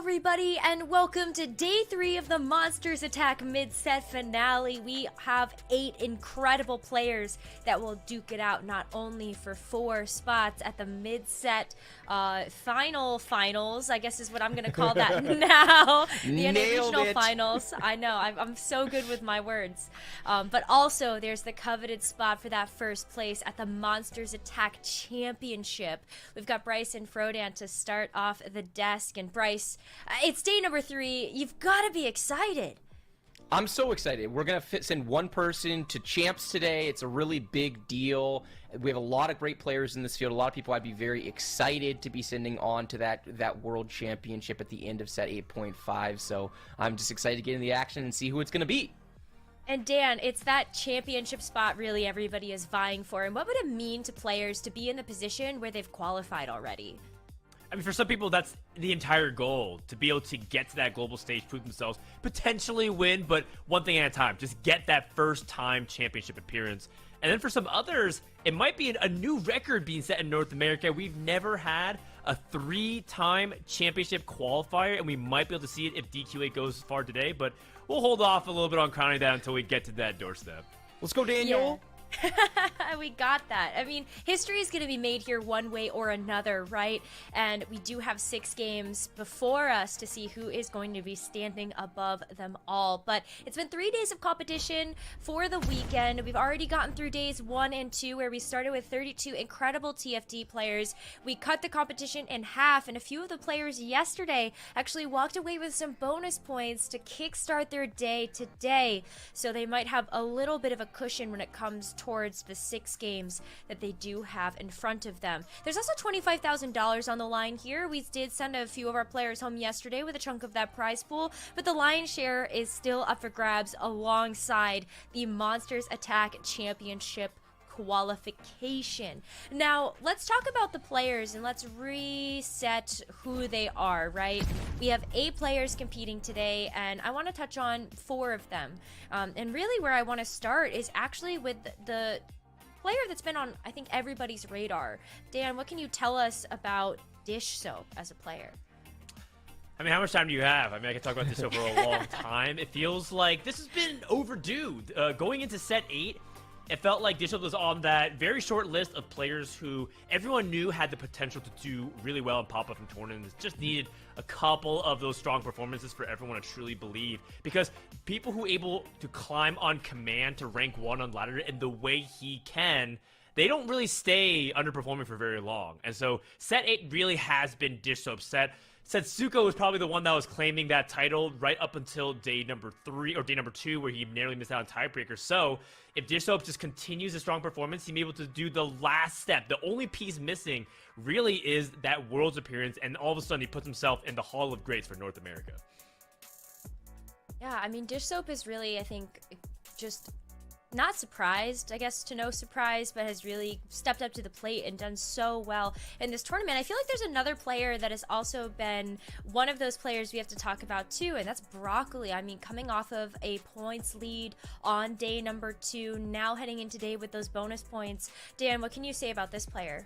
everybody, and welcome to day 3 of the Monsters Attack mid-set finale. We have 8 incredible players that will duke it out not only for 4 spots at the mid-set finals, I guess is what I'm going to call that now. The regional finals. I know, I'm so good with my words. But also, there's the coveted spot for that first place at the Monsters Attack Championship. We've got Bryce and Frodan to start off the desk, and Bryce, it's day number 3. You've got to be excited. I'm so excited. We're going to send one person to champs today. It's a really big deal. We have a lot of great players in this field. A lot of people I'd be very excited to be sending on to that world championship at the end of set 8.5. So I'm just excited to get in the action and see who it's going to beat. And Dan, it's that championship spot really everybody is vying for. And what would it mean to players to be in the position where they've qualified already? I mean, for some people, that's the entire goal, to be able to get to that global stage, prove themselves, potentially win, but one thing at a time. Just get that first-time championship appearance. And then for some others, it might be a new record being set in North America. We've never had a 3-time championship qualifier, and we might be able to see it if DQ8 goes far today, but we'll hold off a little bit on crowning that until we get to that doorstep. Let's go, Daniel. Yeah. We got that. I mean, history is going to be made here one way or another, right? And we do have 6 games before us to see who is going to be standing above them all. But it's been 3 days of competition for the weekend. We've already gotten through days 1 and 2, where we started with 32 incredible TFT players. We cut the competition in half, and a few of the players yesterday actually walked away with some bonus points to kickstart their day today. So they might have a little bit of a cushion when it comes towards the 6 games that they do have in front of them. There's also $25,000 on the line here. We did send a few of our players home yesterday with a chunk of that prize pool, but the lion's share is still up for grabs alongside the Monsters Attack Championship qualification. Now, let's talk about the players and let's reset who they are, right? We have 8 players competing today, and I want to touch on 4 of them. And really where I want to start is actually with the player that's been on, I think, everybody's radar. Dan, what can you tell us about Dish Soap as a player? I mean, how much time do you have? I mean, I can talk about this over a long time. It feels like this has been overdue. Going into set 8, it felt like Dish Soap was on that very short list of players who everyone knew had the potential to do really well and pop up from tournaments. Just needed a couple of those strong performances for everyone to truly believe. Because people who are able to climb on command to rank 1 on ladder in the way he can, they don't really stay underperforming for very long. And so set 8 really has been Dish Soap's set. Setsuko was probably the one that was claiming that title right up until day number 3 or day number 2, where he narrowly missed out on tiebreaker. So if Dish Soap just continues a strong performance, he may be able to do the last step. The only piece missing really is that Worlds appearance, and all of a sudden he puts himself in the Hall of Greats for North America. Yeah, I mean, Dish Soap is really, I think, just not surprised, I guess, to no surprise, but has really stepped up to the plate and done so well in this tournament. I feel like there's another player that has also been one of those players we have to talk about too, and that's Broccoli. I mean, coming off of a points lead on day number 2, now heading into day with those bonus points. Dan, what can you say about this player?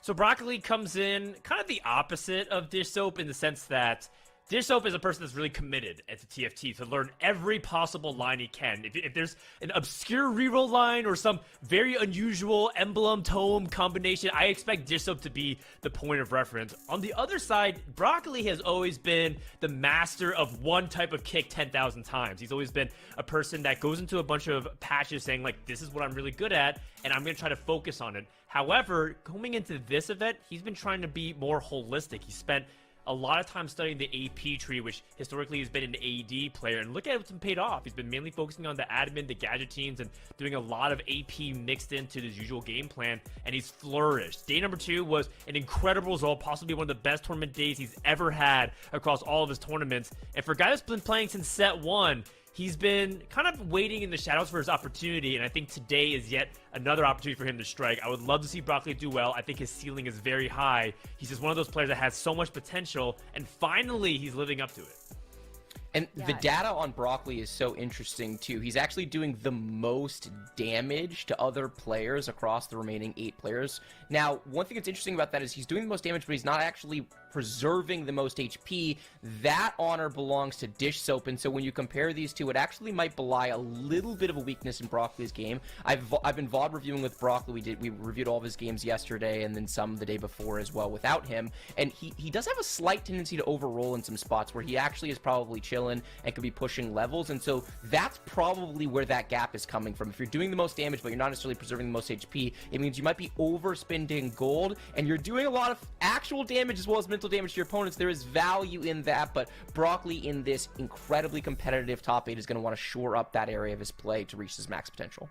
So Broccoli comes in kind of the opposite of Dish Soap in the sense that Dish Soap is a person that's really committed at the TFT to learn every possible line he can. If there's an obscure reroll line or some very unusual emblem tome combination, I expect Dish Soap to be the point of reference. On the other side, Broccoli has always been the master of one type of kick 10,000 times. He's always been a person that goes into a bunch of patches saying, like, this is what I'm really good at, and I'm going to try to focus on it. However, coming into this event, he's been trying to be more holistic. He spent a lot of time studying the AP tree, which historically has been an AD player, and look at what's been paid off. He's been mainly focusing on the admin, the gadget teams, and doing a lot of AP mixed into his usual game plan, and he's flourished. Day number 2 was an incredible result, possibly one of the best tournament days he's ever had across all of his tournaments. And for a guy that's been playing since set 1, he's been kind of waiting in the shadows for his opportunity, and I think today is yet another opportunity for him to strike. I would love to see Broccoli do well. I think his ceiling is very high. He's just one of those players that has so much potential, and finally he's living up to it. And Yeah. the data on Broccoli is so interesting, too. He's actually doing the most damage to other players across the remaining 8 players. Now, one thing that's interesting about that is he's doing the most damage, but he's not actually preserving the most HP. That honor belongs to Dish Soap, and so when you compare these two, it actually might belie a little bit of a weakness in Broccoli's game. I've been VOD reviewing with Broccoli. We reviewed all of his games yesterday, and then some the day before as well without him, and he does have a slight tendency to overroll in some spots where he actually is probably chilling and could be pushing levels, and so that's probably where that gap is coming from. If you're doing the most damage but you're not necessarily preserving the most HP, it means you might be overspending gold and you're doing a lot of actual damage as well as mental damage to your opponents. There is value in that, but Broccoli in this incredibly competitive top 8 is going to want to shore up that area of his play to reach his max potential.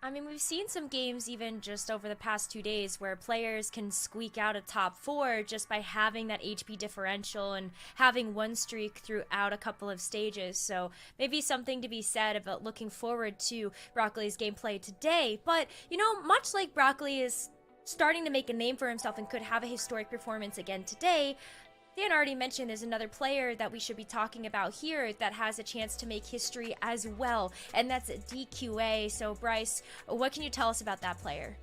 I mean, we've seen some games even just over the past 2 days where players can squeak out a top 4 just by having that HP differential and having one streak throughout a couple of stages. So maybe something to be said about looking forward to Broccoli's gameplay today. But, you know, much like Broccoli is starting to make a name for himself and could have a historic performance again today, Dan already mentioned there's another player that we should be talking about here that has a chance to make history as well, and that's DQA. So, Bryce, what can you tell us about that player?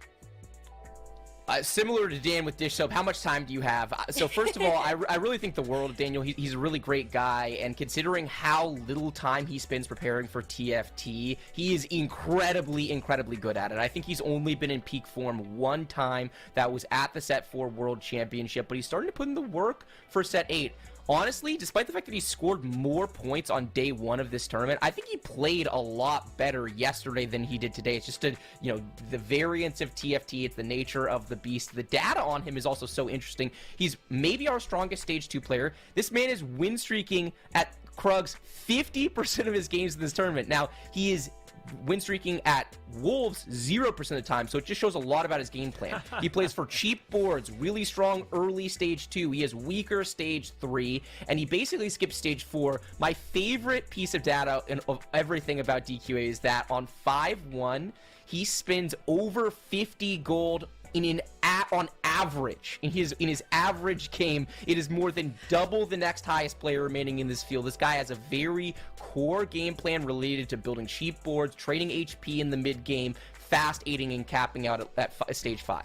Similar to Dan with Dish Soap, how much time do you have? So first of all, I really think the world of Daniel. He's a really great guy, and considering how little time he spends preparing for TFT, he is incredibly good at it. I think he's only been in peak form one time. That was at the Set 4 World Championship, but he's starting to put in the work for Set 8. Honestly, despite the fact that he scored more points on day 1 of this tournament, I think he played a lot better yesterday than he did today. It's just the variance of TFT, it's the nature of the beast. The data on him is also so interesting. He's maybe our strongest stage 2 player. This man is win streaking at Krug's 50% of his games in this tournament. Now, he is win streaking at Wolves 0% of the time, so it just shows a lot about his game plan. He plays for cheap boards, really strong early stage 2. He has weaker stage 3, and he basically skips stage 4. My favorite piece of data of everything about DQA is that on 5-1, he spends over 50 gold on average. In his average game, it is more than double the next highest player remaining in this field. This guy has a very core game plan related to building cheap boards, trading HP in the mid game, fast aiding and capping out at stage 5.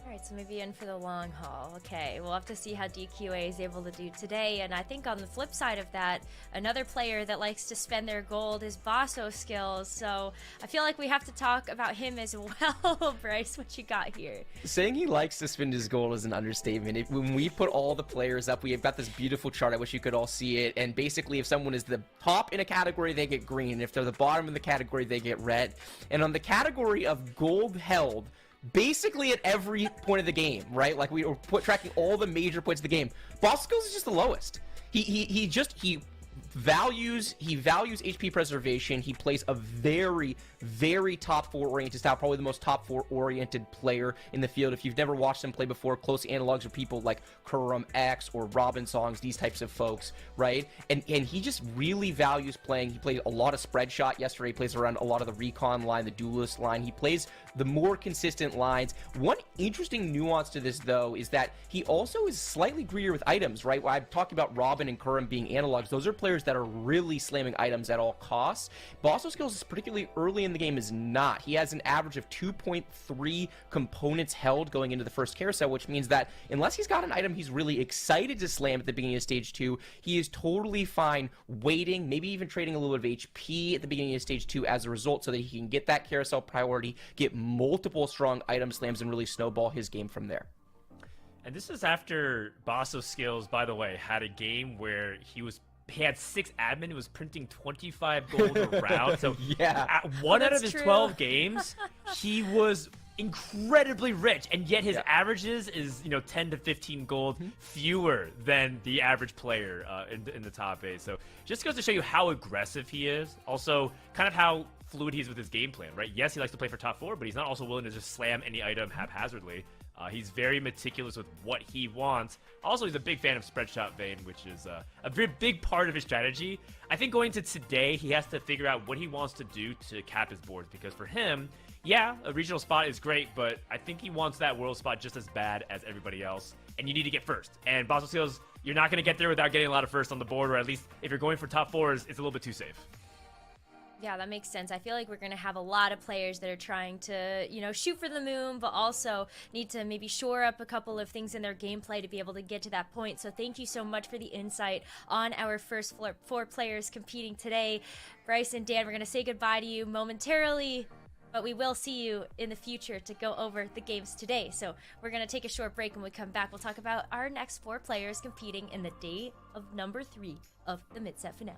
Alright, so maybe in for the long haul. Okay, we'll have to see how DQA is able to do today. And I think on the flip side of that, another player that likes to spend their gold is Basso Skills. So I feel like we have to talk about him as well. Bryce, what you got here? Saying he likes to spend his gold is an understatement. When we put all the players up, we have got this beautiful chart. I wish you could all see it. And basically, if someone is the top in a category, they get green. And if they're the bottom in the category, they get red. And on the category of gold held, basically at every point of the game, right? Like we were tracking all the major points of the game. Boss Skills is just the lowest. He values HP preservation. He plays a very top 4 oriented style, probably the most top 4 oriented player in the field. If you've never watched him play before, close analogs are people like Kurum X or Robin Songs, these types of folks, right? And he just really values playing. He played a lot of spread shot yesterday. He plays around a lot of the recon line, the duelist line. He plays the more consistent lines. One interesting nuance to this, though, is that he also is slightly greedier with items, right? When I'm talking about Robin and Kurum being analogs, those are players that are really slamming items at all costs. Basso Skills, particularly early in the game, is not. He has an average of 2.3 components held going into the first carousel, which means that unless he's got an item he's really excited to slam at the beginning of stage 2, he is totally fine waiting, maybe even trading a little bit of HP at the beginning of stage 2 as a result, so that he can get that carousel priority, get multiple strong item slams, and really snowball his game from there. And this is after Basso Skills, by the way, had a game where he had 6 admin and was printing 25 gold a round. So yeah, at 1 out of his true. 12 games, he was incredibly rich, and yet his averages is 10 to 15 gold fewer than the average player in the top 8. So just goes to show you how aggressive he is. Also, kind of how fluid he is with his game plan, right? Yes, he likes to play for top 4, but he's not also willing to just slam any item haphazardly. He's very meticulous with what he wants. Also, he's a big fan of spread shot Vayne, which is a very big part of his strategy. I think going to today, he has to figure out what he wants to do to cap his boards, because for him, yeah, a regional spot is great, but I think he wants that world spot just as bad as everybody else, and you need to get first. And Boston Seals, you're not going to get there without getting a lot of first on the board, or at least if you're going for top 4s, it's a little bit too safe. Yeah, that makes sense. I feel like we're going to have a lot of players that are trying to, shoot for the moon, but also need to maybe shore up a couple of things in their gameplay to be able to get to that point. So thank you so much for the insight on our first 4 players competing today. Bryce and Dan, we're going to say goodbye to you momentarily, but we will see you in the future to go over the games today. So we're going to take a short break. When we come back, we'll talk about our next 4 players competing in the day of number 3 of the mid-set finale.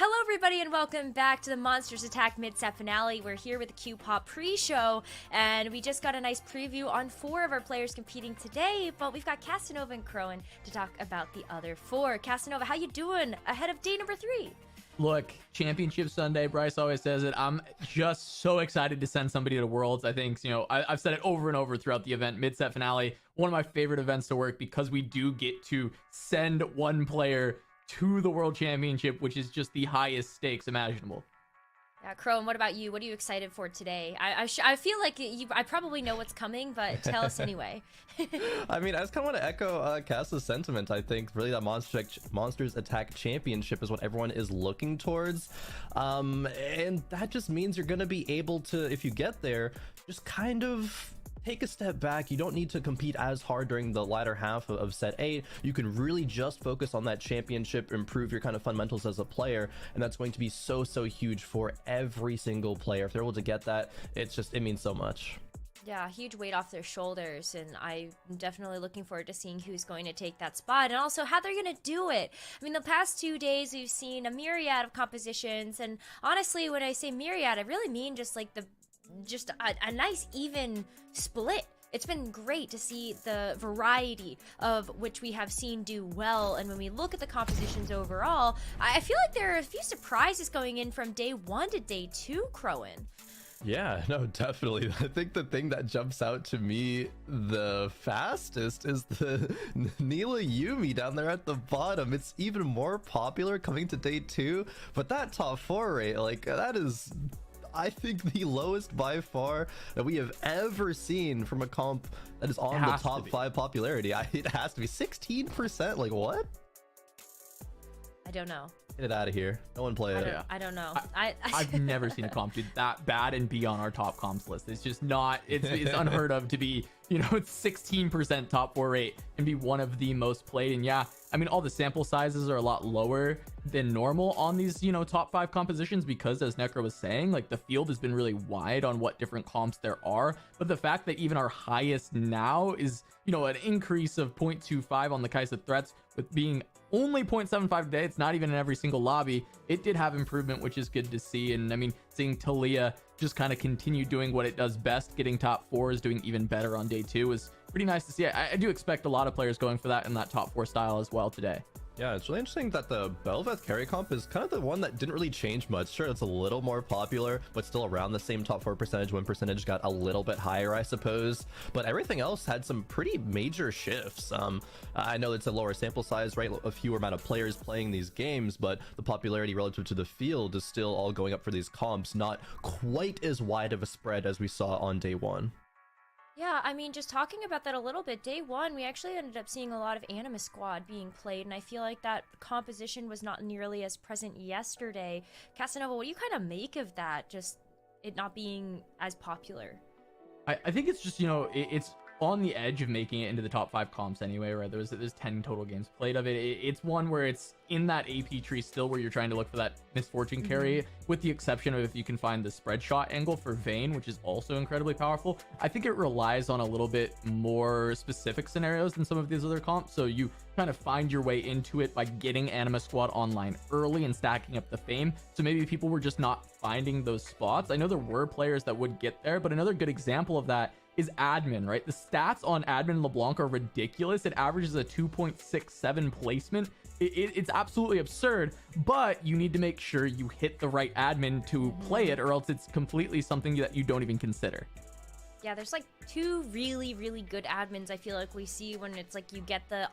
Hello, everybody, and welcome back to the Monsters Attack Mid-Set Finale. We're here with the Q-Pop pre-show, and we just got a nice preview on 4 of our players competing today, but we've got Casanova and Crowan to talk about the other 4. Casanova, how you doing ahead of day number 3? Look, Championship Sunday, Bryce always says it. I'm just so excited to send somebody to Worlds. I think, I've said it over and over throughout the event. Mid-Set Finale, one of my favorite events to work because we do get to send one player to the World Championship, which is just the highest stakes imaginable. Yeah, Crowan, what about you? What are you excited for today? I feel like I probably know what's coming, but tell us anyway. I mean, I just kind of want to echo Cass's sentiment. I think really that Monsters Attack Championship is what everyone is looking towards. And that just means you're going to be able to, if you get there, just kind of take a step back. You don't need to compete as hard during the latter half of set 8. You can really just focus on that championship, improve your kind of fundamentals as a player, and that's going to be so huge for every single player. If they're able to get that, it means so much. Yeah, huge weight off their shoulders, and I'm definitely looking forward to seeing who's going to take that spot and also how they're going to do it. I mean, the past 2 days we've seen a myriad of compositions, and honestly, when I say myriad, I really mean just like a nice even split. It's been great to see the variety of which we have seen do well, and when we look at the compositions overall, I feel like there are a few surprises going in from day 1 to day 2, Crowan. Yeah, no, definitely. I think the thing that jumps out to me the fastest is the Neela Yumi down there at the bottom. It's even more popular coming to day 2, but that top 4 rate, like, that is, I think, the lowest by far that we have ever seen from a comp that is on the top 5 popularity. It has to be 16%. Like, what? I don't know. Get it out of here. No one play it. I don't know. I've never seen a comp do that bad and be on our top comps list. It's just not, it's unheard of to be, it's 16% top 4 rate and be one of the most played. And yeah, I mean, all the sample sizes are a lot lower than normal on these, top 5 compositions because, as Necro was saying, like, the field has been really wide on what different comps there are. But the fact that even our highest now is, an increase of 0.25 on the Kaisa threats, with being only 0.75 today, it's not even in every single lobby. It did have improvement, which is good to see. And I mean, seeing Talia just kind of continue doing what it does best, getting top 4s, doing even better on day 2 was pretty nice to see. I do expect a lot of players going for that in that top 4 style as well today. Yeah, it's really interesting that the Belveth carry comp is kind of the one that didn't really change much. Sure, it's a little more popular, but still around the same top 4 percentage. Win percentage got a little bit higher, I suppose. But everything else had some pretty major shifts. I know it's a lower sample size, right? A fewer amount of players playing these games, but the popularity relative to the field is still all going up for these comps. Not quite as wide of a spread as we saw on day 1. Yeah, I mean, just talking about that a little bit, day 1, we actually ended up seeing a lot of Anima Squad being played, and I feel like that composition was not nearly as present yesterday. Casanova, what do you kind of make of that, just it not being as popular? I think it's just, it's on the edge of making it into the top 5 comps anyway, right? There's 10 total games played of it. It's one where it's in that AP tree still, where you're trying to look for that misfortune carry, with the exception of if you can find the spread shot angle for Vayne, which is also incredibly powerful. I think it relies on a little bit more specific scenarios than some of these other comps, so you kind of find your way into it by getting Anima Squad online early and stacking up the fame. So maybe people were just not finding those spots. I know there were players that would get there, but another good example of that is admin, right? The stats on admin LeBlanc are ridiculous. It averages a 2.67 placement. It's absolutely absurd, but you need to make sure you hit the right admin to play it, or else it's completely something that you don't even consider. Yeah, there's like 2 really, really good admins I feel like we see when it's like you get the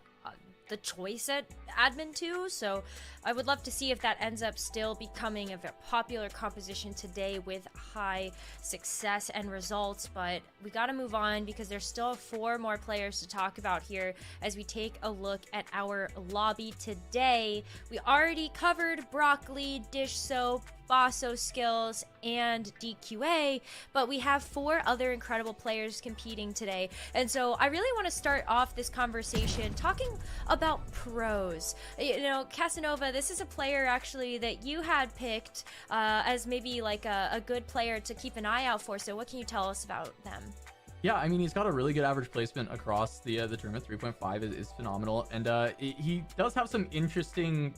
choice at admin 2. So I would love to see if that ends up still becoming a very popular composition today with high success and results. But we got to move on because there's still 4 more players to talk about here as we take a look at our lobby today. We already covered Broccoli, Dish Soap, Basso Skills, and DQA, but we have 4 other incredible players competing today. And so I really want to start off this conversation talking about pros. You know, Casanova, this is a player actually that you had picked as maybe like a good player to keep an eye out for. So what can you tell us about them? Yeah, I mean, he's got a really good average placement across the tournament. 3.5 is phenomenal, and he does have some interesting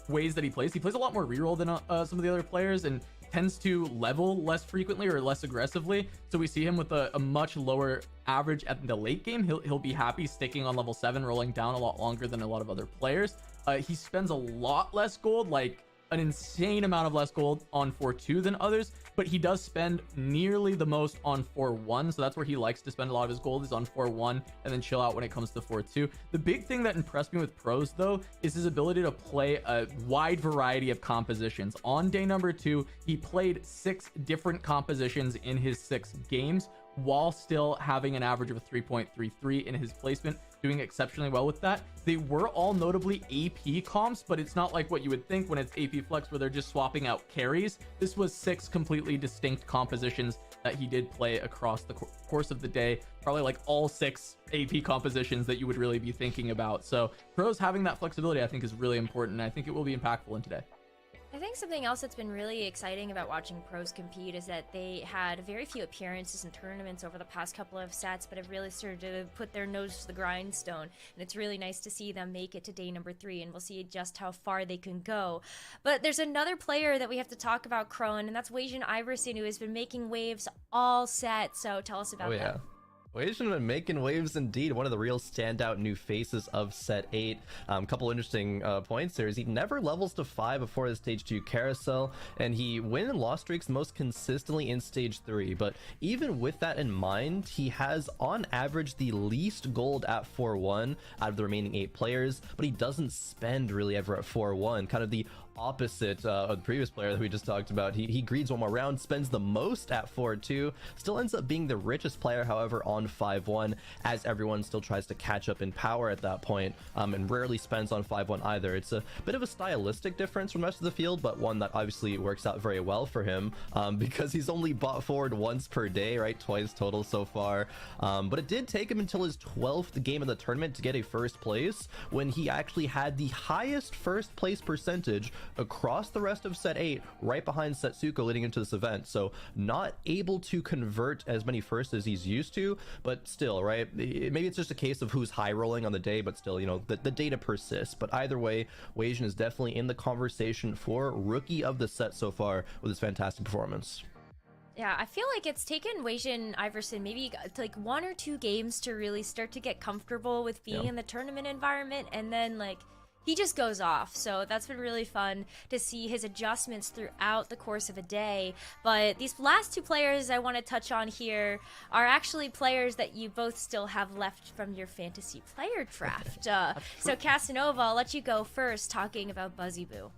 ways that he plays. He plays a lot more reroll than some of the other players, and tends to level less frequently or less aggressively. So we see him with a much lower average at the late game. He'll be happy sticking on level 7, rolling down a lot longer than a lot of other players. He spends a lot less gold, like an insane amount of less gold on 4-2 than others, but he does spend nearly the most on 4-1. So that's where he likes to spend a lot of his gold, is on 4-1, and then chill out when it comes to 4-2. The big thing that impressed me with pros, though, is his ability to play a wide variety of compositions. On day number 2, he played 6 different compositions in his 6 games, while still having an average of 3.33 in his placement, doing exceptionally well with that. They were all notably AP comps, but it's not like what you would think when it's AP Flex, where they're just swapping out carries. This was 6 completely distinct compositions that he did play across the course of the day. Probably like all 6 AP compositions that you would really be thinking about. So pros having that flexibility, I think, is really important, and I think it will be impactful in today. I think something else that's been really exciting about watching pros compete is that they had very few appearances in tournaments over the past couple of sets, but have really started to put their nose to the grindstone. And it's really nice to see them make it to day number 3, and we'll see just how far they can go. But there's another player that we have to talk about, Crone, and that's Wei Iverson, who has been making waves all set. So tell us about that. Asian been making waves indeed. One of the real standout new faces of set 8. Couple interesting points there is he never levels to 5 before his stage 2 carousel, and he win and loss streaks most consistently in stage 3. But even with that in mind, he has on average the least gold at 4-1 out of the remaining 8 players, but he doesn't spend really ever at 4-1. Kind of the opposite of the previous player that we just talked about. He greeds one more round, spends the most at 4-2, still ends up being the richest player, however, on 5-1, as everyone still tries to catch up in power at that point, and rarely spends on 5-1 either. It's a bit of a stylistic difference from the rest of the field, but one that obviously works out very well for him, because he's only bought forward once per day, right? Twice total so far. But it did take him until his 12th game of the tournament to get a first place, when he actually had the highest first place percentage across the rest of set 8, right behind Setsuko leading into this event. So not able to convert as many firsts as he's used to, but still, right? Maybe it's just a case of who's high rolling on the day, but still, you know, the data persists. But either way, Weijin is definitely in the conversation for rookie of the set so far with his fantastic performance. Yeah, I feel like it's taken Wei Iverson maybe like 1 or 2 games to really start to get comfortable with being in the tournament environment, and then like he just goes off. So that's been really fun to see his adjustments throughout the course of a day. But these last 2 players I want to touch on here are actually players that you both still have left from your fantasy player draft. So Casanova, I'll let you go first, talking about Buzzyboo.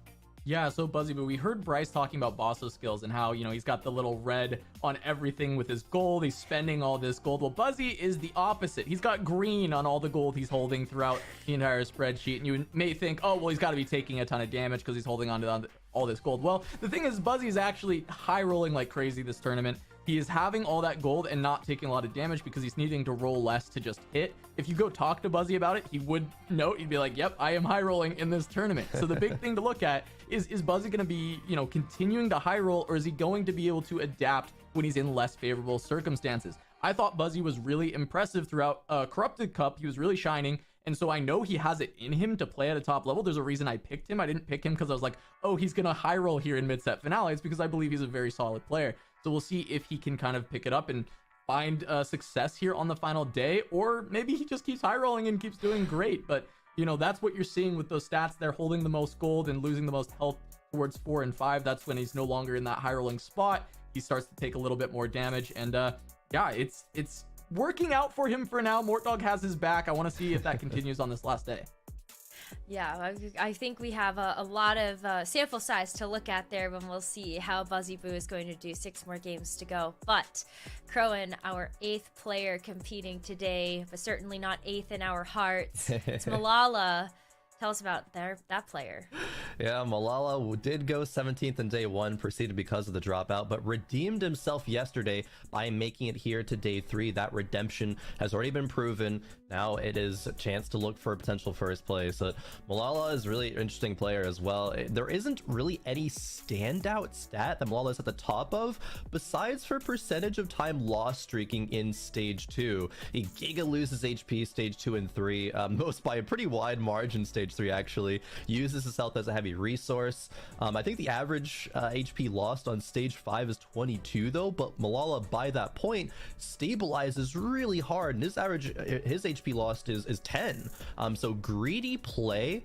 Yeah, so Buzzyboo, we heard Bryce talking about Basso skills and how, you know, he's got the little red on everything with his gold. He's spending all this gold. Well, Buzzy is the opposite. He's got green on all the gold he's holding throughout the entire spreadsheet. And you may think, oh, well, he's got to be taking a ton of damage because he's holding on to all this gold. Well, the thing is, Buzzy is actually high rolling like crazy this tournament. He is having all that gold and not taking a lot of damage because he's needing to roll less to just hit. If you go talk to Buzzy about it, he would note, he'd be like, yep, I am high rolling in this tournament. So the big thing to look at is Buzzy going to be, you know, continuing to high roll, or is he going to be able to adapt when he's in less favorable circumstances? I thought Buzzy was really impressive throughout Corrupted Cup. He was really shining. And so I know he has it in him to play at a top level. There's a reason I picked him. I didn't pick him because I was like, oh, he's going to high roll here in mid-set finale. It's because I believe he's a very solid player. So we'll see if he can kind of pick it up and find success here on the final day, or maybe he just keeps high rolling and keeps doing great. But, you know, that's what you're seeing with those stats. They're holding the most gold and losing the most health towards 4 and 5. That's when he's no longer in that high rolling spot. He starts to take a little bit more damage. And yeah, it's working out for him for now. Mortdog has his back. I want to see if that continues on this last day. Yeah, I think we have a lot of sample size to look at there when we'll see how Buzzy Boo is going to do. 6 more games to go. But Crowan, our 8th player competing today, but certainly not 8th in our hearts. It's Malala. Tell us about that player. Yeah, Malala did go 17th in day 1, proceeded because of the dropout, but redeemed himself yesterday by making it here to day 3. That redemption has already been proven. Now it is a chance to look for a potential first place. Malala is a really interesting player as well. There isn't really any standout stat that Malala is at the top of, besides for percentage of time lost streaking in stage 2. He giga loses HP stage 2 and 3, most by a pretty wide margin stage 3 actually. Uses his health as a heavy resource. I think the average HP lost on stage 5 is 22 though, but Malala by that point stabilizes really hard, and his average, his HP lost is 10. So greedy play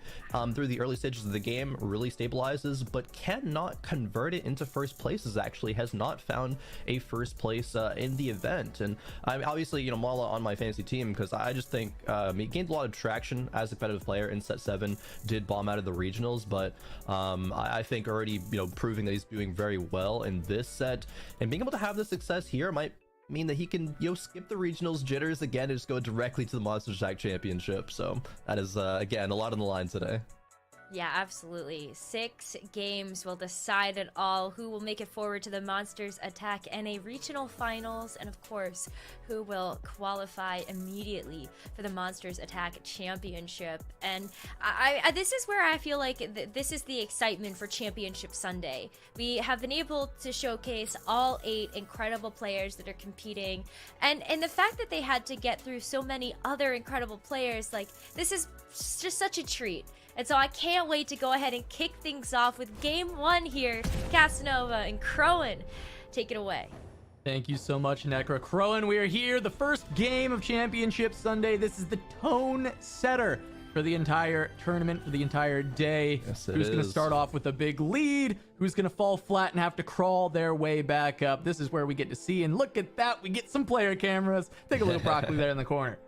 through the early stages of the game really stabilizes, but cannot convert it into first places. Actually has not found a first place in the event. And I'm obviously, you know, Malala on my fantasy team because I just think he gained a lot of traction as a competitive player in set 7, did bomb out of the regionals, but I think already, you know, proving that he's doing very well in this set, and being able to have the success here might mean that he can, you know, skip the regionals jitters again and just go directly to the Monsters Attack Championship. So that is again a lot on the line today. Yeah, absolutely. 6 games will decide it all. Who will make it forward to the Monsters Attack NA regional finals, and of course, who will qualify immediately for the Monsters Attack Championship. And I this is where I feel like this is the excitement for Championship Sunday. We have been able to showcase all 8 incredible players that are competing, and the fact that they had to get through so many other incredible players, like, this is just such a treat. And so I can't wait to go ahead and kick things off with game 1 here. Casanova and Crowan, take it away. Thank you so much, Necra. Crowan, we are here. The first game of Championship Sunday. This is the tone setter for the entire tournament, for the entire day. Yes, it Who's going to is. start off with a big lead? Who's going to fall flat and have to crawl their way back up? This is where we get to see. And look at that. We get some player cameras. Take a look at Broccoli there in the corner.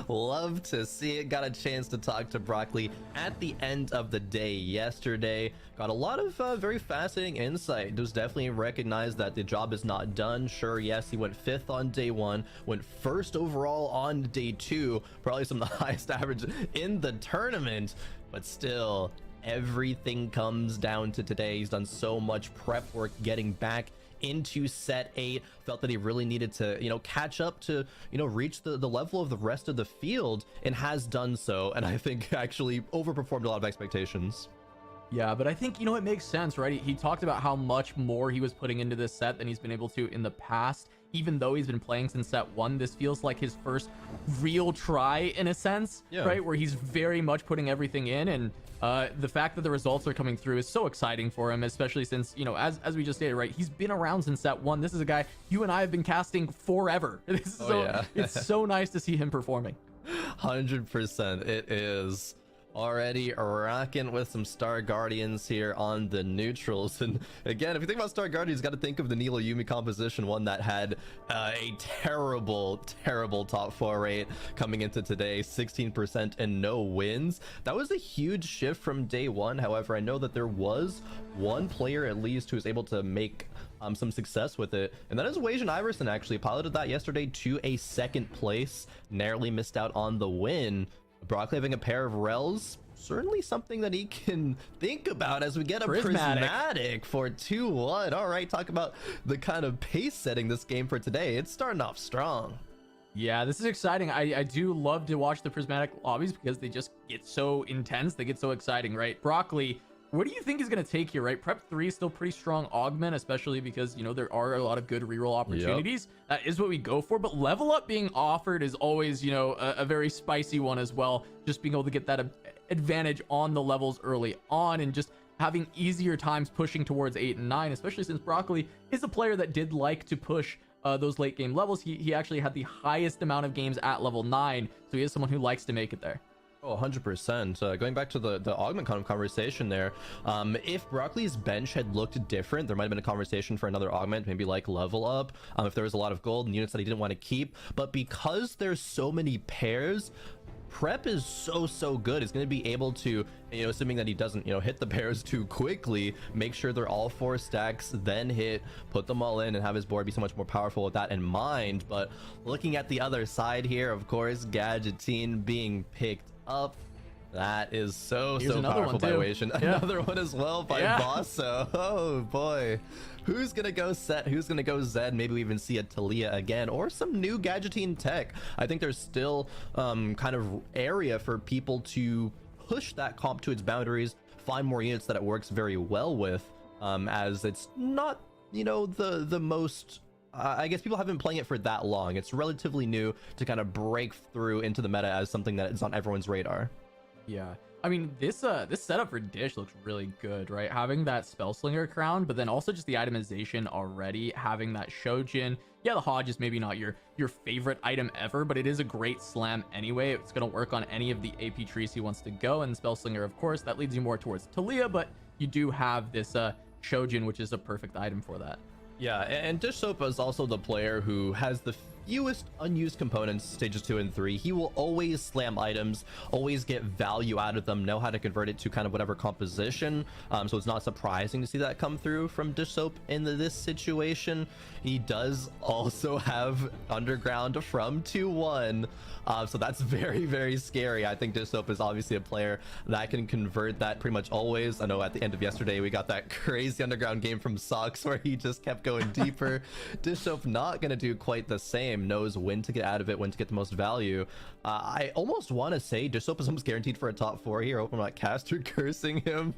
Love to see it. Got a chance to talk to Broccoli at the end of the day yesterday. Got a lot of very fascinating insight. Just definitely recognized that the job is not done. Sure, yes, he went 5th on day 1, went 1st overall on day 2, probably some of the highest average in the tournament, but still everything comes down to today. He's done so much prep work getting back into set 8, felt that he really needed to, you know, catch up to, you know, reach the level of the rest of the field, and has done so, and I think actually overperformed a lot of expectations. Yeah, but I think, you know, it makes sense, right? He talked about how much more he was putting into this set than he's been able to in the past. Even though he's been playing since set 1, this feels like his first real try in a sense, Yeah. right? Where he's very much putting everything in, and the fact that the results are coming through is so exciting for him, especially since, you know, as we just stated, right? He's been around since set 1. This is a guy you and I have been casting forever. Yeah. It's so nice to see him performing. 100% it is. Already rocking with some Star Guardians here on the neutrals. And again, if you think about Star Guardians, you got to think of the Nilo Yumi composition, one that had a terrible top 4 rate coming into today, 16% and no wins. That was a huge shift from day 1. However, I know that there was one player at least who was able to make some success with it. And that is Wajan Iverson, actually piloted that yesterday to a second place, narrowly missed out on the win. Broccoli having a pair of Rels, certainly something that he can think about as we get a prismatic for 2-1. All right, talk about the kind of pace setting this game for today. It's starting off strong. Yeah, this is exciting. I do love to watch the prismatic lobbies because they just get so intense. They get so exciting, right? Broccoli, what do you think is going to take here, right? Prep 3 is still pretty strong augment, especially because, you know, there are a lot of good reroll opportunities. That is what we go for. But level up being offered is always, you know, a very spicy one as well. Just being able to get that advantage on the levels early on and just having easier times pushing towards 8 and 9, especially since Broccoli is a player that did like to push those late game levels. He actually had the highest amount of games at level 9, so he is someone who likes to make it there. Oh, 100%. Going back to the augment kind of conversation there, if Broccoli's bench had looked different, there might have been a conversation for another augment, maybe like level up, if there was a lot of gold and units that he didn't want to keep. But because there's so many pairs, prep is so good. It's going to be able to, you know, assuming that he doesn't, you know, hit the pairs too quickly, make sure they're all 4 stacks, then hit, put them all in, and have his board be so much more powerful with that in mind. But looking at the other side here, of course, Gadgeteen being picked up. That is so powerful by Wajan. Another one as well by Bosso. Oh boy. Who's gonna go Set? Who's gonna go Zed? Maybe we even see a Talia again, or some new Gadgeteen tech. I think there's still kind of area for people to push that comp to its boundaries, find more units that it works very well with, as it's not, you know, the most I guess people haven't been playing it for that long. It's relatively new to kind of break through into the meta as something that is on everyone's radar. Yeah, I mean, this setup for Dish looks really good, right? Having that Spellslinger crown, but then also just the itemization already, having that Shojin. Yeah, the Hodge is maybe not your favorite item ever, but it is a great slam anyway. It's going to work on any of the AP trees he wants to go, and Spellslinger, of course, that leads you more towards Talia, but you do have this Shojin, which is a perfect item for that. Yeah, and Dish Sopa is also the player who has the fewest unused components, stages 2 and 3. He will always slam items, always get value out of them, know how to convert it to kind of whatever composition. So it's not surprising to see that come through from Dish Soap in this situation. He does also have Underground from 2-1. So that's very scary. I think Dish Soap is obviously a player that can convert that pretty much always. I know at the end of yesterday, we got that crazy Underground game from Sox where he just kept going deeper. Dish Soap not going to do quite the same, knows when to get out of it, when to get the most value. I almost want to say Dish Soap is almost guaranteed for a top 4 here. I hope I'm not caster cursing him,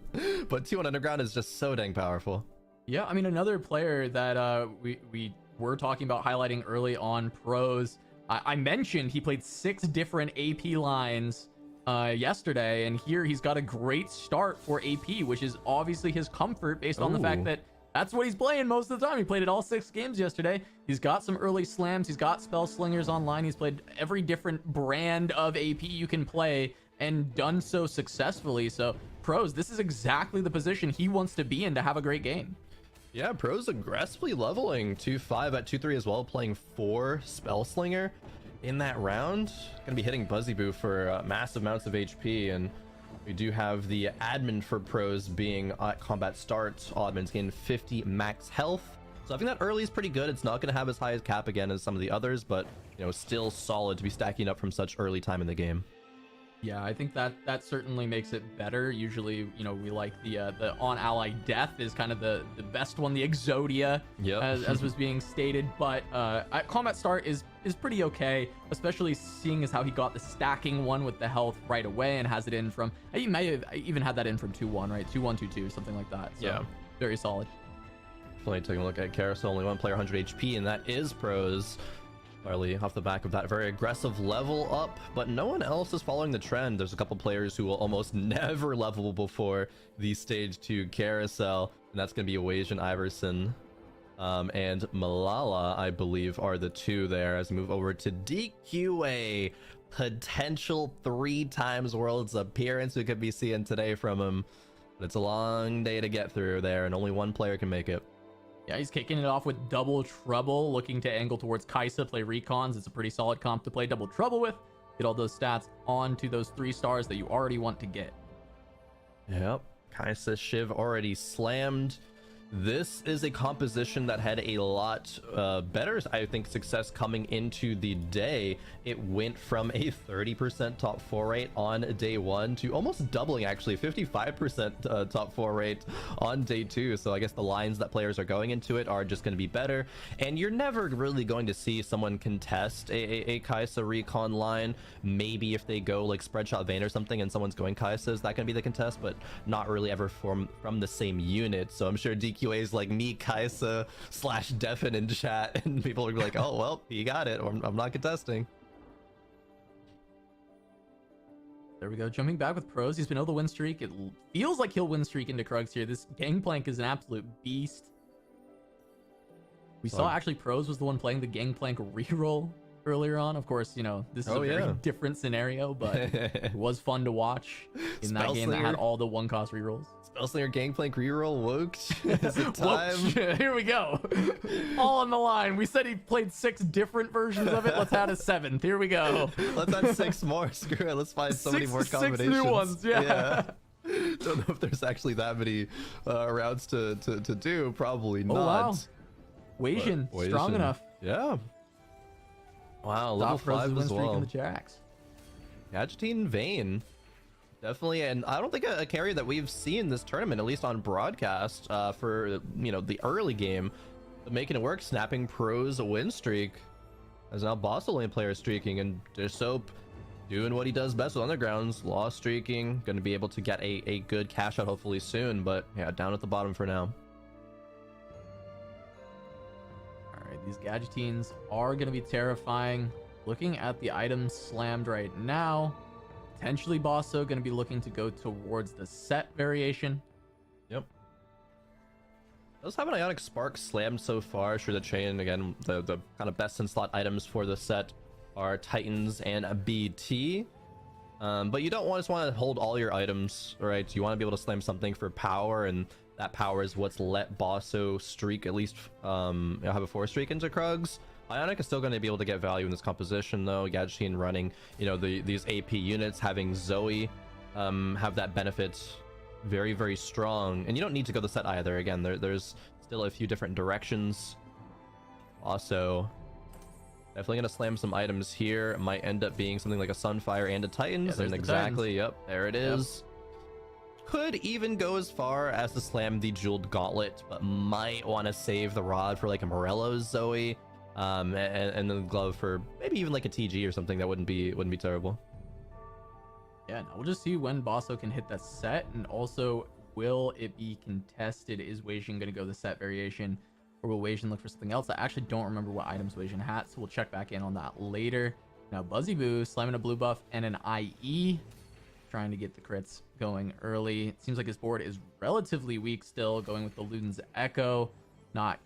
but 2-1 Underground is just so dang powerful. Yeah, I mean, another player that we were talking about highlighting early on, Pros. I mentioned he played 6 different AP lines yesterday, and here he's got a great start for AP, which is obviously his comfort based on the fact that that's what he's playing most of the time. He played it all 6 games yesterday. He's got some early slams. He's got spell slingers online. He's played every different brand of AP you can play and done so successfully. So Pros, this is exactly the position he wants to be in to have a great game. Yeah, Pros aggressively leveling 2-5 at 2-3 as well, playing 4 Spellslinger in that round. Gonna be hitting Buzzy Boo for massive amounts of HP, and we do have the admin for Pros being at combat start. Admin's gain 50 max health. So I think that early is pretty good. It's not gonna have as high as cap again as some of the others, but you know, still solid to be stacking up from such early time in the game. Yeah, I think that certainly makes it better. Usually, you know, we like the on ally death is kind of the best one, the Exodia, as was being stated. But combat start is pretty okay, especially seeing as how he got the stacking one with the health right away and has it in from, he may have even had that in from 2-1, right? 2-1, 2-2, something like that. So, yeah, very solid. Definitely taking a look at Carousel, only one player 100 HP, and that is Pros. Barley off the back of that very aggressive level up, but no one else is following the trend. There's a couple players who will almost never level before the stage 2 carousel, and that's going to be Wajan Iverson and Malala, I believe, are the 2 there as we move over to DQA. Potential 3 times world's appearance we could be seeing today from him, but it's a long day to get through there, and only one player can make it. Yeah, he's kicking it off with Double Trouble, looking to angle towards Kaisa, play Recons. It's a pretty solid comp to play Double Trouble with. Get all those stats onto those 3 stars that you already want to get. Yep. Kaisa Shiv already slammed. This is a composition that had a lot better, I think, success coming into the day. It went from a 30% top 4 rate on day 1 to almost doubling, actually 55% top 4 rate on day 2. So I guess the lines that players are going into it are just going to be better, and you're never really going to see someone contest a Kai'Sa recon line. Maybe if they go like spread shot Vayne or something and someone's going Kai'Sa, is that going to be the contest, but not really ever from the same unit. So I'm sure DQA's like me Kai'Sa / Defen in chat, and people are like, oh well, he got it, or I'm not contesting. There we go. Jumping back with pros. He's been able to win streak. It feels like he'll win streak into Krugs here. This Gangplank is an absolute beast. We saw actually pros was the one playing the Gangplank reroll earlier on. Of course, you know, this is a very different scenario, but it was fun to watch in that game that had all the 1-cost rerolls. Spellslinger Gangplank reroll Woked. Is it time? Here we go. All on the line. We said he played 6 different versions of it. Let's add a 7th. Here we go. Let's add 6 more. Screw it. Let's find so many more combinations. 6 new ones. Yeah. Don't know if there's actually that many routes to do. Probably not. Oh, wow. Weijin, strong enough. Yeah. Wow, level 5 as well. The Jacks. Gadgeting Vayne. Definitely, and I don't think a carry that we've seen this tournament, at least on broadcast, for, you know, the early game, but making it work, snapping pros a win streak. As now Bosso lane player streaking, and Soap doing what he does best with undergrounds, lost streaking, going to be able to get a good cash out hopefully soon, but yeah, down at the bottom for now. These Gadgetines are going to be terrifying. Looking at the items slammed right now, potentially Bosso going to be looking to go towards the set variation. Yep. Does have an Ionic Spark slammed so far. Sure, the chain, again, the kind of best in slot items for the set are Titans and a BT. But you don't just want to hold all your items, right? You want to be able to slam something for power, and that power is what's let Bosso streak, at least have a 4 streak into Krugs. Ionic is still going to be able to get value in this composition though. Gadgeting running, you know, these AP units, having Zoe have that benefit very, very strong. And you don't need to go the set either. Again, there's still a few different directions. Also, definitely going to slam some items here. It might end up being something like a Sunfire and a Titans. Yeah, and exactly, Titans. Yep, there it is. Yep. Could even go as far as to slam the Jeweled Gauntlet, but might want to save the rod for like a Morello's Zoe, and the glove for maybe even like a TG or something. That wouldn't be terrible. Yeah, no, we'll just see when Bosso can hit that set, and also will it be contested? Is Weijin going to go the set variation, or will Weijin look for something else? I actually don't remember what items Weijin had, so we'll check back in on that later. Now Buzzy Boo slamming a blue buff and an IE, trying to get the crits going early. It seems like his board is relatively weak still, going with the Luden's Echo, not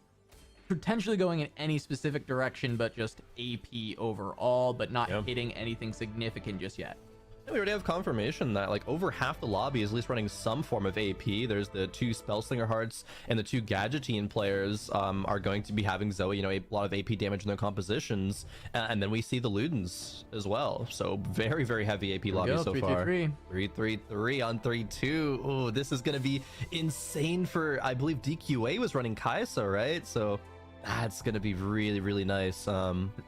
potentially going in any specific direction, but just AP overall, but not hitting anything significant just yet. Yeah, we already have confirmation that like over half the lobby is at least running some form of AP. There's the 2 Spellslinger Hearts and the 2 Gadgeting players are going to be having Zoe, you know, a lot of AP damage in their compositions. And then we see the Ludens as well. So very, very heavy AP lobby so far. 3-3-3 on 3-2. Oh, this is going to be insane for, I believe DQA was running Kai'Sa, right? So that's going to be really, really nice,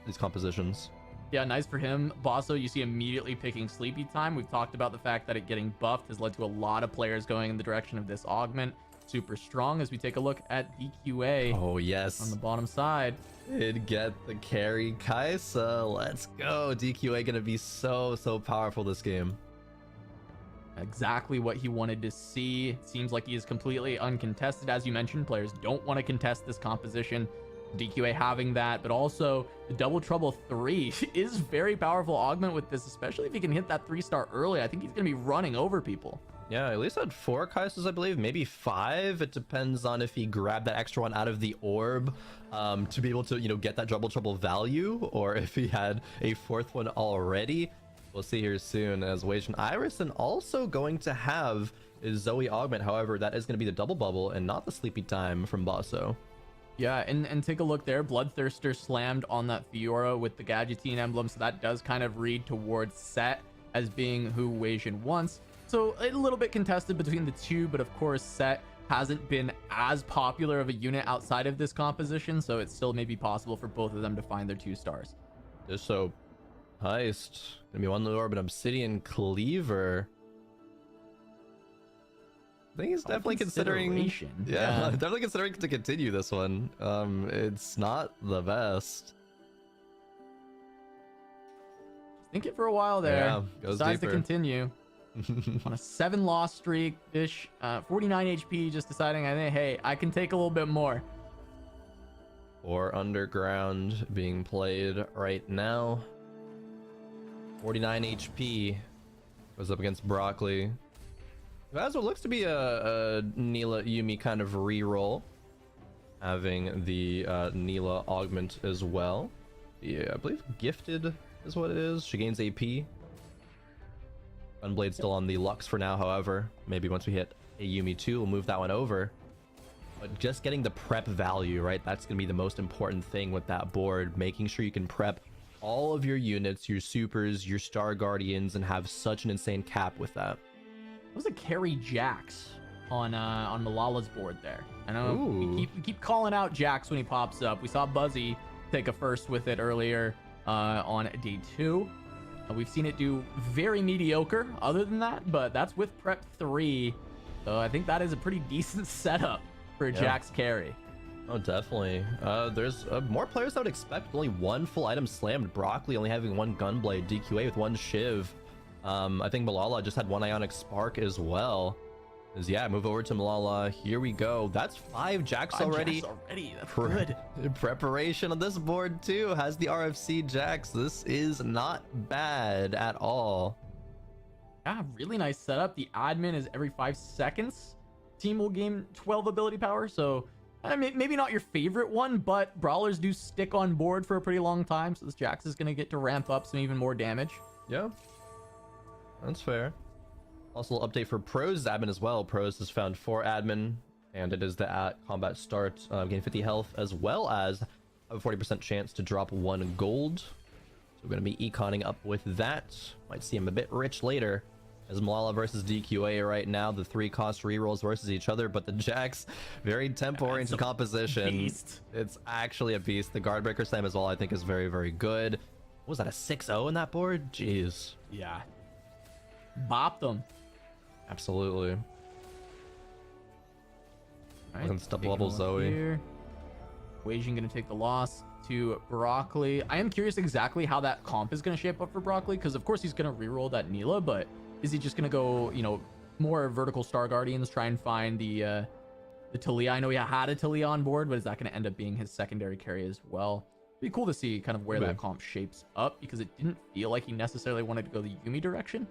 these compositions. Yeah, nice for him. Bosso, you see immediately picking Sleepy Time. We've talked about the fact that it getting buffed has led to a lot of players going in the direction of this augment. Super strong as we take a look at DQA. Oh, yes. On the bottom side. Did get the carry Kai'Sa. Let's go. DQA gonna be so powerful this game. Exactly what he wanted to see. It seems like he is completely uncontested. As you mentioned, players don't want to contest this composition. DQA having that, but also the Double Trouble 3 is very powerful augment with this, especially if he can hit that 3-star early. I think he's going to be running over people. Yeah, at least had 4 Kaisas, I believe, maybe 5. It depends on if he grabbed that extra one out of the orb to be able to, you know, get that Double Trouble value, or if he had a 4th one already. We'll see here soon, as Weijin Irison also going to have his Zoe augment. However, that is going to be the Double Bubble and not the Sleepy Time from Bosso. Yeah, and take a look there. Bloodthirster slammed on that Fiora with the Gadgeting emblem, so that does kind of read towards Set as being who Weijin wants. So a little bit contested between the two, but of course Set hasn't been as popular of a unit outside of this composition, so it's still maybe possible for both of them to find their 2 stars. Just so heist gonna be one lure, but Obsidian Cleaver. I think he's definitely considering. Yeah, definitely considering to continue this one. It's not the best. Think it for a while there. Yeah, goes Decides deeper. to continue on a 7-loss streak. Dish, 49 HP, just deciding, I think, hey, I can take a little bit more. Or Underground being played right now. 49 HP goes up against Broccoli. That's what looks to be a Neela Yumi kind of reroll, having the Neela augment as well. Yeah, I believe Gifted is what it is. She gains AP. Gunblade still on the Lux for now, however. Maybe once we hit a Yumi 2, we'll move that one over. But just getting the prep value, right? That's going to be the most important thing with that board. Making sure you can prep all of your units, your supers, your Star Guardians, and have such an insane cap with that. It was a carry Jax on Malala's board there. I know we keep calling out Jax when he pops up. We saw Buzzy take a first with it earlier on day 2. We've seen it do very mediocre other than that, but that's with prep 3. So I think that is a pretty decent setup for a Jax carry. Oh, definitely. There's more players I would expect. Only one full item slammed. Broccoli only having 1 Gunblade. DQA with 1 Shiv. I think Malala just had 1 Ionic Spark as well. Yeah, move over to Malala. Here we go. That's 5 Jax already. That's good. Preparation on this board too. Has the RFC Jax. This is not bad at all. Yeah, really nice setup. The admin is every 5 seconds. Team will gain 12 ability power. So I mean, maybe not your favorite one, but brawlers do stick on board for a pretty long time. So this Jax is going to get to ramp up some even more damage. Yeah, that's fair. Also, a little update for Pro's admin as well. Pro's has found 4 admin, and it is the combat start, gain 50 health, as well as have a 40% chance to drop 1 gold. So we're going to be econing up with that. Might see him a bit rich later, as Malala versus DQA right now. The 3 cost rerolls versus each other, but the Jax, very tempo-oriented composition. Beast. It's actually a beast. The Guardbreaker Slam as well, I think, is very, very good. What was that, a 6-0 in that board? Jeez. Yeah. Bopped them. Absolutely. Right, Unstoppable level Zoe. Here. Weijing gonna take the loss to Broccoli. I am curious exactly how that comp is gonna shape up for Broccoli, because of course he's gonna reroll that Neela, but is he just gonna go, you know, more vertical Star Guardians, try and find the Talia? I know he had a Talia on board, but is that gonna end up being his secondary carry as well? It'd be cool to see kind of where that comp shapes up, because it didn't feel like he necessarily wanted to go the Yumi direction.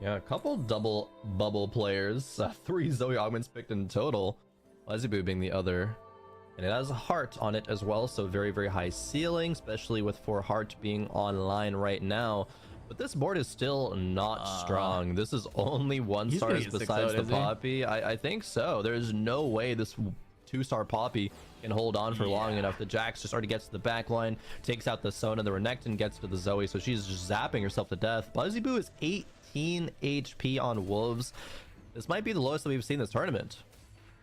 Yeah, a couple double bubble players. 3 Zoe augments picked in total. Lezibu being the other. And it has a heart on it as well, so very, very high ceiling, especially with 4 heart being online right now. But this board is still not strong. This is only 1 stars besides the Poppy. I think so. There's no way this 2-star Poppy can hold on for long enough. The Jax just already gets to the back line, takes out the Sona, the Renekton gets to the Zoe, so she's just zapping herself to death. Buzzybu is 18 HP on Wolves. This might be the lowest that we've seen this tournament.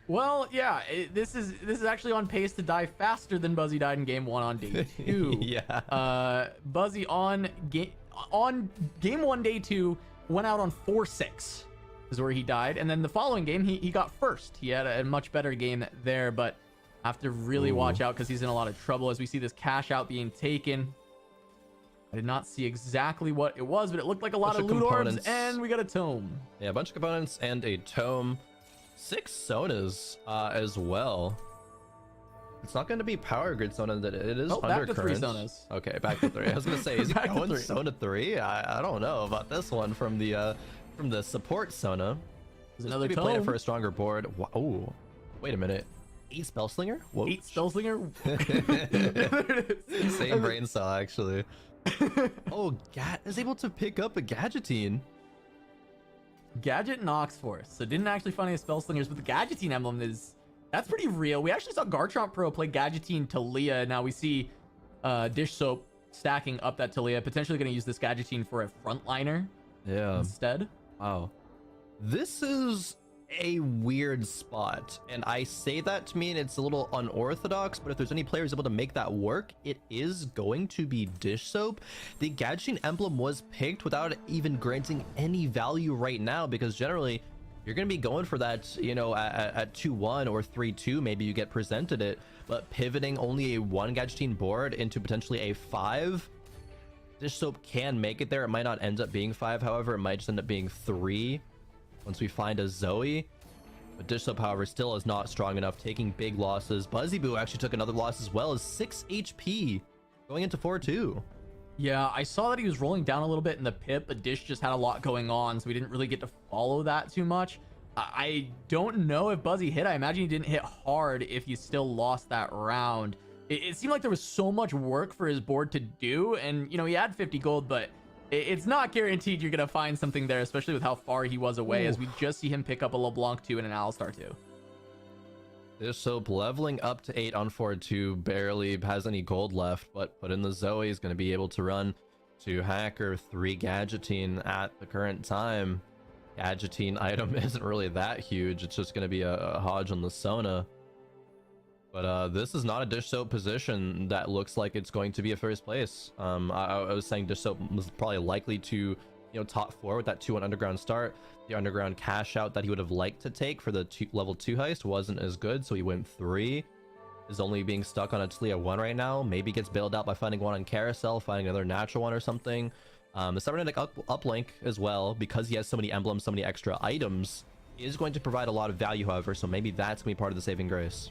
Well, yeah, this is actually on pace to die faster than Buzzy died in game 1 on day 2. Yeah. Buzzy on game 1 day 2 went out on 4-6 is where he died, and then the following game he got first. He had a much better game there, but have to really watch out because he's in a lot of trouble as we see this cash out being taken. I did not see exactly what it was, but it looked like a lot of loot orbs, and we got a tome. Yeah, a bunch of components and a tome. 6 Sonas as well. It's not going to be power grid Sona, that it is back to 3 undercurrent. Sonas. Okay, back to 3. I was going to say, is he Back to going 3. Sona 3? I don't know about this one from the support Sona. There's another Maybe tome. play it for a stronger board. Oh, wait a minute. 8 Spellslinger? Whoa. 8 Spellslinger. Same brain cell, actually. Oh, Gat is able to pick up a Gadgettine. Gadget Nox Force. So didn't actually find any Spellslingers, but the Gadgettine emblem that's pretty real. We actually saw Garchomp Pro play Gadgettine Talia. Now we see Dish Soap stacking up that Talia, potentially going to use this Gadgettine for a frontliner instead. Wow. This is a weird spot, and I say that to mean it's a little unorthodox, but if there's any players able to make that work, it is going to be Dish Soap. The Gadgeting emblem was picked without even granting any value right now, because generally you're going to be going for that, you know, at 2-1 or 3-2, maybe you get presented it, but pivoting only a 1 Gadgeting board into potentially a 5, Dish Soap can make it there. It might not end up being 5, however, it might just end up being 3 once we find a Zoe. But Dish Soap, however, still is not strong enough, taking big losses. Buzzyboo actually took another loss as well, as 6 HP going into 4-2. Yeah, I saw that he was rolling down a little bit in the pit, but Dish just had a lot going on, so we didn't really get to follow that too much. I don't know if Buzzy hit. I imagine he didn't hit hard if he still lost that round. It seemed like there was so much work for his board to do, and, you know, he had 50 gold, but it's not guaranteed you're going to find something there, especially with how far he was away, as we just see him pick up a LeBlanc 2 and an Alistar 2. Dish Soap leveling up to 8 on 4-2, barely has any gold left, but put in the Zoe is going to be able to run 2 Hacker, 3 Gadgeting at the current time. Gadgeting item isn't really that huge, it's just going to be a Hodge on the Sona. But this is not a Dish Soap position that looks like it's going to be a first place. I was saying Dish Soap was probably likely to, you know, top 4 with that 2-1 underground start. The underground cash out that he would have liked to take for the level 2 heist wasn't as good, so he went 3. Is only being stuck on a Talia 1 right now. Maybe gets bailed out by finding one on Carousel, finding another natural one or something. The cybernetic uplink as well, because he has so many emblems, so many extra items, is going to provide a lot of value, however, so maybe that's going to be part of the saving grace.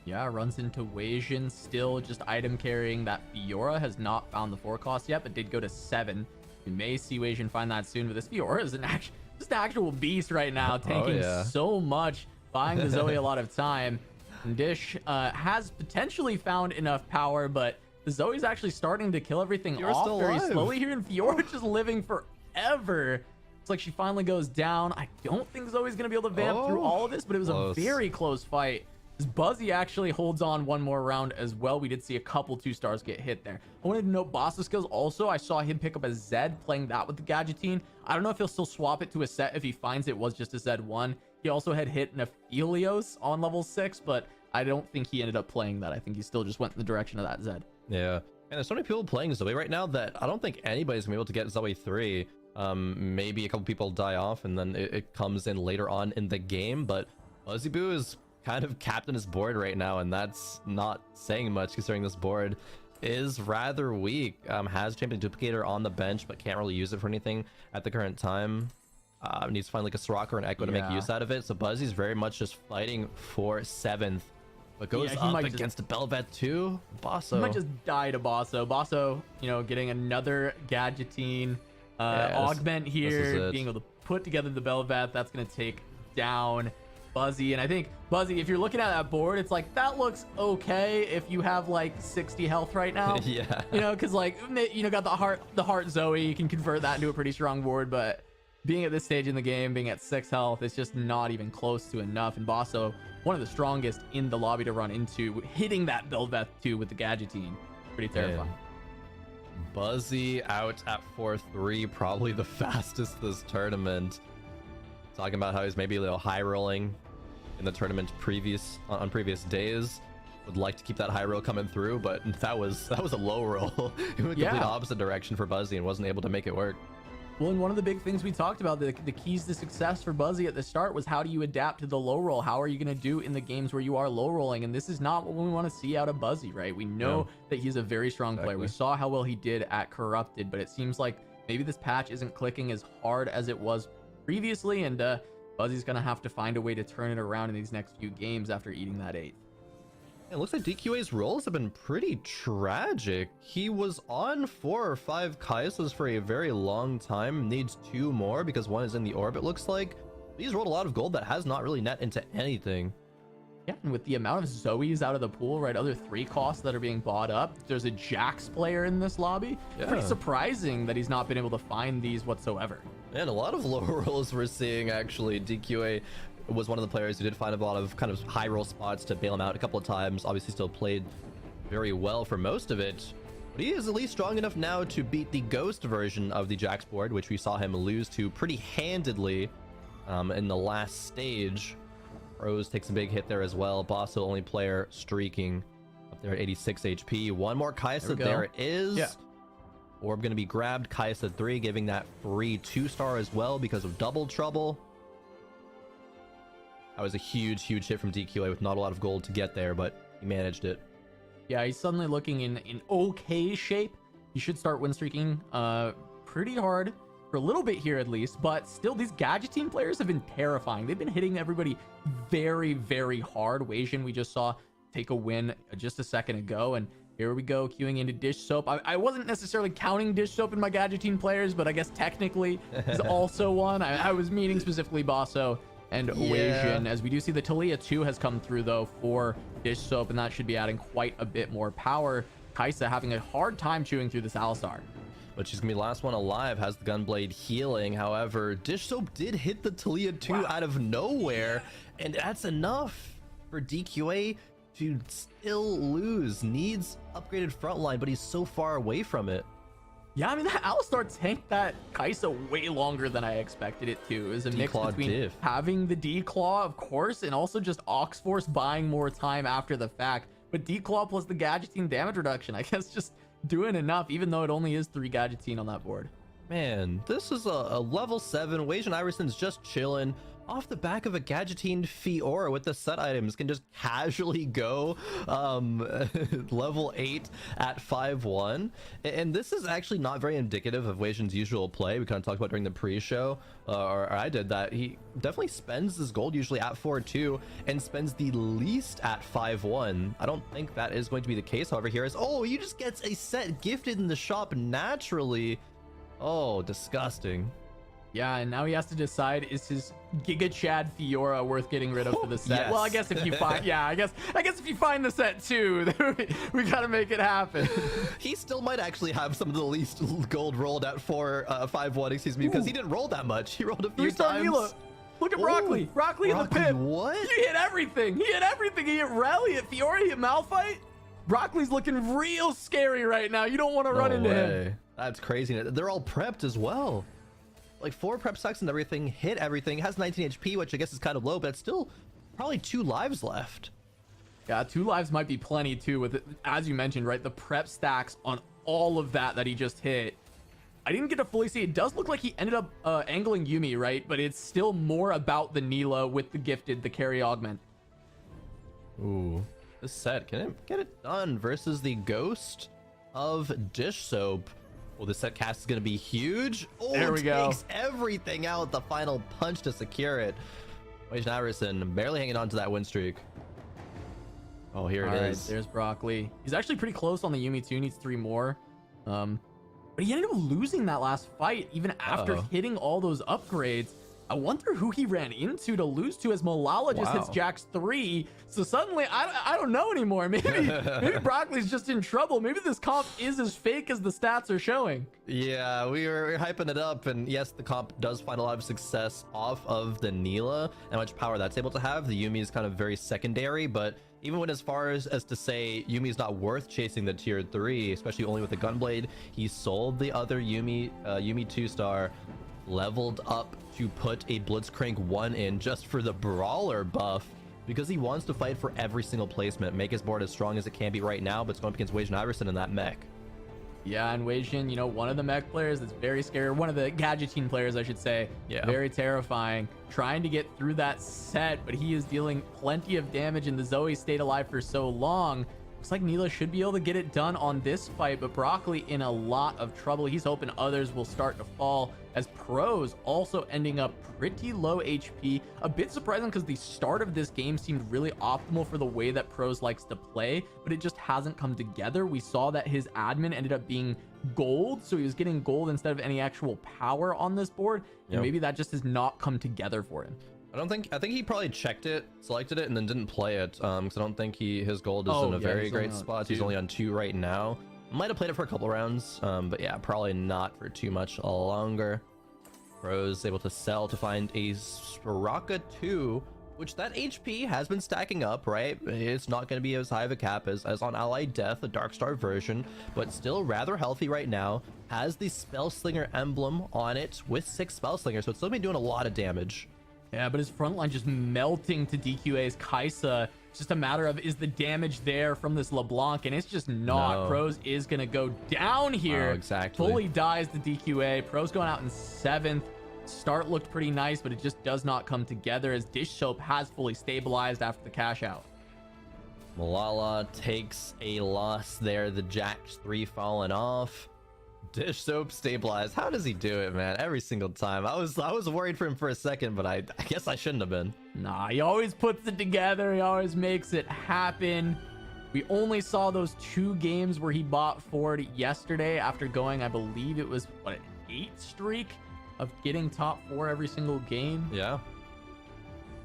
Yeah, runs into Wasian, still just item carrying. That Fiora has not found the forecast yet, but did go to 7. We may see Wasian find that soon, but this Fiora is just an actual beast right now, tanking so much, buying the Zoe a lot of time. And Dish has potentially found enough power, but the Zoe's actually starting to kill everything Fiora's off still very alive. slowly here, and Fiora just living forever. It's like she finally goes down. I don't think Zoe's going to be able to vamp through all of this, but it was a very close fight. Buzzy actually holds on one more round as well. We did see a couple 2-stars get hit there. I wanted to note Boss's skills also. I saw him pick up a Zed, playing that with the Gadgeting. I don't know if he'll still swap it to a set if he finds it was just a Zed1. He also had hit an Aphelios on level 6, but I don't think he ended up playing that. I think he still just went in the direction of that Zed. Yeah, and there's so many people playing Zoe right now that I don't think anybody's gonna be able to get Zoe 3. Maybe a couple people die off and then it comes in later on in the game, but Buzzyboo is kind of captain his board right now, and that's not saying much considering this board is rather weak. Has Champion Duplicator on the bench but can't really use it for anything at the current time. Needs to find like a Soraka or an Echo to make use out of it, so Buzzy's very much just fighting for 7th, but goes up against the Bel'Veth too. Bosso. He might just die to Bosso. Bosso, you know, getting another Gadgeting augment here, being able to put together the Bel'Veth. That's going to take down Buzzy. And I think, Buzzy, if you're looking at that board, it's like, that looks okay if you have like 60 health right now. Yeah. You know, because like, you know, got the heart Zoe, you can convert that into a pretty strong board, but being at this stage in the game, being at 6 health, it's just not even close to enough. And Bosso, one of the strongest in the lobby to run into, hitting that Bel'Veth too with the Gadgeting. Pretty terrifying. Buzzy out at 4-3, probably the fastest this tournament. Talking about how he's maybe a little high rolling in the tournament on previous days. Would like to keep that high roll coming through, but that was a low roll. It went complete opposite direction for Buzzy and wasn't able to make it work. Well, and one of the big things we talked about, the keys to success for Buzzy at the start was, how do you adapt to the low roll? How are you going to do in the games where you are low rolling? And this is not what we want to see out of Buzzy, right? We know that he's a very strong player. We saw how well he did at Corrupted, but it seems like maybe this patch isn't clicking as hard as it was previously, and Buzzy's going to have to find a way to turn it around in these next few games after eating that 8th. It looks like DQA's rolls have been pretty tragic. He was on 4 or 5 Kaisas for a very long time, needs 2 more because one is in the orbit, looks like. He's rolled a lot of gold that has not really net into anything. Yeah, and with the amount of Zoes out of the pool, right, other 3 costs that are being bought up, there's a Jax player in this lobby. Yeah. Pretty surprising that he's not been able to find these whatsoever. And a lot of low rolls we're seeing, actually. DQA was one of the players who did find a lot of kind of high roll spots to bail him out a couple of times. Obviously still played very well for most of it, but he is at least strong enough now to beat the Ghost version of the Jax board, which we saw him lose to pretty handedly in the last stage. Rose takes a big hit there as well. Bosso, only player streaking up there at 86 HP. One more Kaisa. There it is. Yeah. Orb going to be grabbed. Kaisa 3, giving that free 2-star as well because of double trouble. That was a huge hit from DQA with not a lot of gold to get there, but he managed it. Yeah, he's suddenly looking in okay shape. He should start win streaking pretty hard for a little bit here at least, but still these Gadget team players have been terrifying. They've been hitting everybody very, very hard. Weijin, we just saw take a win just a second ago, and here we go, queuing into Dish Soap. I wasn't necessarily counting Dish Soap in my Gadget team players, but I guess technically is also one. I was meaning specifically Bosso and Weijin, as we do see the Talia 2 has come through though for Dish Soap, and that should be adding quite a bit more power. Kaisa having a hard time chewing through this Alistar. But she's gonna be the last one alive, has the Gunblade healing. However, Dish Soap did hit the Talia 2 out of nowhere, and that's enough for DQA to still lose. Needs upgraded frontline, but he's so far away from it. Yeah, I mean, that Alistar tanked that Kaisa way longer than I expected it to. It was a mix between div. having the D-Claw, of course, and also just Oxforce buying more time after the fact. But D-Claw plus the Gadgeteen damage reduction, I guess just doing enough, even though it only is 3 Gadgeteen on that board. Man, this is a level 7. Weijin Iverson's just chilling off the back of a Gadgeteen Fiora with the set items, can just casually go level 8 at 5-1. And this is actually not very indicative of Weijin's usual play. We kind of talked about during the pre-show, or I did that. He definitely spends his gold usually at 4-2 and spends the least at 5-1. I don't think that is going to be the case, however, here is, oh, he just gets a set gifted in the shop naturally. Oh, disgusting. Yeah, and now he has to decide, is his Giga Chad Fiora worth getting rid of for the set? Yes. Well, I guess if you find, yeah, I guess if you find the set too, we gotta make it happen. He still might actually have some of the least gold rolled at 5-1, excuse me, because he didn't roll that much. He rolled a few times. Look at Broccoli. Broccoli in the pit. What? He hit everything. He hit Rally, he hit Fiora, he hit Malphite. Broccoli's looking real scary right now. You don't want to run into him. That's crazy. They're all prepped as well. Like 4 prep stacks and everything, hit everything, has 19 HP, which I guess is kind of low, but it's still probably 2 lives left. Yeah, 2 lives might be plenty too, with it, as you mentioned, right? The prep stacks on all of that he just hit. I didn't get to fully see. It does look like he ended up angling Yuumi, right? But it's still more about the Neela with the gifted, the carry augment. Ooh, this set, can it get it done versus the Ghost of Dish Soap? Well, the set cast is going to be huge. Oh, there we go. Takes everything out. The final punch to secure it. Weijin Iverson barely hanging on to that win streak. Oh, here it is. There's Broccoli. He's actually pretty close on the Yuumi too. Needs 3 more. But he ended up losing that last fight even after hitting all those upgrades. I wonder who he ran into to lose to, as Malala just hits Jax 3. So suddenly, I don't know anymore. Maybe Broccoli's just in trouble. Maybe this comp is as fake as the stats are showing. Yeah, we're hyping it up. And yes, the comp does find a lot of success off of the Neela and how much power that's able to have. The Yuumi is kind of very secondary, but even when as far as to say Yuumi is not worth chasing the tier 3, especially only with the Gunblade, he sold the other Yuumi 2-star, leveled up to put a Blitzcrank 1 in just for the Brawler buff, because he wants to fight for every single placement, make his board as strong as it can be right now, but it's going up against Weijin Iverson in that mech. Yeah, and Weijin, you know, one of the mech players that's very scary, one of the Gadgeteen players, I should say. Yeah. Very terrifying. Trying to get through that set, but he is dealing plenty of damage, and the Zoe stayed alive for so long. Looks like Neela should be able to get it done on this fight, but Broccoli in a lot of trouble. He's hoping others will start to fall, as Pros also ending up pretty low HP. A bit surprising because the start of this game seemed really optimal for the way that Pros likes to play, but it just hasn't come together. We saw that his admin ended up being gold, so he was getting gold instead of any actual power on this board, and maybe that just has not come together for him. I think he probably checked it, selected it, and then didn't play it, because I don't think his gold is in a very great spot. He's only on 2 right now. Might have played it for a couple rounds, but yeah, probably not for too much longer. Rose able to sell to find a Soraka 2, which that HP has been stacking up, right? It's not going to be as high of a cap as on Allied Death, the Darkstar version, but still rather healthy right now. Has the Spellslinger emblem on it with 6 Spellslingers, so it's still been doing a lot of damage. Yeah, but his front line just melting to DQA's Kaisa. It's just a matter of, is the damage there from this LeBlanc? And it's just not. No. Pros is going to go down here. Oh, exactly. Fully dies the DQA. Pros going out in 7th. Start looked pretty nice, but it just does not come together as Dish Soap has fully stabilized after the cash out. Malala takes a loss there. The Jax 3 falling off. Dish Soap stabilized. How does he do it, man? Every single time. I was worried for him for a second, but I guess I shouldn't have been. Nah, he always puts it together. He always makes it happen. We only saw those 2 games where he bought forward yesterday after going, I believe it was, what, an 8 streak of getting top 4 every single game. Yeah.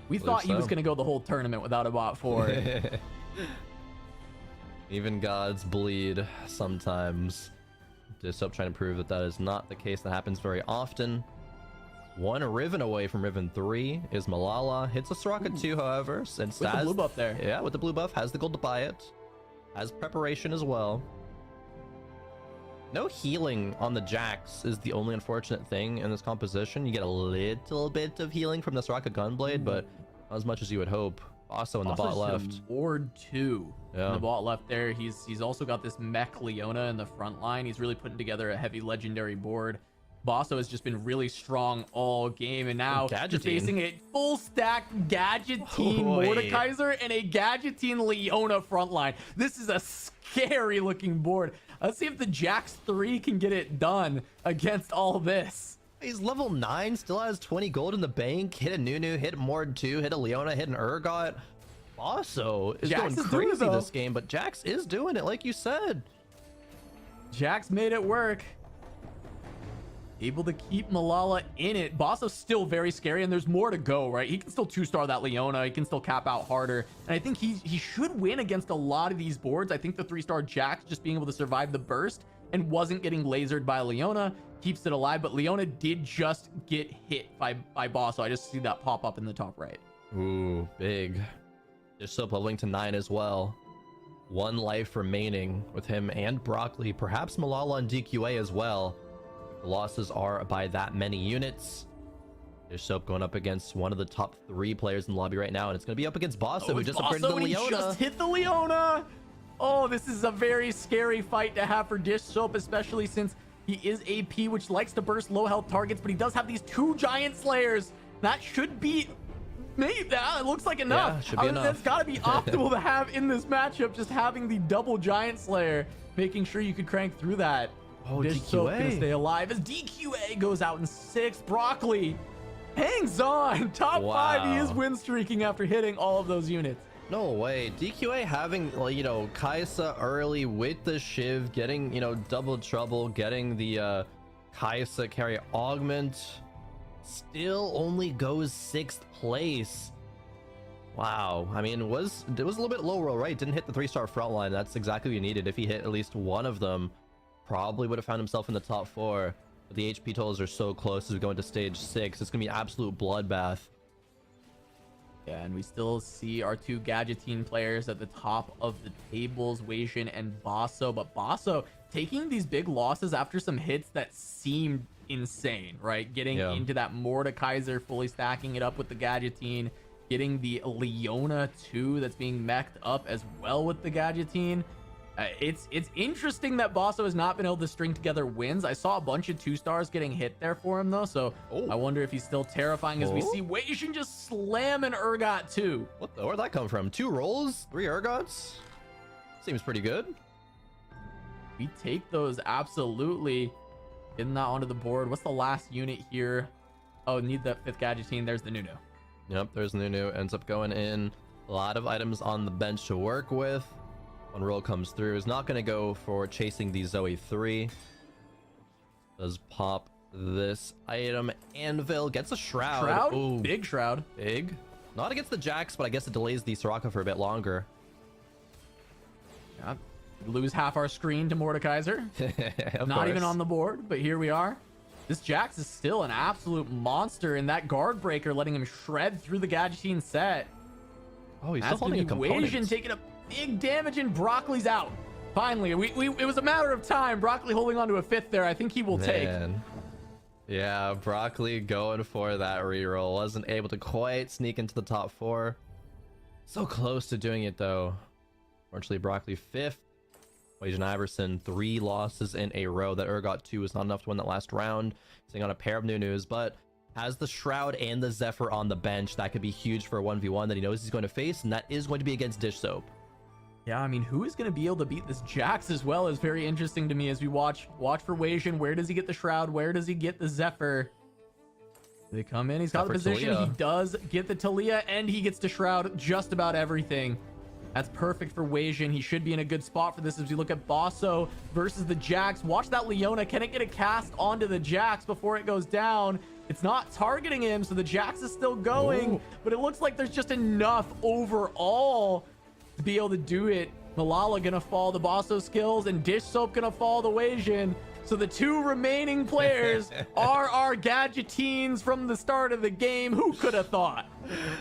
We thought he was going to go the whole tournament without a bot forward. Even gods bleed sometimes. Dish Soap trying to prove that that is not the case. That happens very often. 1 Riven away from Riven 3 is Malala. Hits a Soraka 2, however. And With the blue buff there. Yeah, with the blue buff. Has the gold to buy it. Has preparation as well. No healing on the Jax is the only unfortunate thing in this composition. You get a little bit of healing from the Soraka Gunblade, but not as much as you would hope. Also in the bot left. Ward 2 Yeah. in the bot left there. He's also got this mech Leona in the front line. He's really putting together a heavy legendary board. Bosso has just been really strong all game, and now you're Gadgeting. facing a full stack Gadgeteen Boy. Mordekaiser and a Gadgeteen Leona front line. This is a scary looking board. Let's see if the Jax 3 can get it done against all this. He's level 9, still has 20 gold in the bank. Hit a Nunu, hit Mord 2, hit a Leona, hit an Urgot. Bosso is Jax going is doing it, crazy though. this game, but Jax is doing it like you said. Jax made it work. Able to keep Malala in it. Bosso's still very scary, and there's more to go, right? He can still 2-star that Leona. He can still cap out harder. And I think he should win against a lot of these boards. I think the 3-star Jax just being able to survive the burst and wasn't getting lasered by Leona keeps it alive. But Leona did just get hit by Bosso. I just see that pop up in the top right. Ooh, big. Dish Soap leveling to 9 as well. 1 life remaining with him and Broccoli. Perhaps Malala and DQA as well. The losses are by that many units. Dish Soap going up against one of the top 3 players in the lobby right now, and it's going to be up against Bosso, who just upgraded the and he Leona. just hit the Leona. Oh, this is a very scary fight to have for Dish Soap, especially since he is AP, which likes to burst low health targets, but he does have these 2 Giant Slayers. That should be... Maybe it looks like enough. Yeah, should be enough. That's got to be optimal to have in this matchup, just having the double Giant Slayer, making sure you could crank through that. Oh, Dish Soap gonna DQA. stay alive as DQA goes out in 6th. Broccoli hangs on. Top 5, he is Wow. win streaking after hitting all of those units. No way. DQA having, Kaisa early with the Shiv, getting, double trouble, getting the Kaisa carry augment, still only goes 6th place. Wow. I mean, it was a little bit low roll, right? Didn't hit the 3-star front line. That's exactly what you needed. If he hit at least one of them, probably would have found himself in the top 4. But the HP totals are so close as we go into stage 6. It's going to be an absolute bloodbath. Yeah, and we still see our 2 Gadgeteen players at the top of the tables, Weijin and Bosso. But Bosso taking these big losses after some hits that seemed insane, right? Getting into that Mordekaiser, fully stacking it up with the Gadgeteen, getting the Leona too that's being mech'd up as well with the Gadgeteen. It's interesting that Bosso has not been able to string together wins. I saw a bunch of 2-stars getting hit there for him though, so I wonder if he's still terrifying as we see Weijin just slam an Urgot too. Where'd that come from? 2 rolls? 3 Urgots? Seems pretty good. We take those absolutely. Getting that onto the board. What's the last unit here? Oh, need that 5th Gadgeteen. There's the Nunu. Yep, there's Nunu. Ends up going in. A lot of items on the bench to work with. One roll comes through. Is not going to go for chasing the Zoe 3. Does pop this item. Anvil gets a Shroud. Shroud? Ooh, Big Shroud. big. Not against the Jax, but I guess it delays the Soraka for a bit longer. Yeah. Lose half our screen to Mordekaiser. Of Not even course. on the board, but here we are. This Jax is still an absolute monster, and that guard breaker letting him shred through the Gadgeteen set. Oh, he's That's still holding a gonna be component. Weijin taking a big damage, and Broccoli's out. Finally, it was a matter of time. Broccoli holding on to a 5th there. I think he will take. Man. Yeah, Broccoli going for that reroll. Wasn't able to quite sneak into the top 4. So close to doing it though. Fortunately, Broccoli 5th. Wajan Iverson 3 losses in a row. That Urgot 2 is not enough to win that last round. Sitting on a pair of Nunus, but has the Shroud and the Zephyr on the bench. That could be huge for a 1v1 that he knows he's going to face, and that is going to be against Dish Soap. Yeah, I mean, who is going to be able to beat this Jax as well is very interesting to me as we watch for Wajan. Where does he get the Shroud? Where does he get the Zephyr? They come in. He's got the position. Talia. He does get the Talia, and he gets to Shroud just about everything. That's perfect for Wajan. He should be in a good spot for this as we look at Bosso versus the Jax. Watch that Leona. Can it get a cast onto the Jax before it goes down? It's not targeting him, so the Jax is still going. Ooh. But it looks like there's just enough overall to be able to do it. Malala gonna fall the Bosso skills, and Dish Soap gonna fall the Wajan. So the 2 remaining players are our gadgetines from the start of the game. Who could have thought?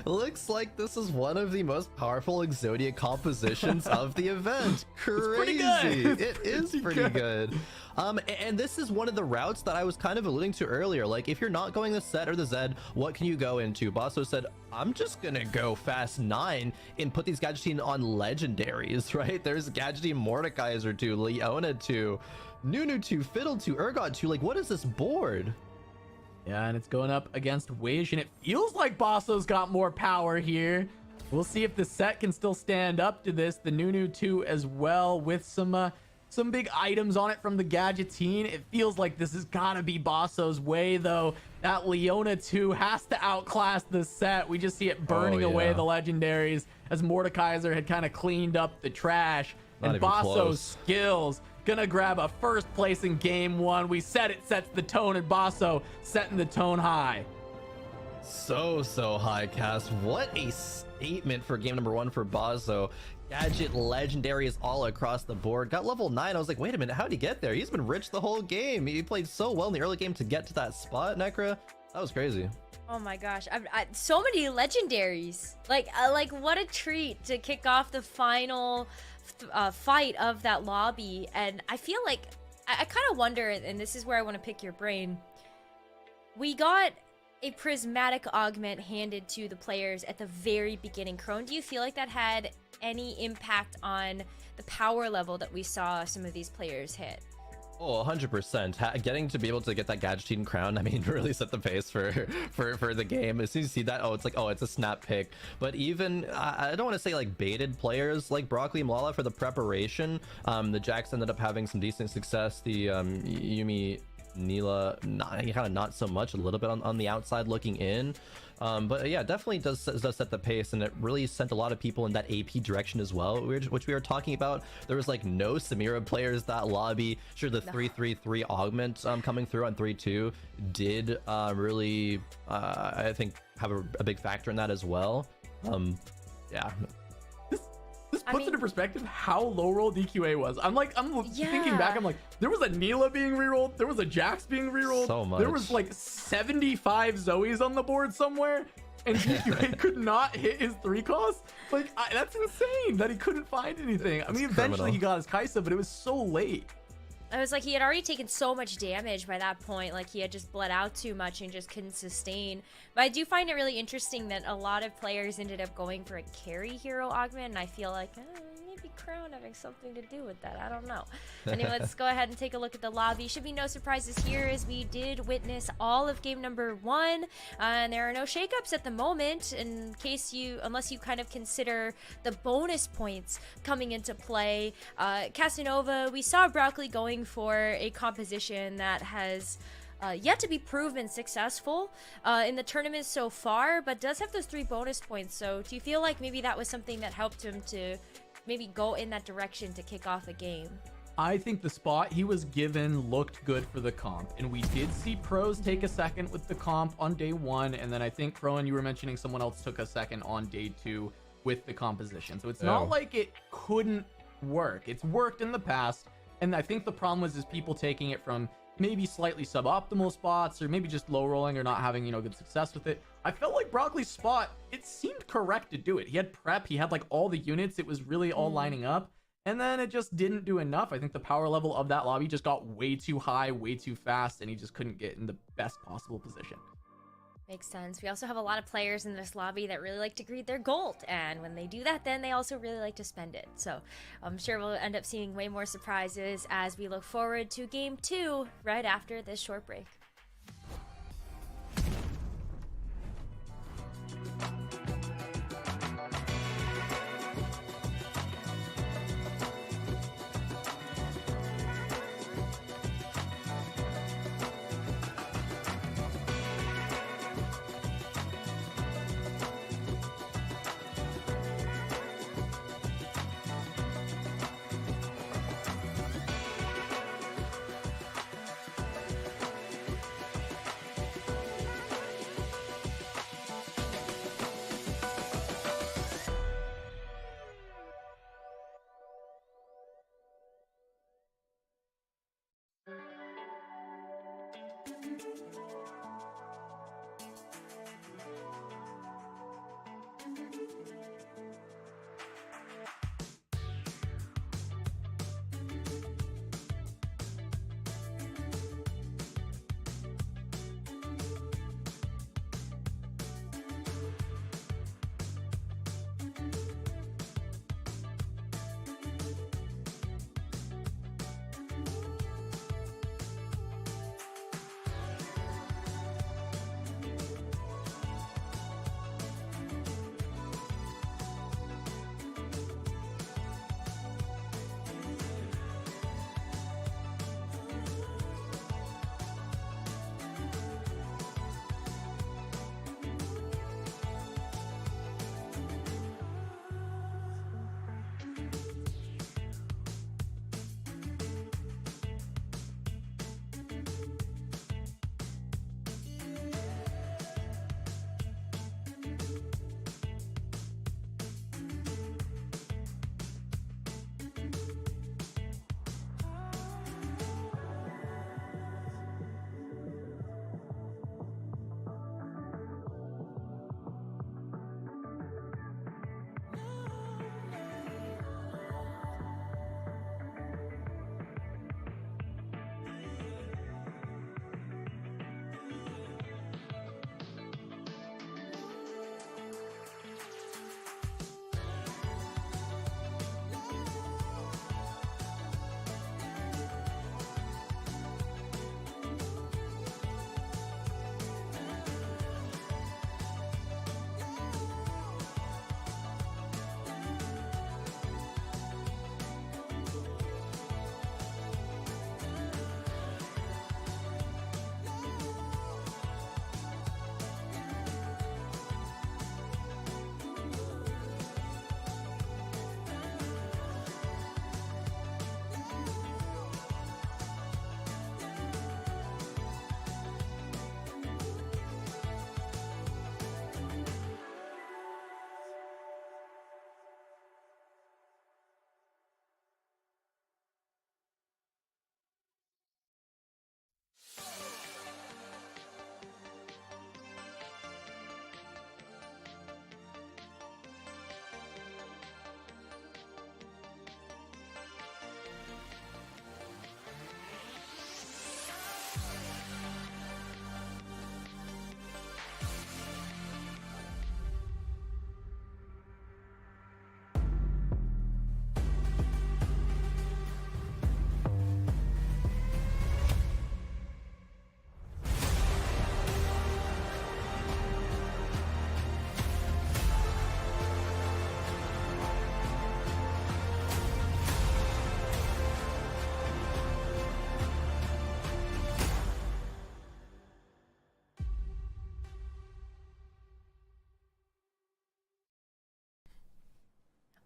Looks like this is one of the most powerful Exodia compositions of the event. Crazy. It is pretty good. And this is one of the routes that I was kind of alluding to earlier. Like, if you're not going the Set or the Zed, what can you go into? Bosso said, I'm just gonna go fast 9 and put these gadgetine on legendaries, right? There's gadgetine Mordekaiser 2, Leona 2, Nunu 2, Fiddle 2, Urgot 2. Like, what is this board? Yeah, and it's going up against Wage, and it feels like Bosso's got more power here. We'll see if the Set can still stand up to this. The Nunu 2 as well, with some big items on it from the gadgetine. It feels like this has gotta be Bosso's way, though. That Leona 2 has to outclass the Set. We just see it burning away the legendaries as Mordekaiser had kind of cleaned up the trash. And Bosso's skills gonna grab a first place in game 1. We said it sets the tone, and Bosso setting the tone high. So high, Cass. What a statement for game number 1 for Bosso. Gadget legendaries all across the board. Got level 9. I was like, wait a minute, how'd he get there? He's been rich the whole game. He played so well in the early game to get to that spot, Necra. That was crazy. Oh my gosh, so many legendaries. Like what a treat to kick off the final fight of that lobby. And I feel like I kind of wonder, and this is where I want to pick your brain. We got a prismatic augment handed to the players at the very beginning. Crone, do you feel like that had any impact on the power level that we saw some of these players hit? Oh, 100%. Getting to be able to get that gadgetine crown, I mean, really set the pace for the game. As soon as you see that, it's like, it's a snap pick. But even, I don't want to say like baited players like Broccoli and Malala for the preparation. The Jax ended up having some decent success. The Yumi Neela, not so much, a little bit on the outside looking in. But yeah, definitely does set the pace, and it really sent a lot of people in that AP direction as well, which we were talking about. There was like no Samira players that lobby. Sure, the 3-3-3 augment coming through on 3-2 did really I think have a big factor in that as well. Yeah. This puts into perspective how low roll DQA was. I'm thinking back, I'm like, there was a Neela being rerolled, there was a Jax being rerolled, so much. There was like 75 Zoes on the board somewhere, and DQA could not hit his 3 cost. Like, that's insane that he couldn't find anything. I mean, eventually he got his Kaisa, but it was so late. I was like, he had already taken so much damage by that point. Like, he had just bled out too much and just couldn't sustain. But I do find it really interesting that a lot of players ended up going for a carry hero augment, and I feel like maybe Crown having something to do with that. I don't know. Anyway, let's go ahead and take a look at the lobby. Should be no surprises here, as we did witness all of game number 1, and there are no shakeups at the moment, in case unless you kind of consider the bonus points coming into play. Casanova, we saw Broccoli going for a composition that has yet to be proven successful in the tournament so far, but does have those 3 bonus points. So do you feel like maybe that was something that helped him to maybe go in that direction to kick off a game? I think the spot he was given looked good for the comp, and we did see pros take a second with the comp on day 1, and then I think Crowan, you were mentioning someone else took a second on day 2 with the composition. So it's not like it couldn't work. It's worked in the past, and I think the problem was people taking it from maybe slightly suboptimal spots, or maybe just low rolling or not having good success with it. I felt like Broccoli's spot, it seemed correct to do it. He had prep, he had like all the units, it was really all lining up, And then it just didn't do enough. I think the power level of that lobby just got way too high, way too fast, and he just couldn't get in the best possible position. Makes sense. We also have a lot of players in this lobby that really like to greed their gold, and when they do that, then they also really like to spend it. So I'm sure we'll end up seeing way more surprises as we look forward to Game 2 right after this short break.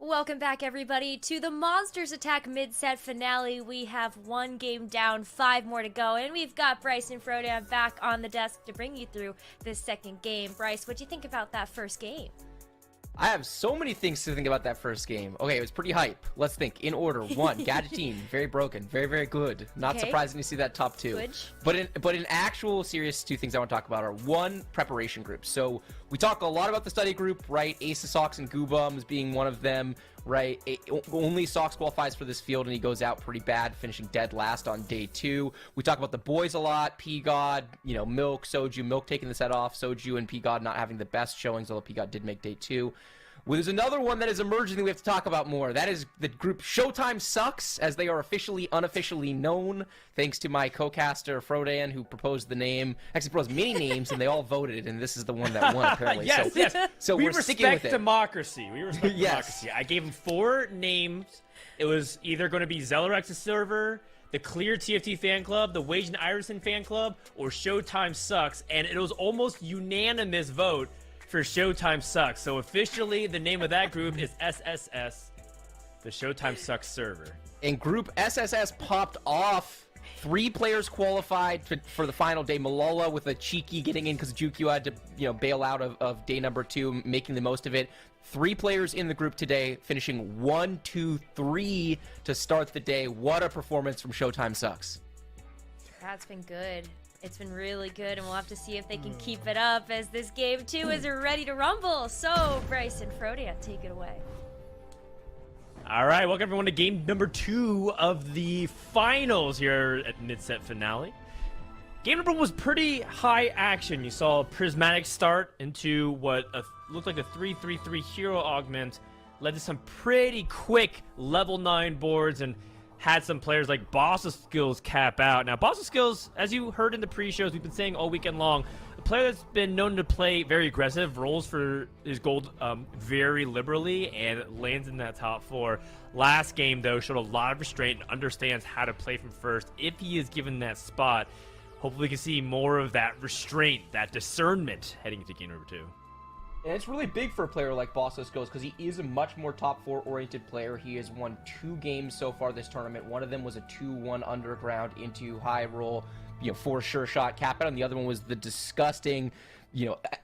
Welcome back, everybody, to the Monsters Attack mid-set finale. We have one game down, 5 more to go, and we've got Bryce and Frodan back on the desk to bring you through this second game. Bryce, what'd you think about that first game? I have so many things to think about that first game. Okay, it was pretty hype. Let's think in order. 1, Gadget team, very broken, very, very good. Not Okay. surprising to see that top 2. Good. But in actual serious, 2 things I want to talk about are 1, preparation groups. So we talk a lot about the study group, right? Ace of Socks and Goobums being one of them. right? Only Sox qualifies for this field, and he goes out pretty bad, finishing dead last on day 2. We talk about the boys a lot. P-God, Milk, Soju. Milk taking the set off. Soju and P-God not having the best showings, although P-God did make day 2. Well, there's another one that is emerging that we have to talk about more. That is the group Showtime Sucks, as they are unofficially known, thanks to my co-caster, Frodan, who proposed the name. Actually proposed many names, and they all voted, and this is the one that won, apparently. Yes. So we we're sticking with it. democracy. We respect Yes. democracy. I gave him 4 names. It was either going to be Zellerex's server, the Clear TFT fan club, the Wage and Iverson fan club, or Showtime Sucks, and it was almost unanimous vote for Showtime Sucks. So officially, the name of that group is SSS, the Showtime Sucks server. And Group SSS popped off. 3 players qualified for the final day. Malala with a cheeky getting in because Jukyu had to bail out of day number 2, making the most of it. 3 players in the group today, finishing 1, 2, 3 to start the day. What a performance from Showtime Sucks. That's been good. It's been really good, and we'll have to see if they can keep it up as this game 2 is ready to rumble. So, Bryce and Frodan, take it away. All right, welcome everyone to game number 2 of the finals here at mid-set finale. Game number 1 was pretty high action. You saw a prismatic start into what looked like a 3-3-3 hero augment, led to some pretty quick level 9 boards, and had some players like Boss of Skills cap out. Now, Boss of Skills, as you heard in the pre-shows, we've been saying all weekend long, a player that's been known to play very aggressive, rolls for his gold very liberally, and lands in that top 4. Last game, though, showed a lot of restraint and understands how to play from first if he is given that spot. Hopefully we can see more of that restraint, that discernment heading into game number 2. And it's really big for a player like Bossos Goes because he is a much more top 4 oriented player. He has won 2 games so far this tournament. One of them was a 2-1 underground into high roll, 4 sure shot cap out, and the other one was the disgusting,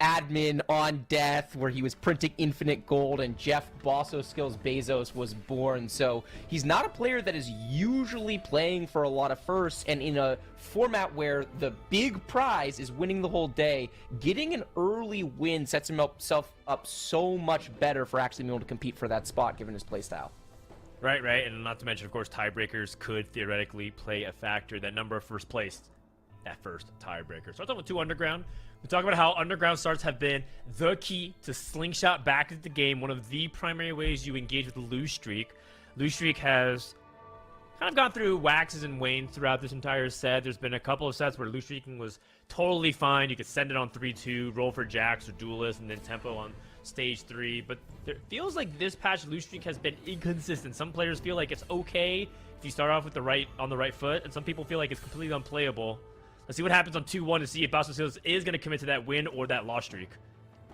admin on death where he was printing infinite gold, and Jeff Bosso Skills Bezos was born. So he's not a player that is usually playing for a lot of firsts, and in a format where the big prize is winning the whole day, getting an early win sets himself up so much better for actually being able to compete for that spot given his playstyle. Right, and not to mention, of course, tiebreakers could theoretically play a factor. That number of first place, that first tiebreaker. Starts off with 2 underground. We talk about how underground starts have been the key to slingshot back into the game, one of the primary ways you engage with the lose streak. Lose streak has kind of gone through waxes and wanes throughout this entire set. There's been a couple of sets where lose streaking was totally fine. You could send it on 3-2, roll for jacks or duelists, and then tempo on stage 3. But it feels like this patch lose streak has been inconsistent. Some players feel like it's okay if you start off with on the right foot, and some people feel like it's completely unplayable. Let's see what happens on 2-1 to see if Bosso Skills is going to commit to that win or that loss streak.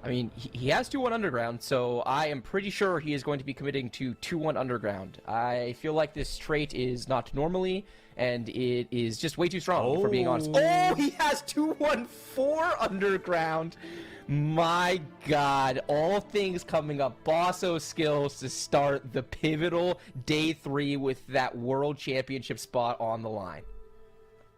I mean, he has 2-1 underground, so I am pretty sure he is going to be committing to 2-1 underground. I feel like this trait is not normally, and it is just way too strong, for being honest. Oh, he has 2-1-4 underground. My God, all things coming up. Bosso Skills to start the pivotal day 3 with that World Championship spot on the line.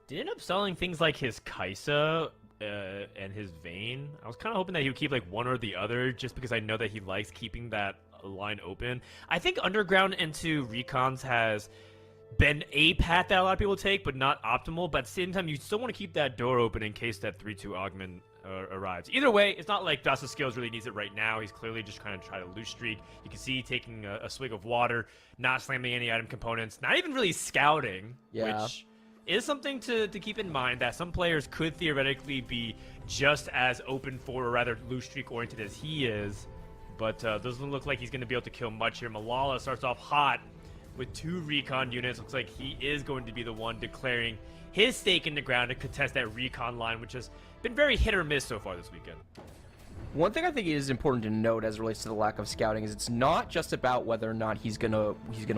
Did end up selling things like his Kaisa and his Vayne. I was kind of hoping that he would keep like one or the other, just because I know that he likes keeping that line open. I think underground into recons has been a path that a lot of people take, but not optimal. But at the same time, you still want to keep that door open in case that 3-2 augment arrives. Either way, it's not like Bosso Skills really needs it right now. He's clearly just trying to try to lose streak. You can see taking a swig of water, not slamming any item components, not even really scouting, which is something to keep in mind, that some players could theoretically be just as open for, or rather loose streak oriented as he is, but doesn't look like he's going to be able to kill much here. Malala starts off hot with 2 recon units. Looks like he is going to be the one declaring his stake in the ground to contest that recon line, which has been very hit or miss so far this weekend. One thing I think is important to note as it relates to the lack of scouting is it's not just about whether or not he's gonna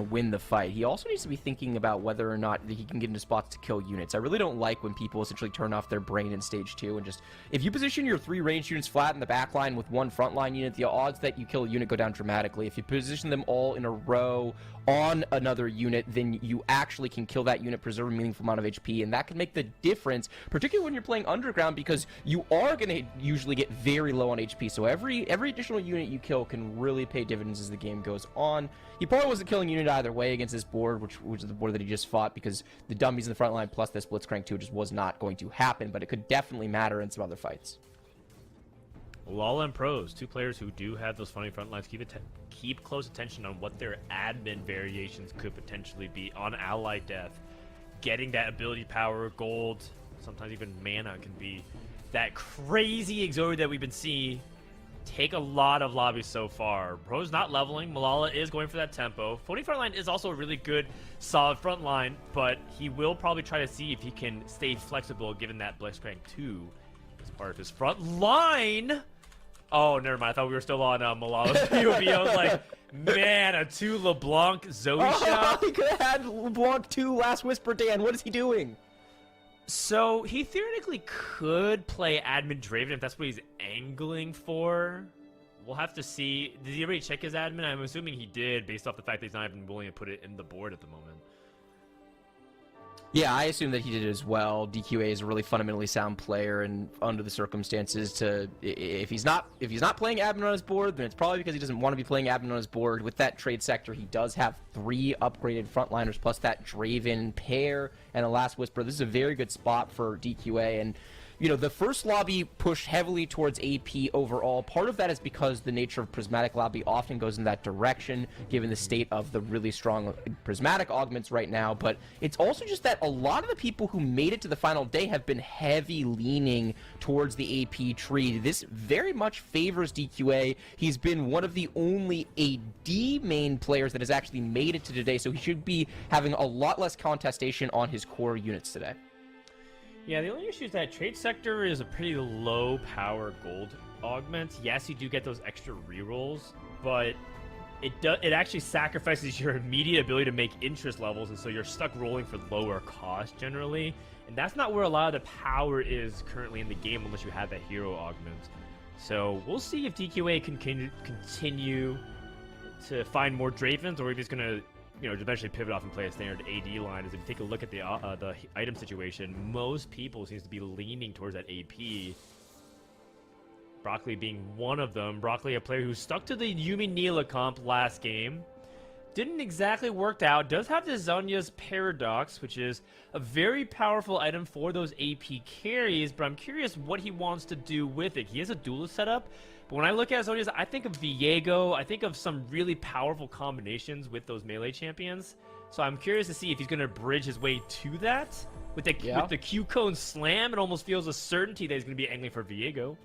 win the fight. He also needs to be thinking about whether or not he can get into spots to kill units. I really don't like when people essentially turn off their brain in stage 2 and just, if you position your 3 ranged units flat in the back line with 1 frontline unit, the odds that you kill a unit go down dramatically. If you position them all in a row on another unit, then you actually can kill that unit, preserve a meaningful amount of HP, and that can make the difference, particularly when you're playing underground, because you are going to usually get very low on HP, so every additional unit you kill can really pay dividends as the game goes on. He probably wasn't killing unit either way against this board, which is the board that he just fought, because the dummies in the front line plus this Blitzcrank 2 just was not going to happen, but it could definitely matter in some other fights. Lala and Pros, two players who do have those funny front lines. Keep close attention on what their admin variations could potentially be on ally death. Getting that ability power, gold, sometimes even mana can be that crazy exodia that we've been seeing take a lot of lobbies so far. Pros not leveling. Malala is going for that tempo. Floating front line is also a really good, solid front line, but he will probably try to see if he can stay flexible given that Blitzcrank 2 is part of his front line. Oh, never mind. I thought we were still on Malala's POV. I was like, man, a 2 LeBlanc Zoe shot. He could have had LeBlanc 2 Last Whisper, Dan. What is he doing? So he theoretically could play admin Draven if that's what he's angling for. We'll have to see. Did he already check his admin? I'm assuming he did, based off the fact that he's not even willing to put it in the board at the moment. Yeah, I assume that he did as well. DQA is a really fundamentally sound player, and under the circumstances, if he's not playing admin on his board, then it's probably because he doesn't want to be playing admin on his board. With that trade sector, he does have 3 upgraded frontliners plus that Draven pair and a Last Whisper. This is a very good spot for DQA, and you know, the first lobby pushed heavily towards AP overall. Part of that is because the nature of Prismatic lobby often goes in that direction, given the state of the really strong Prismatic augments right now. But it's also just that a lot of the people who made it to the final day have been heavy leaning towards the AP tree. This very much favors DQA. He's been one of the only AD main players that has actually made it to today, so he should be having a lot less contestation on his core units today. Yeah, the only issue is that trade sector is a pretty low power gold augment. Yes, you do get those extra rerolls, but it actually sacrifices your immediate ability to make interest levels, and so you're stuck rolling for lower cost generally. And that's not where a lot of the power is currently in the game unless you have that hero augment. So we'll see if DQA can continue to find more Dravens, or if he's gonna, you know, eventually pivot off and play a standard AD line. As if you take a look at the item situation, most people seems to be leaning towards that AP. Broccoli being one of them. Broccoli, a player who stuck to the Yumi Neela comp last game. Didn't exactly work out. Does have the Zhonya's Paradox, which is a very powerful item for those AP carries, but I'm curious what he wants to do with it. He has a duelist setup, but when I look at Zhonya's, I think of Viego. I think of some really powerful combinations with those melee champions. So I'm curious to see if he's going to bridge his way to that. With the Q-Cone Slam, it almost feels a certainty that he's going to be angling for Viego.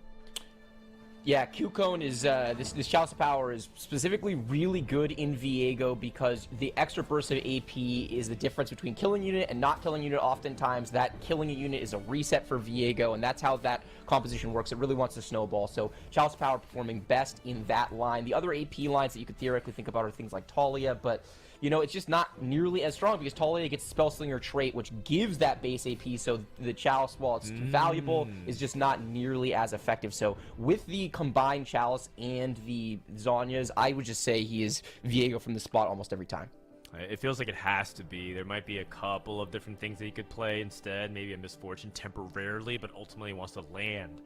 Yeah, Q-Cone is, this Chalice of Power is specifically really good in Viego because the extra burst of AP is the difference between killing unit and not killing unit. Oftentimes, that killing a unit is a reset for Viego, and that's how that composition works. It really wants to snowball, so Chalice of Power performing best in that line. The other AP lines that you could theoretically think about are things like Talia, but you know, it's just not nearly as strong because Talia gets the Spellslinger trait, which gives that base AP, so the Chalice, while it's valuable, is just not nearly as effective. So with the combined Chalice and the Zhonya's, I would just say he is Viego from the spot almost every time. It feels like it has to be. There might be a couple of different things that he could play instead, maybe a Misfortune temporarily, but ultimately wants to land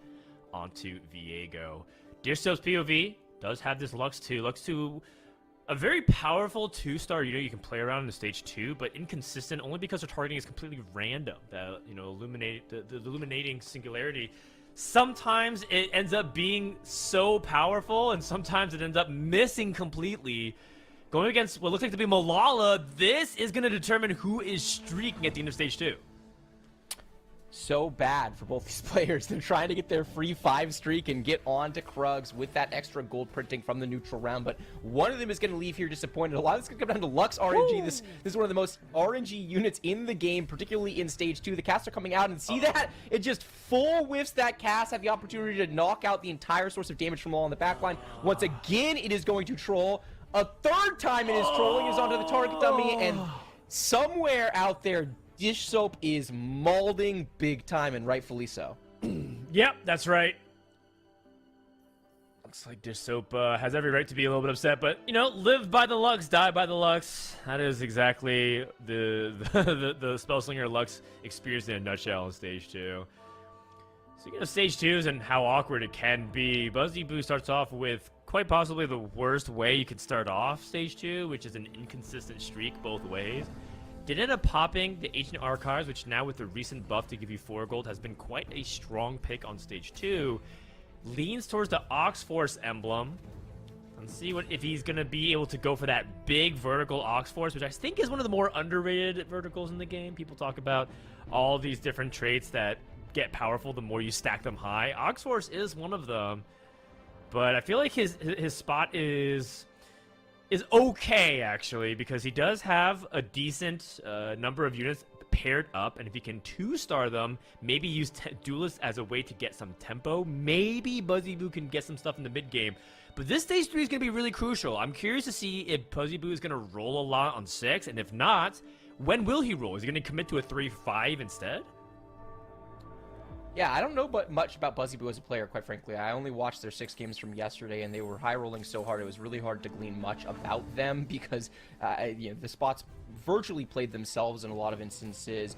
onto Viego. Deerstove's POV does have this Lux 2. Lux 2, a very powerful 2-star unit you can play around in the stage 2, but inconsistent only because the targeting is completely random. The illuminating singularity. Sometimes it ends up being so powerful, and sometimes it ends up missing completely. Going against what looks like to be Malala, this is going to determine who is streaking at the end of stage 2. So bad for both these players. They're trying to get their free 5 streak and get on to Krugs with that extra gold printing from the neutral round, but one of them is going to leave here disappointed. A lot of this is going to come down to Lux RNG. This is one of the most RNG units in the game, particularly in stage 2. The casts are coming out, and see that? It just full whiffs that cast, have the opportunity to knock out the entire source of damage from all on the backline. Once again, it is going to troll. A third time it is trolling, is onto the target dummy, and somewhere out there, Dish Soap is mauling big time, and rightfully so. Yep, that's right. Looks like Dish Soap has every right to be a little bit upset, but, you know, live by the Lux, die by the Lux. That is exactly the Spellslinger Lux experience in a nutshell on stage 2. Speaking of stage 2s and how awkward it can be, Buzzy starts off with quite possibly the worst way you could start off stage 2, which is an inconsistent streak both ways. Did end up popping the Ancient Archives, which now with the recent buff to give you 4 gold has been quite a strong pick on stage 2. Leans towards the Ox Force emblem. Let's see if he's going to be able to go for that big vertical Ox Force, which I think is one of the more underrated verticals in the game. People talk about all these different traits that get powerful the more you stack them high. Ox Force is one of them, but I feel like his spot is okay, actually, because he does have a decent number of units paired up, and if he can 2-star them, maybe use Duelist as a way to get some tempo. Maybe Buzzy can get some stuff in the mid game. But this stage 3 is going to be really crucial. I'm curious to see if Buzzy is going to roll a lot on 6, and if not, when will he roll? Is he going to commit to a 3-5 instead? Yeah, I don't know much about Buzzy as a player, quite frankly. I only watched their 6 games from yesterday, and they were high-rolling so hard, it was really hard to glean much about them because the spots virtually played themselves in a lot of instances.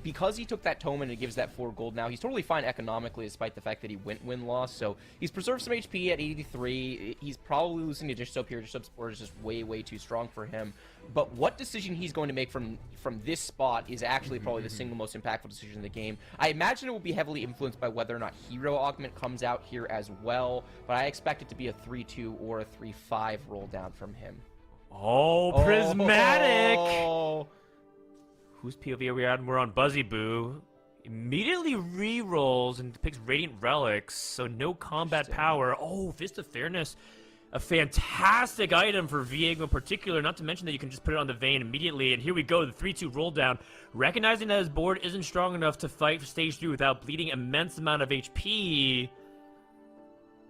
Because he took that tome and it gives that 4 gold now, he's totally fine economically despite the fact that he went win-loss. So he's preserved some HP at 83. He's probably losing to Dish Soap here. Dish Soap's board is just way, way too strong for him. But what decision he's going to make from this spot is actually probably the single most impactful decision in the game. I imagine it will be heavily influenced by whether or not Hero Augment comes out here as well, but I expect it to be a 3-2 or a 3-5 roll down from him. Oh, Prismatic! Oh. Whose POV are we on? We're on Buzzy Boo. Immediately re-rolls and picks Radiant Relics, so no combat power. Oh, Fist of Fairness. A fantastic item for Viego in particular, not to mention that you can just put it on the Vayne immediately. And here we go, the 3-2 roll down. Recognizing that his board isn't strong enough to fight for stage 3 without bleeding immense amount of HP.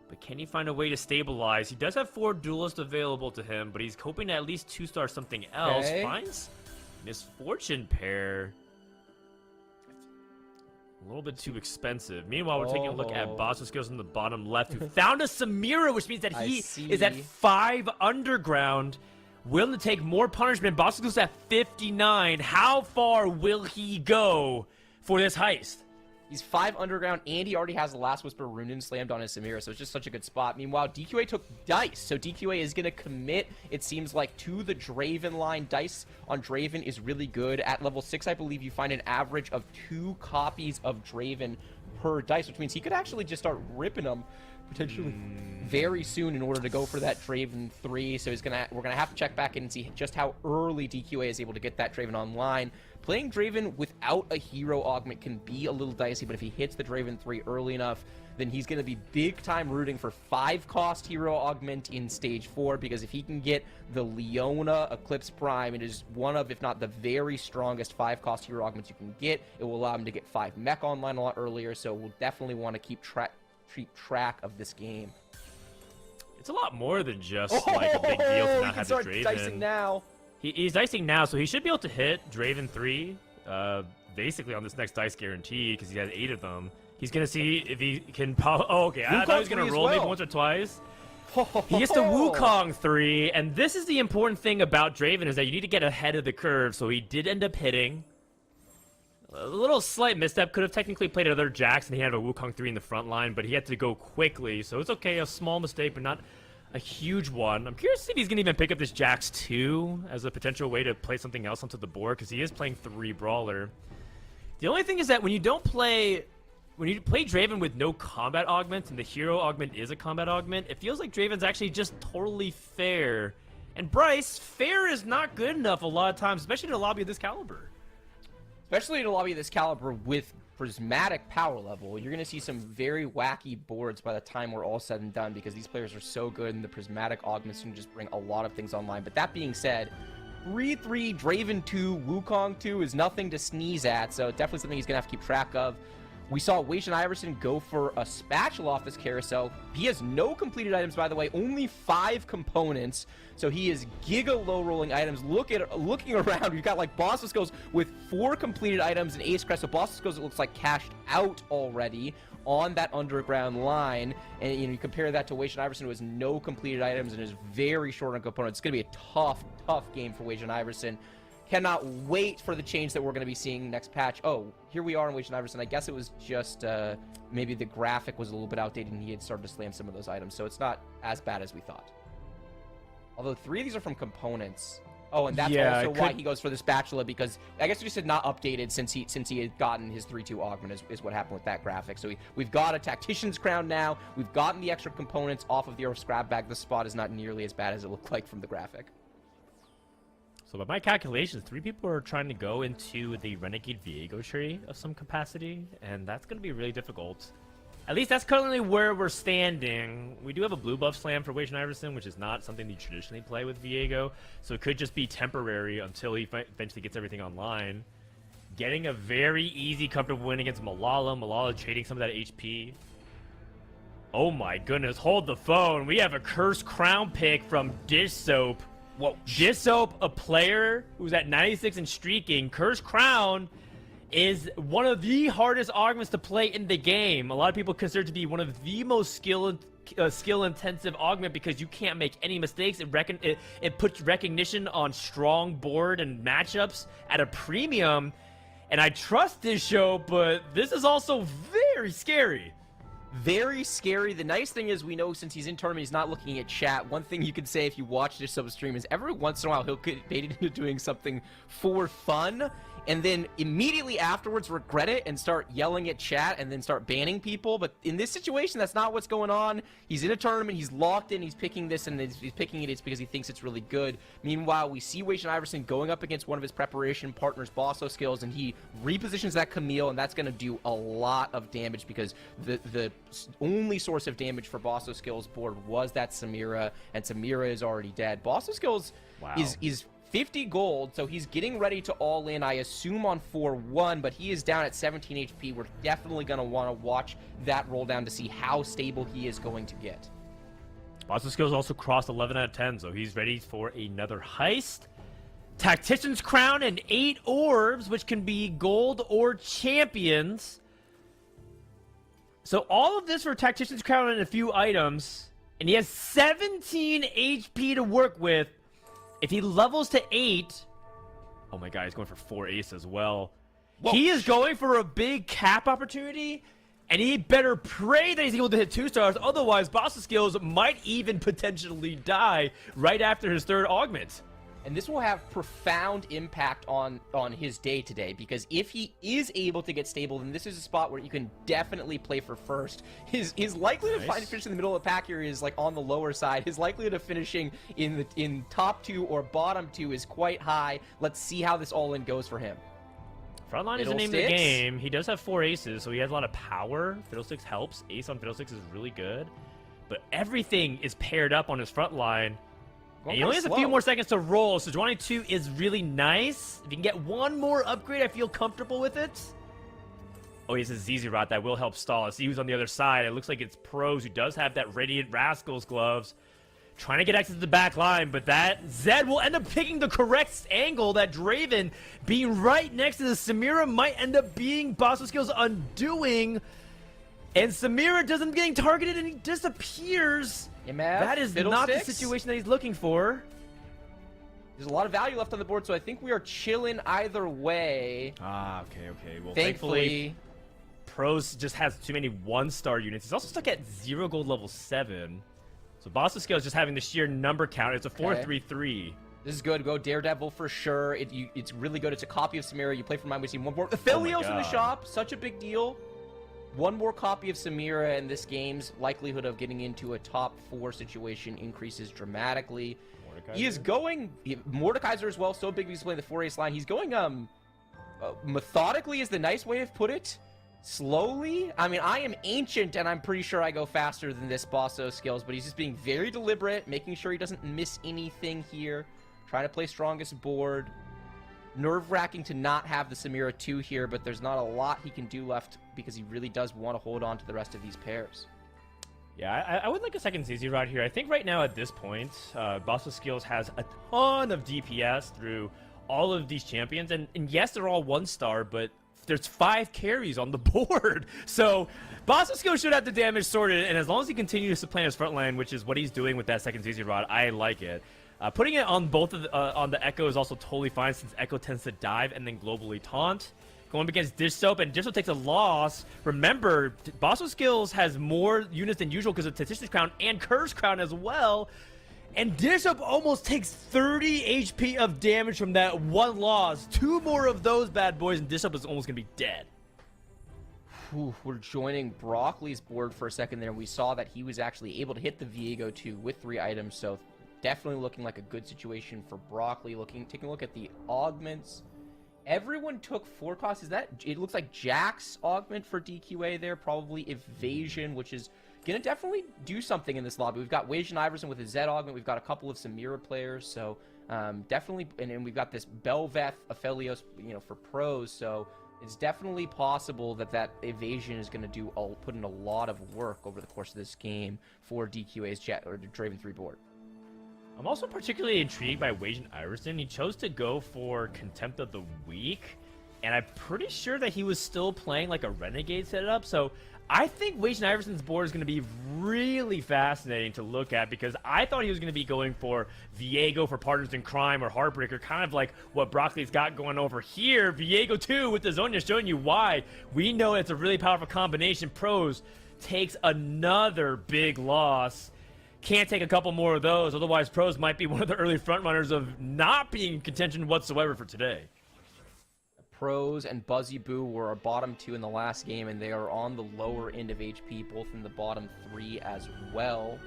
But can he find a way to stabilize? He does have 4 duelists available to him, but he's hoping to at least 2-star something else. Okay. Finds Misfortune Pair. A little bit too expensive. Meanwhile, we're taking a look at Boss Skills on the bottom left, who found a Samira, which means that he is at 5 underground, willing to take more punishment. Boss Skills at 59. How far will he go for this heist? He's 5 underground, and he already has the Last Whisper Runen slammed on his Samira, so it's just such a good spot. Meanwhile, DQA took Dice, so DQA is going to commit, it seems like, to the Draven line. Dice on Draven is really good. At level 6, I believe you find an average of 2 copies of Draven per Dice, which means he could actually just start ripping them potentially very soon in order to go for that Draven 3. So we're gonna have to check back in and see just how early DQA is able to get that Draven online. Playing Draven without a hero augment can be a little dicey, but if he hits the Draven 3 early enough, then he's going to be big time rooting for 5-cost hero augment in stage 4, because if he can get the Leona Eclipse Prime, it is one of, if not the very strongest 5-cost hero augments you can get. It will allow him to get 5 mech online a lot earlier, so we'll definitely want to keep track of this game. It's a lot more than just like a big deal to not have the Draven. Dicing now. He's dicing now, so he should be able to hit Draven 3 basically on this next dice guarantee, because he has 8 of them. He's going to see if he can... Oh, okay. I thought he was going to roll maybe once or twice. He gets the Wukong 3, and this is the important thing about Draven, is that you need to get ahead of the curve, so he did end up hitting. A little slight misstep. Could have technically played another Jax, and he had a Wukong 3 in the front line, but he had to go quickly, so it's okay. A small mistake, but not a huge one. I'm curious if he's going to even pick up this Jax 2 as a potential way to play something else onto the board, because he is playing 3 Brawler. The only thing is that when you play Draven with no combat augment, and the hero augment is a combat augment, it feels like Draven's actually just totally fair. And Bryce, fair is not good enough a lot of times, especially in a lobby of this caliber. Especially in a lobby of this caliber with prismatic power level, you're going to see some very wacky boards by the time we're all said and done, because these players are so good, and the prismatic augments can just bring a lot of things online. But that being said, 3-3 Draven 2, Wukong 2 is nothing to sneeze at, so definitely something he's going to have to keep track of. We saw Weishan Iverson go for a Spatula off this carousel. He has no completed items, by the way, only 5 components. So he is giga low rolling items. Looking around, we've got like Boss goes with 4 completed items and Ace Crest. So Boss goes, it looks like cashed out already on that underground line. And you compare that to Weishan Iverson, who has no completed items and is very short on components. It's going to be a tough game for Weishan Iverson. Cannot wait for the change that we're going to be seeing next patch. Oh, here we are in Wage and Iverson. I guess it was just maybe the graphic was a little bit outdated and he had started to slam some of those items, so it's not as bad as we thought. Although 3 of these are from components. Oh, and that's also why he goes for the spatula, because I guess we just said not updated since he had gotten his 3-2 augment is what happened with that graphic. So we've got a tactician's crown now. We've gotten the extra components off of the Earth scrap bag. The spot is not nearly as bad as it looked like from the graphic. So by my calculations, 3 people are trying to go into the Renegade Viego tree of some capacity, and that's going to be really difficult. At least that's currently where we're standing. We do have a blue buff slam for Wage and Iverson, which is not something you traditionally play with Viego, so it could just be temporary until he eventually gets everything online. Getting a very easy, comfortable win against Malala. Malala trading some of that HP. Oh my goodness, hold the phone. We have a Cursed Crown pick from Dish Soap. Whoa. Dish Soap, a player who's at 96 and streaking. Cursed Crown is one of the hardest augments to play in the game. A lot of people consider it to be one of the most skill-intensive augment because you can't make any mistakes. It puts recognition on strong board and matchups at a premium. And I trust this show, but this is also very scary. Very scary. The nice thing is we know since he's in tournament, he's not looking at chat. One thing you can say if you watch this sub stream is every once in a while he'll get baited into doing something for fun and then immediately afterwards regret it and start yelling at chat and then start banning people. But in this situation, that's not what's going on. He's in a tournament, he's locked in, he's picking this, and he's picking it's because he thinks it's really good. Meanwhile, we see Wage and Iverson going up against one of his preparation partners, Bosso Skills, and he repositions that Camille, and that's going to do a lot of damage because the only source of damage for Bosso Skills' board was that Samira, and Samira is already dead. Bosso Skills is 50 gold, so he's getting ready to all in, I assume on 4-1, but he is down at 17 HP. We're definitely going to want to watch that roll down to see how stable he is going to get. Bosso Skills also crossed 11 out of 10, so he's ready for another heist. Tactician's Crown and 8 orbs, which can be gold or champions. So all of this for Tactician's Crown and a few items, and he has 17 HP to work with. If he levels to 8, oh my god, he's going for 4 ace as well. Whoa. He is going for a big cap opportunity, and he better pray that he's able to hit 2 stars. Otherwise, Bosso Skills might even potentially die right after his 3rd augment. And this will have profound impact on his day today, because if he is able to get stable, then this is a spot where you can definitely play for first. His likelihood of finishing in the middle of the pack here is like on the lower side. His likelihood of finishing in top 2 or bottom 2 is quite high. Let's see how this all-in goes for him. Frontline is the name of the game. He does have 4 aces, so he has a lot of power. Fiddlesticks helps. Ace on Fiddlesticks is really good. But everything is paired up on his front line. And he only has a few more seconds to roll, so 22 is really nice. If you can get one more upgrade, I feel comfortable with it. Oh, he has a ZZ Rot that will help stall us. He was on the other side. It looks like it's Pros who does have that Radiant Rascals gloves. Trying to get access to the back line, but that Zed will end up picking the correct angle. That Draven being right next to the Samira might end up being Bosso Skills' undoing. And Samira doesn't getting targeted and he disappears. That is not the situation that he's looking for. There's a lot of value left on the board, so I think we are chilling either way. Okay. Well, thankfully, Pros just has too many 1-star units. He's also stuck at 0 gold level 7. So Bosso Skills just having the sheer number count. It's a 4-3-3. This is good. Go Daredevil for sure. It's really good. It's a copy of Samira. You play for mine. We see one more. Aphelios in the shop. Such a big deal. One more copy of Samira, and this game's likelihood of getting into a top 4 situation increases dramatically. He is going Mordekaiser as well. So big he's playing the 4-ace line. He's going methodically is the nice way to put it. Slowly. I mean, I am ancient, and I'm pretty sure I go faster than this Bosso Skills, but he's just being very deliberate, making sure he doesn't miss anything here. Trying to play strongest board. Nerve-wracking to not have the Samira 2 here, but there's not a lot he can do left because he really does want to hold on to the rest of these pairs. Yeah, I would like a second ZZ Rod here. I think right now at this point, Bosso Skills has a ton of DPS through all of these champions. And yes, they're all 1-star, but there's 5 carries on the board. So Bosso Skills should have the damage sorted. And as long as he continues to play his front line, which is what he's doing with that second ZZ Rod, I like it. Putting it on both of on the Echo is also totally fine since Echo tends to dive and then globally taunt. Going up against Dish Soap, and Dish Soap takes a loss. Remember, Bosso Skills has more units than usual because of Tactician's Crown and Curse Crown as well. And Dish Soap almost takes 30 HP of damage from that one loss. 2 more of those bad boys, and Dish Soap is almost going to be dead. We're joining Broccoli's board for a second there. We saw that he was actually able to hit the Viego 2 with 3 items, so definitely looking like a good situation for Broccoli. Taking a look at the augments. Everyone took 4 costs. Is that, it looks like Jack's augment for DQA there, probably Evasion, which is gonna definitely do something in this lobby. We've got Wajan Iverson with his Z augment. We've got a couple of Samira players, so definitely, and we've got this Belveth Aphelios, for pros, so it's definitely possible that Evasion is gonna put in a lot of work over the course of this game for DQA's Draven 3 board. I'm also particularly intrigued by Wajan Iverson. He chose to go for Contempt of the Weak, and I'm pretty sure that he was still playing like a Renegade setup, so I think Wajan Iverson's board is going to be really fascinating to look at because I thought he was going to be going for Viego for Partners in Crime or Heartbreaker, kind of like what Broccoli's got going over here. Viego 2 with the Zonia showing you why. We know it's a really powerful combination. Pros takes another big loss. Can't take a couple more of those, otherwise Pros might be one of the early frontrunners of not being in contention whatsoever for today. Pros and Buzzy Boo were our bottom 2 in the last game, and they are on the lower end of HP, both in the bottom 3 as well.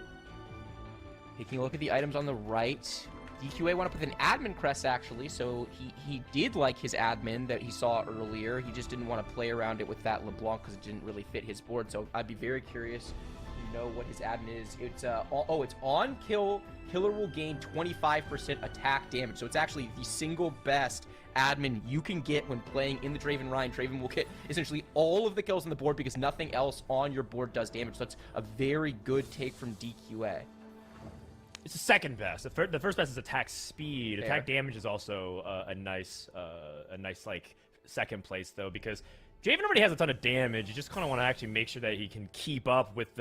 Taking a look at the items on the right, DQA went up with an admin crest actually, so he did like his admin that he saw earlier. He just didn't want to play around it with that LeBlanc because it didn't really fit his board, so I'd be very curious know what his admin is. It's it's on kill. Killer will gain 25% attack damage. So it's actually the single best admin you can get when playing in the Draven Ryan. Draven will get essentially all of the kills on the board because nothing else on your board does damage. So that's a very good take from DQA. It's the second best. The first best is attack speed. Attack damage is also a nice like second place though, because Draven already has a ton of damage. You just kind of want to actually make sure that he can keep up with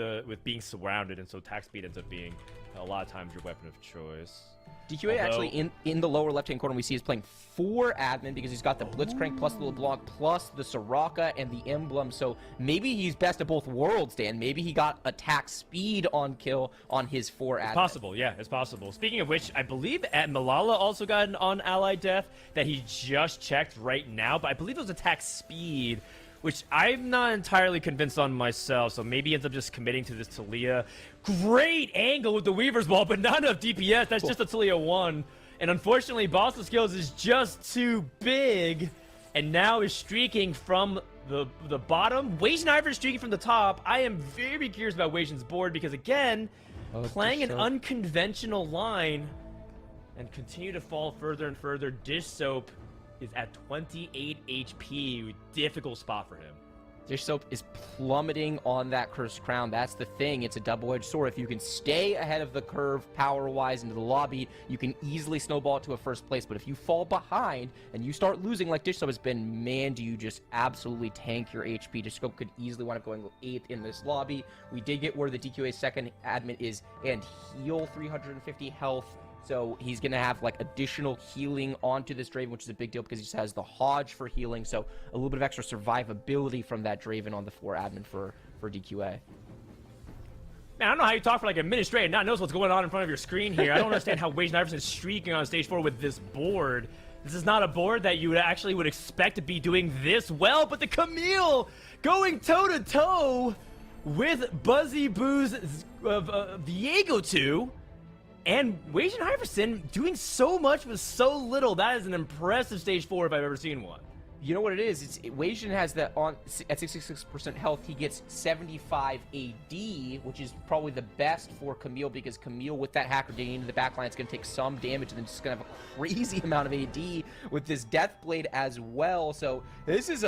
being surrounded, and so attack speed ends up being a lot of times your weapon of choice. DQA actually in the lower left-hand corner we see is playing 4 admin because he's got the Blitzcrank plus the LeBlanc plus the Soraka and the Emblem, so maybe he's best of both worlds, Dan. Maybe he got attack speed on kill on his 4 admin. It's possible, yeah, it's possible. Speaking of which, I believe at Malala also got an on-ally death that he just checked right now, but I believe it was attack speed, which I'm not entirely convinced on myself, so maybe he ends up just committing to this Talia. Great angle with the Weaver's Ball, but not enough DPS. That's just a Talia 1. And unfortunately, Bosso Skills is just too big, and now is streaking from the bottom. Wajan Iver is streaking from the top. I am very curious about Wajan's board because, again, playing an unconventional line and continue to fall further and further. Dish Soap is at 28 HP. Difficult spot for him. Dish Soap is plummeting on that Cursed Crown. That's the thing. It's a double-edged sword. If you can stay ahead of the curve power-wise into the lobby, you can easily snowball it to a first place. But if you fall behind and you start losing like Dish Soap has been, man, do you just absolutely tank your HP. Dish Soap could easily wind up going 8th in this lobby. We did get where the DQA's second admin is and heal 350 health. So he's going to have like additional healing onto this Draven, which is a big deal because he just has the Hodge for healing. So a little bit of extra survivability from that Draven on the 4 admin for DQA. Man, I don't know how you talk for like a minute straight and not knows what's going on in front of your screen here. I don't understand how Wajan Iverson is streaking on stage 4 with this board. This is not a board that you would expect to be doing this well, but the Camille going toe-to-toe with Buzzy Boo's Viego 2. And Wajan Iverson doing so much with so little. That is an impressive stage 4 if I've ever seen one. You know what it is? Wajan has that at 66% health. He gets 75 AD, which is probably the best for Camille because Camille with that hacker getting into the backline is going to take some damage and then just going to have a crazy amount of AD with this Deathblade as well. So this is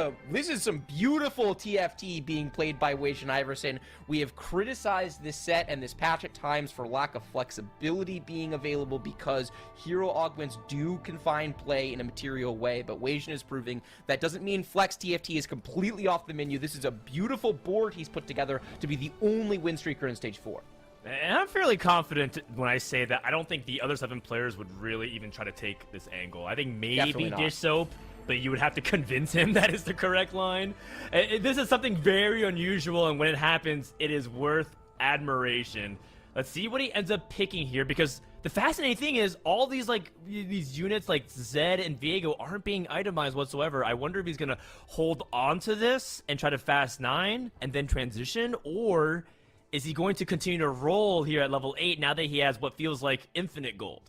some beautiful TFT being played by Wajan Iverson. We have criticized this set and this patch at times for lack of flexibility being available because hero augments do confine play in a material way, but Wajan is proving that doesn't mean Flex TFT is completely off the menu. This is a beautiful board he's put together to be the only win streaker in stage 4. And I'm fairly confident when I say that I don't think the other 7 players would really even try to take this angle. I think maybe Dish Soap, but you would have to convince him that is the correct line. This is something very unusual, and when it happens, it is worth admiration. Let's see what he ends up picking here, because the fascinating thing is all these these units like Zed and Viego aren't being itemized whatsoever. I wonder if he's gonna hold on to this and try to fast 9 and then transition, or is he going to continue to roll here at level 8 now that he has what feels like infinite gold?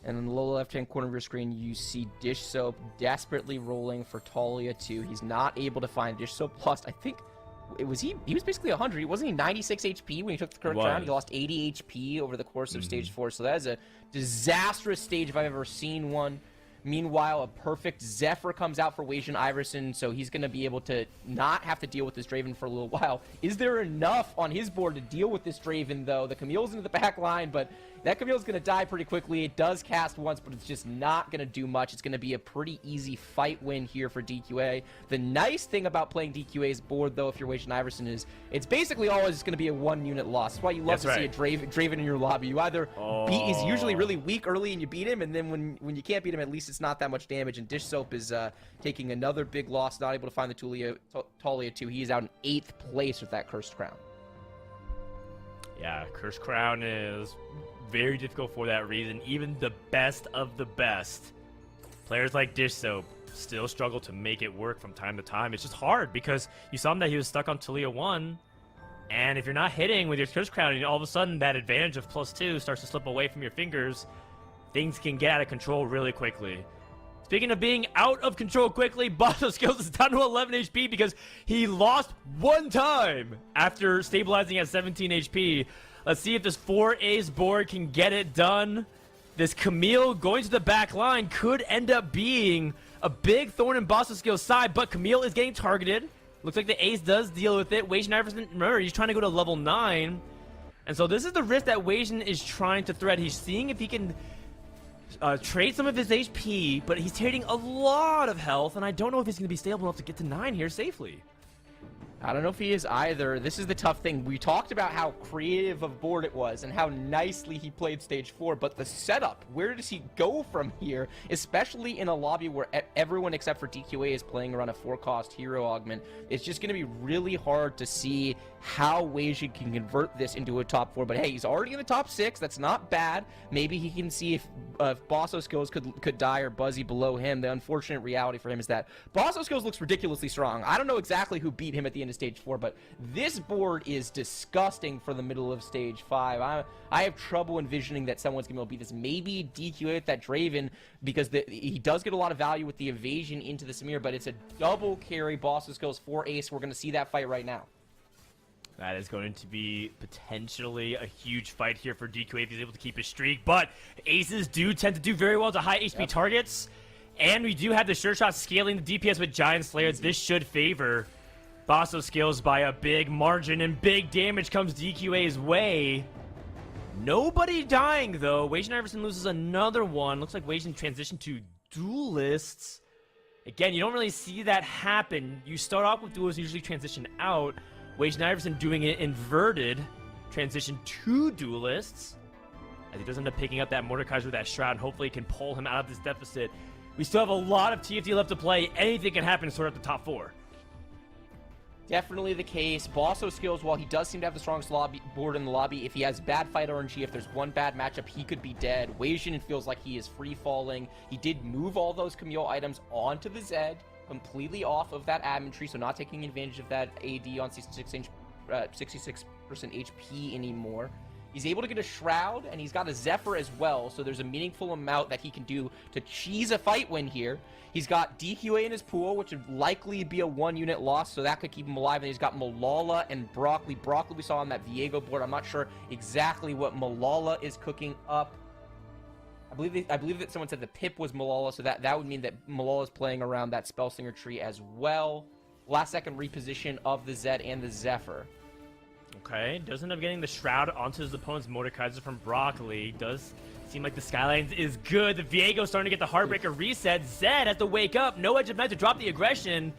And in the lower left-hand corner of your screen, you see Dish Soap desperately rolling for Talia 2. He's not able to find Dish Soap Plus. I think he was basically 100. Wasn't he 96 HP when he took the current round? He lost 80 HP over the course of Stage 4. So that is a disastrous stage if I've ever seen one. Meanwhile, a perfect Zephyr comes out for Wajan Iverson, so he's going to be able to not have to deal with this Draven for a little while. Is there enough on his board to deal with this Draven, though? The Camille's into the back line, but that Camille's going to die pretty quickly. It does cast once, but it's just not going to do much. It's going to be a pretty easy fight win here for DQA. The nice thing about playing DQA's board, though, if you're Wajan Iverson, is it's basically always just going to be a 1-unit loss. That's why you love to see a Draven in your lobby. You either he's usually really weak early and you beat him, and then when you can't beat him, at least it's not that much damage. And Dish Soap is taking another big loss, not able to find the Talia 2. He's out in 8th place with that Cursed Crown. Yeah, Cursed Crown is very difficult for that reason. Even the best of the best players like Dish Soap still struggle to make it work from time to time. It's just hard because you saw him that he was stuck on Talia 1, and if you're not hitting with your Cursed Crown, and all of a sudden that advantage of +2 starts to slip away from your fingers, things can get out of control really quickly. Speaking of being out of control quickly, Basso Skills is down to 11 HP because he lost 1 time after stabilizing at 17 HP. Let's see if this 4-ace board can get it done. This Camille going to the back line could end up being a big thorn in Basso Skills' side, but Camille is getting targeted. Looks like the ace does deal with it. Wajan Iverson, remember, he's trying to go to level 9. And so this is the risk that Wajan is trying to thread. He's seeing if he can trade some of his HP, but he's trading a lot of health, and I don't know if he's going to be stable enough to get to 9 here safely. I don't know if he is either. This is the tough thing. We talked about how creative of board it was and how nicely he played Stage 4, but the setup, where does he go from here, especially in a lobby where everyone except for DQA is playing around a 4-cost hero augment? It's just going to be really hard to see how Wajan can convert this into a top 4, but hey, he's already in the top 6. That's not bad. Maybe he can see if Basso Skills could die or Buzzy below him. The unfortunate reality for him is that Basso Skills looks ridiculously strong. I don't know exactly who beat him at the end of Stage 4, but this board is disgusting for the middle of Stage 5. I have trouble envisioning that someone's going to be able to beat this. Maybe DQA with that Draven, because he does get a lot of value with the evasion into the Samir, but it's a double carry Basso Skills 4-ace. We're going to see that fight right now. That is going to be potentially a huge fight here for DQA if he's able to keep his streak, but aces do tend to do very well to high HP targets, and we do have the sure shot scaling the DPS with Giant Slayers. This should favor Basso Skills by a big margin, and big damage comes DQA's way. Nobody dying, though. Wajan Iverson loses another one. Looks like Wajan transitioned to Duelists. Again, you don't really see that happen. You start off with Duelists, usually transition out. Wajan Iverson doing it inverted, transition to Duelists, as he does end up picking up that Mordekaiser with that Shroud, and hopefully can pull him out of this deficit. We still have a lot of TFT left to play. Anything can happen to sort out the top 4. Definitely the case. Basso Skills, while he does seem to have the strongest board in the lobby, if he has bad fight RNG, if there's one bad matchup, he could be dead. Wajan feels like he is free-falling. He did move all those Camille items onto the Zed, completely off of that admin tree, so not taking advantage of that AD on 66% HP anymore. He's able to get a Shroud, and he's got a Zephyr as well, so there's a meaningful amount that he can do to cheese a fight win here. He's got DQA in his pool, which would likely be a 1-unit loss, so that could keep him alive, and he's got Malala and Broccoli. Broccoli we saw on that Viego board. I'm not sure exactly what Malala is cooking up. I believe that someone said the Pip was Malala, so that would mean that Malala is playing around that Spellslinger tree as well. Last second reposition of the Zed and the Zephyr. Okay, does end up getting the Shroud onto his opponent's Mordekaiser from Broccoli. Does seem like the Skylines is good. The Viego starting to get the Heartbreaker reset. Zed has to wake up. No Edge of Night to drop the aggression.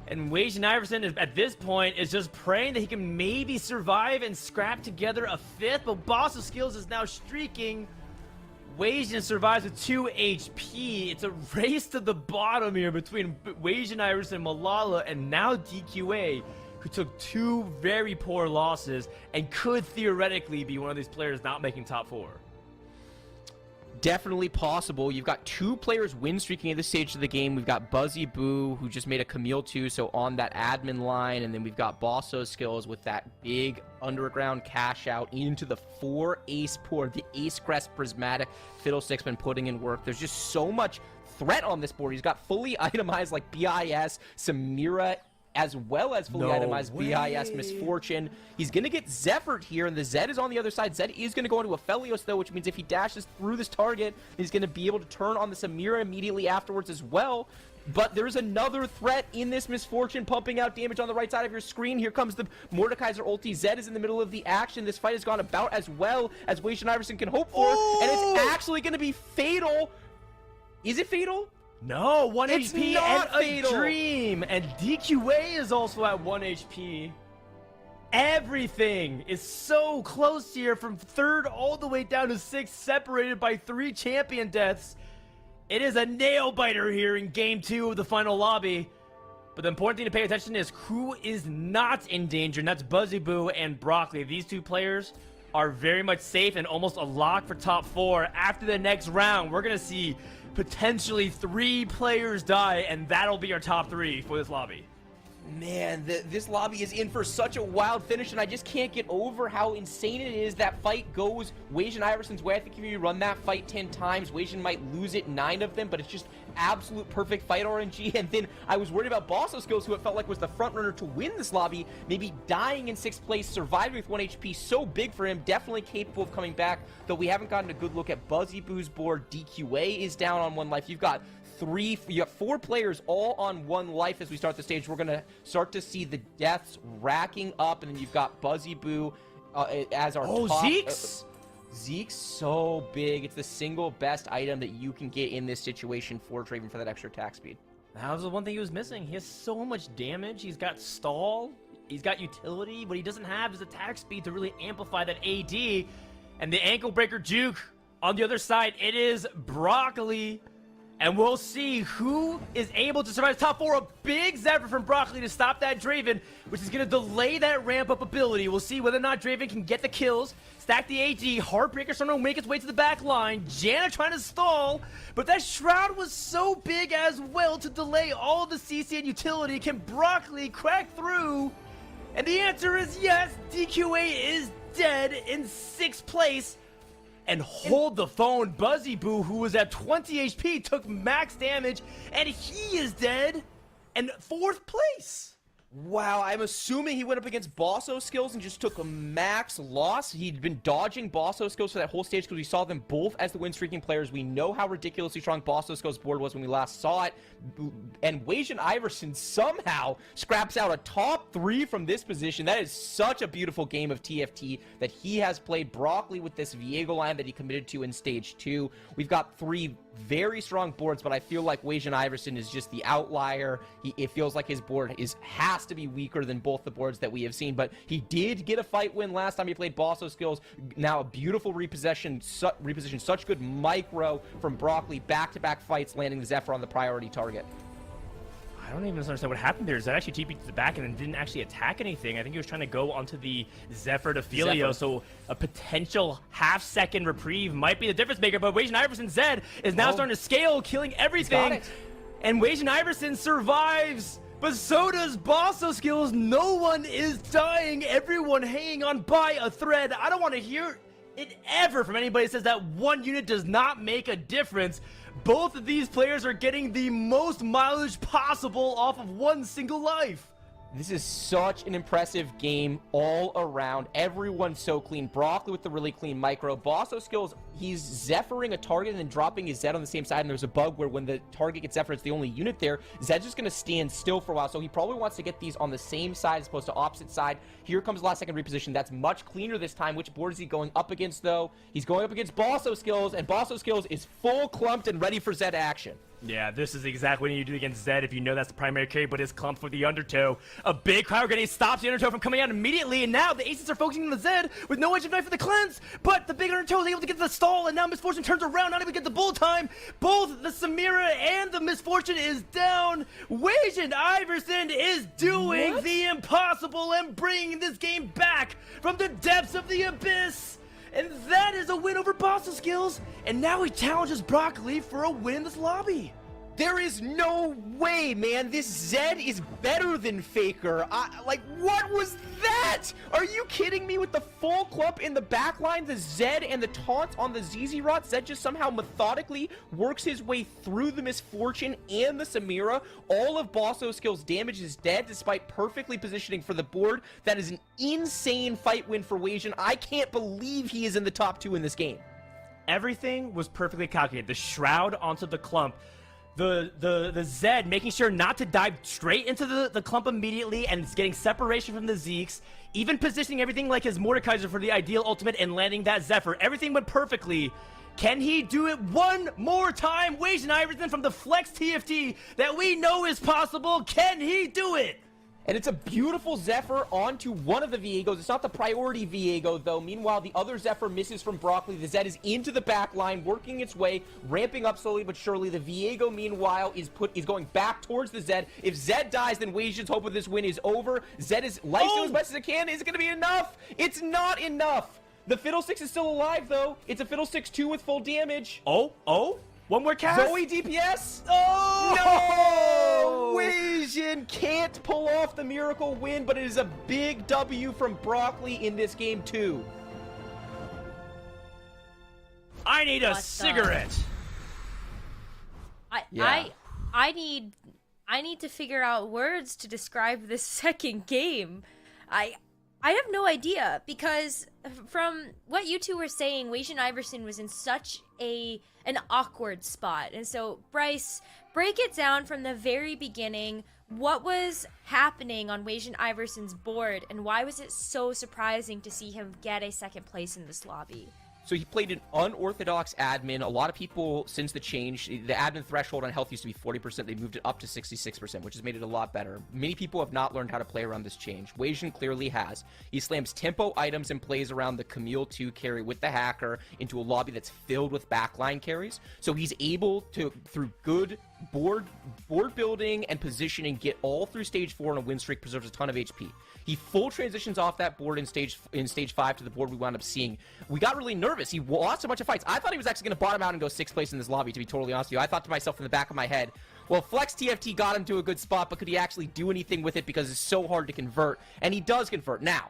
And Wajan Iverson, at this point, is just praying that he can maybe survive and scrap together a 5th. But Boss of Skills is now streaking. Wajan survives with 2 HP. It's a race to the bottom here between Wajan Iverson, Malala, and now DQA, who took 2 very poor losses and could theoretically be one of these players not making top 4. Definitely possible. You've got 2 players win streaking at this stage of the game. We've got Buzzy Boo, who just made a Camille 2, so on that admin line, and then we've got Bosso Skills with that big underground cash out into the 4 ace board. The ace crest prismatic Fiddlestick's been putting in work. There's just so much threat on this board. He's got fully itemized like BIS, Samira, as well as fully itemized BIS Misfortune. He's going to get Zephyred here, and the Zed is on the other side. Zed is going to go into Aphelios, though, which means if he dashes through this target, he's going to be able to turn on the Samira immediately afterwards as well. But there's another threat in this Misfortune, pumping out damage on the right side of your screen. Here comes the Mordekaiser ulti. Zed is in the middle of the action. This fight has gone about as well as Wajan Iverson can hope for, and it's actually going to be fatal. Is it fatal? No, 1 It's HP not and fatal. a dream. And DQA is also at 1 HP. Everything is so close here, from 3rd all the way down to 6th, separated by 3 champion deaths. It is a nail biter here in game 2 of the final lobby. But the important thing to pay attention is who is not in danger, and that's Buzzy Boo and Broccoli. These 2 players are very much safe and almost a lock for top 4. After the next round, we're going to see potentially 3 players die, and that'll be our top 3 for this lobby. Man, this lobby is in for such a wild finish, and I just can't get over how insane it is that fight goes Wajan Iverson's way. I think if you run that fight 10 times, Wajan might lose it 9 of them, but it's just absolute perfect fight RNG. And then I was worried about Bosso Skills, who it felt like was the front runner to win this lobby, maybe dying in 6th place, surviving with 1 HP, so big for him, definitely capable of coming back, though we haven't gotten a good look at Buzzy Boo's board. DQA is down on 1 life. You've got 4 players all on 1 life as we start the stage. We're gonna start to see the deaths racking up, and then you've got Buzzy Boo as our top. Zeke's? Zeke's so big. It's the single best item that you can get in this situation for Draven for that extra attack speed. That was the one thing he was missing. He has so much damage. He's got stall. He's got utility. What he doesn't have is attack speed to really amplify that AD. And the ankle breaker juke on the other side, it is Broccoli. And we'll see who is able to survive top 4. A big Zephyr from Broccoli to stop that Draven, which is going to delay that ramp-up ability. We'll see whether or not Draven can get the kills, stack the AD. Heartbreaker starting to make its way to the back line. Janna trying to stall, but that Shroud was so big as well to delay all the CC and utility. Can Broccoli crack through? And the answer is yes. DQA is dead in 6th place. And hold the phone, Buzzy Boo, who was at 20 HP, took max damage, and he is dead in 4th place. Wow, I'm assuming he went up against Bosso Skills and just took a max loss. He'd been dodging Bosso Skills for that whole stage because we saw them both as the win-streaking players. We know how ridiculously strong Bosso Skills' board was when we last saw it. And Wajan Iverson somehow scraps out a top 3 from this position. That is such a beautiful game of TFT that he has played. Broccoli with this Viego line that he committed to in stage 2. We've got 3 very strong boards, but I feel like Wajan Iverson is just the outlier. It feels like his board has to be weaker than both the boards that we have seen, but he did get a fight win last time he played Bosso Skills. Now a beautiful repossession, such good micro from Broccoli, back-to-back fights, landing the Zephyr on the priority target. I don't even understand what happened there. Zed actually TP'd to the back and then didn't actually attack anything. I think he was trying to go onto the Zephyr to Filio, so a potential half-second reprieve might be the difference maker, but Wajan Iverson Zed is now starting to scale, killing everything. And Wajan Iverson survives, but so does Bosso Skills. No one is dying. Everyone hanging on by a thread. I don't want to hear it ever from anybody that says that 1 unit does not make a difference. Both of these players are getting the most mileage possible off of 1 single life. This is such an impressive game all around. Everyone's so clean. Broccoli with the really clean micro. Bosso Skills, he's Zephyring a target and then dropping his Zed on the same side, and there's a bug where when the target gets Zephyr, it's the only unit there. Zed's just going to stand still for a while, so he probably wants to get these on the same side as opposed to opposite side. Here comes last second reposition. That's much cleaner this time. Which board is he going up against, though? He's going up against Bosso Skills, and Bosso Skills is full clumped and ready for Zed action. Yeah, this is exactly what you do against Zed if you know that's the primary carry, but his clump for the undertow. A big cryo grenade stops the undertow from coming out immediately, and now the Aces are focusing on the Zed with no edge of knife for the cleanse, but the big undertow is able to get to the stall, and now Misfortune turns around, not even get the bull time. Both the Samira and the Misfortune is down. Wajin Iverson is doing the impossible and bringing this game back from the depths of the abyss. And that is a win over Bossa Skills, and now he challenges Broccoli for a win in this lobby. There is no way, man. This Zed is better than Faker. Like, what was that? Are you kidding me? With the full clump in the backline, the Zed and the taunts on the ZZ Rot, Zed just somehow methodically works his way through the Misfortune and the Samira. All of Bosso Skills' damage is dead despite perfectly positioning for the board. That is an insane fight win for Wajin. I can't believe he is in the top 2 in this game. Everything was perfectly calculated. The Shroud onto the clump. The Zed making sure not to dive straight into the clump immediately and getting separation from the Zeeks, even positioning everything like his Mordekaiser for the ideal ultimate and landing that Zephyr. Everything went perfectly. Can he do it one more time? Wajin Iverson from the Flex TFT that we know is possible. Can he do it? And it's a beautiful Zephyr onto one of the Viegos. It's not the priority Viego, though. Meanwhile, the other Zephyr misses from Broccoli. The Zed is into the back line, working its way, ramping up slowly but surely. The Viego, meanwhile, is going back towards the Zed. If Zed dies, then Wajin's hope of this win is over. Zed is lifesteal as best as it can. Is it going to be enough? It's not enough. The Fiddlesticks is still alive, though. It's a Fiddlesticks 2 with full damage. Oh? One more cast? Zoe DPS? Oh! No! Wajin can't pull off the miracle win, but it is a big W from Broccoli in this game, too. I need a cigarette. I need to figure out words to describe this second game. I have no idea, because from what you two were saying, Wajin Iverson was in such an awkward spot. And so, Bryce, break it down from the very beginning. What was happening on Wajin Iverson's board, and why was it so surprising to see him get a second place in this lobby? So he played an unorthodox admin. A lot of people, since the change, the admin threshold on health used to be 40%. They moved it up to 66%, which has made it a lot better. Many people have not learned how to play around this change. Wajin clearly has. He slams tempo items and plays around the Camille 2 carry with the hacker into a lobby that's filled with backline carries. So he's able to, through good board building and positioning, get all through stage 4 on a win streak, preserves a ton of HP. He full transitions off that board in stage 5 to the board we wound up seeing. We got really nervous. He lost a bunch of fights. I thought he was actually going to bottom out and go 6th place in this lobby, to be totally honest with you. I thought to myself in the back of my head, well, Flex TFT got him to a good spot, but could he actually do anything with it, because it's so hard to convert? And he does convert. Now,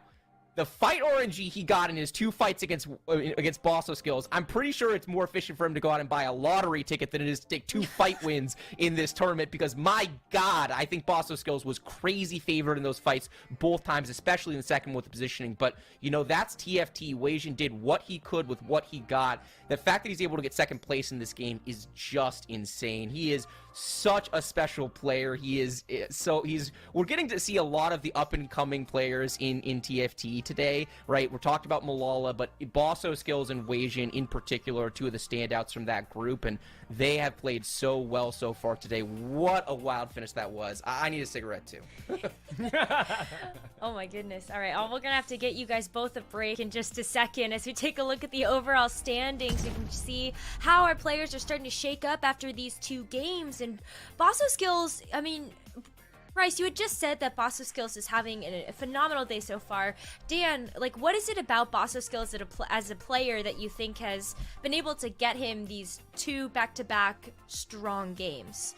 the fight RNG he got in his 2 fights against Bosso Skills, I'm pretty sure it's more efficient for him to go out and buy a lottery ticket than it is to take 2 fight wins in this tournament, because my God, I think Bosso Skills was crazy favored in those fights both times, especially in the second with the positioning. But, you know, that's TFT. Wajin did what he could with what he got. The fact that he's able to get 2nd place in this game is just insane. He is such a special player. We're getting to see a lot of the up-and-coming players in TFT today, right? We're talking about Malala, but Bosso Skills and Wajin in particular are 2 of the standouts from that group, and they have played so well so far today. What a wild finish that was. I need a cigarette too. Oh my goodness. All right, we're gonna have to get you guys both a break in just a second as we take a look at the overall standings. You can see how our players are starting to shake up after these 2 games. And Bosso Skills, I mean, Bryce, you had just said that Bosso Skills is having a phenomenal day so far. Dan, like, what is it about Bosso Skills as a player that you think has been able to get him these 2 back-to-back strong games?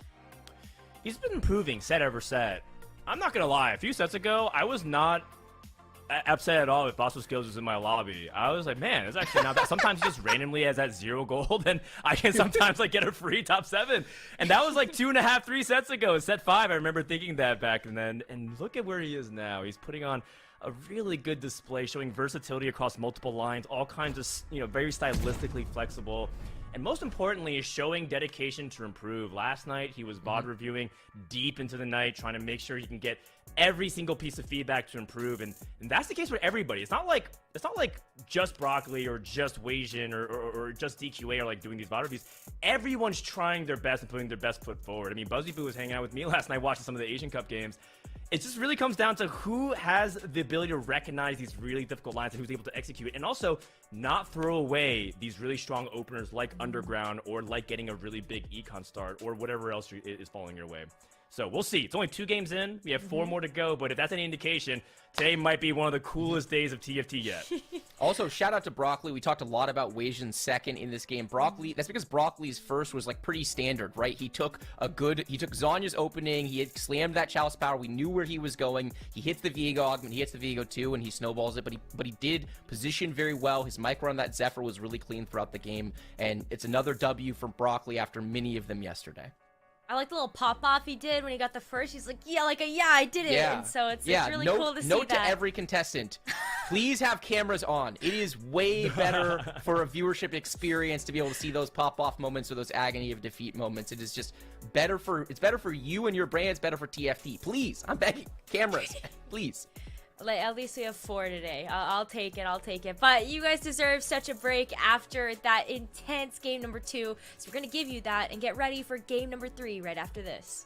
He's been improving set over set. I'm not gonna lie, a few sets ago, I was not upset at all if Bosso Skills was in my lobby. I was like, man, it's actually not that. Sometimes he just randomly has that 0 gold, and I can sometimes like get a free top 7. And that was like 2.5, 3 sets ago. In set 5, I remember thinking that back then. And look at where he is now. He's putting on a really good display, showing versatility across multiple lines, all kinds of, you know, very stylistically flexible. And most importantly, is showing dedication to improve. Last night, he was VOD reviewing deep into the night, trying to make sure he can get every single piece of feedback to improve, and that's the case for everybody. It's not like just Broccoli or just Wasian or just DQA are like doing these VOD reviews. Everyone's trying their best and putting their best foot forward. I mean, Buzzy Boo was hanging out with me last night watching some of the Asian Cup games. It just really comes down to who has the ability to recognize these really difficult lines and who's able to execute, and also not throw away these really strong openers like Underground or like getting a really big econ start or whatever else is falling your way. So we'll see. It's only 2 games in. We have 4 more to go, but if that's any indication, today might be one of the coolest days of TFT yet. Also, shout out to Broccoli. We talked a lot about Wasian's second in this game. Broccoli, that's because Broccoli's first was like pretty standard, right? He took Zonya's opening, he had slammed that Chalice Power, we knew where he was going. He hits the Viego augment, he hits the Viego 2, and he snowballs it, but he did position very well. His micro on that Zephyr was really clean throughout the game, and it's another W from Broccoli after many of them yesterday. I like the little pop-off he did when he got the first. He's like, yeah, I did it. Yeah. And so it's really cool to see that. Note to every contestant, please have cameras on. It is way better for a viewership experience to be able to see those pop-off moments or those agony of defeat moments. It is just better it's better for you and your brand. It's better for TFT. Please, I'm begging. Cameras, please. Like, at least we have 4 today. I'll take it. But you guys deserve such a break after that intense game number 2. So we're going to give you that and get ready for game number 3 right after this.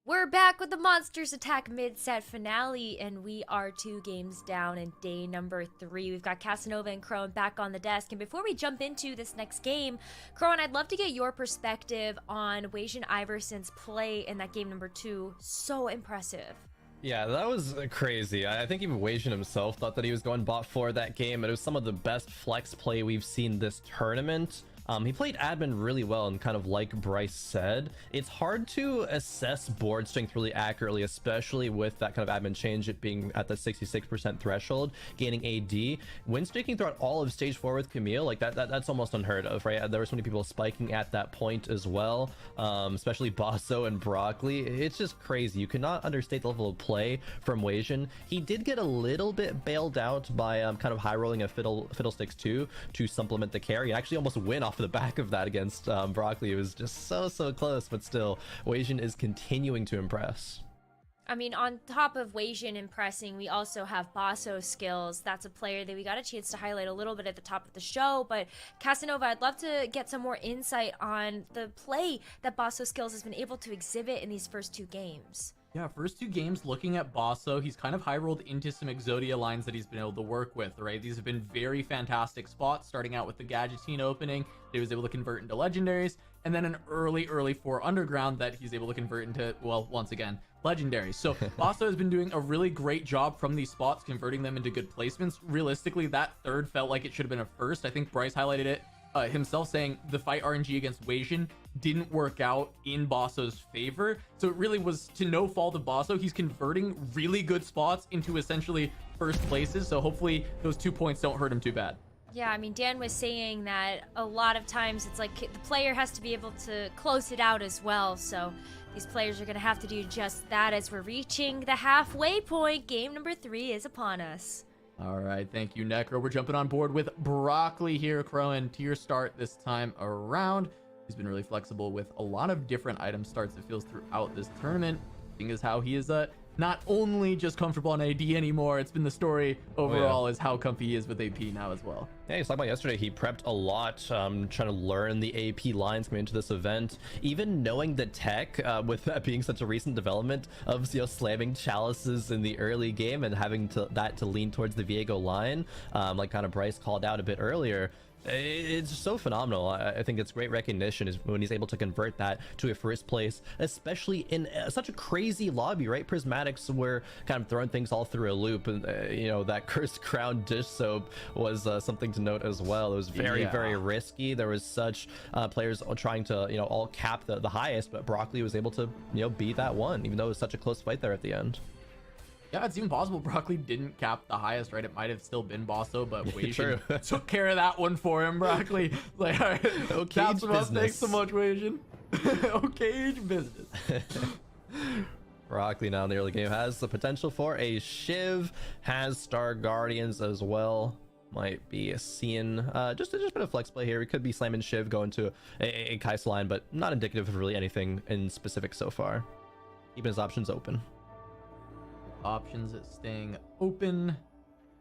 We're back with the Monsters Attack mid-set finale, and we are 2 games down in day number 3. We've got Casanova and Crone back on the desk, and before we jump into this next game, Crone, I'd love to get your perspective on Wasian Iverson's play in that game number 2. So impressive. Yeah, that was crazy. I think even Wasian himself thought that he was going bot for that game, and it was some of the best flex play we've seen this tournament. He played admin really well, and kind of like Bryce said, it's hard to assess board strength really accurately, especially with that kind of admin change, it being at the 66% threshold, gaining AD. Win streaking throughout all of stage 4 with Camille, like that's almost unheard of, right? There were so many people spiking at that point as well, especially Basso and Broccoli. It's just crazy. You cannot understate the level of play from Wasian. He did get a little bit bailed out by kind of high rolling a Fiddlesticks 2 to supplement the carry, and actually almost win off the back of that against Broccoli. It was just so close, but still, Wasian is continuing to impress. I mean, on top of Wasian impressing, we also have Basso's skills. That's a player that we got a chance to highlight a little bit at the top of the show. But Casanova, I'd love to get some more insight on the play that Basso's skills has been able to exhibit in these first 2 games. Yeah, first 2 games, looking at Basso, he's kind of high rolled into some Exodia lines that he's been able to work with, right? These have been very fantastic spots, starting out with the Gadgetine opening that he was able to convert into legendaries, and then an early 4 underground that he's able to convert into, well, once again, legendaries. So Basso has been doing a really great job from these spots, converting them into good placements. Realistically, that third felt like it should have been a first. I think Bryce highlighted it himself, saying the fight RNG against Wasian didn't work out in Basso's favor. So it really was to no fault of Basso. He's converting really good spots into essentially first places. So hopefully those 2 points don't hurt him too bad. Yeah, I mean, Dan was saying that a lot of times it's like the player has to be able to close it out as well. So these players are going to have to do just that as we're reaching the halfway point. Game number 3 is upon us. All right, thank you, Necro. We're jumping on board with Broccoli here, Crowan, tier start this time around. He's been really flexible with a lot of different item starts, it feels, throughout this tournament. Seeing as how he is not only just comfortable on AD anymore, it's been the story overall is how comfy he is with AP now as well. Yeah, he's talking about yesterday, he prepped a lot, trying to learn the AP lines coming into this event. Even knowing the tech, with that being such a recent development of slamming chalices in the early game and having that to lean towards the Viego line, like kind of Bryce called out a bit earlier. It's so phenomenal. I think it's great recognition is when he's able to convert that to a first place, especially in such a crazy lobby, right? Prismatics were kind of throwing things all through a loop, and that cursed crown dish soap was something to note as well. It was very risky. There was such players trying to all cap the highest, but Broccoli was able to beat that one, even though it was such a close fight there at the end. Yeah, it's even possible Broccoli didn't cap the highest, right? It might have still been Basso, but Wasian True. took care of that one for him. Broccoli, like, all right, okay, that's what, thanks so much, Wasian. Okay, business. Broccoli now in the early game has the potential for a Shiv, has Star Guardians as well. Might be seeing just a bit of flex play here. We could be slamming Shiv, going to a Kai'Sa line, but not indicative of really anything in specific so far. Keeping his options open. Options staying open.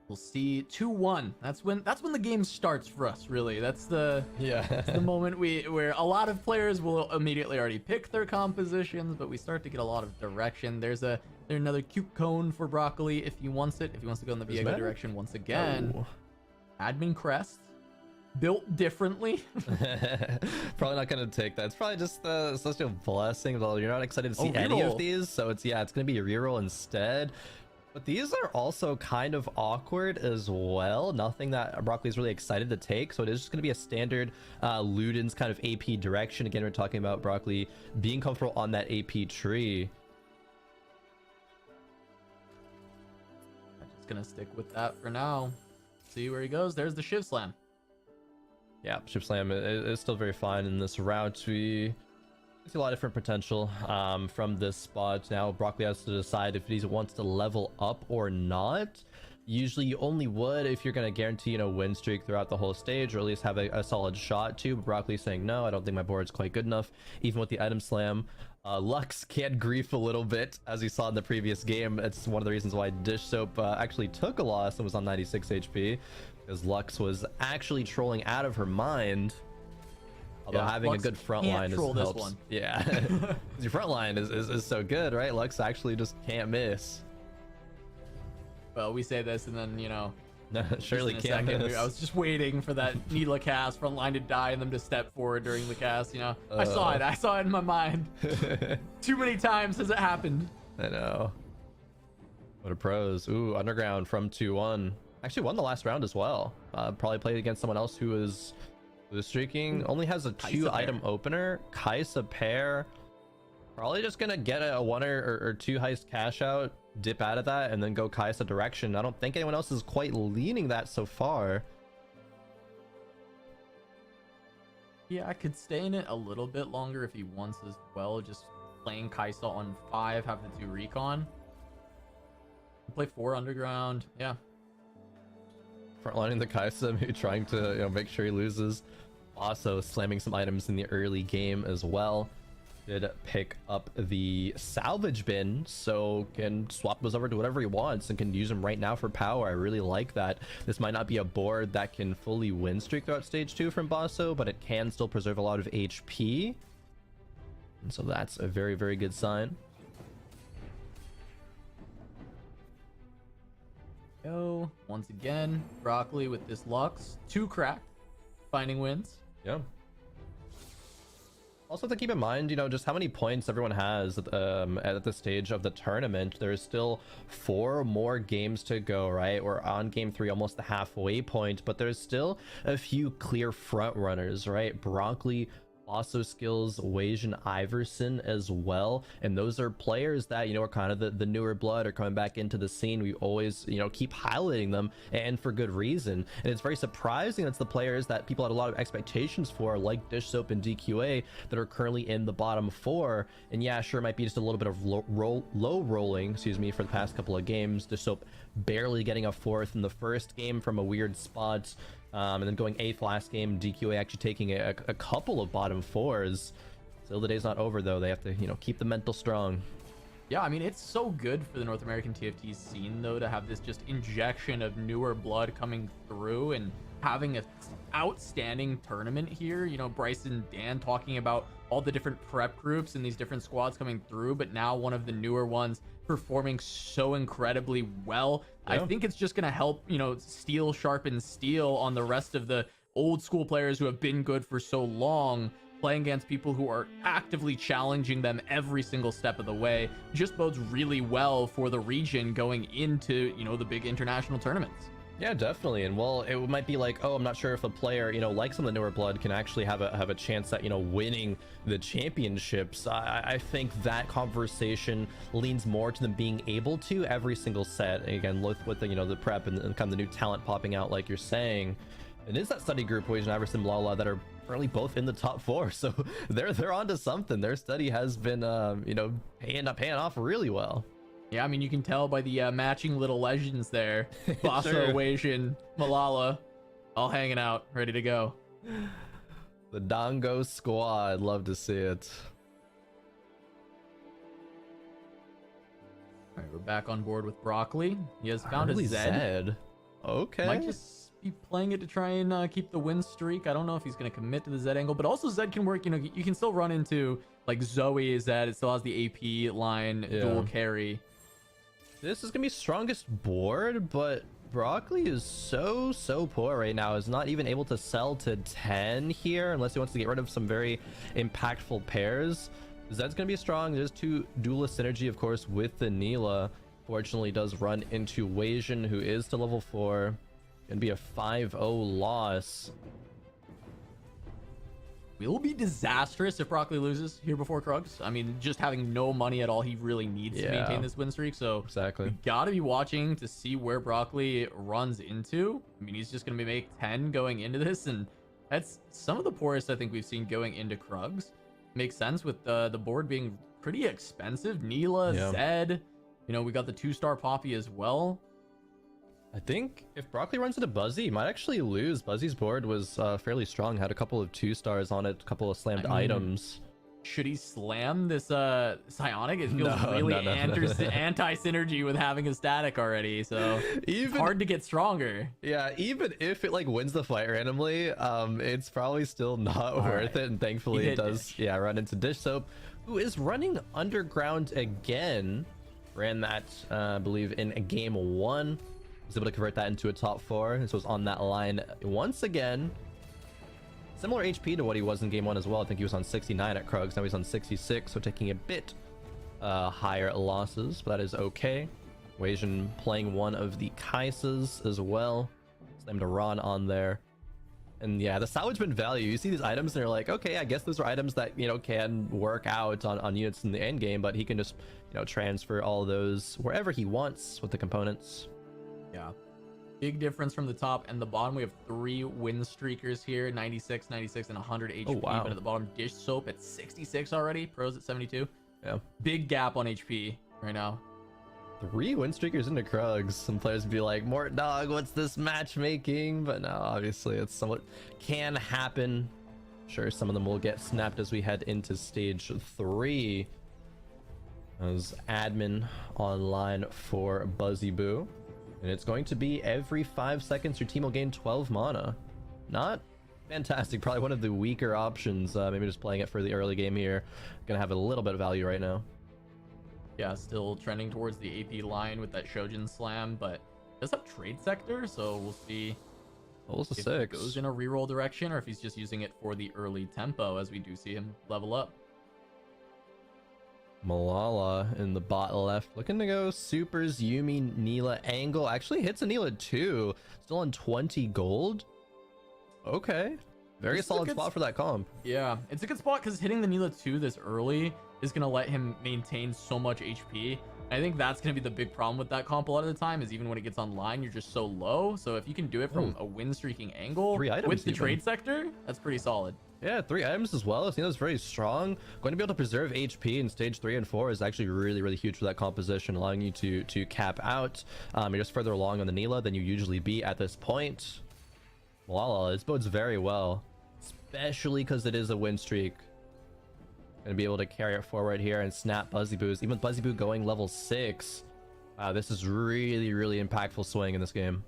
We'll see 2-1. That's when the game starts for us, really. That's the moment where a lot of players will immediately already pick their compositions, but we start to get a lot of direction. There's another cute cone for Broccoli if he wants it. If he wants to go in the Viego direction once again. Oh. Admin crest. Built differently. Probably not gonna take that. It's probably just the Celestial Blessing, though. You're not excited to see any of these, so it's gonna be a reroll instead. But these are also kind of awkward as well. Nothing that Broccoli is really excited to take, so it is just gonna be a standard Luden's kind of AP direction. Again, we're talking about Broccoli being comfortable on that AP tree. I'm just gonna stick with that for now. See where he goes. There's the Shiv Slam. Yeah, Shiv Slam is still very fine in this route. We see a lot of different potential from this spot. Now Broccoli has to decide if he wants to level up or not. Usually you only would if you're going to guarantee win streak throughout the whole stage, or at least have a solid shot too. But Broccoli's saying no, I don't think my board's quite good enough even with the item slam. Lux can grief a little bit, as we saw in the previous game. It's one of the reasons why Dish Soap actually took a loss and was on 96 HP, because Lux was actually trolling out of her mind. Although Yeah, having Lux a good front can't line troll this helps. one. Yeah, 'Cause your front line is so good, right? Lux actually just can't miss. Well, we say this and then, you know, No, surely just in a can't second, miss. I was just waiting for that Needler cast front line to die and them to step forward during the cast, you know. I saw it in my mind. Too many times has it happened. I know. What a pros. Ooh, Underground from 2-1. Actually won the last round as well. Probably played against someone else who was streaking. Only has a Kaisa 2-item opener. Kaisa pair. Probably just gonna get a 1 or 2 heist cash out, dip out of that, and then go Kaisa direction. I don't think anyone else is quite leaning that so far. Yeah, I could stay in it a little bit longer if he wants as well. Just playing Kaisa on 5, have the 2 recon. Play 4 underground. Yeah. Frontlining the Kaisa, maybe trying to make sure he loses. Also slamming some items in the early game as well. Did pick up the salvage bin, so can swap those over to whatever he wants and can use them right now for power. I really like that. This might not be a board that can fully win streak throughout stage 2 from Basso, but it can still preserve a lot of HP. And so that's a very, very good sign. Go once again. Broccoli with this Lux. 2 cracked. Finding wins. Yeah. Also have to keep in mind, just how many points everyone has at this stage of the tournament. There's still 4 more games to go, right? We're on game 3, almost the halfway point, but there's still a few clear front runners, right? Broccoli, Basso Skills, Wasian, Iverson as well, and those are players that are kind of the newer blood are coming back into the scene. We always keep highlighting them, and for good reason. And it's very surprising that's the players that people had a lot of expectations for, like Dish Soap and DQA, that are currently in the bottom 4. And yeah, sure, it might be just a little bit of low rolling, for the past couple of games. Dish Soap barely getting a 4th in the first game from a weird spot. And then going 8th last game, DQA actually taking a couple of bottom 4s. Still, the day's not over though. They have to, keep the mental strong. Yeah, I mean, it's so good for the North American TFT scene though to have this just injection of newer blood coming through and having an outstanding tournament here. Bryce and Dan talking about all the different prep groups and these different squads coming through, but now one of the newer ones performing so incredibly well. Yeah. I think it's just going to help, steel sharpen steel on the rest of the old school players who have been good for so long. Playing against people who are actively challenging them every single step of the way just bodes really well for the region going into, the big international tournaments. Yeah, definitely. And well, it might be like, oh, I'm not sure if a player, like some of the newer blood, can actually have a chance at, winning the championships. I think that conversation leans more to them being able to every single set. Again, with the, the prep and kind of the new talent popping out, like you're saying. It is that study group, Wage and Iverson, Lala, that are currently both in the top 4. So they're onto something. Their study has been, paying off really well. Yeah, I mean, you can tell by the matching little legends there. Basso, Sure. Wasian, Malala, all hanging out, ready to go. The Dongo squad, love to see it. All right, we're back on board with Broccoli. He has found Early a Zed. Zed. Okay. Might just be playing it to try and keep the win streak. I don't know if he's going to commit to the Zed angle, but also Zed can work. You can still run into like Zoe Zed. It still has the AP line, dual carry. This is gonna be strongest board, but Broccoli is so poor right now. Is not even able to sell to 10 here unless he wants to get rid of some very impactful pairs. Zed's gonna be strong. There's 2 duelist synergy, of course, with the Neela. Fortunately, does run into Wasian, who is to level 4. Gonna be a 5-0 loss. Will be disastrous if Broccoli loses here before Krugs. I mean, just having no money at all, he really needs to maintain this win streak. So Exactly. we gotta be watching to see where Broccoli runs into. I mean, he's just gonna make 10 going into this, and that's some of the poorest I think we've seen going into Krugs. Makes sense with the board being pretty expensive. Neela, Zed, we got the 2-star Poppy as well. I think if Broccoli runs into Buzzy, he might actually lose. Buzzy's board was fairly strong, had a couple of 2 stars on it, a couple of slammed items. should he slam this psionic? It feels No, really no. anti-synergy with having a static already, so it's hard to get stronger. Yeah, even if it like wins the fight randomly, it's probably still not worth it. And thankfully it does run into Dish Soap, who is running underground again. Ran that I believe in game 1, was able to convert that into a top 4, and so was on that line once again. Similar HP to what he was in game 1 as well. I think he was on 69 at Krugs, now he's on 66, so taking a bit higher losses, but that is okay. Wasian playing one of the Kaisas as well. Slammed a Ron on there. And yeah, the salvagement value, you see these items and you're like, okay, I guess those are items that, you know, can work out on units in the end game, but he can just, you know, transfer all those wherever he wants with the components. Yeah. Big difference from the top and the bottom. We have 3 win streakers here, 96, 96, and 100 HP. Oh, wow. But at the bottom, Dish Soap at 66 already, Pros at 72. Yeah. Big gap on HP right now. 3 win streakers into Krugs. Some players would be like, Mort Dog, what's this matchmaking? But no, obviously it's somewhat can happen. Sure, some of them will get snapped as we head into stage 3. As admin online for Buzzy Boo. And it's going to be every 5 seconds your team will gain 12 mana. Not fantastic, probably one of the weaker options. Maybe just playing it for the early game here. Gonna have a little bit of value right now. Yeah, still trending towards the AP line with that Shojin slam, but does have trade sector, so we'll see Almost a if 6. it goes in a reroll direction or if he's just using it for the early tempo, as we do see him level up. Malala in the bot left, looking to go supers Yumi Neela angle. Actually hits a Neela too. Still on 20 gold. Okay. Very solid spot for that comp. Yeah, it's a good spot because hitting the Neela 2 this early is going to let him maintain so much HP. I think that's going to be the big problem with that comp a lot of the time, is even when it gets online, you're just so low. So if you can do it from a win streaking angle 3 items with the even. trade sector, that's pretty solid. Yeah, 3 items as well. Neela's very strong. Going to be able to preserve HP in stage 3 and 4 is actually really, really huge for that composition, allowing you to cap out. You're just further along on the Neela than you usually be at this point. Malala, this bodes very well, especially because it is a win streak. Gonna be able to carry it forward here and snap Buzzy Boo's. Even with Buzzy Boo going level 6, wow, this is really, really impactful swing in this game.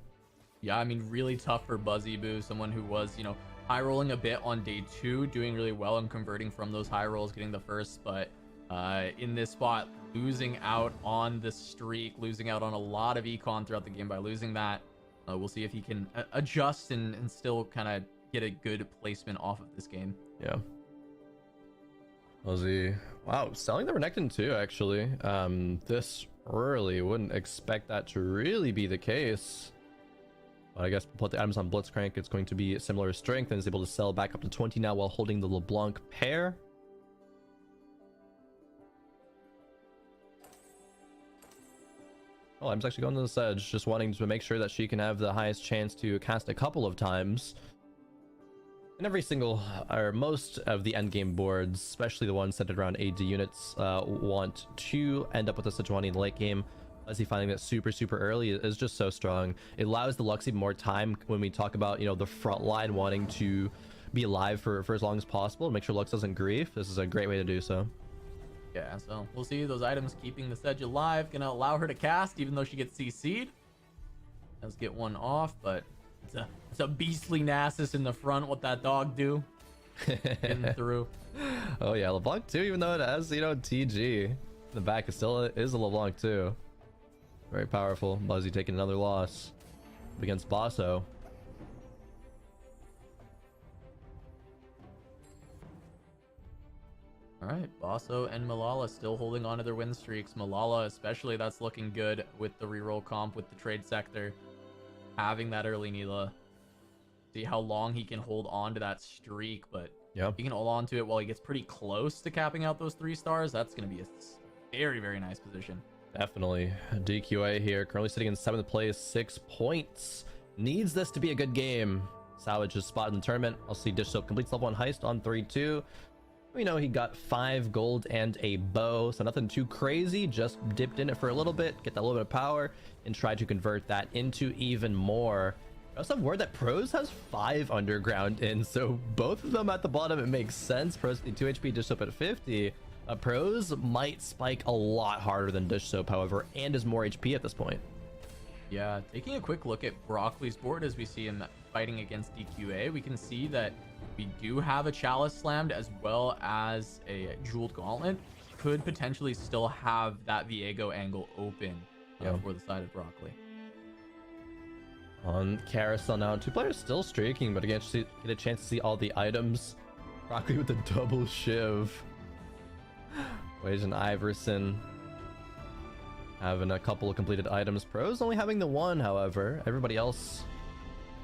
Yeah, I mean, really tough for Buzzy Boo, someone who was, you know, high rolling a bit on day 2, doing really well and converting from those high rolls, getting the first, but in this spot, losing out on the streak, losing out on a lot of econ throughout the game by losing that. We'll see if he can adjust and still kind of get a good placement off of this game. Yeah. Buzzy, wow, selling the Renekton too, actually. This early, wouldn't expect that to really be the case. But I guess put the items on Blitzcrank, it's going to be similar strength, and is able to sell back up to 20 now while holding the LeBlanc pair. Oh, I'm actually going to the Sedge, just wanting to make sure that she can have the highest chance to cast a couple of times. And every single, or most of the endgame boards, especially the ones centered around AD units, want to end up with a Sejuani in the late game. As finding that super early is just so strong. It allows the Lux even more time when we talk about, you know, the front line wanting to be alive for as long as possible and make sure Lux doesn't grief. This is a great way to do so. Yeah, so we'll see those items keeping the Sedge alive, gonna allow her to cast even though she gets CC'd. Let's get one off, but it's a beastly Nasus in the front. What that dog do? Getting through. Oh yeah, LeBlanc too, even though it has, you know, TG in the back, it still is a LeBlanc too. Very powerful. Buzzy taking another loss against Basso. All right, Basso and Malala still holding on to their win streaks. Malala especially, that's looking good with the reroll comp, with the trade sector. Having that early Neela. See how long he can hold on to that streak, but yeah, he can hold on to it while he gets pretty close to capping out those 3 stars. That's going to be a very, very nice position. Definitely. DQA here, currently sitting in 7th place, 6 points. Needs this to be a good game. Salvage his spot in the tournament. I'll see Dish Soap completes level 1 heist on 3-2. We know he got 5 gold and a bow, so nothing too crazy. Just dipped in it for a little bit, get that little bit of power, and try to convert that into even more. I also have word that Pros has 5 underground in, so both of them at the bottom, it makes sense. Pros 2 HP, Dish Soap at 50. Pros might spike a lot harder than Dish Soap, however, and is more HP at this point. Yeah, taking a quick look at Broccoli's board as we see him fighting against DQA, we can see that we do have a Chalice slammed as well as a Jeweled Gauntlet. Could potentially still have that Viego angle open for the side of Broccoli. On Carousel now, 2 players still streaking, but again, get a chance to see all the items. Broccoli with the double shiv. Wage and Iverson having a couple of completed items. Pros only having the 1, however. Everybody else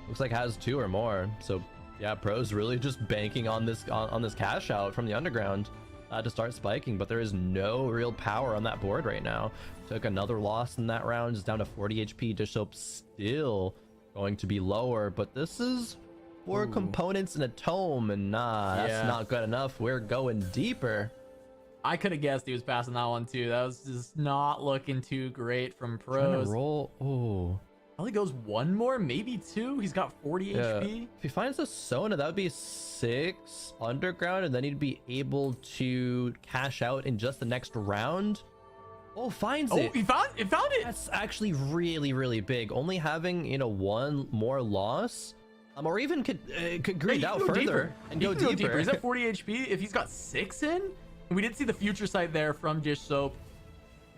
looks like has 2 or more. So yeah, Pros really just banking on this cash out from the underground to start spiking, but there is no real power on that board right now. Took another loss in that round, is down to 40 HP. Dish Soap still going to be lower, but this is 4 components in a tome, and that's not good enough. We're going deeper. I could have guessed he was passing that one too. That was just not looking too great from Pros. Trying to roll. Probably goes 1 more, maybe 2. He's got 40 HP. If he finds a Sona, that would be 6 underground, and then he'd be able to cash out in just the next round. Oh, finds it. He found it. That's actually really, really big. Only having 1 more loss, or even could grind out further and go deeper. He's at 40 HP. If he's got 6 in, and we did see the future sight there from Dish Soap.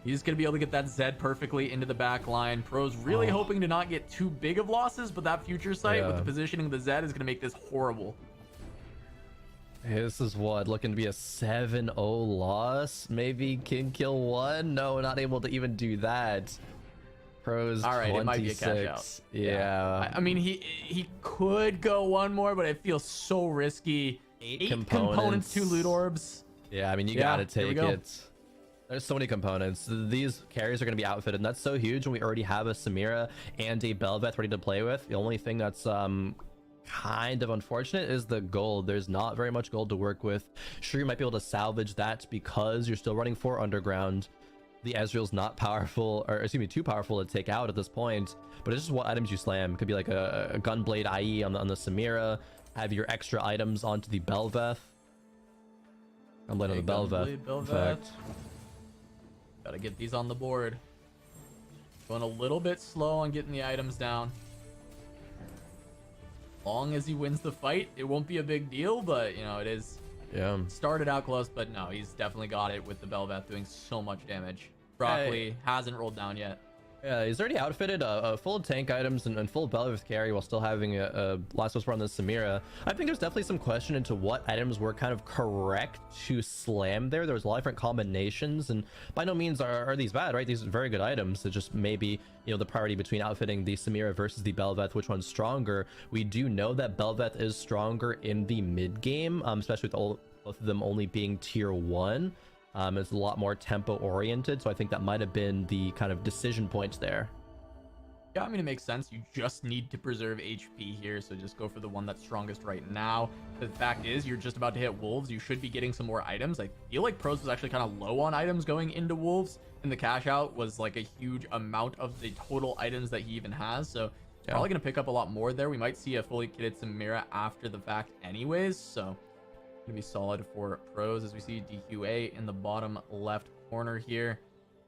He's going to be able to get that Zed perfectly into the back line. Pros really hoping to not get too big of losses, but that future sight with the positioning of the Zed is going to make this horrible. This is what, looking to be a 7-0 loss. Maybe can kill 1. No, not able to even do that. Pros. All right, 26. it might be a cash out. Yeah. I mean, he could go 1 more, but it feels so risky. 8 components, 2 loot orbs. Yeah, I mean, you gotta take it. There's so many components. These carries are going to be outfitted, and that's so huge when we already have a Samira and a Belveth ready to play with. The only thing that's kind of unfortunate is the gold. There's not very much gold to work with. Sure, you might be able to salvage that because you're still running 4 underground. The Ezreal's not powerful, or excuse me, too powerful to take out at this point, but it's just what items you slam. It could be like a Gunblade IE on the Samira, have your extra items onto the Belveth. Gunblade on the Belveth. In fact. Gotta get these on the board. Going a little bit slow on getting the items down. Long as he wins the fight, it won't be a big deal, but it is. Yeah. Started out close, but no, he's definitely got it with the Belveth doing so much damage. Broccoli hasn't rolled down yet. Yeah, he's already outfitted full of tank items and full Belveth carry while still having a last whisper on the Samira. I think there's definitely some question into what items were kind of correct to slam there. There was a lot of different combinations, and by no means are these bad, right? These are very good items. It's just maybe, the priority between outfitting the Samira versus the Belveth, which one's stronger. We do know that Belveth is stronger in the mid game, especially with both of them only being tier 1. It's a lot more tempo oriented, so I think that might have been the kind of decision points there. Yeah, I mean, it makes sense. You just need to preserve HP here, so just go for the one that's strongest right now. The fact is, you're just about to hit Wolves. You should be getting some more items. I feel like Pros was actually kind of low on items going into Wolves, and the cash out was like a huge amount of the total items that he even has, so probably going to pick up a lot more there. We might see a fully kitted Samira after the fact anyways, so gonna be solid for Pros as we see DQA in the bottom left corner here.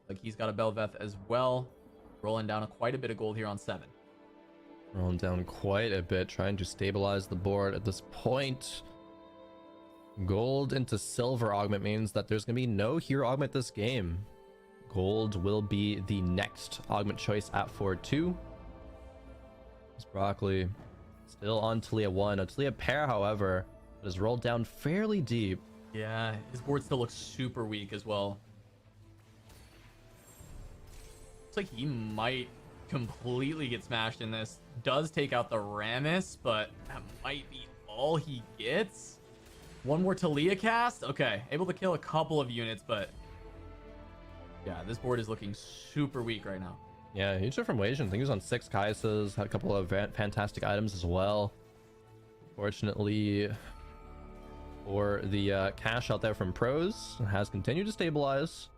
Like he's got a Belveth as well. Rolling down quite a bit of gold here on 7. Rolling down quite a bit, trying to stabilize the board at this point. Gold into silver augment means that there's gonna be no hero augment this game. Gold will be the next augment choice at 4-2. This Broccoli still on Talia 1. A Talia pair, however, is rolled down fairly deep. Yeah, his board still looks super weak as well. Looks like he might completely get smashed in this. Does take out the Rammus, but that might be all he gets. One more Talia cast. Okay, able to kill a couple of units, but yeah, this board is looking super weak right now. Yeah, huge information. I think he was on 6 Kaisas, had a couple of fantastic items as well. Fortunately, for the cash out there from Pros, has continued to stabilize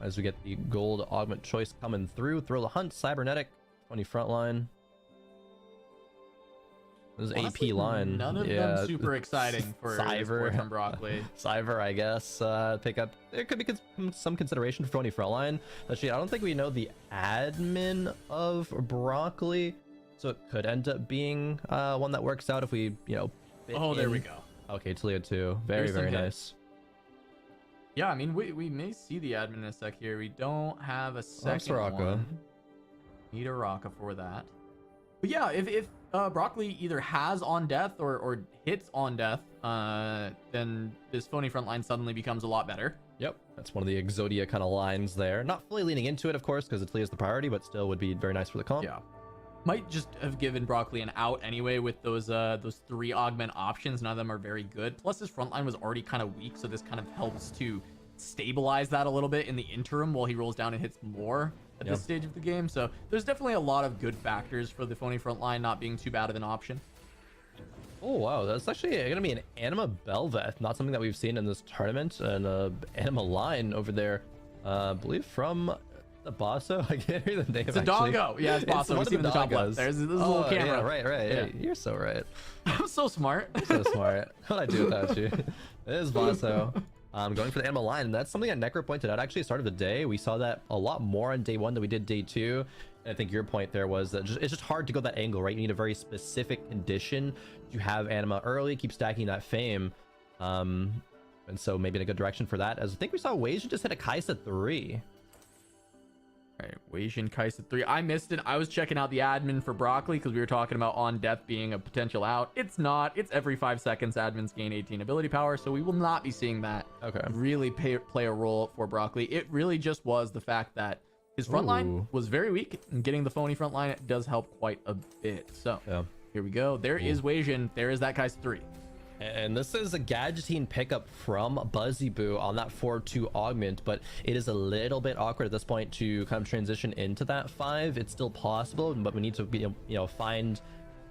as we get the gold augment choice coming through. Throw the Hunt, Cybernetic, 20 frontline. This is Honestly, AP line. None of yeah. them super exciting for Cyber from Broccoli. Cyber, I guess, pick up. There could be some consideration for 20 frontline. Actually, I don't think we know the admin of Broccoli, so it could end up being one that works out if we, fit There we in. go. Okay, Talia 2. Very, Here's some very hits. nice. Yeah, I mean, we may see the admin in a sec here. We don't have a second Soraka. one. Need a Raka for that. But yeah, if Broccoli either has on death or hits on death, then this phony front line suddenly becomes a lot better. Yep, that's one of the Exodia kind of lines there. Not fully leaning into it, of course, because Talia's the priority, but still would be very nice for the comp. Yeah. Might just have given Broccoli an out anyway with those 3 augment options. None of them are very good. Plus his front line was already kind of weak, so this kind of helps to stabilize that a little bit in the interim while he rolls down and hits more at this stage of the game. So there's definitely a lot of good factors for the phony front line not being too bad of an option. Oh wow, that's actually gonna be an Anima Belveth, not something that we've seen in this tournament. And Anima line over there, I believe from the Basso. I can't hear the name. It's a doggo. Yeah, it's Basso. one We of see him in the top doggos. left. There's this little camera. Yeah, right. Yeah. Hey, you're so right. I'm so smart. So smart. What'd I do without you? It is Basso. Going for the Anima line, and that's something that Necro pointed out actually at the start of the day. We saw that a lot more on day 1 than we did day 2. And I think your point there was that it's just hard to go that angle, right? You need a very specific condition to have Anima early, keep stacking that fame. And so maybe in a good direction for that, as I think we saw Wage just hit a Kaisa 3. All right, Weijin Kaisa 3. I missed it. I was checking out the admin for Broccoli because we were talking about on death being a potential out. It's not. It's every 5 seconds admins gain 18 ability power, so we will not be seeing that Okay. really play a role for Broccoli. It really just was the fact that his front line Ooh. was very weak, and getting the phony front line does help quite a bit. So Yeah. here we go. There is Weijin. There is that Kaisa 3. And this is a Gadgeting pickup from Buzzyboo on that 4-2 augment, but it is a little bit awkward at this point to kind of transition into that 5. It's still possible, but we need to be, find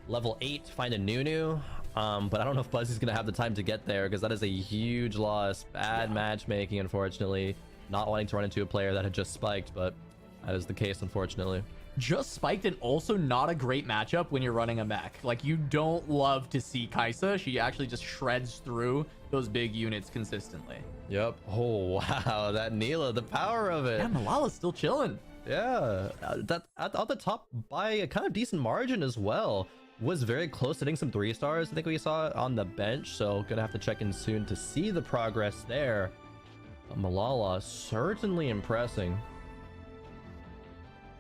level 8, find a Nunu. But I don't know if Buzzy's gonna have the time to get there, because that is a huge loss. Bad matchmaking, unfortunately. Not wanting to run into a player that had just spiked, but that is the case, unfortunately. Just spiked, and also not a great matchup when you're running a mech. Like, you don't love to see Kaisa. She actually just shreds through those big units consistently. Yep. Oh wow, that Neela, the power of it. Yeah, Malala's still chilling. Yeah, that at the top by a kind of decent margin as well. Was very close to hitting some 3 stars. I think we saw it on the bench, so gonna have to check in soon to see the progress there. But Malala certainly impressing.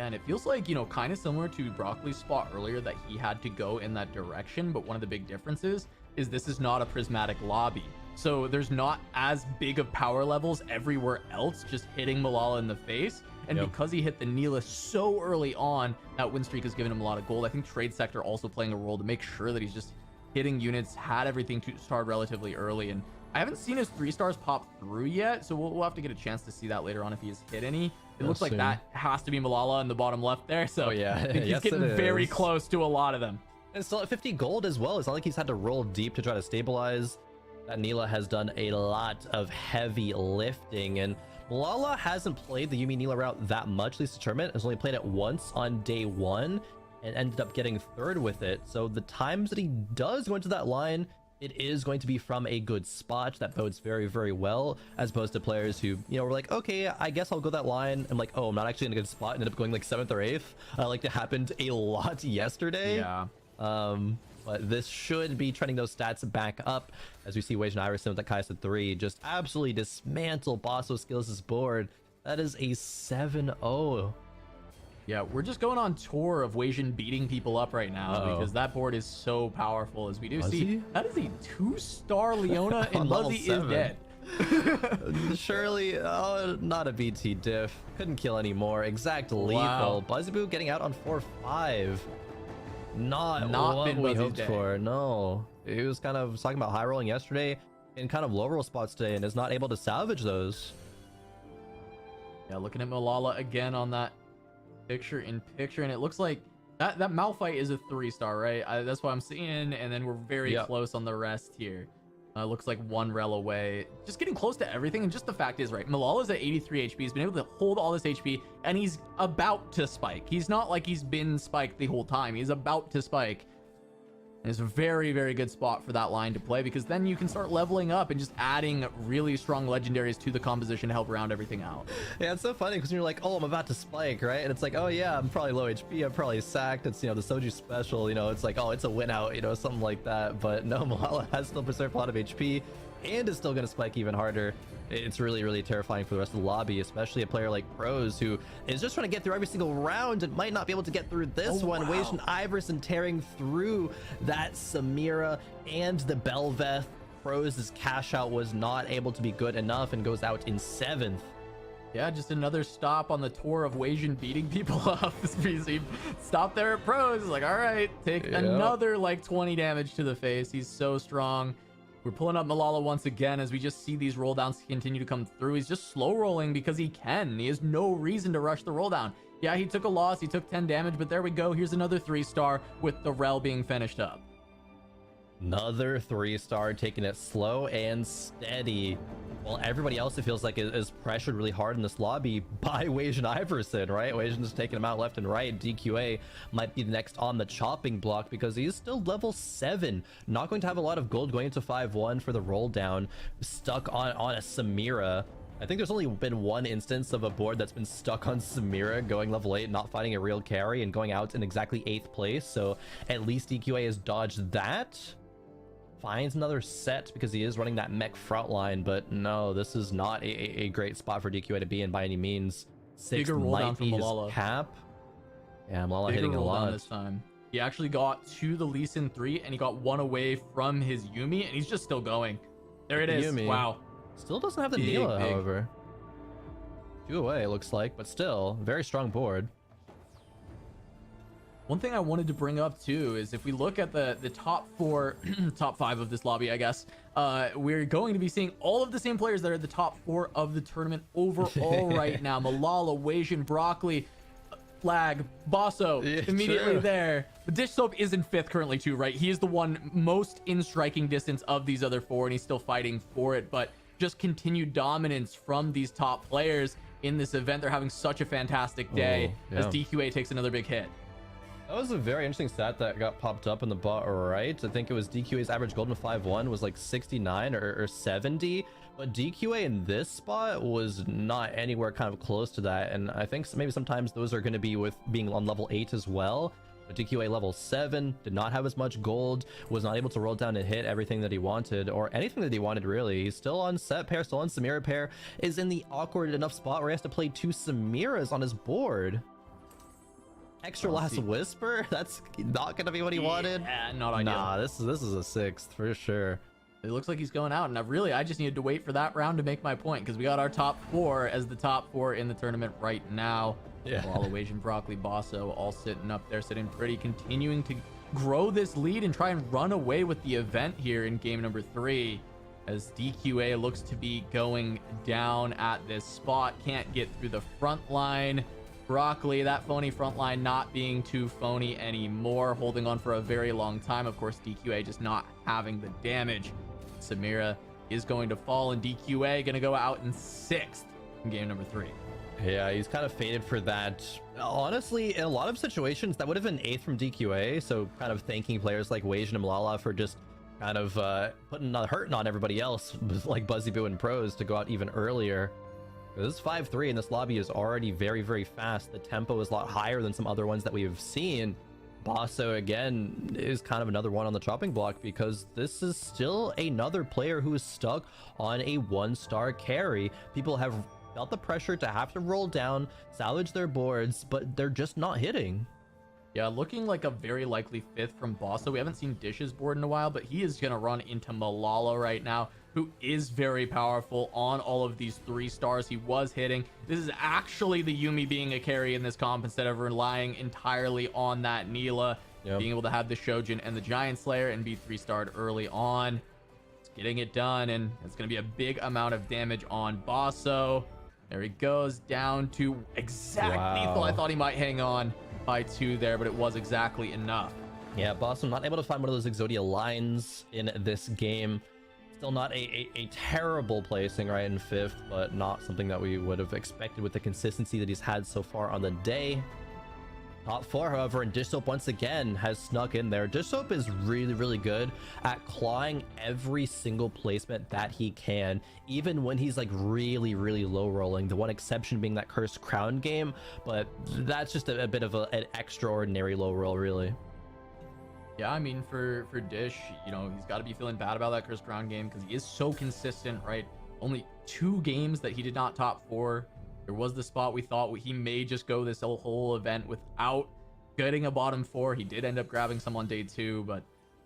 And it feels like, kind of similar to Broccoli's spot earlier that he had to go in that direction. But one of the big differences is this is not a prismatic lobby. So there's not as big of power levels everywhere else, just hitting Malala in the face. And because he hit the Neela so early on, that win streak has given him a lot of gold. I think Trade Sector also playing a role to make sure that he's just hitting units, had everything to start relatively early. And I haven't seen his 3 stars pop through yet, so we'll have to get a chance to see that later on if he's hit any. It looks like soon. that has to be Malala in the bottom left there. So yeah. I think he's Yes, getting it very is. close to a lot of them. And still at 50 gold as well. It's not like he's had to roll deep to try to stabilize. That Neela has done a lot of heavy lifting, and Malala hasn't played the Yumi Neela route that much this tournament. Has only played it once on day 1 and ended up getting 3rd with it. So the times that he does go into that line, it is going to be from a good spot. That bodes very, very well, as opposed to players who, were like, okay, I guess I'll go that line. I'm like, oh, I'm not actually in a good spot, and end up going like 7th or 8th. Like it happened a lot yesterday. Yeah. But this should be trending those stats back up, as we see Wage and Iverson with that Kaisa 3 just absolutely dismantle Basso Skills' board. That is a 7-0. Yeah, we're just going on tour of Weijin beating people up right now because that board is so powerful. As we do see, that is a 2-star Leona, and level Buzzy is 7. dead. Surely, not a BT diff. Couldn't kill anymore. Exact lethal. Wow. Buzzyboo getting out on 4-5. Not what been we Buzzy's hoped day. for. No, he was kind of talking about high rolling yesterday in kind of low roll spots today, and is not able to salvage those. Yeah, looking at Malala again on that picture in picture, and it looks like that Malphite is a 3-star, right? That's what I'm seeing, and then we're very close on the rest here. Looks like 1 rel away. Just getting close to everything, and just the fact is, right, Malala's at 83 HP. He's been able to hold all this HP, and he's about to spike. He's not like he's been spiked the whole time. He's about to spike. And it's a very, very good spot for that line to play, because then you can start leveling up and just adding really strong legendaries to the composition to help round everything out. Yeah, it's so funny because you're like, oh, I'm about to spike, right? And it's like, oh yeah, I'm probably low HP, I'm probably sacked. It's, you know, the Soju special, you know, it's like, oh, it's a win out, you know, something like that. But no, Malala has still preserved a lot of HP and is still going to spike even harder. It's really, really terrifying for the rest of the lobby, especially a player like Pros, who is just trying to get through every single round and might not be able to get through this one. Wow. Wasion Iverson tearing through that Samira and the Belveth. Pros' cash out was not able to be good enough and goes out in 7th. Yeah, just another stop on the tour of Wasion beating people up. This PC stop there at Pros. It's like, all right, take another like 20 damage to the face. He's so strong. We're pulling up Malala once again as we just see these roll downs continue to come through. He's just slow rolling because he can. He has no reason to rush the roll down. Yeah, he took a loss. He took 10 damage, but there we go. Here's another 3-star with the rel being finished up. Another 3-star, taking it slow and steady. Well, everybody else, it feels like, is pressured really hard in this lobby by Wasion Iverson, right? Wasion's taking him out left and right. DQA might be the next on the chopping block because he's still level 7. Not going to have a lot of gold going into 5-1 for the roll down. Stuck on a Samira. I think there's only been one instance of a board that's been stuck on Samira going level 8, not finding a real carry and going out in exactly 8th place. So at least DQA has dodged that. Finds another set because he is running that mech front line, but no, this is not a great spot for DQA to be in by any means. 6th Bigger roll down might from be his Malala. cap. Yeah, Malala Bigger hitting a roll down lot. this time. He actually got to the Lee Sin 3 and he got one away from his Yuumi, and he's just still going. There it is. Yuumi. Wow. Still doesn't have the Big, Neela, big. however. 2 away, it looks like, but still, very strong board. One thing I wanted to bring up too is if we look at the top 4, top 5 of this lobby, I guess, we're going to be seeing all of the same players that are the top 4 of the tournament overall right now. Malala, Wasion, Broccoli, Flag, Bosso, immediately true. there. But Dish Soap is in 5th currently too, right? He is the one most in striking distance of these other 4, and he's still fighting for it. But just continued dominance from these top players in this event. They're having such a fantastic day as DQA takes another big hit. That was a very interesting stat that got popped up in the bot, right? I think it was DQA's average gold in 5-1 was like 69 or 70, but DQA in this spot was not anywhere kind of close to that. And I think maybe sometimes those are going to be with being on level 8 as well. But DQA level 7 did not have as much gold, was not able to roll down and hit everything that he wanted, or anything that he wanted really. He's still on set pair, still on Samira pair, is in the awkward enough spot where he has to play 2 Samiras on his board. Extra last whisper? That's not gonna be what he wanted. Yeah, not ideal. Nah, this is a 6th for sure. It looks like he's going out, and I just needed to wait for that round to make my point, because we got our top 4 as the top 4 in the tournament right now. Yeah. All Wasion, Broccoli, Bosso all sitting up there, sitting pretty, continuing to grow this lead and try and run away with the event here in game number 3, as DQA looks to be going down at this spot. Can't get through the front line. Broccoli, that phony front line not being too phony anymore, holding on for a very long time. Of course, DQA just not having the damage. Samira is going to fall, and DQA going to go out in 6th in game number 3. Yeah, he's kind of faded for that. Honestly, in a lot of situations, that would have been 8th from DQA, so kind of thanking players like Wasion and Malala for just kind of putting a hurting on everybody else, like Buzzy Boo and Pros, to go out even earlier. This is 5-3, and this lobby is already very, very fast. The tempo is a lot higher than some other ones that we have seen. Bosso, again, is kind of another one on the chopping block because this is still another player who is stuck on a 1-star carry. People have felt the pressure to have to roll down, salvage their boards, but they're just not hitting. Yeah, looking like a very likely 5th from Bosso. We haven't seen Dish's board in a while, but he is going to run into Malala right now, who is very powerful on all of these 3 stars he was hitting. This is actually the Yuumi being a carry in this comp instead of relying entirely on that Neela. Being able to have the Shojin and the Giant Slayer and be 3-starred early on. It's getting it done, and it's going to be a big amount of damage on Bosso. There he goes, down to exact lethal. I thought he might hang on by 2 there, but it was exactly enough. Yeah, Bosso not able to find one of those Exodia lines in this game. Still not a terrible placing right in 5th, but not something that we would have expected with the consistency that he's had so far on the day. Top 4, however, and Dish Soap once again has snuck in there. Dish Soap is really, really good at clawing every single placement that he can, even when he's like really, really low rolling. The one exception being that Cursed Crown game, but that's just a bit of an extraordinary low roll, really. Yeah, I mean, for Dish, you know, he's got to be feeling bad about that Cursed Crown game because he is so consistent, right? Only 2 games that he did not top 4. There was the spot we thought he may just go this whole event without getting a bottom 4. He did end up grabbing some on day 2, but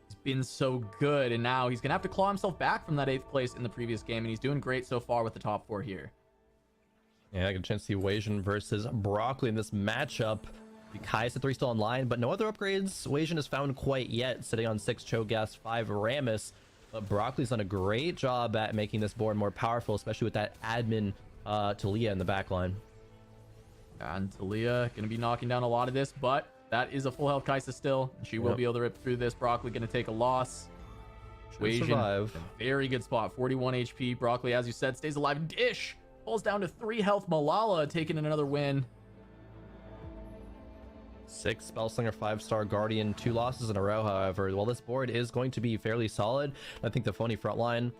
he's been so good. And now he's going to have to claw himself back from that 8th place in the previous game. And he's doing great so far with the top 4 here. Yeah, I get a chance to see Wasian versus Broccoli in this matchup. The Kai'Sa 3 still online, but no other upgrades Wasian has found quite yet, sitting on 6 Cho'Gath, 5 Rammus. But Broccoli's done a great job at making this board more powerful, especially with that admin Talia in the back line. And Talia going to be knocking down a lot of this, but that is a full health Kai'Sa still. She will be able to rip through this. Broccoli going to take a loss. Survive. Very good spot. 41 HP. Broccoli, as you said, stays alive. Dish falls down to 3 health. Malala taking another win. 6 Spellslinger, 5-star Guardian, 2 losses in a row, however. While this board is going to be fairly solid, I think the Phony frontline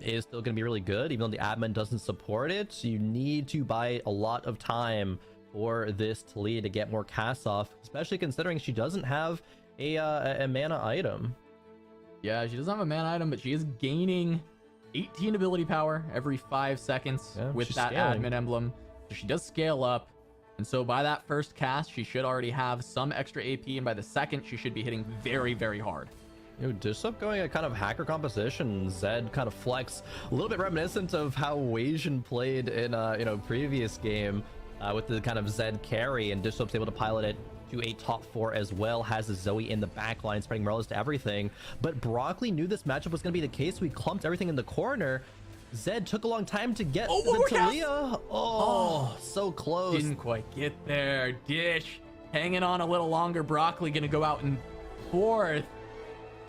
is still going to be really good, even though the admin doesn't support it. You need to buy a lot of time for this Talia to get more casts off, especially considering she doesn't have a mana item. Yeah, she doesn't have a mana item, but she is gaining 18 ability power every 5 seconds with that scaling. admin emblem. So she does scale up. And so by that first cast, she should already have some extra AP. And by the second, she should be hitting very, very hard. Dish Soap going a kind of hacker composition. Zed kind of flex, a little bit reminiscent of how Wasian played in previous game with the kind of Zed carry, and Dish Soap's able to pilot it to a top 4 as well. Has a Zoe in the back line, spreading Morellas to everything. But Broccoli knew this matchup was going to be the case, so he clumped everything in the corner. Zed took a long time to get the Talia. Oh, so close. Didn't quite get there. Dish hanging on a little longer. Broccoli going to go out in 4th.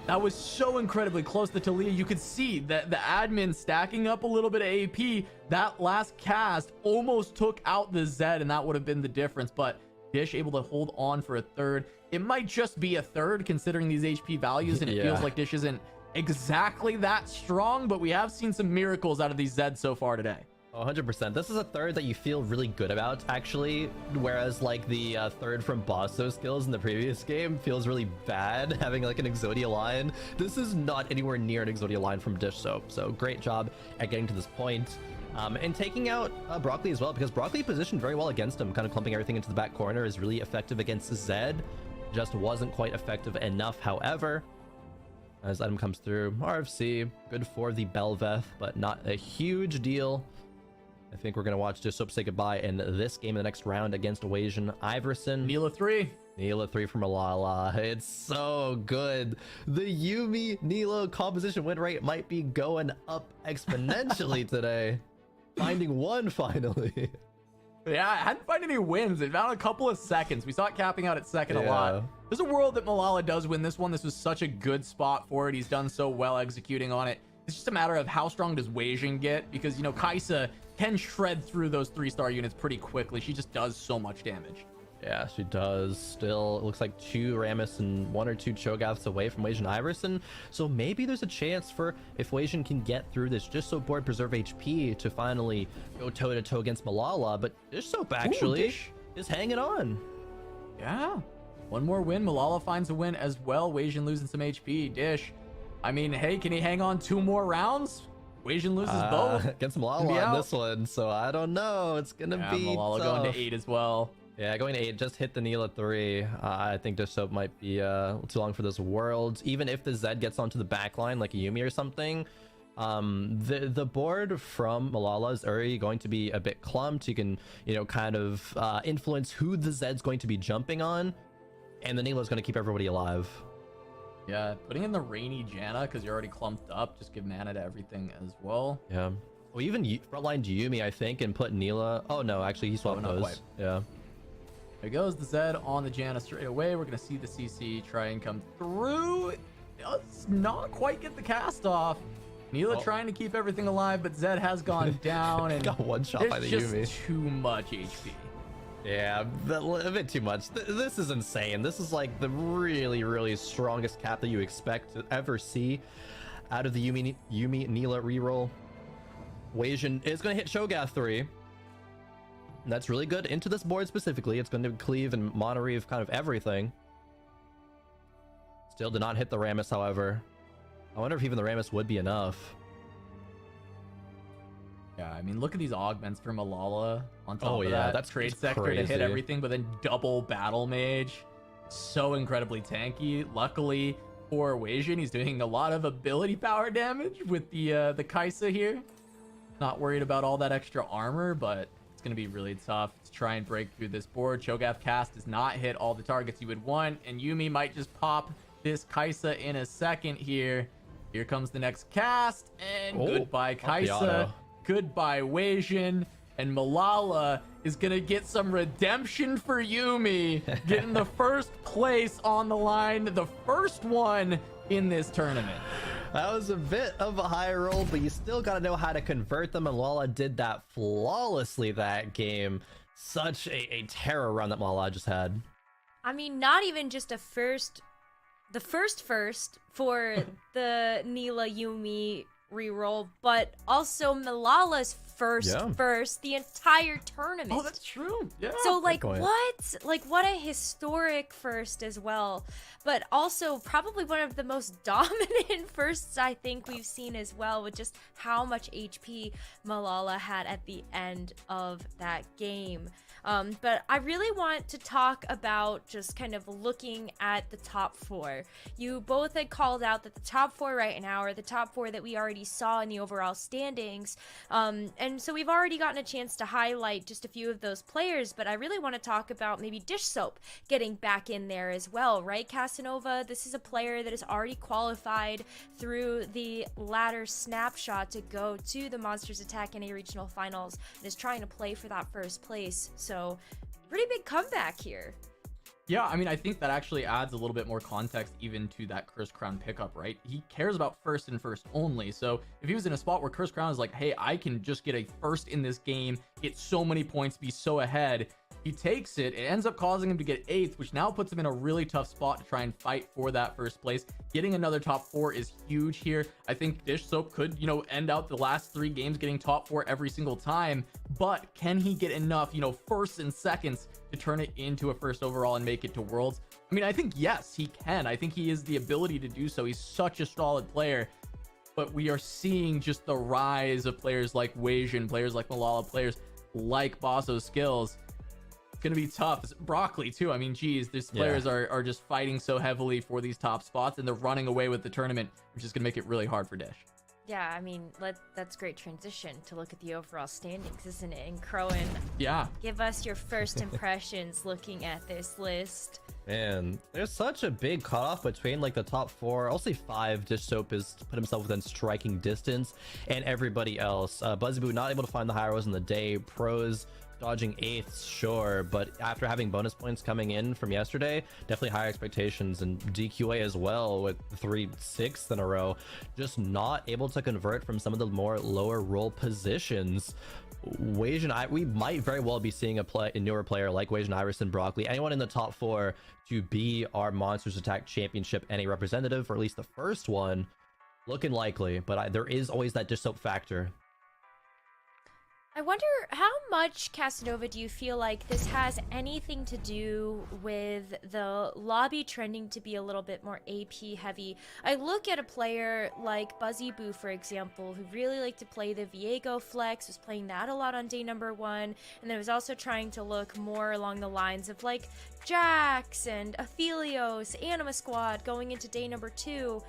That was so incredibly close to Talia. You could see that the admin stacking up a little bit of AP. That last cast almost took out the Zed, and that would have been the difference. But Dish able to hold on for a 3rd. It might just be a 3rd considering these HP values, and it feels like Dish isn't exactly that strong, but we have seen some miracles out of these Zeds so far today. 100%. This is a 3rd that you feel really good about, actually, whereas like the 3rd from Bosso skills in the previous game feels really bad, having like an Exodia line. This is not anywhere near an Exodia line from Dish Soap, so great job at getting to this point. And taking out Broccoli as well, because Broccoli positioned very well against him, kind of clumping everything into the back corner, is really effective against Zed. Just wasn't quite effective enough, however. As item comes through, RFC, good for the Belveth, but not a huge deal. I think we're going to watch Dish Soap say goodbye in this game in the next round against Wasian Iverson. Neela 3. Neela 3 from Malala. It's so good. The Yuumi Neela composition win rate might be going up exponentially today. Finding one finally. Yeah, I hadn't found any wins. It found a couple of seconds. We saw it capping out at second a lot. There's a world that Malala does win this one. This was such a good spot for it. He's done so well executing on it. It's just a matter of how strong does Wasian get, because, you know, Kai'Sa can shred through those 3-star units pretty quickly. She just does so much damage. Yeah, she does. Still, it looks like 2 Rammus and 1 or 2 Cho'Gaths away from Wasian Iverson. So maybe there's a chance for, if Wasian can get through this Dish Soap board, preserve HP to finally go toe-to-toe against Malala. But Dish Soap actually is hanging on. Yeah. One more win. Malala finds a win as well. Wasian losing some HP. Dish, I mean, hey, can he hang on 2 more rounds? Wasian loses both. Against Malala on this one, so I don't know. It's going to be Malala tough. going to 8 as well. Yeah, going to 8, just hit the Neela 3. I think Dish Soap might be too long for this world. Even if the Zed gets onto the back line like a Yuumi or something, the board from Malala is already going to be a bit clumped. You can, you know, kind of influence who the Zed's going to be jumping on, and the Neela's going to keep everybody alive. Yeah, putting in the Rainy Janna because you're already clumped up. Just give mana to everything as well. Yeah. Well, even frontline Yuumi, I think, and put Neela. Oh no, actually he swapped those. Quite. Yeah. There goes the Zed on the Janna straight away. We're going to see the CC try and come through. It does not quite get the cast off. Neela trying to keep everything alive, but Zed has gone down. And got one shot by the Yuumi. There's just too much HP. Yeah, a bit too much. This is insane. This is like the really, really strongest cap that you expect to ever see out of the Yumi Nila reroll. Weijin is going to hit Shogath 3. That's really good into this board specifically. It's going to cleave and mono-reave kind of everything. Still did not hit the Rammus, however. I wonder if even the Rammus would be enough. Yeah, I mean, look at these augments for Malala on top Oh, of yeah, that. that's trade just sector to hit crazy. everything, but then double battle mage. So incredibly tanky. Luckily for Weijin, he's doing a lot of ability power damage with the Kaisa here. Not worried about all that extra armor, but it's going to be really tough to try and break through this board. Cho'Gath cast does not hit all the targets you would want, and Yuumi might just pop this Kaisa in a second here. Here comes the next cast, and goodbye Kaisa. Goodbye Weijin, and Malala is gonna get some redemption for Yuumi, getting the first place on the line, the first one in this tournament. That was a bit of a high roll, but you still got to know how to convert them, and Malala did that flawlessly that game. Such a terror run that Malala just had. I mean, not even just the first for the Nila Yuumi reroll, but also Malala's first the entire tournament. Oh, that's true. Yeah. So like point. what? Like what a historic first as well. But also probably one of the most dominant firsts I think we've seen as well, with just how much HP Malala had at the end of that game. But I really want to talk about just kind of looking at the top four. You both had called out that the top four right now are the top four that we already saw in the overall standings. And so we've already gotten a chance to highlight just a few of those players, but I really want to talk about maybe Dish Soap getting back in there as well, right, Casanova? This is a player that has already qualified through the ladder snapshot to go to the Monsters Attack NA Regional Finals and is trying to play for that first place. So pretty big comeback here. Yeah, I mean, I think that actually adds a little bit more context even to that Curse Crown pickup, right? He cares about first and first only. So if he was in a spot where Curse Crown is like, hey, I can just get a first in this game, get so many points, be so ahead, he takes it. It ends up causing him to get 8th, which now puts him in a really tough spot to try and fight for that first place. Getting another top 4 is huge here. I think Dish Soap could, end out the last 3 games getting top 4 every single time, but can he get enough, firsts and seconds to turn it into a first overall and make it to Worlds? I mean, I think yes, he can. I think he has the ability to do so. He's such a solid player, but we are seeing just the rise of players like Weijin, players like Malala, players like Basso Skills. Gonna be tough. Broccoli too. I mean, geez, these players are just fighting so heavily for these top spots, and they're running away with the tournament, which is gonna make it really hard for Dish. Yeah, I mean, that's great transition to look at the overall standings, isn't it? And Crowan, Yeah. give us your first impressions looking at this list. Man, there's such a big cutoff between like the top 4. I'll say 5. Dish Soap has put himself within striking distance, and everybody else. Buzzyboo not able to find the high rows in the day. Pros dodging 8th, sure, but after having bonus points coming in from yesterday, definitely higher expectations. And DQA as well with 3 6th in a row, just not able to convert from some of the more lower roll positions. Weijin, we might very well be seeing a newer player like Weijin, Iverson, Broccoli, anyone in the top 4 to be our Monsters Attack Championship NA representative, or at least the first one. Looking likely, but there is always that Dish Soap factor. I wonder how much, Casanova, do you feel like this has anything to do with the lobby trending to be a little bit more AP heavy? I look at a player like Buzzyboo, for example, who really liked to play the Viego flex, was playing that a lot on day number 1, and then was also trying to look more along the lines of like Jax and Aphelios, Anima Squad going into day number 2.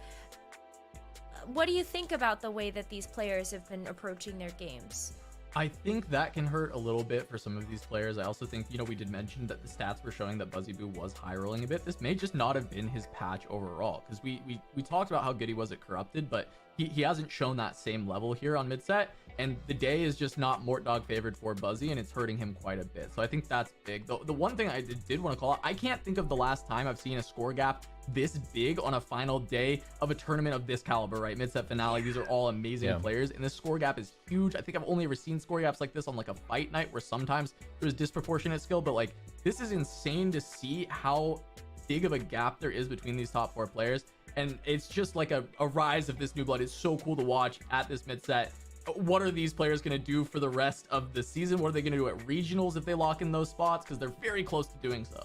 What do you think about the way that these players have been approaching their games? I think that can hurt a little bit for some of these players. I also think, we did mention that the stats were showing that Buzzyboo was high rolling a bit. This may just not have been his patch overall, because we talked about how good he was at Corrupted, but he hasn't shown that same level here on mid set, and the day is just not Mort Dog favored for Buzzy, and it's hurting him quite a bit. So I think that's big. The one thing I did want to call out, I can't think of the last time I've seen a score gap this big on a final day of a tournament of this caliber, right? Mid set finale. These are all amazing players, and this score gap is huge. I think I've only ever seen score gaps like this on like a fight night where sometimes there's disproportionate skill, but like this is insane to see how big of a gap there is between these top 4 players. And it's just like a rise of this new blood. It's so cool to watch at this mid set. What are these players going to do for the rest of the season? What are they going to do at regionals if they lock in those spots? Because they're very close to doing so.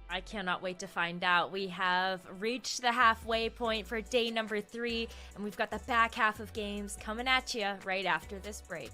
I cannot wait to find out. We have reached the halfway point for day number 3, and we've got the back half of games coming at you right after this break.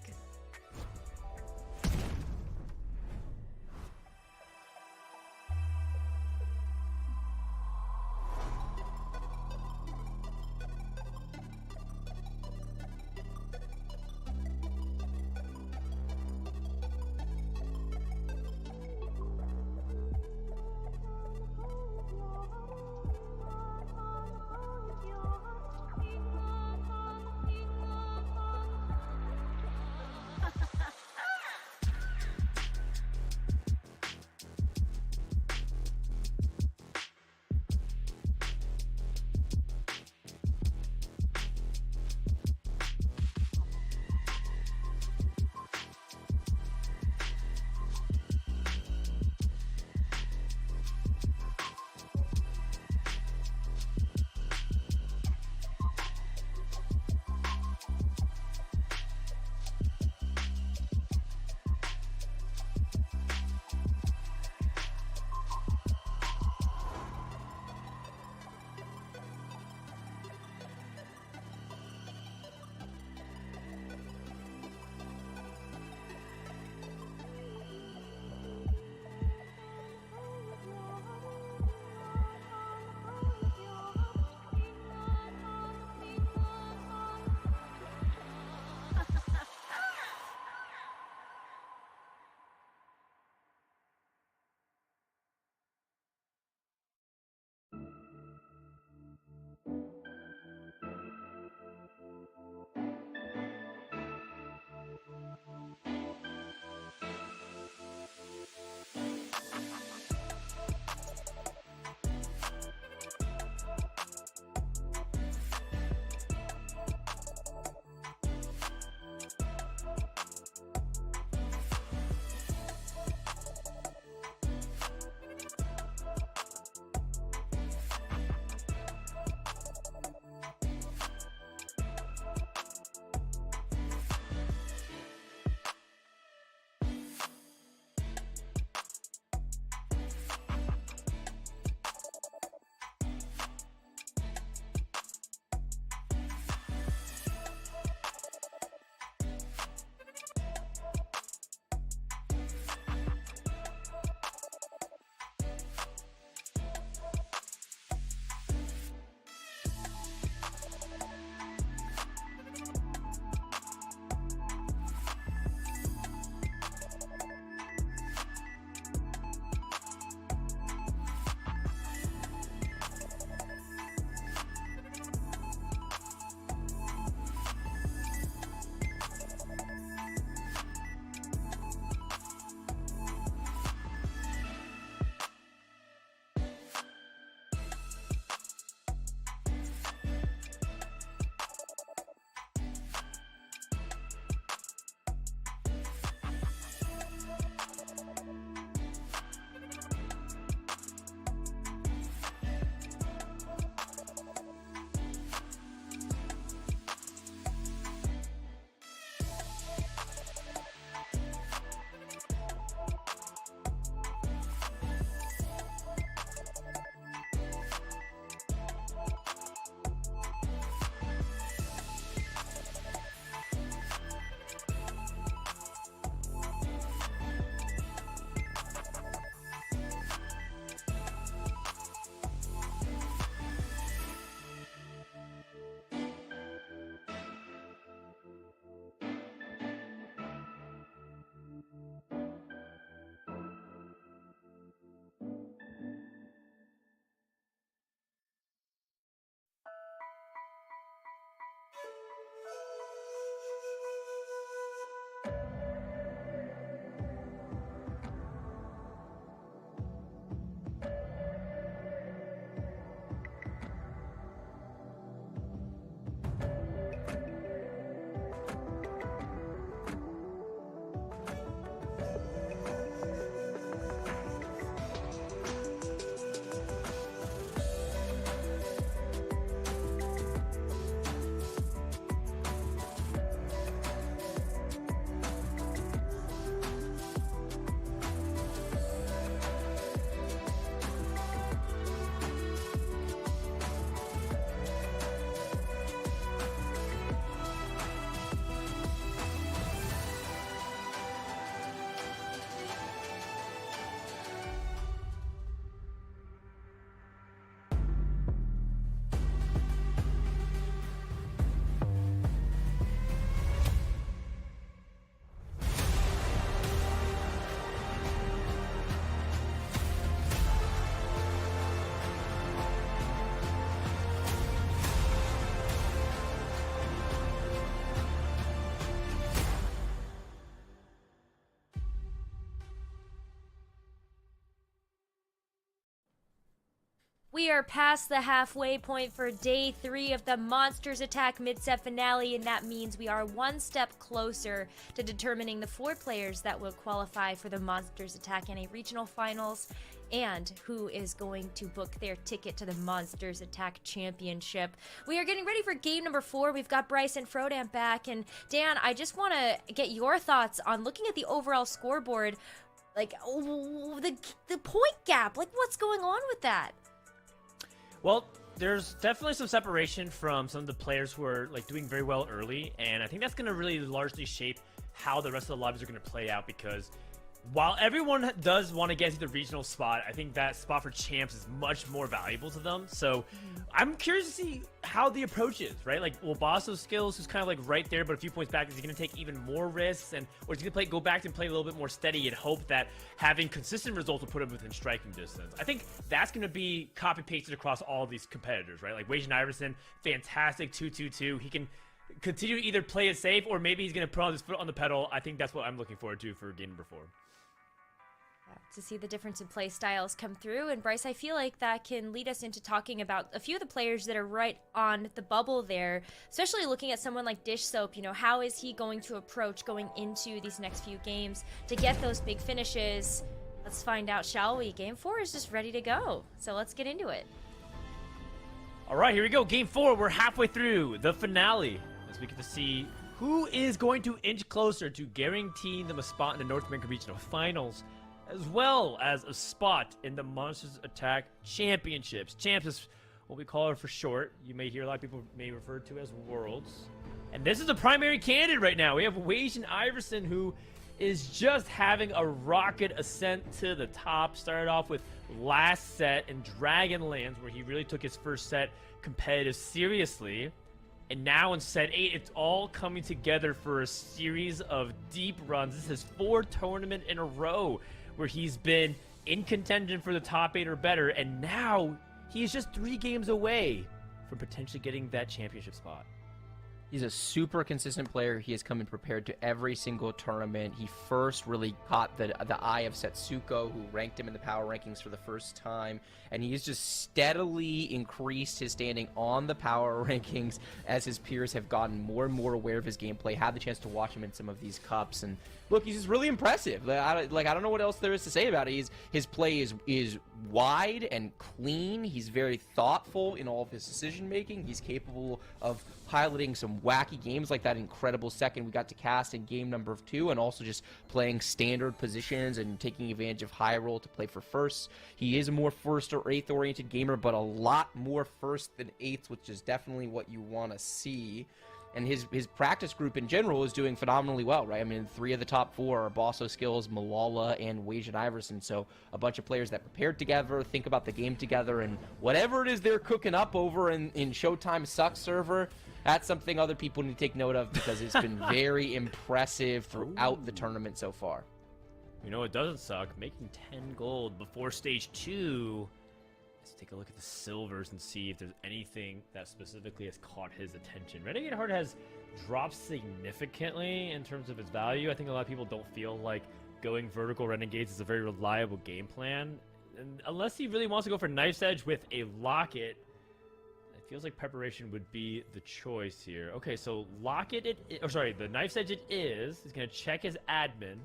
We are past the halfway point for day 3 of the Monsters Attack mid-set finale, and that means we are one step closer to determining the 4 players that will qualify for the Monsters Attack NA Regional Finals and who is going to book their ticket to the Monsters Attack Championship. We are getting ready for game number 4. We've got Bryce and Frodan back, and Dan, I just want to get your thoughts on looking at the overall scoreboard, like the point gap, like what's going on with that? Well, there's definitely some separation from some of the players who are like doing very well early, and I think that's going to really largely shape how the rest of the lobbies are going to play out, because while everyone does want to get to the regional spot, I think that spot for champs is much more valuable to them. So I'm curious to see how the approach is, right? Like, will Bosso's skills, who's kind of like right there, but a few points back, is he going to take even more risks? Or is he going to go back and play a little bit more steady and hope that having consistent results will put him within striking distance? I think that's going to be copy-pasted across all of these competitors, right? Like, Wajan Iverson, fantastic 2-2-2. He can continue to either play it safe, or maybe he's going to put on his foot on the pedal. I think that's what I'm looking forward to for game number 4. To see the difference in play styles come through. And Bryce, I feel like that can lead us into talking about a few of the players that are right on the bubble there, especially looking at someone like Dish Soap. You know, how is he going to approach going into these next few games to get those big finishes? Let's find out, shall we? Game 4 is just ready to go, so let's get into it. All right, here we go. Game 4, we're halfway through the finale, as we get to see who is going to inch closer to guaranteeing them a spot in the North American Regional Finals, as well as a spot in the Monsters Attack Championships. Champs is what we call it for short. You may hear a lot of people may refer to as Worlds. And this is the primary candidate right now. We have Wajan Iverson, who is just having a rocket ascent to the top. Started off with last set in Dragonlands, where he really took his first set competitive seriously. And now in set 8, it's all coming together for a series of deep runs. This is 4 tournaments in a row where he's been in contention for the top 8 or better, and now he's just 3 games away from potentially getting that championship spot. He's a super consistent player. He has come in prepared to every single tournament. He first really caught the eye of Setsuko, who ranked him in the power rankings for the first time, and he has just steadily increased his standing on the power rankings as his peers have gotten more and more aware of his gameplay, had the chance to watch him in some of these cups, and look, he's just really impressive. I don't know what else there is to say about it. His play is wide and clean. He's very thoughtful in all of his decision making. He's capable of piloting some wacky games like that incredible second we got to cast in game number 2, and also just playing standard positions and taking advantage of high roll to play for firsts. He is a more first or eighth oriented gamer, but a lot more first than eighths, which is definitely what you want to see. And his practice group in general is doing phenomenally well, right? I mean, 3 of the top 4 are Bosso Skills, Malala, and Wajan Iverson. So a bunch of players that prepared together, think about the game together, and whatever it is they're cooking up over in Showtime Sucks server, that's something other people need to take note of, because it's been very impressive throughout the tournament so far. You know, it doesn't suck. Making 10 gold before stage 2. Let's take a look at the silvers and see if there's anything that specifically has caught his attention. Renegade Heart has dropped significantly in terms of its value. I think a lot of people don't feel like going vertical Renegades is a very reliable game plan. And unless he really wants to go for Knife's Edge with a Locket, it feels like preparation would be the choice here. Okay, so Locket the Knife's Edge it is. He's going to check his admin.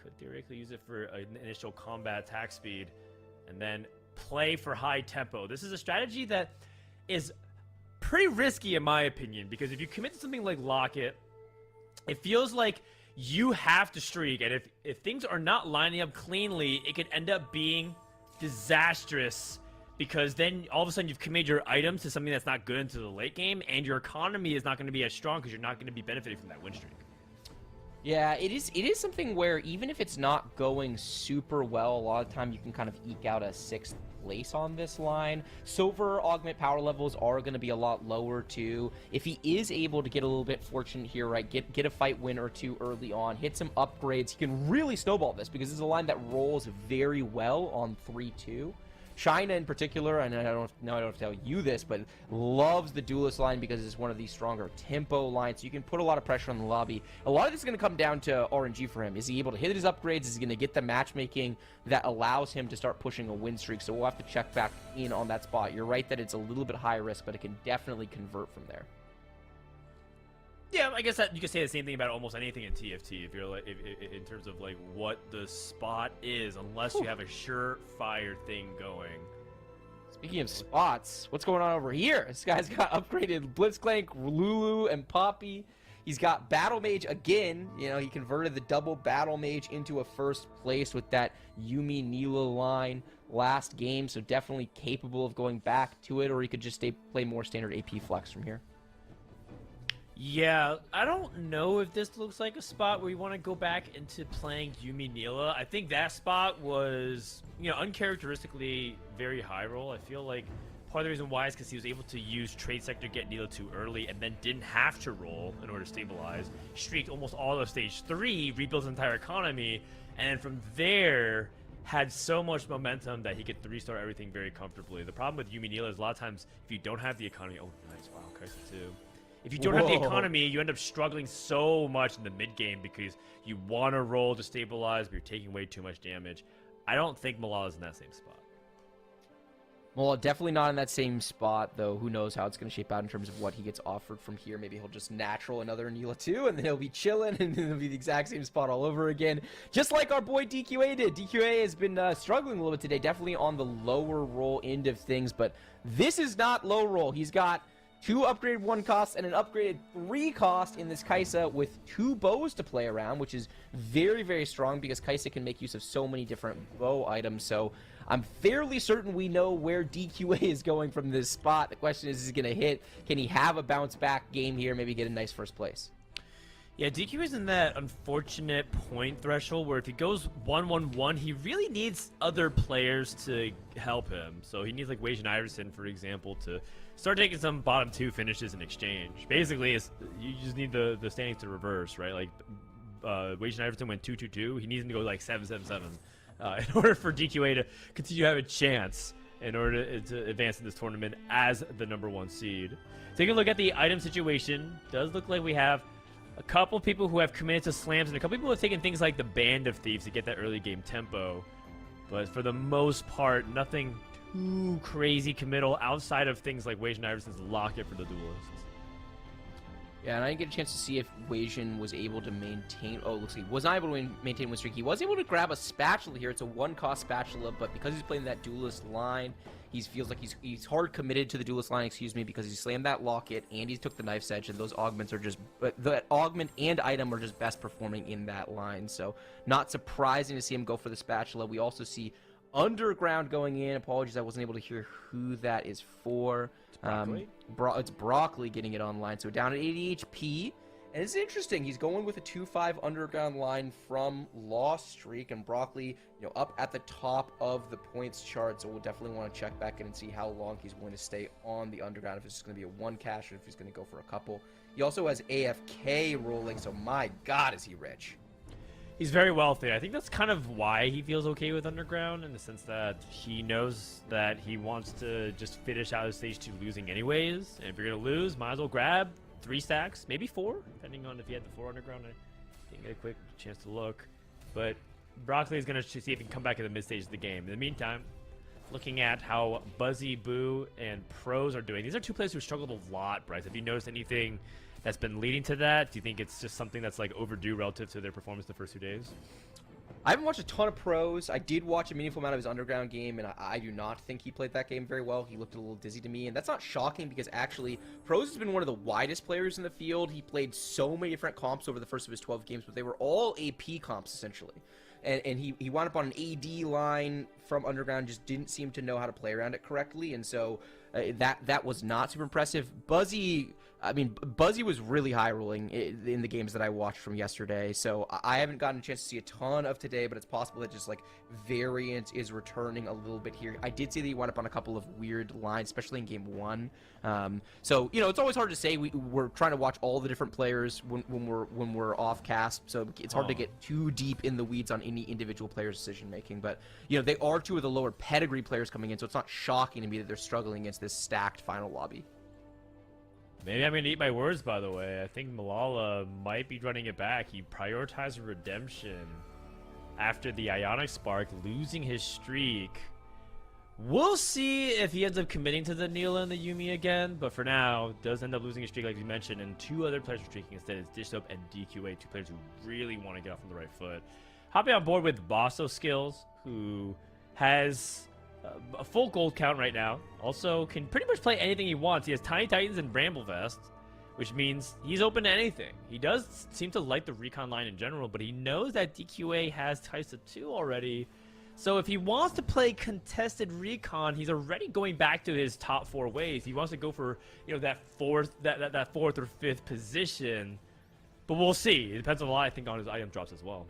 Could theoretically use it for an initial combat attack speed, and then play for high tempo. This is a strategy that is pretty risky in my opinion, because if you commit to something like Locket, it feels like you have to streak, and if things are not lining up cleanly, it could end up being disastrous, because then all of a sudden you've committed your items to something that's not good into the late game, and your economy is not going to be as strong because you're not going to be benefiting from that win streak. Yeah, it is something where even if it's not going super well, a lot of time you can kind of eke out a 6th place on this line. Silver augment power levels are going to be a lot lower too. If he is able to get a little bit fortunate here, right, get a fight win or 2 early on, hit some upgrades, he can really snowball this, because this is a line that rolls very well on 3-2. China in particular, and I don't have to tell you this, but loves the duelist line because it's one of the stronger tempo lines. So you can put a lot of pressure on the lobby. A lot of this is going to come down to RNG for him. Is he able to hit his upgrades? Is he going to get the matchmaking that allows him to start pushing a win streak? So we'll have to check back in on that spot. You're right that it's a little bit high risk, but it can definitely convert from there. Yeah, I guess that you could say the same thing about almost anything in TFT if you're like, in terms of like what the spot is, unless you have a surefire thing going. Speaking of spots, what's going on over here? This guy's got upgraded Blitzcrank, Lulu, and Poppy. He's got Battle Mage again. You know, he converted the double Battle Mage into a first place with that Yuumi Nila line last game, so definitely capable of going back to it, or he could just play more standard AP flex from here. Yeah, I don't know if this looks like a spot where you want to go back into playing Yuumi Nila. I think that spot was, you know, uncharacteristically very high roll. I feel like part of the reason why is because he was able to use Trade Sector, get Nila too early, and then didn't have to roll in order to stabilize. Streaked almost all of stage 3, rebuilt his entire economy, and from there had so much momentum that he could 3-star everything very comfortably. The problem with Yuumi Nila is a lot of times if you don't have the economy, oh nice, wow, Kaisa too. If you don't have the economy, you end up struggling so much in the mid game because you want to roll to stabilize, but you're taking way too much damage. I don't think Malala's in that same spot. Well, definitely not in that same spot, though. Who knows how it's going to shape out in terms of what he gets offered from here. Maybe he'll just natural another Nila too, and then he'll be chilling, and then it'll be the exact same spot all over again. Just like our boy DQA did. DQA has been struggling a little bit today, definitely on the lower roll end of things, but this is not low roll. He's got 2 upgraded 1 costs and an upgraded 3 cost in this Kaisa with 2 bows to play around, which is very, very strong because Kaisa can make use of so many different bow items. So I'm fairly certain we know where DQA is going from this spot. The question is he going to hit? Can he have a bounce back game here? Maybe get a nice first place. Yeah, DQ is in that unfortunate point threshold where if he goes 1-1-1, he really needs other players to help him. So he needs like Wage and Iverson, for example, to start taking some bottom 2 finishes in exchange. Basically, you just need the standings to reverse, right? Like Wage and Iverson went 2-2-2. He needs him to go like 7-7-7 in order for DQA to continue to have a chance in order to advance in this tournament as the #1 seed. Taking a look at the item situation, does look like we have a couple people who have committed to slams, and a couple people who have taken things like the Band of Thieves to get that early game tempo. But for the most part, nothing too crazy committal outside of things like Wage and Iverson's locket for the duelists. Yeah, and I didn't get a chance to see if Wajan was able to maintain... Oh, looks like he was not able to maintain win streak. He was able to grab a spatula here. It's a 1-cost spatula, but because he's playing that duelist line, he feels like he's hard committed to the duelist line, because he slammed that locket and he took the knife's edge, and those augments are just... But the augment and item are just best performing in that line, so not surprising to see him go for the spatula. We also see Underground going in. Apologies, I wasn't able to hear who that is for. It's Broccoli getting it online, so down at 80 HP. And it's interesting, he's going with a 2-5 Underground line from Lost Streak, and Broccoli, up at the top of the points chart, so we'll definitely want to check back in and see how long he's going to stay on the Underground, if it's just going to be a 1 cash or if he's going to go for a couple. He also has AFK rolling, so my god, is he rich. He's very wealthy. I think that's kind of why he feels okay with Underground, in the sense that he knows that he wants to just finish out of stage 2 losing anyways. And if you're going to lose, might as well grab 3 stacks, maybe 4, depending on if he had the 4 Underground. I didn't get a quick chance to look. But Broccoli is going to see if he can come back in the mid stage of the game. In the meantime, looking at how Buzzy, Boo, and Pros are doing. These are 2 players who struggled a lot, Bryce. Have you noticed anything that's been leading to that? Do you think it's just something that's like overdue relative to their performance the first 2 days? I haven't watched a ton of Pros. I did watch a meaningful amount of his Underground game, and I do not think he played that game very well. He looked a little dizzy to me, and that's not shocking because actually Pros has been one of the widest players in the field. He played so many different comps over the first of his 12 games, but they were all AP comps essentially. And he wound up on an AD line from Underground, just didn't seem to know how to play around it correctly, and so that was not super impressive. Buzzy I mean, Buzzy was really high rolling in the games that I watched from yesterday, so I haven't gotten a chance to see a ton of today, but it's possible that just like Variant is returning a little bit here. I did see that he wound up on a couple of weird lines, especially in game 1. So you know, it's always hard to say. We're trying to watch all the different players when we're off cast, so it's hard to get too deep in the weeds on any individual player's decision making. But you know, they are 2 of the lower pedigree players coming in, so it's not shocking to me that they're struggling against this stacked final lobby. Maybe I'm going to eat my words, by the way. I think Malala might be running it back. He prioritized redemption after the Ionic Spark, losing his streak. We'll see if he ends up committing to the Neela and the Yuumi again, but for now, does end up losing his streak, like you mentioned, and 2 other players are streaking instead. It's Dishsoap and DQA, 2 players who really want to get off on the right foot. Hopping on board with Bosso Skills, who has a full gold count right now. Also can pretty much play anything he wants. He has Tiny Titans and Bramblevest, which means he's open to anything. He does seem to like the recon line in general, but he knows that DQA has Tysa 2 already. So if he wants to play contested recon, he's already going back to his top 4 ways. He wants to go for, you know, that fourth or fifth position. But we'll see. It depends a lot, I think, on his item drops as well.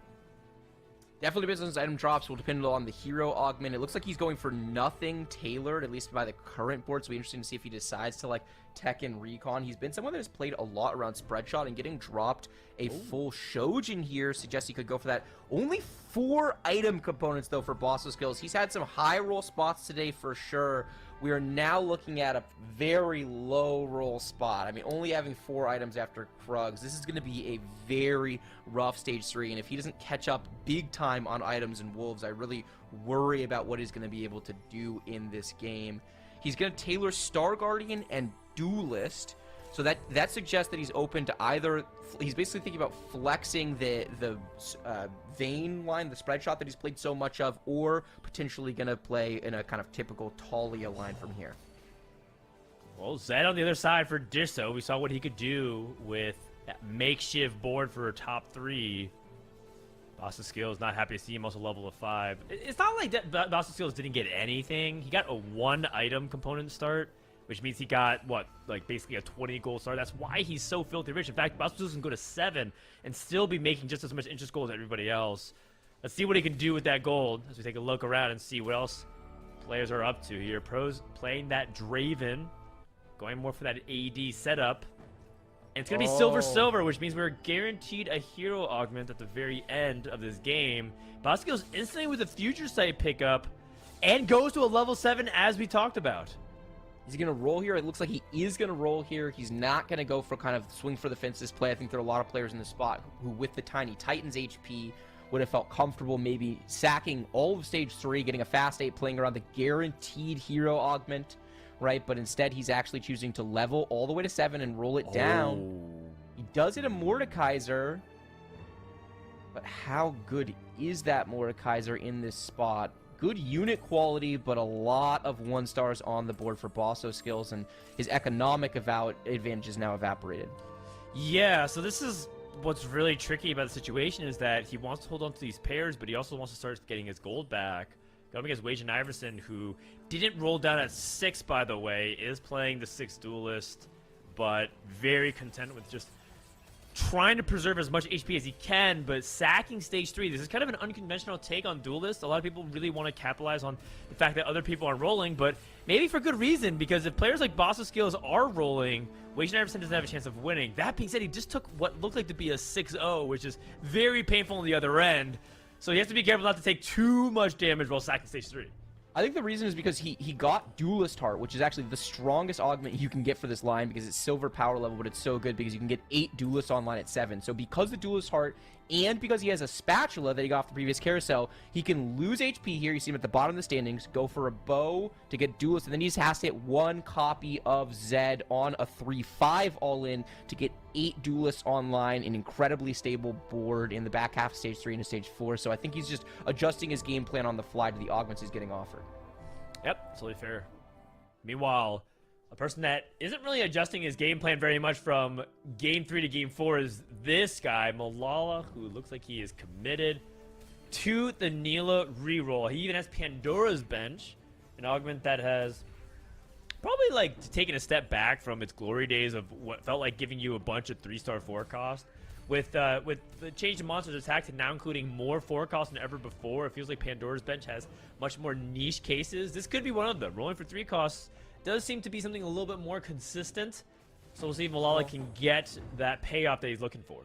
Definitely depends on his item drops. Will depend on the hero augment. It looks like he's going for nothing tailored, at least by the current board. So it'll be interesting to see if he decides to like tech and recon. He's been someone that has played a lot around spread shot, and getting dropped a full Shojin here suggests he could go for that. Only 4 item components though for Bosso Skills. He's had some high roll spots today for sure. We are now looking at a very low roll spot. I mean, only having 4 items after Krugs. This is going to be a very rough stage 3, and if he doesn't catch up big time on items and Wolves, I really worry about what he's going to be able to do in this game. He's going to tailor Star Guardian and Duelist, so that suggests that he's open to either. He's basically thinking about flexing the Vayne line, the spread shot that he's played so much of, or potentially going to play in a kind of typical Talia line from here. Well, Zed on the other side for Disso. We saw what he could do with that makeshift board for a top 3. Bosso Skills, not happy to see him also level of 5. It's not like that Bosso Skills didn't get anything. He got a 1 item component start, which means he got, what, like basically a 20 gold start. That's why he's so filthy rich. In fact, Bosso Skills can go to 7 and still be making just as much interest gold as everybody else. Let's see what he can do with that gold as we take a look around and see what else players are up to here. Pros playing that Draven, going more for that AD setup. And it's going to be silver, which means we're guaranteed a hero augment at the very end of this game. Bosso Skills instantly with a Future Sight pickup and goes to a level 7 as we talked about. Is he going to roll here? It looks like he is going to roll here. He's not going to go for kind of swing for the fences play. I think there are a lot of players in this spot who with the Tiny Titans HP, would have felt comfortable maybe sacking all of stage 3, getting a fast 8, playing around the guaranteed hero augment, right? But instead, he's actually choosing to level all the way to 7 and roll it down. He does hit a Mordekaiser, but how good is that Mordekaiser in this spot? Good unit quality, but a lot of 1-stars on the board for Bosso Skills, and his economic advantage is now evaporated. Yeah, so this is what's really tricky about the situation, is that he wants to hold on to these pairs, but he also wants to start getting his gold back. Going against Wage and Iverson, who didn't roll down at 6, by the way, is playing the 6 duelist, but very content with just trying to preserve as much HP as he can, but sacking stage 3. This is kind of an unconventional take on duelist. A lot of people really want to capitalize on the fact that other people are rolling, but maybe for good reason, because if players like Bosso Skills are rolling, Wage and Iverson doesn't have a chance of winning. That being said, he just took what looked like to be a 6-0, which is very painful on the other end. So he has to be careful not to take too much damage while sacking stage 3. I think the reason is because he got Duelist Heart, which is actually the strongest augment you can get for this line because it's silver power level, but it's so good because you can get 8 Duelists online at 7. So because the Duelist Heart and because he has a Spatula that he got off the previous carousel, he can lose HP here. You see him at the bottom of the standings, go for a bow to get Duelist, and then he just has to hit 1 copy of Zed on a 3-5 all-in to get 8 Duelists online, an incredibly stable board in the back half of stage 3 and stage 4. So I think he's just adjusting his game plan on the fly to the augments he's getting offered. Yep, totally fair. Meanwhile, a person that isn't really adjusting his game plan very much from game 3 to game 4 is this guy, Malala, who looks like he is committed to the Neela reroll. He even has Pandora's Bench, an augment that has probably like taking a step back from its glory days of what felt like giving you a bunch of 3-star 4 cost. With the change to monsters attack to now including more 4 costs than ever before, it feels like Pandora's bench has much more niche cases. This could be one of them. Rolling for 3 costs does seem to be something a little bit more consistent. So we'll see if Malala can get that payoff that he's looking for.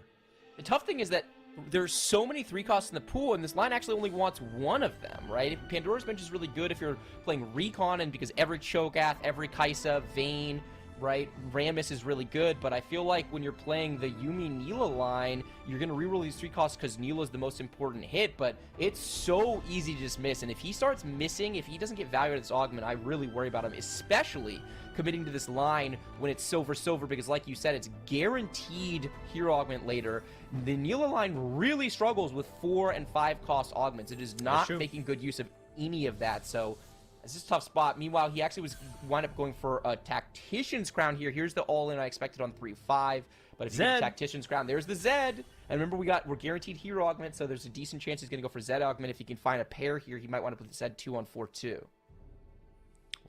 The tough thing is that there's so many 3 costs in the pool, and this line actually only wants one of them, right? Pandora's bench is really good if you're playing Recon, and because every Cho'Gath, every Kaisa, Vayne, right, Rammus is really good, but I feel like when you're playing the Yuumi Neela line, you're going to reroll these 3 costs because Neela's the most important hit, but it's so easy to just miss, and if he starts missing, if he doesn't get value out of this augment, I really worry about him, especially committing to this line when it's silver, because like you said, it's guaranteed hero augment later. The Neela line really struggles with 4 and 5 cost augments. It is not making good use of any of that, so this is a tough spot. Meanwhile, he actually wound up going for a Tactician's Crown here. Here's the all-in I expected on 3-5. But if you get Tactician's Crown, there's the Zed. And remember, we're guaranteed hero augment, so there's a decent chance he's going to go for Zed augment. If he can find a pair here, he might want to put the Zed 2 on 4-2.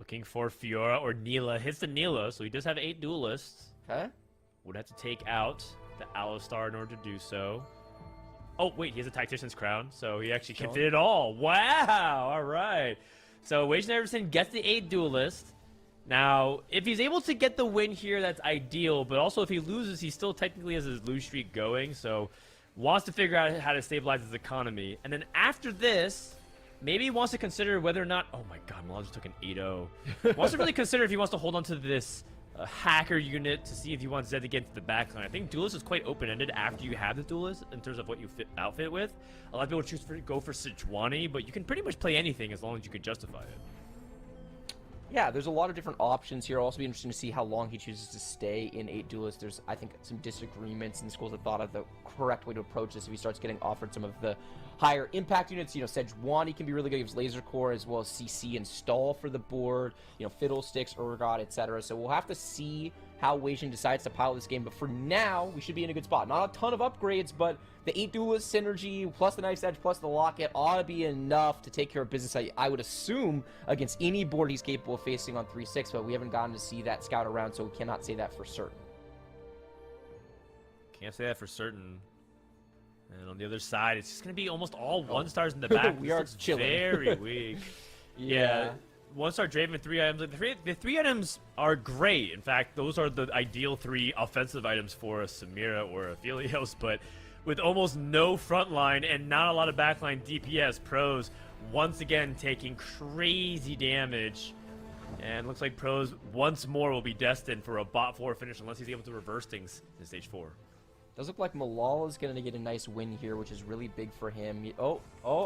Looking for Fiora or Neela. Hits the Neela, so he does have 8 duelists. Okay. Would have to take out the Alistar in order to do so. Oh, wait, he has a Tactician's Crown, so he actually can fit it all. Wow, all right. So Wage Everson gets the 8 duelist. Now, if he's able to get the win here, that's ideal. But also, if he loses, he still technically has his lose streak going. So, wants to figure out how to stabilize his economy. And then after this, maybe he wants to consider whether or not... Oh my god, Malala just took an 8-0. Wants to really consider if he wants to hold on to this hacker unit to see if he wants Zed to get into the backline. I think Duelist is quite open-ended after you have the Duelist in terms of what you outfit with. A lot of people choose to go for Sejuani, but you can pretty much play anything as long as you can justify it. Yeah, there's a lot of different options here. It'll also be interesting to see how long he chooses to stay in 8 Duelists. There's, I think, some disagreements in schools that thought of the correct way to approach this if he starts getting offered some of the higher impact units. You know, Sejuani can be really good. He gives Laser Core as well as CC and Stall for the board. You know, Fiddlesticks, Urgot, etc. So we'll have to see how Weijin decides to pile this game. But for now, we should be in a good spot. Not a ton of upgrades, but the 8 Duelist synergy plus the Knife's Edge plus the Locket ought to be enough to take care of business, I would assume, against any board he's capable of facing on 3-6. But we haven't gotten to see that scout around, so we cannot say that for certain. Can't say that for certain. And on the other side, it's just going to be almost all 1-stars in the back. We are chilling. Very weak. Yeah. 1-star Draven, 3 items. The 3 items are great. In fact, those are the ideal 3 offensive items for a Samira or a Philios. But with almost no front line and not a lot of backline DPS, Pros once again taking crazy damage. And looks like Pros once more will be destined for a bot 4 finish unless he's able to reverse things in stage 4. Does look like Malala's going to get a nice win here, which is really big for him. Okay. All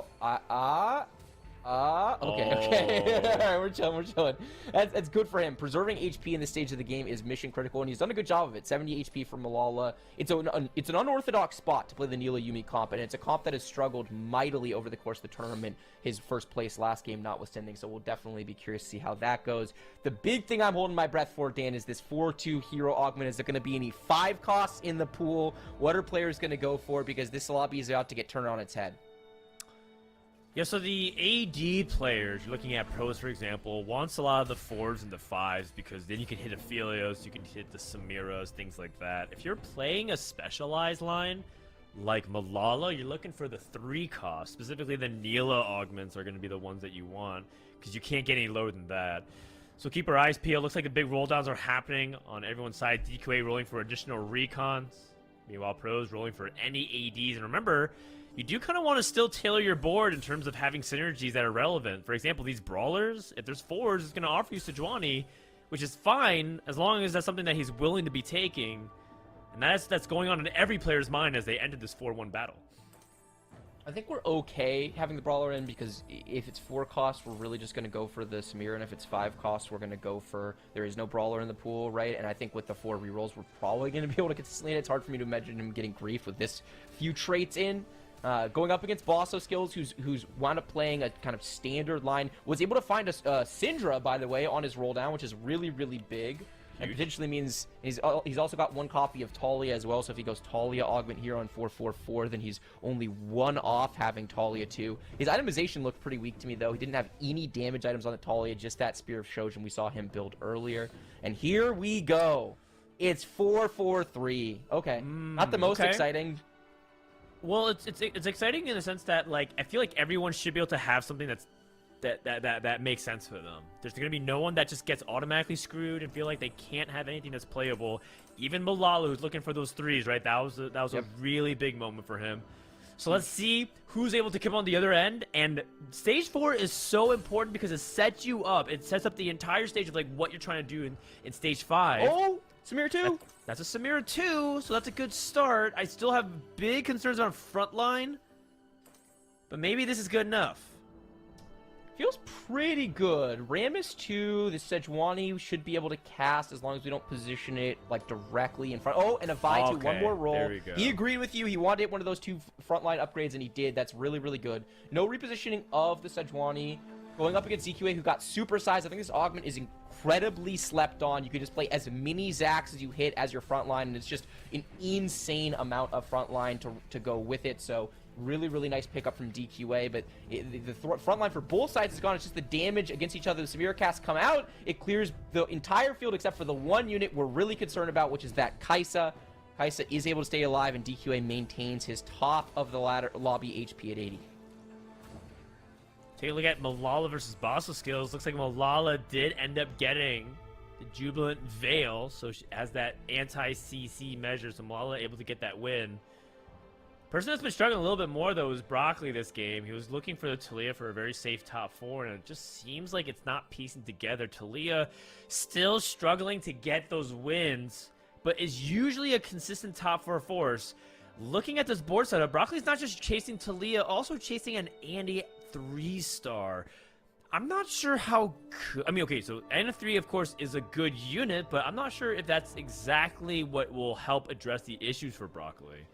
right, we're chilling. That's good for him. Preserving HP in this stage of the game is mission critical, and he's done a good job of it. 70 HP for Malala. It's an unorthodox spot to play the Neela Yuumi comp, and it's a comp that has struggled mightily over the course of the tournament. His first place last game notwithstanding, so we'll definitely be curious to see how that goes. The big thing I'm holding my breath for, Dan, is this 4-2 hero augment. Is there going to be any 5 costs in the pool? What are players going to go for? Because this lobby is about to get turned on its head. Yeah, so the AD players, you're looking at Pros, for example, wants a lot of the 4s and the 5s because then you can hit Aphelios, you can hit the Samiras, things like that. If you're playing a specialized line like Malala, you're looking for the 3 cost. Specifically, the Neela augments are going to be the ones that you want because you can't get any lower than that. So keep our eyes peeled. Looks like the big rolldowns are happening on everyone's side. DQA rolling for additional recons. Meanwhile, Pros rolling for any ADs. And remember, you do kind of want to still tailor your board in terms of having synergies that are relevant. For example, these brawlers, if there's 4s, it's going to offer you Sejuani, which is fine as long as that's something that he's willing to be taking. And that's going on in every player's mind as they ended this 4-1 battle. I think we're okay having the brawler in because if it's 4 costs, we're really just going to go for the Samira, and if it's 5 costs, we're going to go for... There is no brawler in the pool, right? And I think with the 4 rerolls, we're probably going to be able to consistently... It's hard for me to imagine him getting grief with this few traits in. Going up against Bosso Skills, who's wound up playing a kind of standard line, was able to find a Syndra, by the way, on his roll down, which is really, really big. and potentially means he's also got one copy of Talia as well. So if he goes Talia Augment here on 444, then he's only one off having Talia 2. His itemization looked pretty weak to me, though. He didn't have any damage items on the Talia, just that Spear of Shojin we saw him build earlier. And here we go. It's 443. Okay, not the most exciting. Well, it's exciting in the sense that, like, I feel like everyone should be able to have something that makes sense for them. There's gonna be no one that just gets automatically screwed and feel like they can't have anything that's playable. Even Malala, who's looking for those threes, right? That was a really big moment for him. So let's see who's able to come on the other end. And stage 4 is so important because it sets you up. It sets up the entire stage of like what you're trying to do in stage 5. Oh, Samira 2. That's a Samira 2, so that's a good start. I still have big concerns on frontline, but maybe this is good enough. Feels pretty good. Rammus 2, the Sejuani should be able to cast as long as we don't position it like directly in front. Oh, and a Vi 2, one more roll. There we go. He agreed with you. He wanted one of those 2 frontline upgrades, and he did. That's really, really good. No repositioning of the Sejuani. Going up against ZQA, who got supersized. I think this augment is incredibly slept on. You can just play as many Zacs as you hit as your frontline, and it's just an insane amount of frontline to go with it. So really, really nice pickup from DQA, but the front line for both sides is gone. It's just the damage against each other. The Samira casts come out. It clears the entire field except for the one unit we're really concerned about, which is that Kaisa. Kaisa is able to stay alive, and DQA maintains his top of the ladder lobby HP at 80. Take a look at Malala versus Basso skills. Looks like Malala did end up getting the Jubilant Veil, so she has that anti-CC measure, so Malala able to get that win. Person that's been struggling a little bit more, though, is Broccoli this game. He was looking for the Talia for a very safe top 4, and it just seems like it's not piecing together. Talia still struggling to get those wins, but is usually a consistent top 4 force. Looking at this board setup, Broccoli's not just chasing Talia, also chasing an Andy 3-star. I'm not sure how good... I mean, okay, so Andy 3, of course, is a good unit, but I'm not sure if that's exactly what will help address the issues for Broccoli.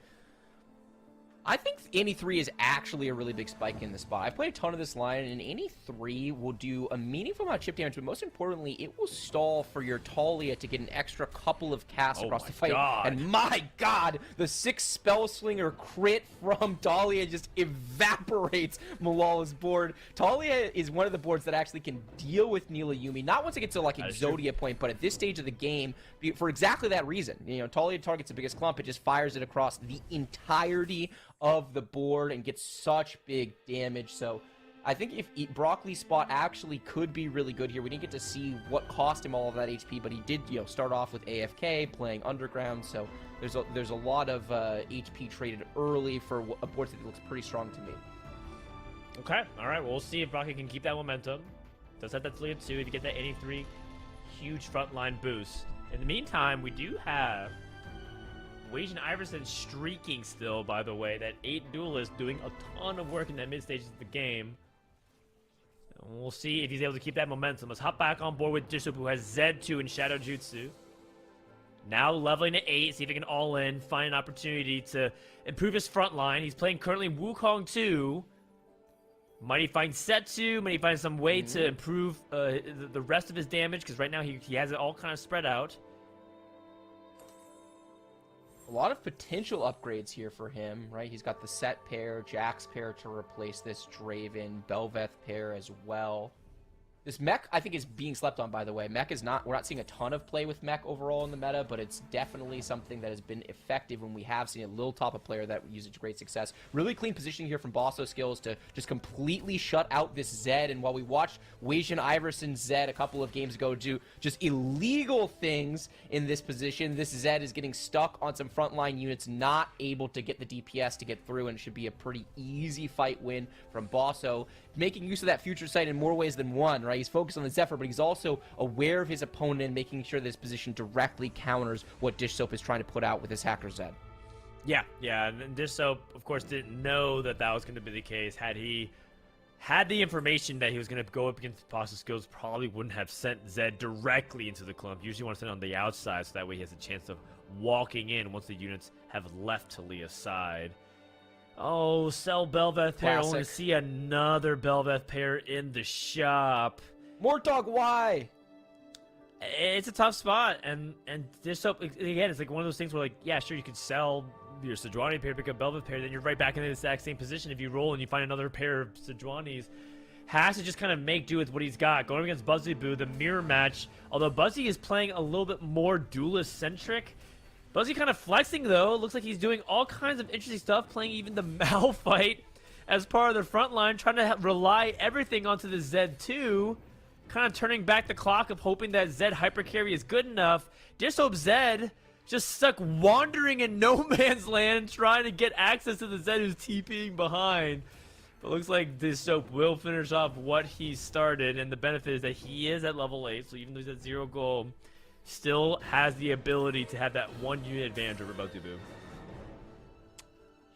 I think Annie 3 is actually a really big spike in the spot. I've played a ton of this line, and Annie 3 will do a meaningful amount of chip damage, but most importantly, it will stall for your Talia to get an extra couple of casts across the fight. God. And my god, the 6 Spell Slinger crit from Talia just evaporates Malala's board. Talia is one of the boards that actually can deal with Neela Yumi, not once it gets to like Exodia point, but at this stage of the game, for exactly that reason. You know, Talia targets the biggest clump, it just fires it across the entirety of the board and gets such big damage. So I think if Broccoli's spot actually could be really good here. We didn't get to see what cost him all of that HP, but he did, you know, start off with AFK playing underground. So there's a lot of HP traded early for a board that looks pretty strong to me. Okay, all right. Well, we'll see if Broccoli can keep that momentum. Does have that Talia 2 to get that 83 huge frontline boost. In the meantime, we do have Wajan Iverson streaking still, by the way. That 8 duelist doing a ton of work in that mid stages of the game. And we'll see if he's able to keep that momentum. Let's hop back on board with Dishope, who has Z2 in Shadow Jutsu. Now leveling to 8, see if he can all in, find an opportunity to improve his front line. He's playing currently Wukong 2. Might he find Setsu? Might he find some way to improve the rest of his damage? Because right now he has it all kind of spread out. A lot of potential upgrades here for him, right? He's got the Set pair, Jax pair to replace this Draven, Belveth pair as well. This mech, I think, is being slept on, by the way. Mech is not, we're not seeing a ton of play with mech overall in the meta, but it's definitely something that has been effective when we have seen a little top of player that uses it to great success. Really clean positioning here from Bosso skills to just completely shut out this Zed. And while we watched Wajan Iverson Zed a couple of games ago do just illegal things in this position, this Zed is getting stuck on some frontline units, not able to get the DPS to get through, and it should be a pretty easy fight win from Bosso. Making use of that future sight in more ways than one, right? He's focused on the Zephyr, but he's also aware of his opponent, making sure this position directly counters what Dish Soap is trying to put out with his Hacker Zed. Yeah, and Dish Soap, of course, didn't know that was going to be the case. Had he had the information that he was going to go up against Pasta Skills, probably wouldn't have sent Zed directly into the clump. Usually want to send on the outside, so that way he has a chance of walking in once the units have left Talia's side. Oh, sell Belveth pair. Classic. Only to see another Belveth pair in the shop. Mortog, why? It's a tough spot, and this so again, it's like one of those things where like, yeah, sure, you could sell your Sejuani pair, pick up Bel'Veth pair, then you're right back in the exact same position. If you roll and you find another pair of Sejuanis, has to just kind of make do with what he's got. Going against Buzzy the mirror match, although Buzzy is playing a little bit more duelist-centric. Buzzy kind of flexing, though. Looks like he's doing all kinds of interesting stuff, playing even the Malphite as part of the front line, trying to rely everything onto the Z2, kind of turning back the clock of hoping that Zed hypercarry is good enough. Just hope Zed just stuck wandering in no man's land, trying to get access to the Zed who's TPing behind. But looks like this soap will finish off what he started, and the benefit is that he is at level 8, so even though he's at 0 gold, still has the ability to have that 1 unit advantage over Batubu.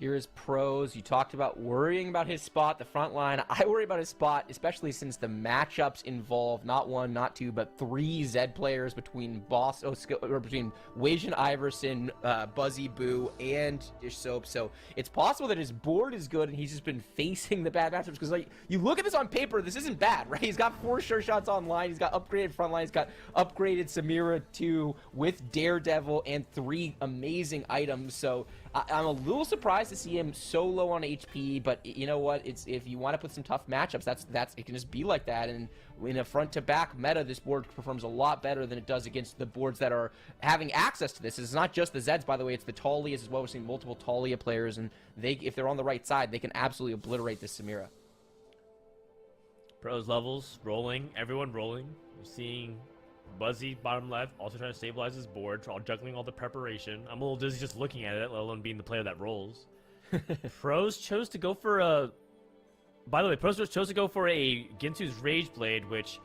Here is pros. You talked about worrying about his spot, the front line. I worry about his spot, especially since the matchups involve not 1, not 2, but 3 Zed players between between Wajan Iverson, Buzzy Boo, and Dish Soap. So it's possible that his board is good and he's just been facing the bad matchups. Because like you look at this on paper, this isn't bad, right? He's got 4 sure shots online. He's got upgraded front line. He's got upgraded Samira 2 with Daredevil and 3 amazing items. So I'm a little surprised to see him so low on HP, but you know what? It's if you want to put some tough matchups, that's it can just be like that. And in a front-to-back meta, this board performs a lot better than it does against the boards that are having access to this. It's not just the Zeds, by the way. It's the Talias as well. We're seeing multiple Talia players, and if they're on the right side, they can absolutely obliterate this Samira. Pros levels rolling, everyone rolling. We're seeing Buzzy bottom left, also trying to stabilize his board, juggling all the preparation. I'm a little dizzy just looking at it, let alone being the player that rolls. Pros chose to go for a... By the way, Pros chose to go for a Ginsu's Rage Blade, which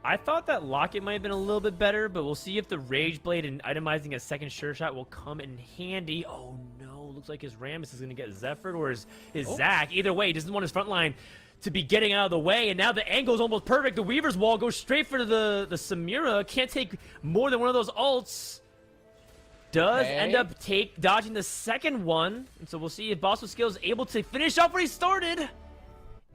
I thought that Locket might have been a little bit better, but we'll see if the Rage Blade and itemizing a second sure shot will come in handy. Oh no, looks like his Rammus is going to get Zephyr or his Zac. Either way, he doesn't want his front line to be getting out of the way, and now the angle is almost perfect. The Weaver's Wall goes straight for the Samira. Can't take more than one of those ults. Does end up dodging the second one, and so we'll see if Boss with Skill is able to finish off where he started.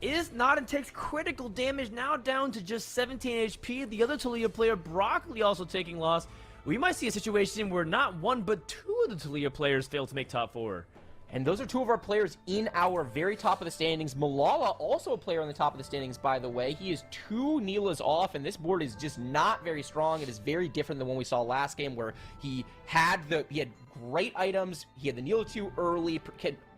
Is not, and takes critical damage, now down to just 17 HP. The other Talia player, Broccoli, also taking loss. We might see a situation where not 1 but 2 of the Talia players fail to make top 4. And those are 2 of our players in our very top of the standings. Malala, also a player on the top of the standings, by the way. He is 2 Neelas off, and this board is just not very strong. It is very different than one we saw last game, where he had great items. He had the Neela 2 early,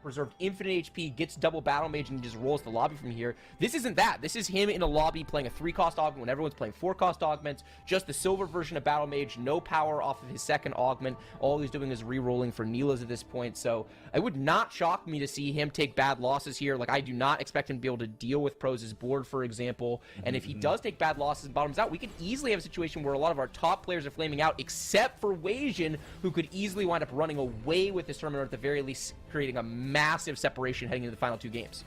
preserved infinite HP, gets double battle mage, and just rolls the lobby from here. This isn't that. This is him in a lobby playing a 3-cost augment when everyone's playing 4-cost augments. Just the silver version of battle mage, no power off of his second augment. All he's doing is re-rolling for Neelas at this point. So it would not shock me to see him take bad losses here. Like, I do not expect him to be able to deal with Pros' board, for example. And if he does take bad losses and bottoms out, we could easily have a situation where a lot of our top players are flaming out, except for Wajan, who could easily wind up running away with this tournament, or at the very least creating a massive separation heading into the final 2 games.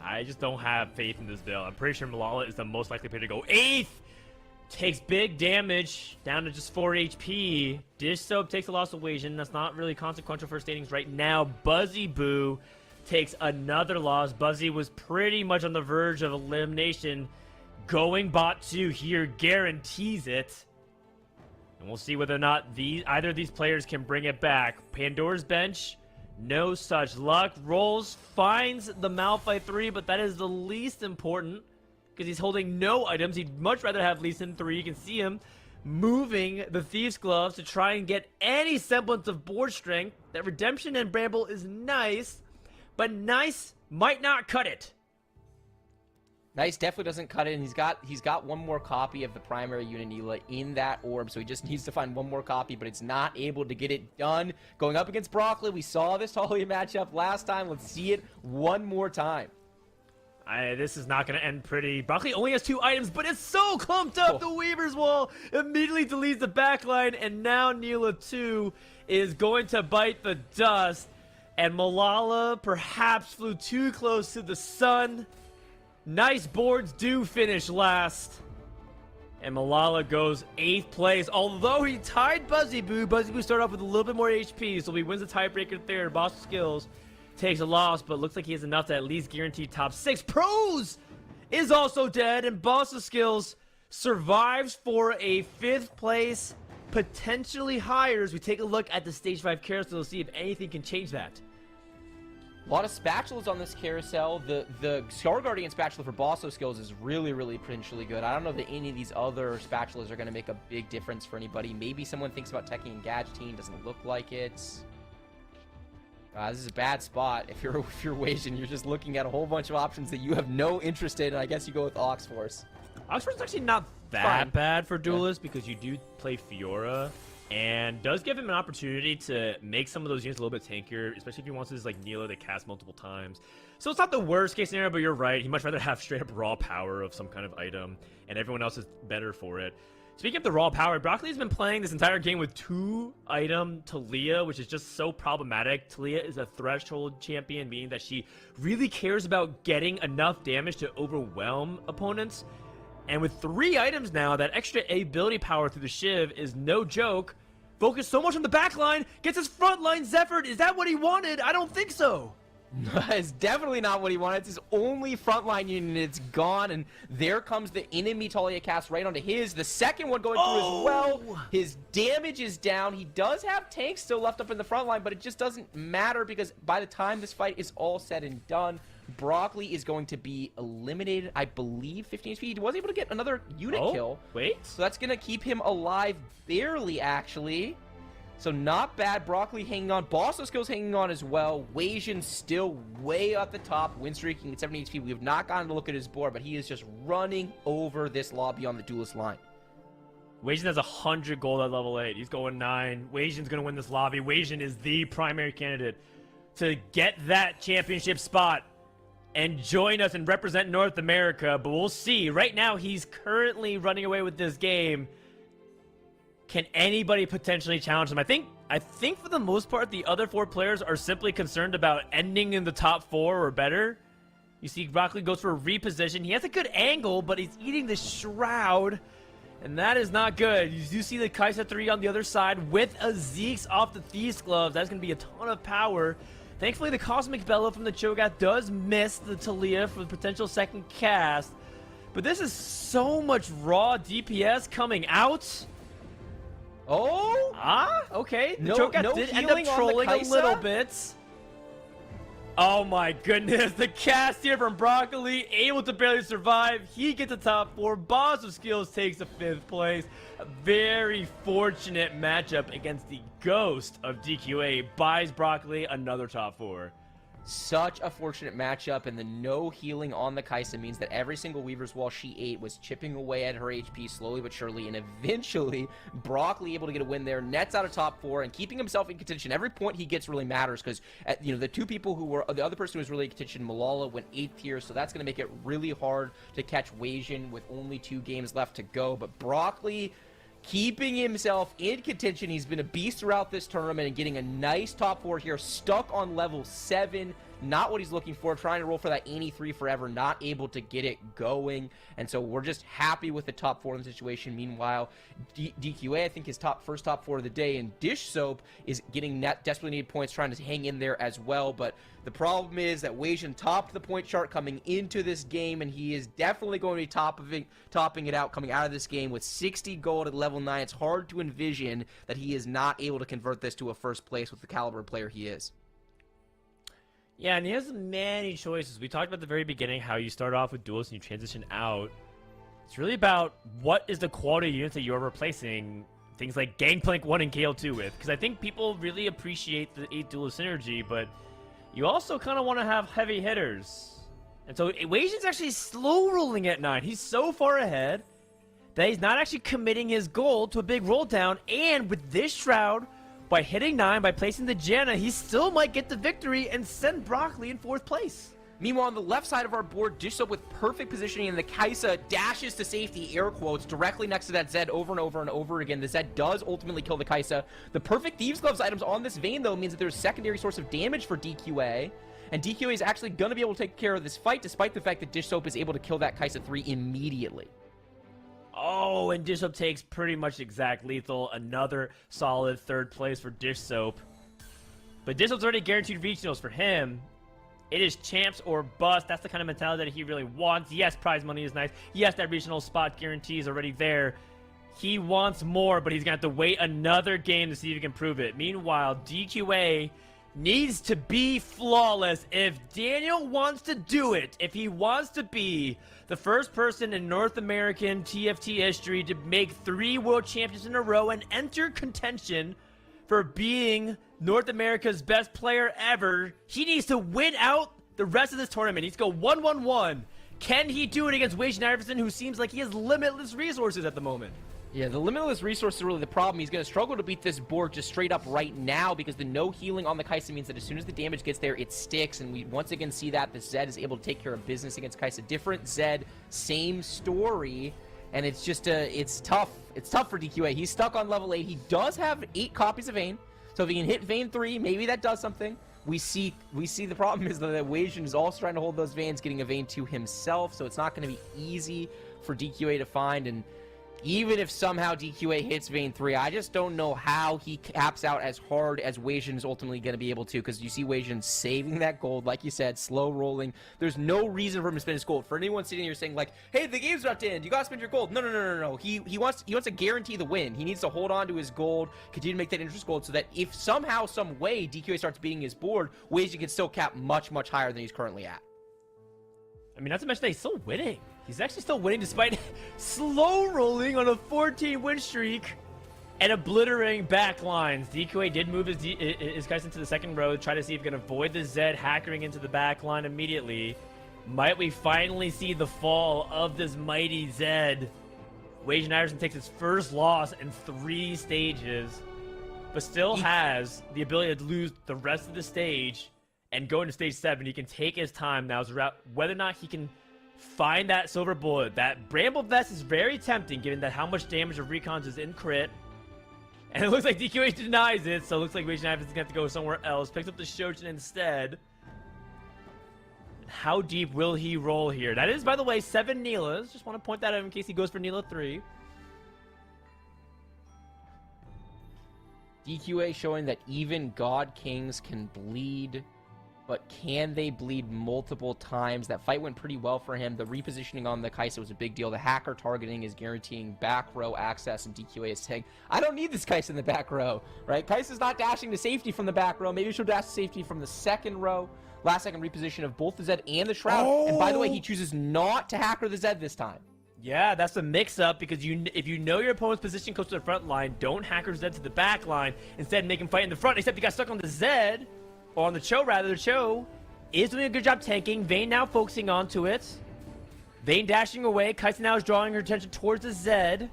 I just don't have faith in this build. I'm pretty sure Malala is the most likely player to go 8th. Takes big damage, down to just 4 HP. Dish Soap takes a loss of Wajan. That's not really consequential for standings right now. Buzzy Boo takes another loss. Buzzy was pretty much on the verge of elimination. Going bot 2 here guarantees it. And we'll see whether or not either of these players can bring it back. Pandora's bench, no such luck. Rolls, finds the Malphite 3, but that is the least important because he's holding no items. He'd much rather have Lee Sin 3. You can see him moving the Thieves' Gloves to try and get any semblance of board strength. That Redemption and Bramble is nice, but nice might not cut it. Nice definitely doesn't cut it, and he's got 1 more copy of the primary Unanila in that orb, so he just needs to find 1 more copy, but it's not able to get it done. Going up against Broccoli, we saw this Talia matchup last time. Let's see it 1 more time. This is not going to end pretty. Broccoli only has 2 items, but it's so clumped up. The Weaver's Wall immediately deletes the backline, and now Neela 2 is going to bite the dust, and Malala perhaps flew too close to the sun. Nice boards do finish last. And Malala goes 8th place. Although he tied Buzzy Boo. Buzzy Boo started off with a little bit more HP. So he wins the tiebreaker there. Boss Skills takes a loss. But looks like he has enough to at least guarantee top 6. Pros is also dead. And Boss of Skills survives for a 5th place, potentially higher as we take a look at the Stage 5 carousel to see if anything can change that. A lot of spatulas on this carousel. The Star Guardian spatula for Bosso skills is really, really potentially good. I don't know that any of these other spatulas are going to make a big difference for anybody. Maybe someone thinks about teching and gadgeting. Doesn't look like it. This is a bad spot. If you're Wasian, you're just looking at a whole bunch of options that you have no interest in, and I guess you go with Ox Force. Ox Force is actually not that bad for Duelist because you do play Fiora, and does give him an opportunity to make some of those units a little bit tankier, especially if he wants his like Neela to cast multiple times. So it's not the worst case scenario, but you're right. He'd much rather have straight up raw power of some kind of item, and everyone else is better for it. Speaking of the raw power, Broccoli's been playing this entire game with 2-item Talia, which is just so problematic. Talia is a threshold champion, meaning that she really cares about getting enough damage to overwhelm opponents. And with 3 items now, that extra ability power through the Shiv is no joke. Focus so much on the backline, gets his frontline Zephyr. Is that what he wanted? I don't think so. It's definitely not what he wanted. It's his only frontline unit. It's gone, and there comes the enemy Talia cast right onto his. The second one going through as well. His damage is down. He does have tanks still left up in the front line, but it just doesn't matter because by the time this fight is all said and done, Broccoli is going to be eliminated, I believe, 15 HP. He was able to get another unit kill. Wait. So that's going to keep him alive barely, actually. So not bad. Broccoli hanging on. Bosso skills hanging on as well. Wasian still way up the top. Win streaking at 70 HP. We have not gotten to look at his board, but he is just running over this lobby on the Duelist line. Wasian has 100 gold at level 8. He's going 9. Wasian's going to win this lobby. Wasian is the primary candidate to get that championship spot and join us and represent North America. But we'll see. Right now, he's currently running away with this game. Can anybody potentially challenge him? I think for the most part, the other 4 players are simply concerned about ending in the top 4 or better. You see Broccoli goes for a reposition. He has a good angle, but he's eating the Shroud, and that is not good. You do see the Kai'Sa 3 on the other side with a Zeke's off the Thieves Gloves. That's going to be a ton of power. Thankfully, the Cosmic Bella from the Cho'Gath does miss the Talia for the potential second cast. But this is so much raw DPS coming out. Oh! Okay. The No Cho'Gath did end up healing on the trolling a Kai'Sa? little bit. Oh my goodness. The cast here from Broccoli, able to barely survive. He gets the top 4. Boss of Skills takes the 5th place. A very fortunate matchup against the ghost of DQA. Buys Broccoli another top 4. Such a fortunate matchup, and the no healing on the Kai'Sa means that every single Weaver's Wall she ate was chipping away at her HP slowly but surely, and eventually Broccoli able to get a win there, nets out of top 4 and keeping himself in contention. Every point he gets really matters because the 2 people who were the other person who was really in contention, Malala, went 8th here, so that's going to make it really hard to catch Wasian with only 2 games left to go. But Broccoli keeping himself in contention. He's been a beast throughout this tournament and getting a nice top 4 here, stuck on level 7. Not what he's looking for, trying to roll for that 83 forever, not able to get it going. And so we're just happy with the top 4 in the situation. Meanwhile, DQA, I think his first top 4 of the day, and Dish Soap is getting desperately needed points, trying to hang in there as well. But the problem is that Wasian topped the point chart coming into this game, and he is definitely going to be topping it out coming out of this game with 60 gold at level 9. It's hard to envision that he is not able to convert this to a first place with the caliber player he is. Yeah, and he has many choices. We talked about at the very beginning how you start off with duels and you transition out. It's really about what is the quality of units that you're replacing things like Gangplank 1 and KL2 with. Because I think people really appreciate the 8 duelist synergy, but you also kind of want to have heavy hitters. And so Wasian's actually slow rolling at 9. He's so far ahead that he's not actually committing his gold to a big roll down. And with this Shroud, by hitting 9, by placing the Janna, he still might get the victory and send Broccoli in 4th place. Meanwhile, on the left side of our board, Dish Soap with perfect positioning, and the Kai'Sa dashes to safety, air quotes, directly next to that Zed over and over and over again. The Zed does ultimately kill the Kai'Sa. The perfect Thieves Gloves items on this vein, though, means that there's a secondary source of damage for DQA, and DQA is actually going to be able to take care of this fight, despite the fact that Dish Soap is able to kill that Kai'Sa 3 immediately. Oh, and Dish Soap takes pretty much exact lethal. Another solid 3rd place for Dish Soap. But Dish Soap's already guaranteed regionals for him. It is champs or bust. That's the kind of mentality that he really wants. Yes, prize money is nice. Yes, that regional spot guarantee is already there. He wants more, but he's going to have to wait another game to see if he can prove it. Meanwhile, DQA needs to be flawless if Daniel wants to do it. If he wants to be the first person in North American TFT history to make 3 world champions in a row and enter contention for being North America's best player ever, he needs to win out the rest of this tournament. He needs to go 1-1-1. Can he do it against Wage Iverson, who seems like he has limitless resources at the moment? Yeah, the limitless resources are really the problem. He's going to struggle to beat this board just straight up right now because the no healing on the Kai'Sa means that as soon as the damage gets there, it sticks. And we once again see that the Zed is able to take care of business against Kai'Sa. Different Zed, same story. And it's just, it's tough. It's tough for DQA. He's stuck on level 8. He does have 8 copies of Vayne. So if he can hit Vayne 3, maybe that does something. We see the problem is that Wasion is also trying to hold those Vaynes, getting a Vayne 2 himself. So it's not going to be easy for DQA to find. And even if somehow DQA hits Vayne 3, I just don't know how he caps out as hard as Wasion is ultimately going to be able to, because you see Wasion saving that gold, like you said, slow rolling. There's no reason for him to spend his gold. For anyone sitting here saying like, hey, the game's about to end, you got to spend your gold. No. He wants to guarantee the win. He needs to hold on to his gold, continue to make that interest gold, so that if somehow, some way, DQA starts beating his board, Wasion can still cap much, much higher than he's currently at. I mean, not to mention that he's still winning. He's actually still winning despite slow rolling on a 14-win streak and obliterating back lines. DQA did move his guys into the second row, try to see if he can avoid the Zed hackering into the back line immediately. Might we finally see the fall of this mighty Zed? Wage Iverson takes his first loss in 3 stages, but still has the ability to lose the rest of the stage and go into stage 7. He can take his time now, whether or not he can find that silver bullet. That Bramble Vest is very tempting, given that how much damage of Recons is in crit. And it looks like DQH denies it, so it looks like Wage Iverson's gonna have to go somewhere else. Picks up the Shojin instead. How deep will he roll here? That is, by the way, 7 Neelas. Just want to point that out in case he goes for Neela 3. DQA showing that even God Kings can bleed, but can they bleed multiple times? That fight went pretty well for him. The repositioning on the Kai'Sa was a big deal. The hacker targeting is guaranteeing back row access, and DQA is saying, I don't need this Kai'Sa in the back row, right? Kai'Sa's not dashing to safety from the back row. Maybe she'll dash to safety from the second row. Last second reposition of both the Zed and the Shroud. Oh! And by the way, he chooses not to hacker the Zed this time. Yeah, that's a mix-up, because if you know your opponent's position close to the front line, don't hacker Zed to the back line. Instead, make him fight in the front, except he got stuck on the Zed. Or on the Cho, rather. The Cho is doing a good job tanking. Vayne now focusing onto it. Vayne dashing away. Kai'Sa now is drawing her attention towards the Zed.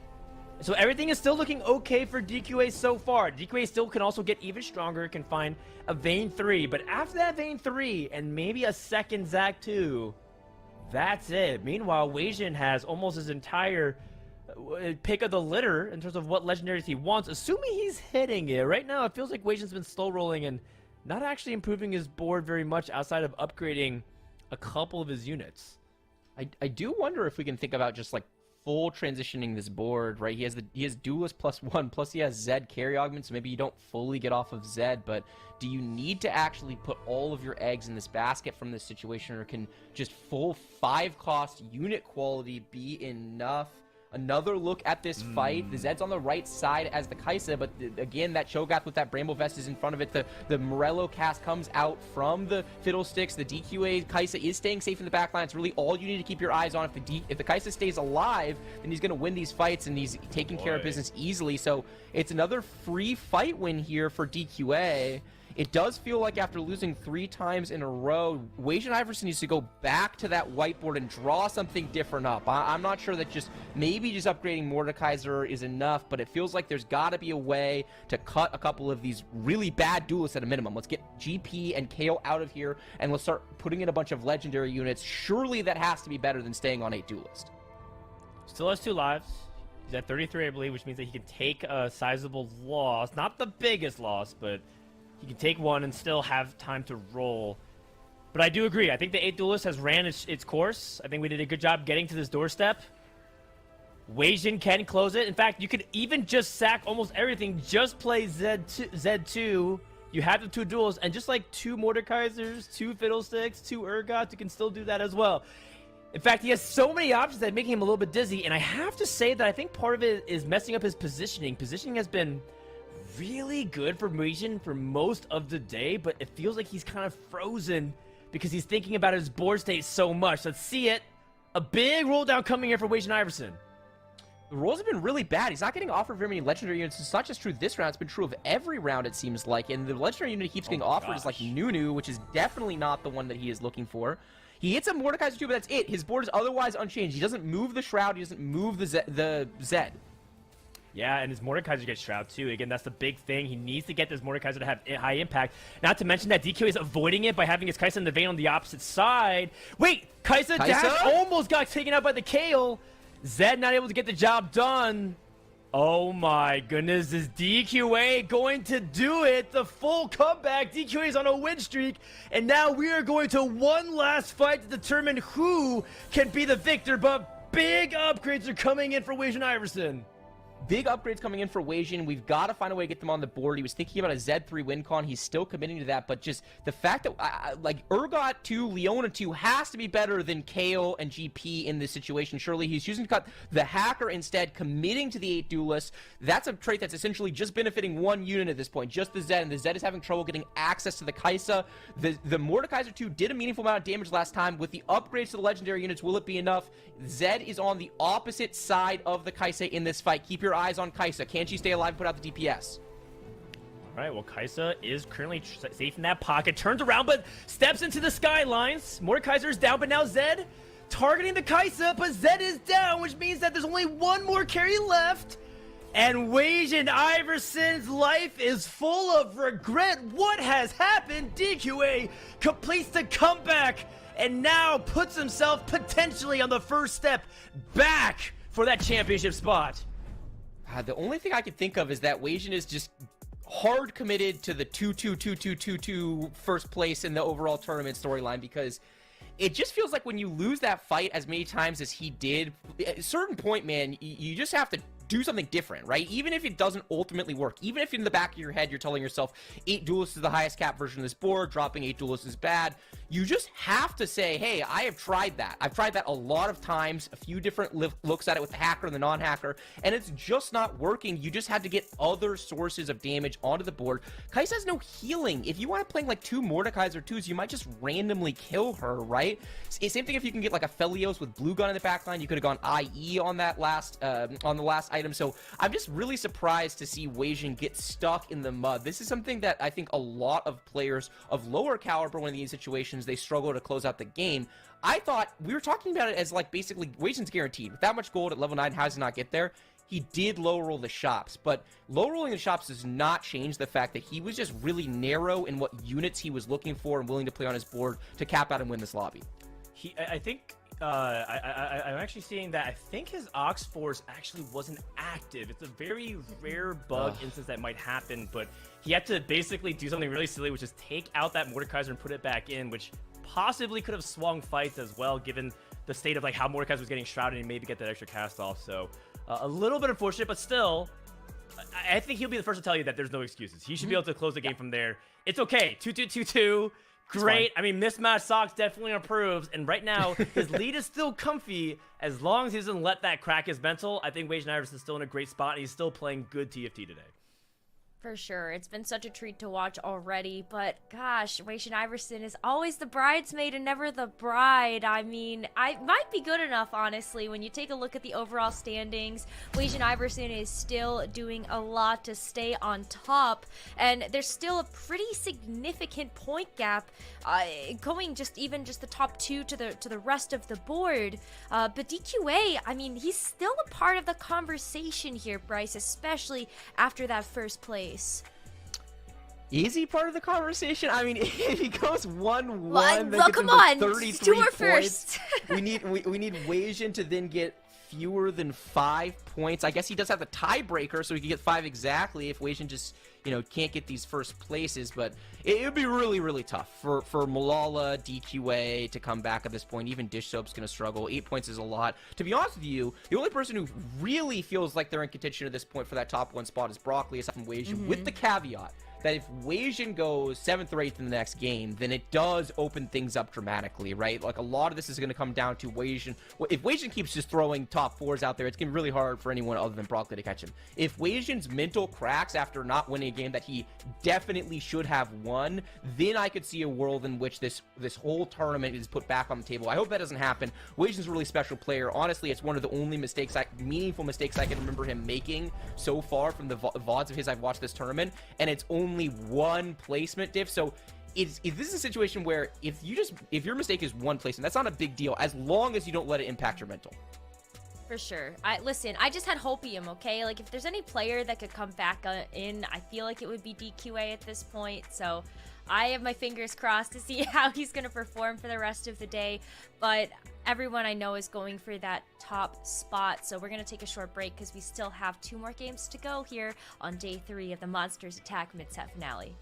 So everything is still looking okay for DQA so far. DQA still can also get even stronger. Can find a Vayne 3. But after that Vayne 3, and maybe a second Zac 2, that's it. Meanwhile, Wasion has almost his entire pick of the litter in terms of what legendaries he wants, assuming he's hitting it. Right now, it feels like Wasion's been slow rolling and not actually improving his board very much outside of upgrading a couple of his units. I do wonder if we can think about just like full transitioning this board, right? He has Duelist +1, plus he has Zed carry augment, so maybe you don't fully get off of Zed, but do you need to actually put all of your eggs in this basket from this situation, or can just full 5-cost unit quality be enough? Another look at this fight. The Zed's on the right side as the Kai'Sa, but again, that Cho'Gath with that Bramble Vest is in front of it. The Morello cast comes out from the Fiddlesticks. The DQA Kai'Sa is staying safe in the backline. It's really all you need to keep your eyes on. If the Kai'Sa stays alive, then he's going to win these fights, and he's taking care of business easily. So it's another free fight win here for DQA. It does feel like after losing 3 times in a row, Wasion Iverson needs to go back to that whiteboard and draw something different up. I'm not sure that maybe just upgrading Mordekaiser is enough, but it feels like there's got to be a way to cut a couple of these really bad duelists at a minimum. Let's get GP and KO out of here, and let's start putting in a bunch of legendary units. Surely that has to be better than staying on 8 duelist. Still has 2 lives. He's at 33, I believe, which means that he can take a sizable loss. Not the biggest loss, but he can take one and still have time to roll. But I do agree. I think the 8 Duelist has ran its course. I think we did a good job getting to this doorstep. Wasion can close it. In fact, you could even just sack almost everything. Just play Z2, you have the 2 duels, and just like 2 Mordekaisers, 2 Fiddlesticks, 2 Urgots, you can still do that as well. In fact, he has so many options that make him a little bit dizzy, and I have to say that I think part of it is messing up his positioning. Positioning has been really good for Weijin for most of the day, but it feels like he's kind of frozen because he's thinking about his board state so much. Let's see it. A big roll down coming here for Weijin Iverson. The rolls have been really bad. He's not getting offered very many legendary units. It's not just true this round. It's been true of every round, it seems like. And the legendary unit he keeps getting offered is like Nunu, which is definitely not the one that he is looking for. He hits a Mordekaiser too, but that's it. His board is otherwise unchanged. He doesn't move the Shroud. He doesn't move the Zed. Yeah, and his Mordekaiser gets Shroud too. Again, that's the big thing. He needs to get this Mordekaiser to have high impact. Not to mention that DQ is avoiding it by having his Kaisa in the vein on the opposite side. Wait, Kaisa dash almost got taken out by the Kale. Zed not able to get the job done. Oh my goodness, is DQA going to do it? The full comeback. DQA is on a win streak, and now we are going to one last fight to determine who can be the victor, but big upgrades are coming in for Weijin Iverson. Big upgrades coming in for Weijin. We've got to find a way to get them on the board. He was thinking about a Z3 win con. He's still committing to that, but just the fact that, like, Urgot 2, Leona 2 has to be better than KO and GP in this situation. Surely he's choosing to cut the Hacker instead, committing to the 8 duelists. That's a trait that's essentially just benefiting one unit at this point, just the Zed, and the Zed is having trouble getting access to the Kaisa. The Mordekaiser 2 did a meaningful amount of damage last time. With the upgrades to the legendary units, will it be enough? Zed is on the opposite side of the Kaisa in this fight. Keep your eyes on Kaisa. Can she stay alive and put out the DPS? All right, well, Kaisa is currently safe in that pocket. Turns around, but steps into the skylines. Mordekaiser is down, but now Zed targeting the Kaisa, but Zed is down, which means that there's only one more carry left. And Weijin Iverson's life is full of regret. What has happened? DQA completes the comeback and now puts himself potentially on the first step back for that championship spot. The only thing I can think of is that Weijin is just hard committed to the 2-2-2-2-2-2 first place in the overall tournament storyline, because it just feels like when you lose that fight as many times as he did, at a certain point, man, you just have to do something different, right? Even if it doesn't ultimately work, even if in the back of your head you're telling yourself 8 duelists is the highest cap version of this board, dropping 8 duelists is bad, you just have to say, hey, I have tried that. I've tried that a lot of times, a few different looks at it with the hacker and the non-hacker, and it's just not working. You just had to get other sources of damage onto the board. Kaisa has no healing. If you want to play like 2 Mordekaiser 2s, you might just randomly kill her, right? Same thing if you can get like a Felios with blue gun in the backline. You could have gone IE on that last, on the last item. So I'm just really surprised to see Weijin get stuck in the mud. This is something that I think a lot of players of lower caliber, when in these situations, they struggle to close out the game. I thought we were talking about it as like basically Weijin's guaranteed. With that much gold at level 9, how does he not get there? He did low roll the shops, but low rolling the shops does not change the fact that he was just really narrow in what units he was looking for and willing to play on his board to cap out and win this lobby. I think I'm actually seeing that I think his Ox Force actually wasn't active. It's a very rare bug instance that might happen, but he had to basically do something really silly, which is take out that Mordekaiser and put it back in, which possibly could have swung fights as well, given the state of like how Mordekaiser was getting shrouded and maybe get that extra cast off. So a little bit unfortunate, but still, I think he'll be the first to tell you that there's no excuses. He should be able to close the game from there. It's okay. 2-2-2-2. Great. I mean, Mismatch Socks definitely approves. And right now, his lead is still comfy. As long as he doesn't let that crack his mental, I think Weijin Iverson is still in a great spot. And he's still playing good TFT today. For sure. It's been such a treat to watch already, but gosh, Weijin Iverson is always the bridesmaid and never the bride. I mean, I might be good enough, honestly. When you take a look at the overall standings, Weijin Iverson is still doing a lot to stay on top, and there's still a pretty significant point gap going just the top 2 to the rest of the board. But DQA, I mean, he's still a part of the conversation here, Bryce, especially after that first place. Is he part of the conversation? I mean, if he goes 1-1, well, come on, 33 do it first. we need Weijin to then get fewer than 5 points. I guess he does have the tiebreaker, so he can get 5 exactly if Weijin just, can't get these first places. But it would be really, really tough for Malala, DQA to come back at this point. Even Dish Soap's going to struggle. 8 points is a lot. To be honest with you, the only person who really feels like they're in contention at this point for that top 1 spot is Broccoli, aside from Weijin, with the caveat that if Weijin goes 7th or 8th in the next game, then it does open things up dramatically, right? Like, a lot of this is going to come down to Weijin. If Weijin keeps just throwing top 4s out there, it's going to be really hard for anyone other than Broccoli to catch him. If Weijin's mental cracks after not winning a game that he definitely should have won, then I could see a world in which this whole tournament is put back on the table. I hope that doesn't happen. Weijin's a really special player. Honestly, it's one of the only meaningful mistakes I can remember him making so far from the VODs of his I've watched this tournament, and it's only one placement diff. So if this is a situation where if your mistake is one placement, that's not a big deal as long as you don't let it impact your mental. For sure. Listen, I just had Hopium, okay? Like, if there's any player that could come back in, I feel like it would be DQA at this point. So I have my fingers crossed to see how he's going to perform for the rest of the day. But everyone I know is going for that top spot. So we're going to take a short break because we still have 2 more games to go here on day 3 of the Monsters Attack mid-set finale.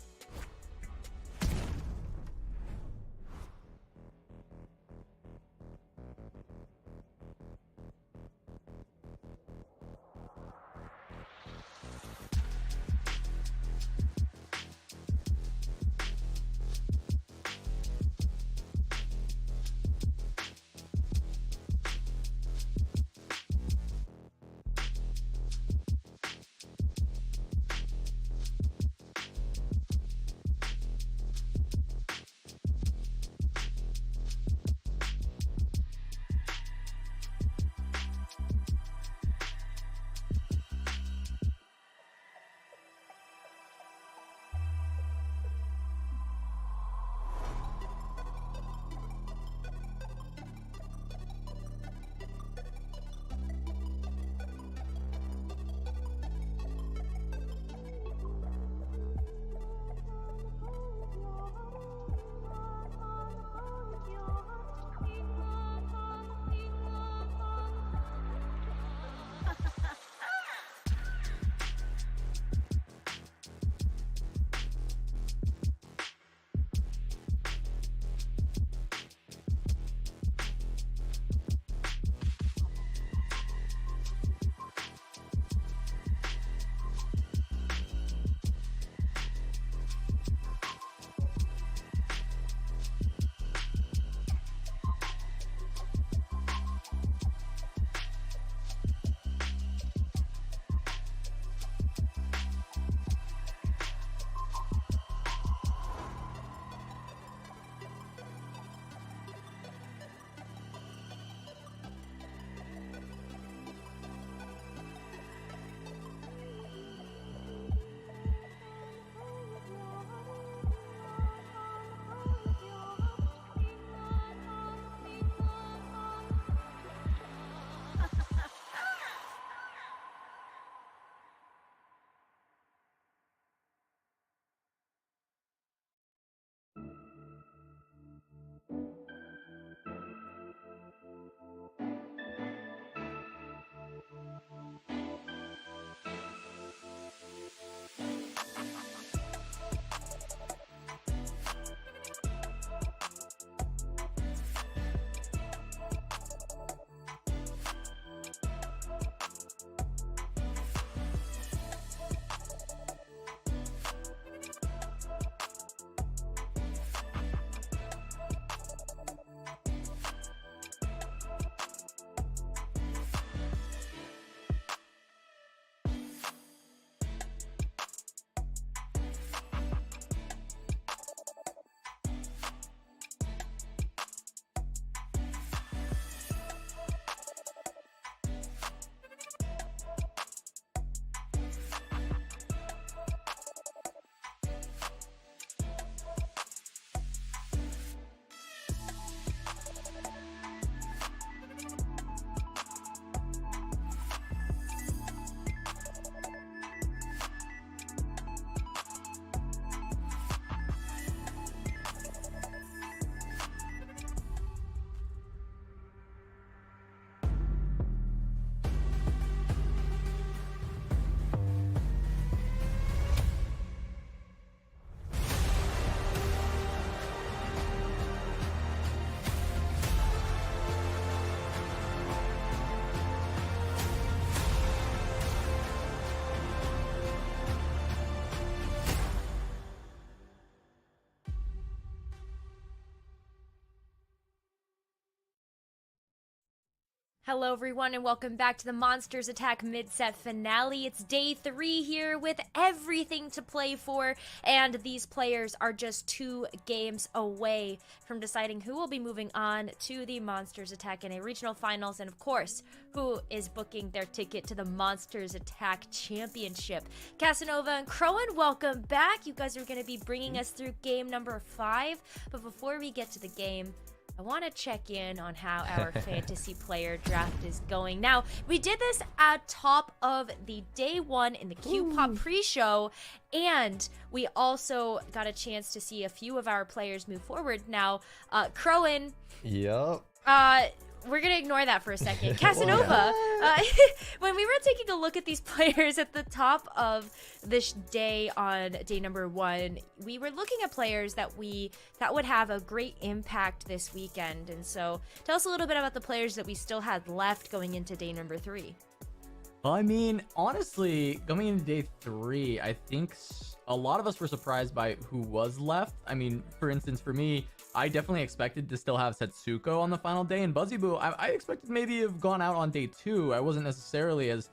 Hello everyone and welcome back to the Monsters Attack mid-set finale. It's day 3 here with everything to play for, and these players are just 2 games away from deciding who will be moving on to the Monsters Attack in a regional finals, and of course, who is booking their ticket to the Monsters Attack Championship. Casanova and Crowan, welcome back. You guys are going to be bringing us through game number 5, but before we get to the game, I want to check in on how our fantasy player draft is going. Now, we did this at top of the day 1 in the Q-Pop pre-show, and we also got a chance to see a few of our players move forward. Now, Crowan, Yep. we're going to ignore that for a second. Casanova, when we were taking a look at these players at the top of this day on day number 1, we were looking at players that would have a great impact this weekend. And so tell us a little bit about the players that we still had left going into day number 3. Well, I mean, honestly, going into day 3, I think a lot of us were surprised by who was left. I mean, for instance, for me, I definitely expected to still have Setsuko on the final day, and Buzzyboo, I expected maybe have gone out on day 2. I wasn't necessarily as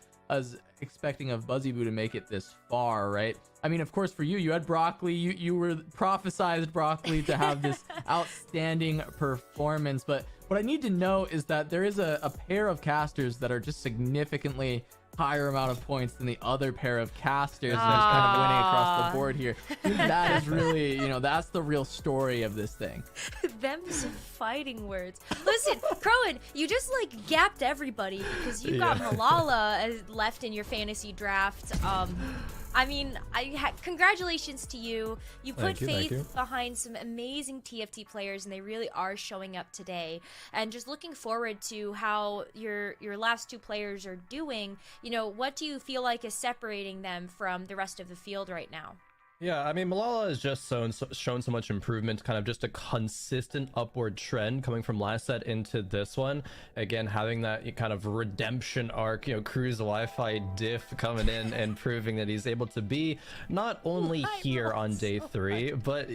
expecting of Buzzyboo to make it this far, right? I mean, of course, for you had Broccoli. You were prophesized Broccoli to have this outstanding performance, but what I need to know is that there is a pair of casters that are just significantly higher amount of points than the other pair of casters that's kind of winning across the board here. That is really, that's the real story of this thing. Them's fighting words. Listen, Crowan, you just gapped everybody because you got Malala left in your fantasy draft. I mean, congratulations to you. You put faith behind some amazing TFT players, and they really are showing up today. And just looking forward to how your last 2 players are doing. What do you feel like is separating them from the rest of the field right now? Yeah, I mean, Malala has just shown so much improvement, kind of just a consistent upward trend coming from last set into this one. Again, having that kind of redemption arc, Cruise Wi-Fi diff coming in and proving that he's able to be not only here on day 3, but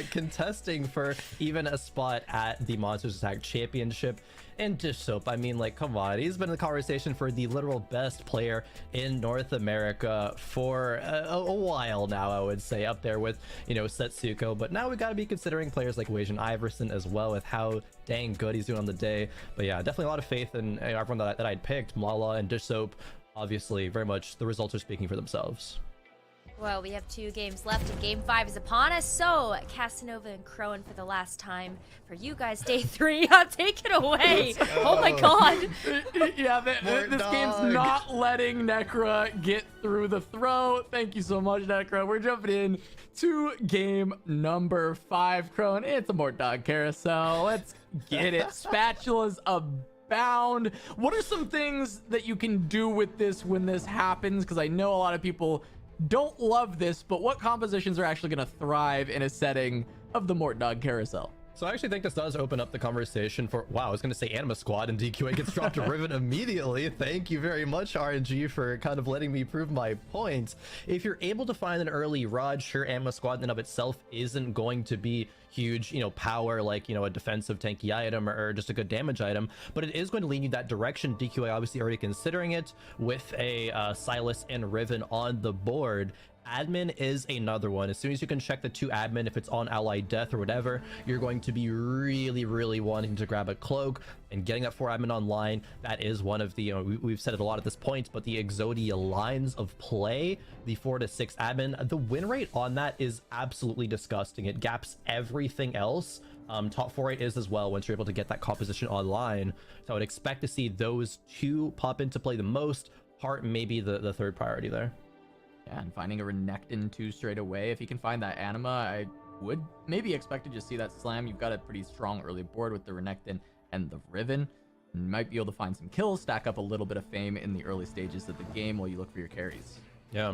contesting for even a spot at the Monsters Attack Championship. And Dish Soap, I mean, come on, he's been in the conversation for the literal best player in North America for a while now, I would say, up there with, Setsuko. But now we got to be considering players like Wajan Iverson as well, with how dang good he's doing on the day. But yeah, definitely a lot of faith in everyone that I'd picked. Malala and Dish Soap, obviously, very much the results are speaking for themselves. Well, we have 2 games left, and game 5 is upon us. So, Casanova and Crowan for the last time for you guys, day 3. Take it away. Oh my god. This game's not letting Necra get through the throw. Thank you so much, Necra. We're jumping in to game number 5, Crowan. It's a Mort Dog Carousel. Let's get it. Spatulas abound. What are some things that you can do with this when this happens? Because I know a lot of people don't love this, but what compositions are actually going to thrive in a setting of the Mort Dog Carousel? So I actually think this does open up the conversation for, wow, I was going to say Anima Squad, and DQA gets dropped to Riven immediately. Thank you very much, RNG, for kind of letting me prove my point. If you're able to find an early Rod, sure, Anima Squad in and of itself isn't going to be huge, power like, a defensive tanky item or just a good damage item, but it is going to lead you that direction. DQA obviously already considering it with a Silas and Riven on the board. Admin is another one. As soon as you can check the 2 admin, if it's on ally death or whatever, you're going to be really wanting to grab a cloak and getting that 4 admin online. That is one of the, we've said it a lot at this point, but the Exodia lines of play, the 4 to 6 admin, the win rate on that is absolutely disgusting. It gaps everything else. Top 4 is as well once you're able to get that composition online. So I would expect to see those 2 pop into play the most. Heart maybe the 3rd priority there. Yeah, and finding a Renekton 2 straight away. If you can find that Anima, I would maybe expect to just see that slam. You've got a pretty strong early board with the Renekton and the Riven. You might be able to find some kills, stack up a little bit of fame in the early stages of the game while you look for your carries. Yeah.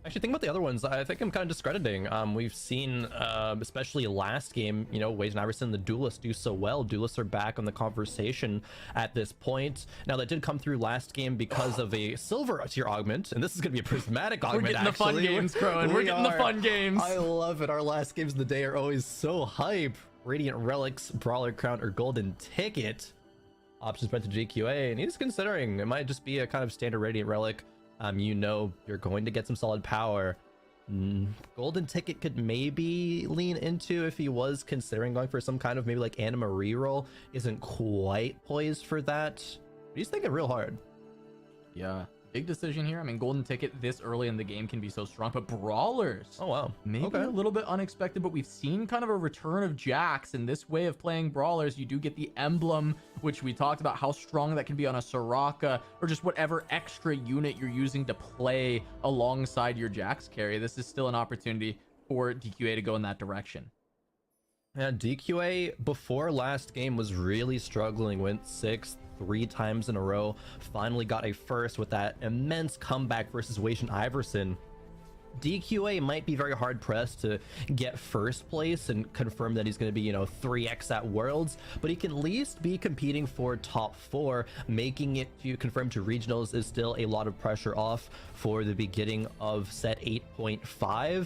Actually, think about the other ones. I think I'm kind of discrediting. We've seen, especially last game, Wajan Iverson, the Duelists do so well. Duelists are back on the conversation at this point. Now, that did come through last game because of a silver tier augment, and this is going to be a prismatic augment, We're getting the fun games, Crowan. We're getting the fun games. I love it. Our last games of the day are always so hype. Radiant Relics, Brawler Crown, or Golden Ticket. options spread to GQA, and he's considering it might just be a kind of standard Radiant Relic. You know you're going to get some solid power. Golden Ticket could maybe lean into if he was considering going for some kind of maybe like Anima reroll. Isn't quite poised for that, but he's thinking real hard. Yeah, big decision here. I mean, Golden Ticket this early in the game can be so strong, but Brawlers. Oh wow, Maybe okay. a little bit unexpected, but we've seen kind of a return of Jax in this way of playing Brawlers. You do get the emblem, which we talked about how strong that can be on a Soraka or just whatever extra unit you're using to play alongside your Jax carry. This is still an opportunity for DQA to go in that direction. Yeah, DQA before last game was really struggling, went 6th 3 times in a row, finally got a first with that immense comeback versus Wasian Iverson. DQA might be very hard pressed to get first place and confirm that he's going to be, 3x at Worlds, but he can at least be competing for top 4. Making it to confirm to regionals is still a lot of pressure off for the beginning of set 8.5.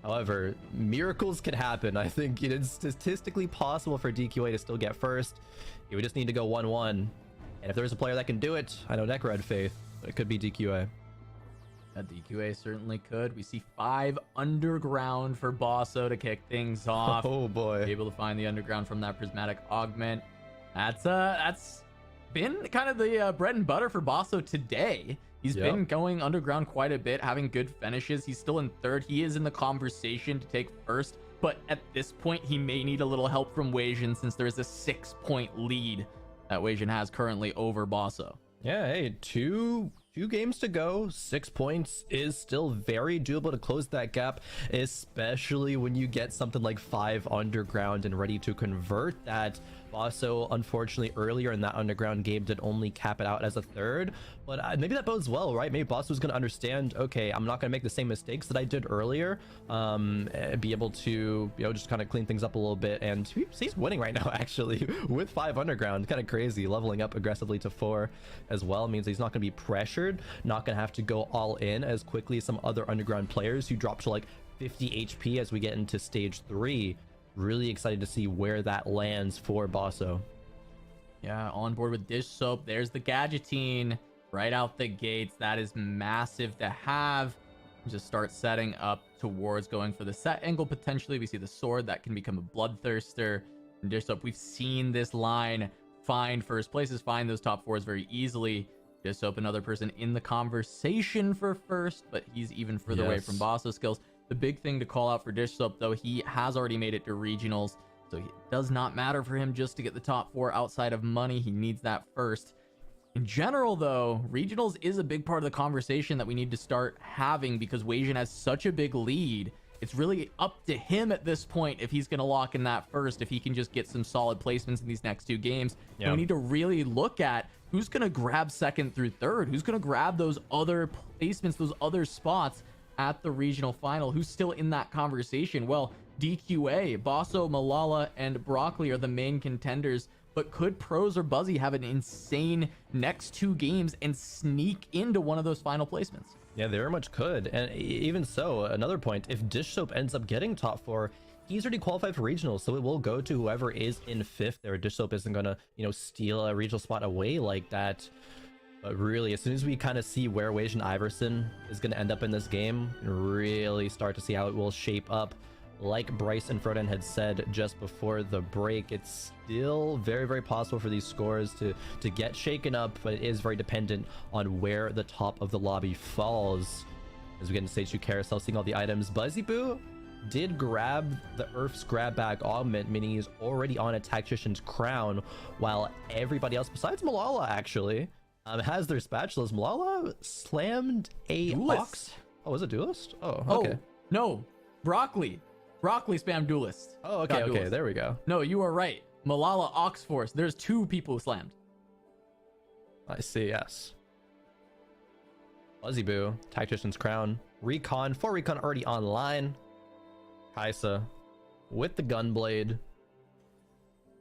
However, miracles can happen. I think it is statistically possible for DQA to still get first. You would just need to go 1-1. And if there's a player that can do it, I know Necro had faith, but it could be DQA. Yeah, DQA certainly could. We see 5 underground for Bosso to kick things off. Oh boy. Be able to find the underground from that prismatic augment. That's been kind of the bread and butter for Bosso today. He's been going underground quite a bit, having good finishes. He's still in 3rd. He is in the conversation to take 1st, but at this point, he may need a little help from Wasian since there is a 6-point lead that Wasian has currently over Bosso. Yeah, hey, two games to go. 6 points is still very doable to close that gap, especially when you get something like 5 underground and ready to convert that. Bosso, unfortunately, earlier in that underground game did only cap it out as a 3rd, but maybe that bodes well, right? Maybe Bosso's going to understand, okay, I'm not going to make the same mistakes that I did earlier, be able to, just kind of clean things up a little bit, and he's winning right now, actually, with 5 underground. Kind of crazy. Leveling up aggressively to 4 as well means he's not going to be pressured, not going to have to go all in as quickly as some other underground players who drop to like 50 HP as we get into stage 3. Really excited to see where that lands for Bosso. Yeah, on board with Dish Soap. There's the Gadgetine right out the gates. That is massive to have. Just start setting up towards going for the set angle potentially. We see the sword that can become a bloodthirster. And Dish Soap, we've seen this line find first places, find those top 4s very easily. Dish Soap, another person in the conversation for first, but he's even further away from Bosso skills. The big thing to call out for Dish Soap, though, he has already made it to regionals, so it does not matter for him just to get the top 4 outside of money. He needs that first. In general, though, regionals is a big part of the conversation that we need to start having because Wasian has such a big lead. It's really up to him at this point if he's going to lock in that first, if he can just get some solid placements in these next 2 games. Yeah. And we need to really look at who's going to grab 2nd through 3rd, who's going to grab those other placements, those other spots at the regional final. Who's still in that conversation? Well, DQA, Bosso, Malala, and Broccoli are the main contenders, but could Pros or Buzzy have an insane next 2 games and sneak into one of those final placements? Yeah, they very much could. And even so, another point, if Dish Soap ends up getting top 4, he's already qualified for regionals, so it will go to whoever is in 5th there. Dish Soap isn't gonna, steal a regional spot away like that. But really, as soon as we kind of see where Wasian Iverson is going to end up in this game, and really start to see how it will shape up. Like Bryce and Froden had said just before the break, it's still very, very possible for these scores to get shaken up, but it is very dependent on where the top of the lobby falls. As we get into stage 2 carousel, seeing all the items, Buzzy Boo did grab the Earth's grab bag augment, meaning he's already on a Tactician's crown, while everybody else besides Malala actually has their spatulas. Malala slammed a Duelist. ox. Oh, was it duelist? Oh, okay. Oh, no. Broccoli spam duelist. Oh, okay, okay, there we go. No, you are right. Malala Ox Force. There's 2 people who slammed. I see, yes. Buzzy Boo, Tactician's Crown. Recon, 4 Recon already online. Kaisa with the Gunblade.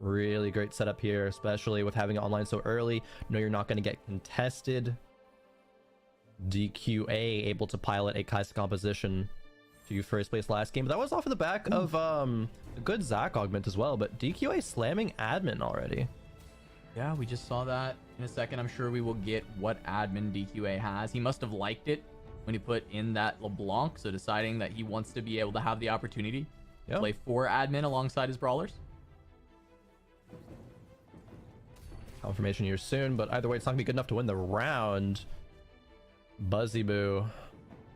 Really great setup here, especially with having it online so early. No, you're not going to get contested. DQA able to pilot a Kaisa composition to first place last game. But that was off of the back of a good Zac augment as well. But DQA slamming admin already. Yeah, we just saw that. In a second, I'm sure we will get what admin DQA has. He must have liked it when he put in that LeBlanc, so deciding that he wants to be able to have the opportunity to play 4 admin alongside his brawlers. Confirmation here soon, but either way, it's not gonna be good enough to win the round. Buzzy Boo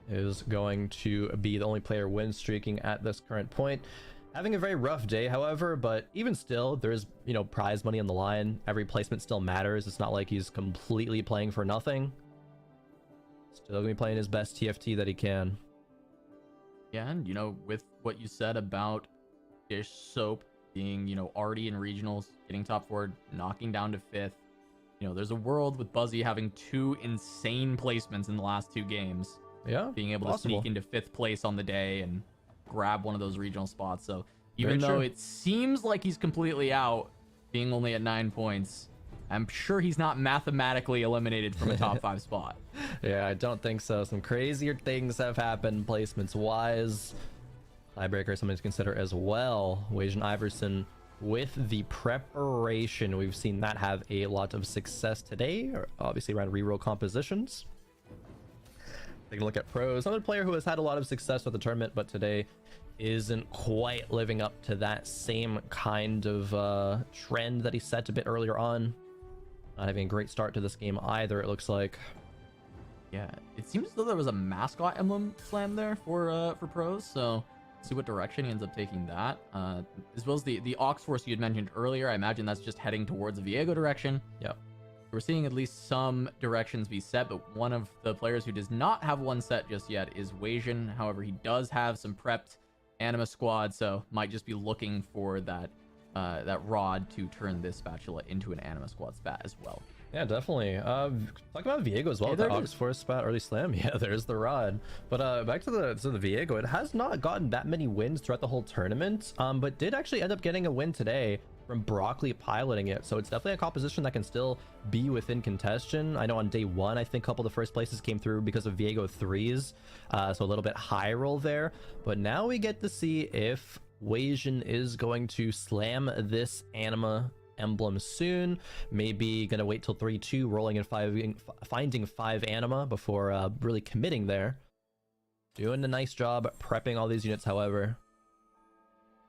is going to be the only player win streaking at this current point. Having a very rough day, however, but even still, there is, you know, prize money on the line. Every placement still matters. It's not like he's completely playing for nothing. Still gonna be playing his best TFT that he can. Yeah, and you know, with what you said about Dish Soap being, you know, already in regionals, getting top 4, knocking down to 5th, you know, there's a world with Buzzy having 2 insane placements in the last 2 games. Yeah, being able possible. to sneak into 5th place on the day and grab one of those regional spots. So even Very though true. it seems like he's completely out, being only at 9 points, I'm sure he's not mathematically eliminated from a top 5 spot. Yeah, I don't think so. Some crazier things have happened placements wise. Tiebreaker, something to consider as well. Wajan Iverson with the preparation. We've seen that have a lot of success today, obviously around reroll compositions. Taking a look at pros. Another player who has had a lot of success with the tournament, but today isn't quite living up to that same kind of trend that he set a bit earlier on. Not having a great start to this game either, it looks like. Yeah, it seems as though there was a mascot emblem slam there for pros, so see what direction he ends up taking that. As well as the Ox Force you had mentioned earlier, I imagine that's just heading towards the Viego direction. Yep. We're seeing at least some directions be set, but one of the players who does not have one set just yet is Wajan. However, he does have some prepped Anima squad, so might just be looking for that rod to turn this spatula into an Anima squad spat as well. Yeah, definitely. Talk about Viego as well. Hey, The there it Ox is. Force spat early slam. Yeah, there's the rod. But back to the Viego. It has not gotten that many wins throughout the whole tournament. But did actually end up getting a win today from Broccoli piloting it. So it's definitely a composition that can still be within contention. I know on day 1, I think a couple of the first places came through because of Viego 3s. So a little bit high roll there. But now we get to see if Wajan is going to slam this Anima emblem soon. Maybe gonna wait till 3-2, rolling and finding 5 Anima before really committing there. Doing a nice job prepping all these units, however.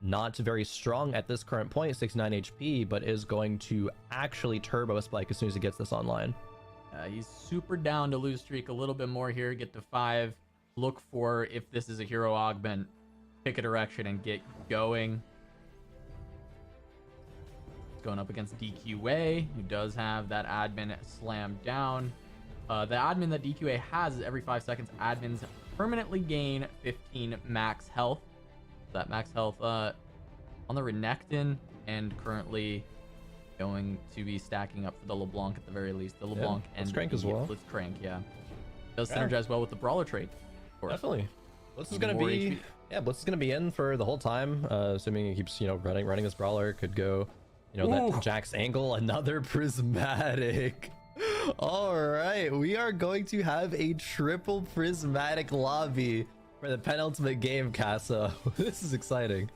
Not very strong at this current point, 69 HP, but is going to actually turbo a spike as soon as he gets this online. He's super down to lose streak a little bit more here, get to 5, look for if this is a hero augment, pick a direction and get going. Going up against DQA, who does have that admin slammed down. The admin that DQA has is every 5 seconds, admins permanently gain 15 max health. That max health on the Renekton, and currently going to be stacking up for the LeBlanc at the very least. The LeBlanc and Blitzcrank as well. Blitzcrank, yeah. Does synergize well with the Brawler trait. Of course. Definitely. Blitz is Even gonna more be HP. yeah, Blitz is gonna be in for the whole time. Assuming he keeps, you know, running this brawler. Could go, you know, that Jack's angle, another prismatic. All right, we are going to have a triple prismatic lobby for the penultimate game, Casa. This is exciting.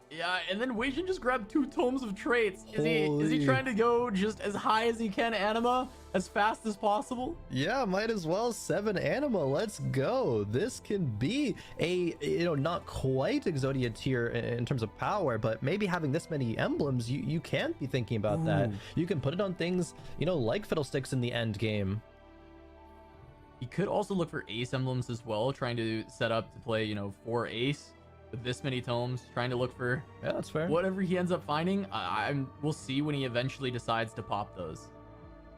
Yeah, and then Wajan just grabbed 2 tomes of traits. Is he Holy. trying to go just as high as he can Anima as fast as possible? Yeah, might as well 7 Anima. Let's go. This can be a, you know, not quite Exodia tier in terms of power, but maybe having this many emblems, you can be thinking about that. You can put it on things, you know, like Fiddlesticks in the end game. He could also look for ace emblems as well, trying to set up to play, you know, 4 ace with this many tomes, trying to look for Yeah, that's fair. whatever he ends up finding. We'll see when he eventually decides to pop those.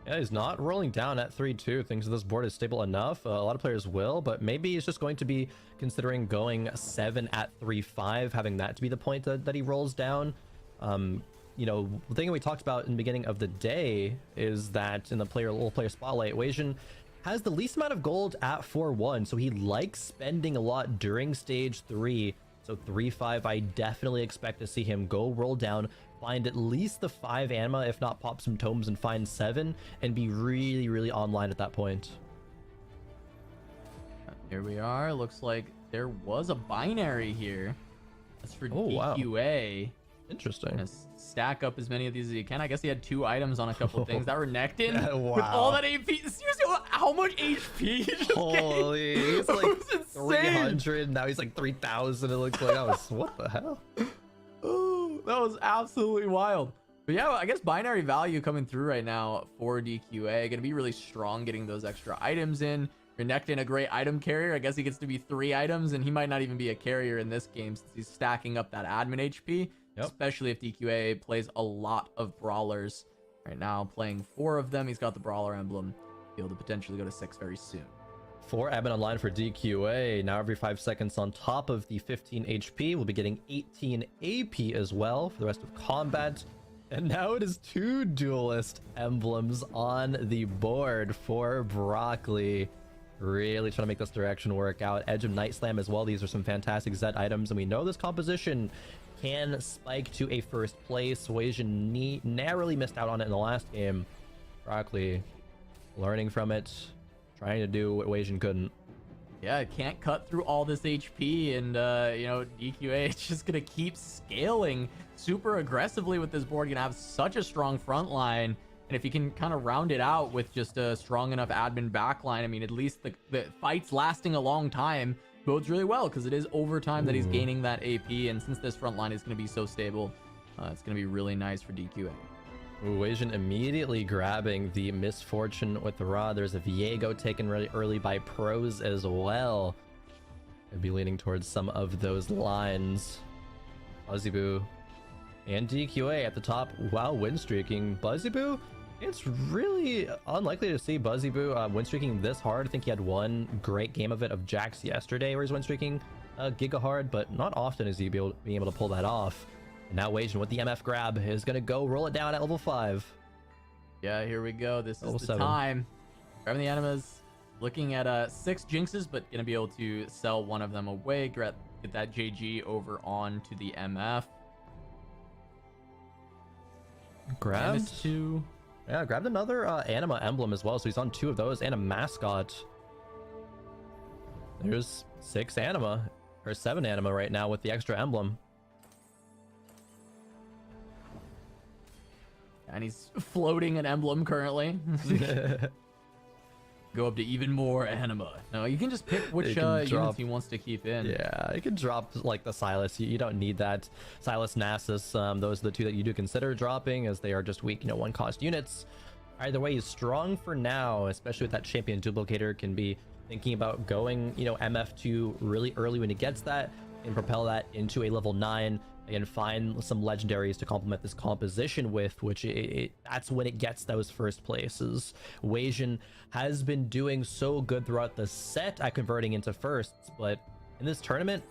Yeah, he's not rolling down at 3-2. Thinks this board is stable enough. A lot of players will, but maybe he's just going to be considering going 7 at 3-5, having that to be the point that he rolls down. You know, the thing we talked about in the beginning of the day is that in the little player spotlight, Wajan has the least amount of gold at 4-1, so he likes spending a lot during stage 3. So 3-5, I definitely expect to see him go roll down, find at least the 5 Anima, if not pop some tomes and find 7, and be really, really online at that point. Here we are. Looks like there was a binary here. That's for Oh, wow. DQA. Interesting. Gonna stack up as many of these as you can. I guess he had 2 items on a couple things that were necked in Yeah, with wow. all that AP. Seriously, how much HP he just Holy, gained? he's It like was insane. 300. Now he's like 3,000. It looks like. What the hell? Oh, that was absolutely wild. But yeah, I guess binary value coming through right now for DQA. Gonna be really strong getting those extra items in. Renekton, a great item carrier. I guess he gets to be 3 items, and he might not even be a carrier in this game since he's stacking up that admin HP. Yep. Especially if DQA plays a lot of brawlers. Right now, playing 4 of them. He's got the brawler emblem. Be able to potentially go to 6 very soon. 4 admin online for DQA. Now every 5 seconds on top of the 15 HP, we'll be getting 18 AP as well for the rest of combat. And now it is 2 duelist emblems on the board for Broccoli. Really trying to make this direction work out. Edge of Night Slam as well. These are some fantastic Zed items, and we know this composition can spike to a first place. Wasian narrowly missed out on it in the last game. Broccoli learning from it, trying to do what Wasian couldn't. Yeah, it can't cut through all this HP, and DQA is just gonna keep scaling super aggressively with this board. You're gonna have such a strong front line, and if you can kind of round it out with just a strong enough admin backline, I mean, at least the fight's lasting a long time bodes really well, because it is overtime that he's gaining that AP, and since this front line is going to be so stable, it's going to be really nice for DQA. Wasian immediately grabbing the misfortune with the rod. There's a Viego taken really early by pros as well. I'd be leaning towards some of those lines. Buzzyboo and DQA at the top while win streaking. Buzzyboo, it's really unlikely to see Buzzyboo win streaking this hard. I think he had one great game of it of Jax yesterday where he's win streaking giga hard, but not often is he being able to pull that off. And now Wasian with the MF grab is going to go roll it down at level 5. Yeah, here we go. This Level is the 7. time. Grabbing the animas, looking at 6 jinxes, but going to be able to sell one of them away. Get that JG over on to the MF. Grabbed 2. Yeah, grabbed another anima emblem as well, so he's on 2 of those and a mascot. There's 6 anima, or 7 anima right now with the extra emblem. And he's floating an emblem currently. Go up to even more anima. No, you can just pick which units he wants to keep in. Yeah, you can drop like the Silas. You don't need that Silas Nasus. Those are the 2 that you do consider dropping, as they are just weak, 1 cost units. Either way, he's strong for now, especially with that champion duplicator. Can be thinking about going, MF2 really early when he gets that, and propel that into a level 9. And find some legendaries to complement this composition with, which that's when it gets those first places. Wasian has been doing so good throughout the set at converting into firsts, but in this tournament,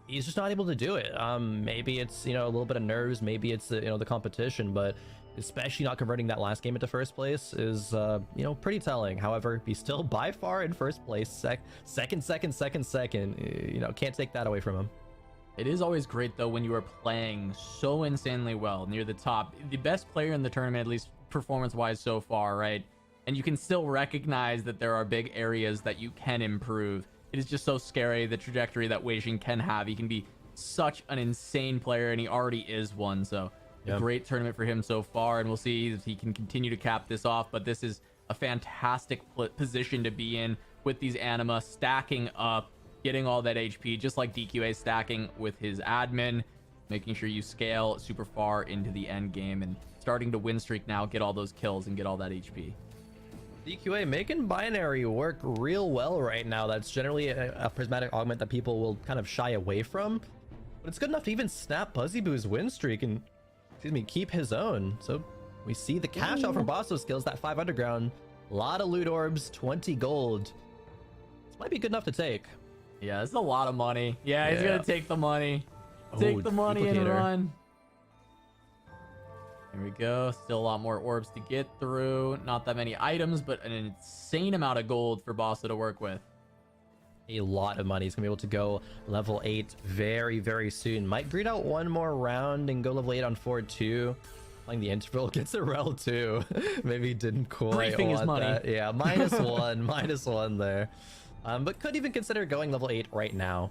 he's just not able to do it. Maybe it's a little bit of nerves, maybe it's the competition, but especially not converting that last game into first place is pretty telling. However, he's still by far in first place, second. Can't take that away from him. It is always great, though, when you are playing so insanely well near the top. The best player in the tournament, at least performance-wise so far, right? And you can still recognize that there are big areas that you can improve. It is just so scary, the trajectory that Wasian can have. He can be such an insane player, and he already is one. So a great tournament for him so far, and we'll see if he can continue to cap this off. But this is a fantastic position to be in with these anima stacking up, getting all that HP, just like DQA stacking with his admin, making sure you scale super far into the end game and starting to win streak now, get all those kills and get all that HP. DQA making binary work real well right now. That's generally a prismatic augment that people will kind of shy away from, but it's good enough to even snap Buzzyboo's win streak and, keep his own. So we see the cash out from Basso skills, that 5 underground, a lot of loot orbs, 20 gold. This might be good enough to take. Yeah, it's a lot of money. Yeah, he's gonna take the money. Take the money and duplicator. run. There we go. Still a lot more orbs to get through. Not that many items, but an insane amount of gold for Bossa to work with. A lot of money. He's gonna be able to go level 8 very, very soon. Might greed out one more round and go level 8 on 4-2. Playing the interval gets a rel too. Maybe he didn't quite Briefing want his money. that. Yeah, -1, -1 there. But could even consider going level 8 right now.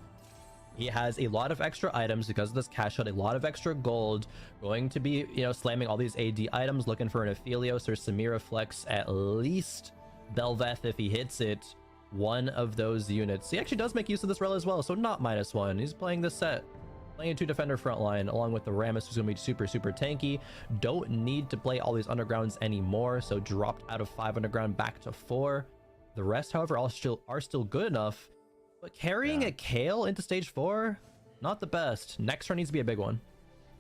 He has a lot of extra items because of this cash out, a lot of extra gold. Going to be, slamming all these AD items, looking for an Aphelios or Samira Flex, at least Belveth if he hits it. One of those units. He actually does make use of this rel as well, so not -1. He's playing this set. Playing a 2 defender front line along with the Rammus, who's going to be super, super tanky. Don't need to play all these undergrounds anymore, so dropped out of 5 underground back to 4. The rest, however, are still good enough. But carrying a Kale into stage 4, not the best. Next turn needs to be a big one.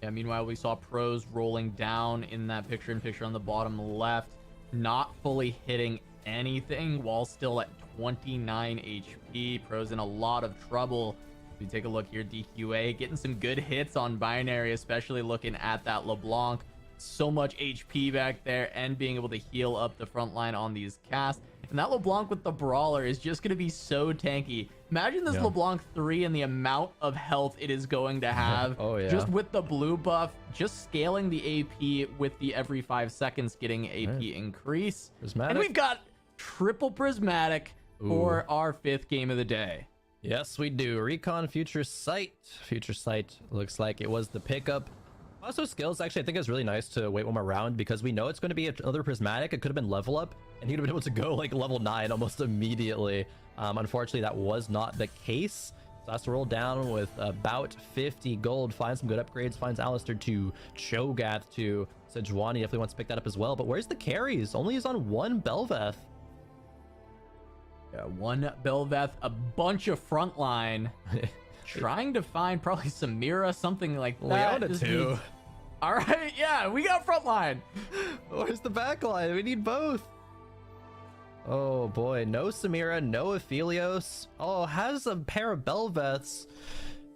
Yeah, meanwhile, we saw Pros rolling down in that picture-in-picture on the bottom left, not fully hitting anything while still at 29 HP. Pros in a lot of trouble. If you take a look here, DQA getting some good hits on Binary, especially looking at that LeBlanc. So much HP back there and being able to heal up the front line on these casts. And that LeBlanc with the Brawler is just going to be so tanky. Imagine this LeBlanc 3 and the amount of health it is going to have. Oh, yeah. Just with the blue buff, just scaling the AP with the every 5 seconds getting AP increase. Prismatic. And we've got triple Prismatic for our 5th game of the day. Yes, we do. Recon Future Sight. Future Sight looks like it was the pickup. Also, skills, actually, I think it's really nice to wait one more round because we know it's going to be another Prismatic. It could have been level up, and he'd have been able to go like level 9 almost immediately. Unfortunately, that was not the case. So has to roll down with about 50 gold, find some good upgrades, finds Alistair to Cho'Gath to Sejuani. Definitely wants to pick that up as well. But where's the carries? Only is on 1 Belveth. Yeah, 1 Belveth, a bunch of frontline. Trying to find probably Samira, something like that. Leona too. All right, yeah, we got frontline. Where's the backline? We need both. Oh boy, no Samira, no Aphelios. Oh, has a pair of Belveths.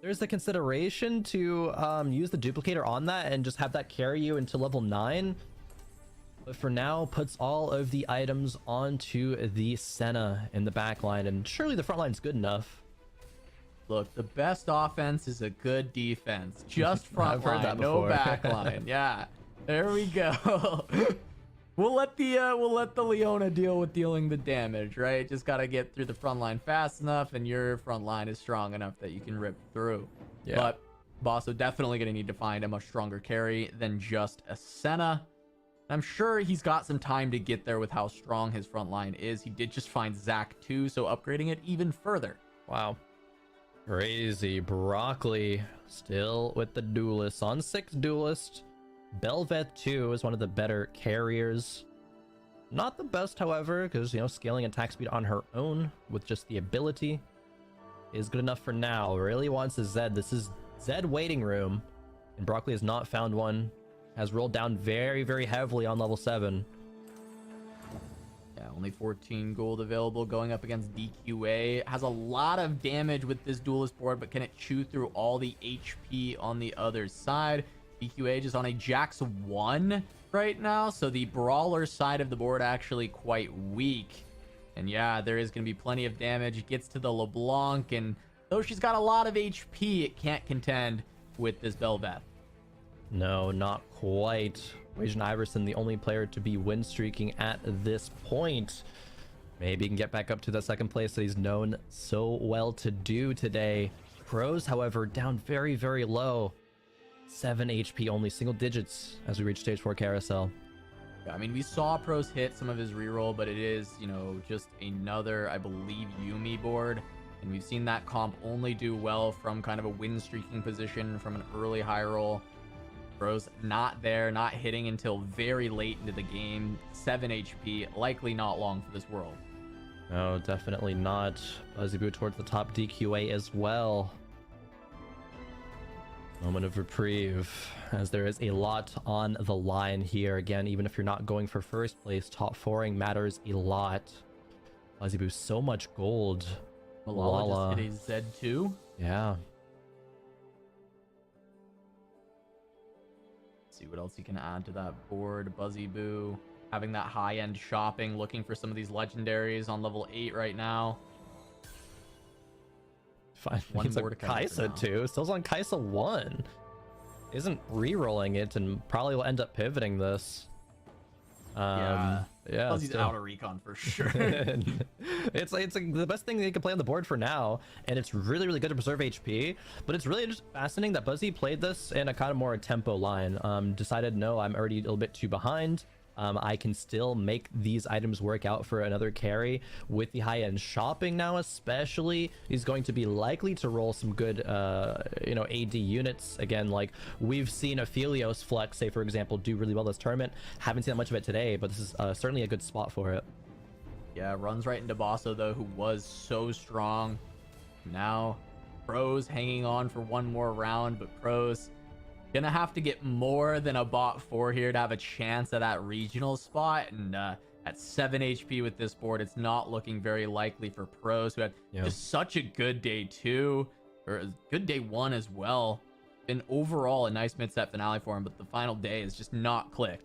There's the consideration to use the duplicator on that and just have that carry you into level 9. But for now, puts all of the items onto the Senna in the backline, and surely the front line's good enough. Look, the best offense is a good defense. Just front I've heard that line, no before. back line. Yeah, there we go. We'll let the Leona deal with dealing the damage, right? Just gotta get through the front line fast enough, and your front line is strong enough that you can rip through. Yeah. But Bosso definitely gonna need to find a much stronger carry than just a Senna. I'm sure he's got some time to get there with how strong his front line is. He did just find Zac too, so upgrading it even further. Wow. Crazy. Broccoli still with the Duelist. On 6 Duelist. Belveth 2 is one of the better carriers. Not the best, however, because, scaling attack speed on her own with just the ability is good enough for now. Really wants a Zed. This is Zed waiting room, and Broccoli has not found one. Has rolled down very, very heavily on level 7. Yeah, only 14 gold available going up against DQA. Has a lot of damage with this Duelist board, but can it chew through all the HP on the other side? DQA just on a Jax 1 right now, so the Brawler side of the board actually quite weak. And yeah, there is going to be plenty of damage. It gets to the LeBlanc, and though she's got a lot of HP, it can't contend with this Belveth. No, not quite. Wajan Iverson, the only player to be win streaking at this point. Maybe he can get back up to the 2nd place that he's known so well to do today. Pros, however, down very, very low. 7 HP only, single digits as we reach stage 4 carousel. Yeah, I mean, we saw Pros hit some of his reroll, but it is, just another, I believe, Yuumi board. And we've seen that comp only do well from kind of a win streaking position from an early high roll. Pros not there, not hitting until very late into the game. 7 HP, likely not long for this world. No, definitely not. Buzzyboo towards the top, DQA as well. Moment of reprieve, as there is a lot on the line here. Again, even if you're not going for 1st place, top 4ing matters a lot. Buzzyboo, so much gold. Malala just hit a Z2. Yeah. See what else he can add to that board. Buzzyboo having that high-end shopping, looking for some of these legendaries on level 8 right now. Fine. One He's more on to come for Kaisa now. too. Still's on Kaisa 1. Isn't re-rolling it and probably will end up pivoting this. Yeah, Fuzzy's still. out of recon for sure. it's like the best thing they can play on the board for now, and it's really really good to preserve HP. But it's really just fascinating that Buzzy played this in a kind of more tempo line. Decided no, I'm already a little bit too behind. I can still make these items work out for another carry with the high-end shopping now. Especially, he's going to be likely to roll some good AD units again. Like we've seen Aphelios flex, say for example, do really well this tournament. Haven't seen that much of it today, but this is certainly a good spot for it. Yeah, runs right into Basso though, who was so strong. Now Pros hanging on for one more round, but Pros gonna have to get more than a bot 4 here to have a chance at that regional spot. And at 7 HP with this board, it's not looking very likely for Pros, who had just such a good day 2, or a good day 1 as well. Been overall a nice mid-set finale for him, but the final day is just not clicked.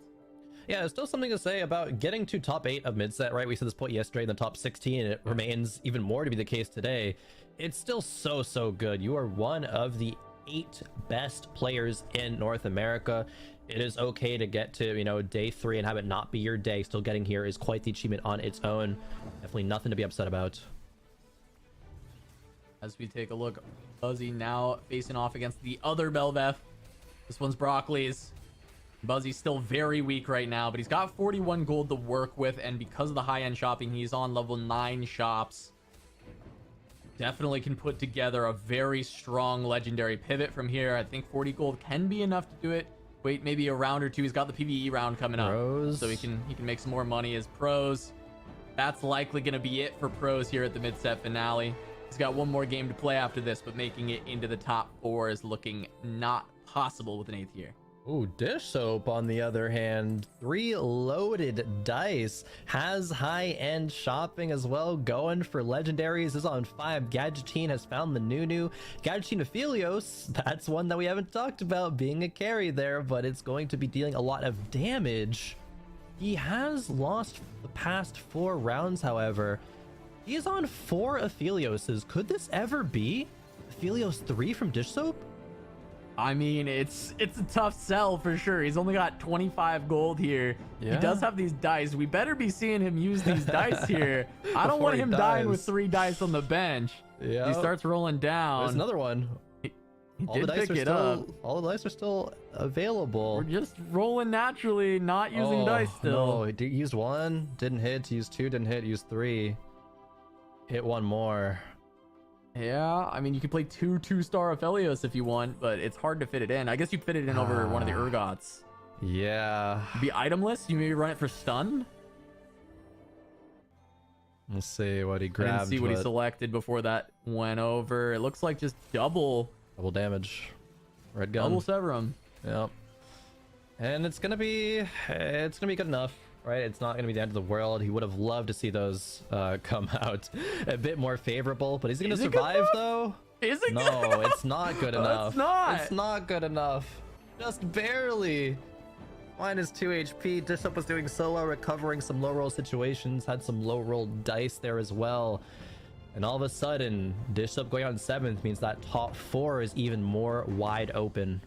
Yeah, there's still something to say about getting to top 8 of mid-set, right? We said this point yesterday in the top 16, and it remains even more to be the case today. It's still so good. You are one of the 8 best players in North America. It is okay to get to day 3 and have it not be your day. Still getting here is quite the achievement on its own. Definitely nothing to be upset about. As we take a look, Buzzy now facing off against the other Belveth. This one's Broccoli's. Buzzy's still very weak right now, but he's got 41 gold to work with, and because of the high-end shopping, he's on level 9 shops. Definitely can put together a very strong legendary pivot from here. I think 40 gold can be enough to do it. Wait, maybe a round or two. He's got the PvE round coming up, so he can make some more money as Pros. That's likely going to be it for Pros here at the mid-set finale. He's got one more game to play after this, but making it into the top 4 is looking not possible with an 8th year. Ooh, Dish Soap, on the other hand, 3 loaded dice, has high-end shopping as well, going for legendaries, is on 5. Gadgetine has found the new Gadgetine Aphelios. That's one that we haven't talked about being a carry there, but it's going to be dealing a lot of damage. He has lost the past 4 rounds, however. He is on 4 Aphelioses. Could this ever be Aphelios 3 from Dish Soap? I mean, it's a tough sell for sure. He's only got 25 gold here. Yeah. He does have these dice. We better be seeing him use these dice here. I don't want him dying with 3 dice on the bench. Yeah. He starts rolling down. There's another one. He all did the dice pick are it still up. all the dice are still available. We're just rolling naturally, not using dice still. No, he used 1, didn't hit. Used 2, didn't hit. Used 3, hit 1 more. Yeah, I mean, you can play 2 2-star Aphelios if you want, but it's hard to fit it in. I guess you fit it in over one of the Urgots. Yeah. Be itemless? You maybe run it for stun? Let's see what he I grabbed. didn't see what he selected before that went over. It looks like just double damage. Red gun. Double Severum. Yep. And it's gonna be good enough, right? It's not gonna be the end of the world. He would have loved to see those come out a bit more favorable, but is he gonna survive though? Is it? No, it's not good enough. It's not. It's not good enough. Just barely. Minus 2 HP. Dish Up was doing so well, recovering some low roll situations, had some low roll dice there as well. And all of a sudden, Dish Up going on 7th means that top 4 is even more wide open.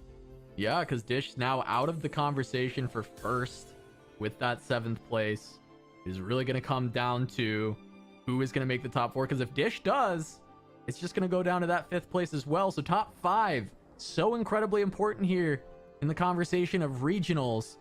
Yeah, because Dish now out of the conversation for first with that 7th place. Is really going to come down to who is going to make the top 4. Because if Dish does, it's just going to go down to that 5th place as well. So top 5, so incredibly important here in the conversation of regionals.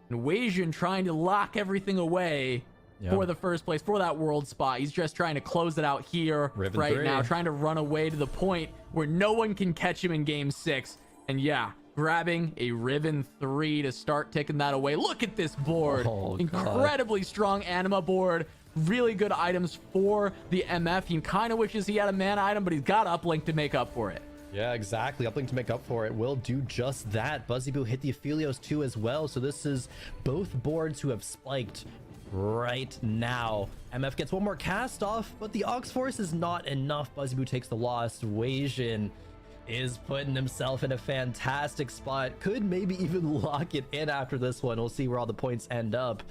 And Wasian trying to lock everything away for the first place, for that world spot. He's just trying to close it out here right now, trying to run away to the point where no one can catch him in game 6. And yeah, grabbing a Riven 3 to start taking that away. Look at this board. Incredibly strong anima board. Really good items for the MF. He kind of wishes he had a mana item, but he's got uplink to make up for it. Yeah, exactly. Uplink to make up for it will do just that. Buzzyboo hit the Aphelios too as well. So this is both boards who have spiked right now. MF gets one more cast off, but the Ox Force is not enough. Buzzyboo takes the loss. Wasian is putting himself in a fantastic spot. Could maybe even lock it in after this one. We'll see where all the points end up.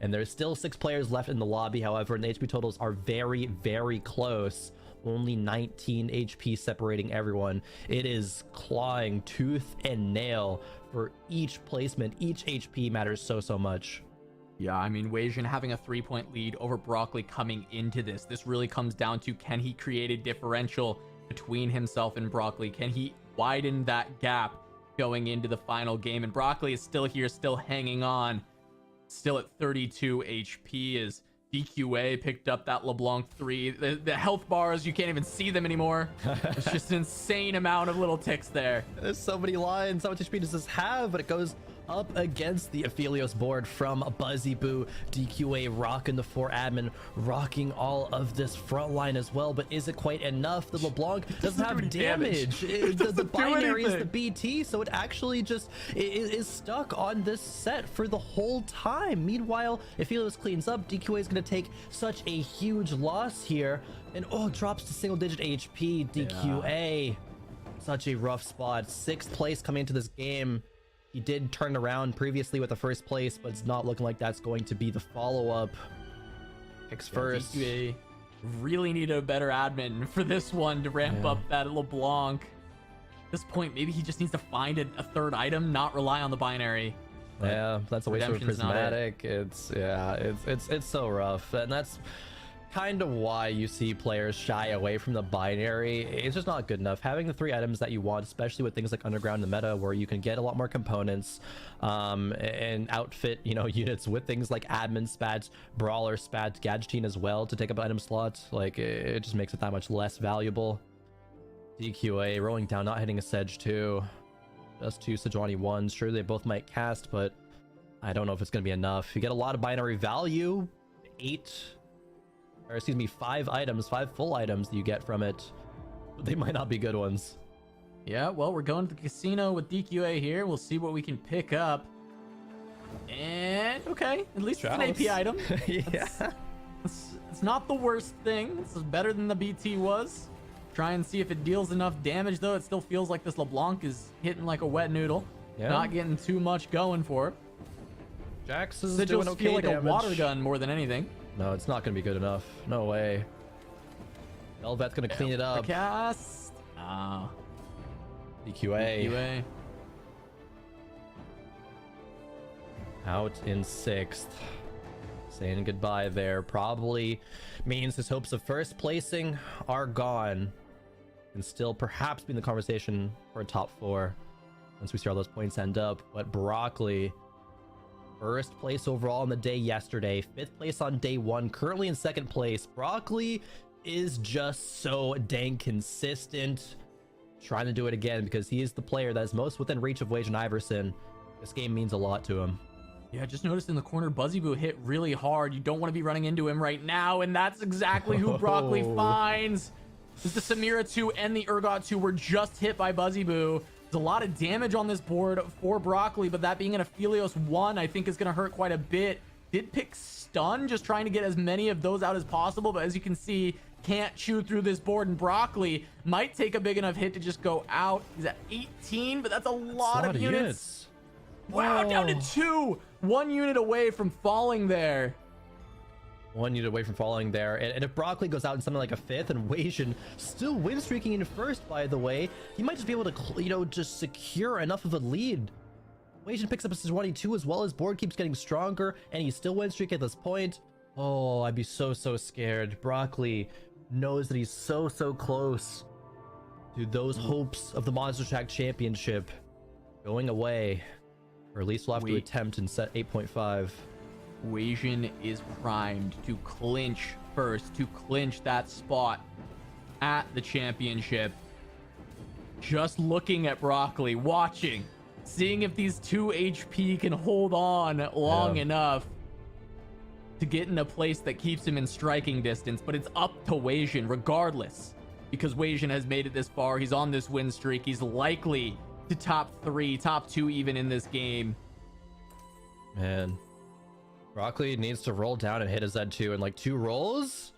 And there's still 6 players left in the lobby, however, and the HP totals are very, very close. Only 19 HP separating everyone. It is clawing tooth and nail for each placement. Each HP matters so much. Yeah, I mean, Weijin having a 3-point lead over Broccoli coming into this. This really comes down to, can he create a differential between himself and Broccoli? Can he widen that gap going into the final game? And Broccoli is still here, still hanging on, still at 32 HP as DQA picked up that LeBlanc 3. The health bars, you can't even see them anymore. It's just an insane amount of little ticks there. There's so many lines. How much HP does this have? But it goes up against the Aphelios board from Buzzy Boo. DQA rocking the 4 admin, rocking all of this front line as well. But is it quite enough? The LeBlanc doesn't have damage. The binary is the BT, so it actually just is stuck on this set for the whole time. Meanwhile, Aphelios cleans up. DQA is going to take such a huge loss here. And drops to single digit HP. DQA. Yeah. Such a rough spot. 6th place coming into this game. He did turn around previously with the 1st place, but it's not looking like that's going to be the follow-up. Picks first. DQA really need a better admin for this one to ramp up that LeBlanc. At this point, maybe he just needs to find a 3rd item, not rely on the binary. Yeah, that's a waste of a prismatic. It's so rough, and that's kind of why you see players shy away from the binary. It's just not good enough. Having the 3 items that you want, especially with things like underground and meta, where you can get a lot more components and outfit units with things like admin spats, brawler spats, gadgeting as well to take up item slots. Like, it just makes it that much less valuable. DQA rolling down, not hitting a Sedge 2, just 2 Sejuani 1s. Sure, they both might cast, but I don't know if it's going to be enough. You get a lot of binary value. 5 items, 5 full items that you get from it, but they might not be good ones. Yeah, well, we're going to the casino with DQA here. We'll see what we can pick up. And okay, at least it's an AP item. Yeah, it's not the worst thing. It's better than the BT was. Try and see if it deals enough damage, though. It still feels like this LeBlanc is hitting like a wet noodle. Yeah. Not getting too much going for it. Jax is doing okay feel like damage. A water gun more than anything. No, it's not going to be good enough. No way. Velvet's going to clean it up. Cast. Oh. DQA. Out in 6th. Saying goodbye there. Probably means his hopes of 1st placing are gone. And still perhaps be in the conversation for a top 4 once we see all those points end up. But Broccoli, 1st place overall on the day yesterday, 5th place on day 1, currently in 2nd place. Broccoli is just so dang consistent, trying to do it again because he is the player that is most within reach of Weijin Iverson. This game means a lot to him. Yeah, just noticed in the corner, Buzzy Boo hit really hard. You don't want to be running into him right now, and that's exactly who Broccoli finds. The Samira 2 and the Urgot 2 were just hit by Buzzy Boo. There's a lot of damage on this board for Broccoli, but that being an Aphelios 1, I think is going to hurt quite a bit. Did pick stun, just trying to get as many of those out as possible, but as you can see, can't chew through this board, and Broccoli might take a big enough hit to just go out. He's at 18, but that's a lot of units. Wow, down to 2. 1 unit away from falling there. 1 unit away from falling there. And if Broccoli goes out in something like a 5th and Weijin still win streaking in 1st, by the way, he might just be able to, just secure enough of a lead. Weijin picks up his 22 as well. His board keeps getting stronger, and he's still win streak at this point. Oh, I'd be so scared. Broccoli knows that he's so close to those hopes of the Monster Shack Championship going away. Or at least we'll have to attempt and set 8.5. Weijin is primed to clinch first, to clinch that spot at the championship. Just looking at Broccoli, watching, seeing if these 2 HP can hold on long enough to get in a place that keeps him in striking distance. But it's up to Weijin regardless, because Weijin has made it this far. He's on this win streak. He's likely to top 3, top 2 even in this game. Man, Broccoli needs to roll down and hit his Z2 in like 2 rolls.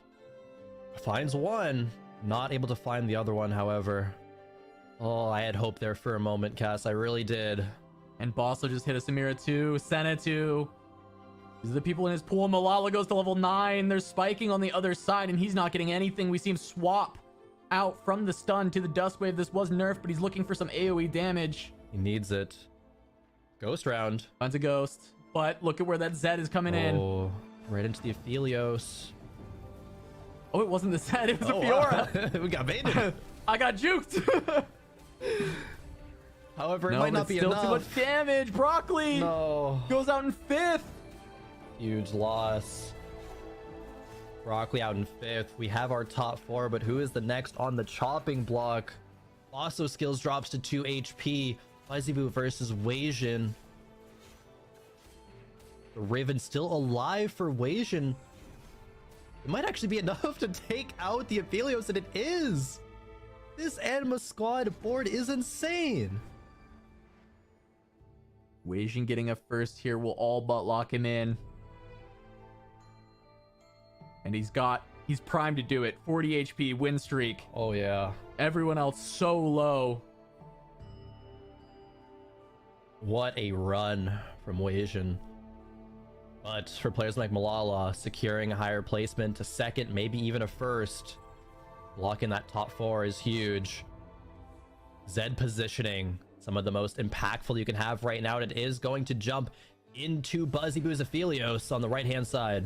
Finds 1, not able to find the other one, however. Oh, I had hope there for a moment, Cass. I really did. And Bosso just hit a Samira 2, Senna 2. These are the people in his pool. Malala goes to level 9. They're spiking on the other side, and he's not getting anything. We see him swap out from the stun to the Dusk Wave. This was nerfed, but he's looking for some AoE damage. He needs it. Ghost round. Finds a ghost. but look at where that Zed is coming in. Oh, right into the Aphelios. Oh, it wasn't the Zed, it was a Fiora. Wow. We got baited. I got juked. However, it No, might but not be still enough. too much damage. Broccoli No. goes out in 5th. Huge loss. Broccoli out in 5th. We have our top 4, but who is the next on the chopping block? Also, skills drops to 2 HP. Fuzzybu versus Weijin. The Riven still alive for Weijin. It might actually be enough to take out the Aphelios, and it is. This Anima squad board is insane. Weijin getting a first here will all but lock him in. And he's primed to do it. 40 HP win streak. Oh yeah. Everyone else so low. What a run from Weijin. But for players like Malala, securing a higher placement to 2nd, maybe even a 1st, locking that top 4 is huge. Zed positioning, some of the most impactful you can have right now, and it is going to jump into Buzzybu's Aphelios on the right-hand side.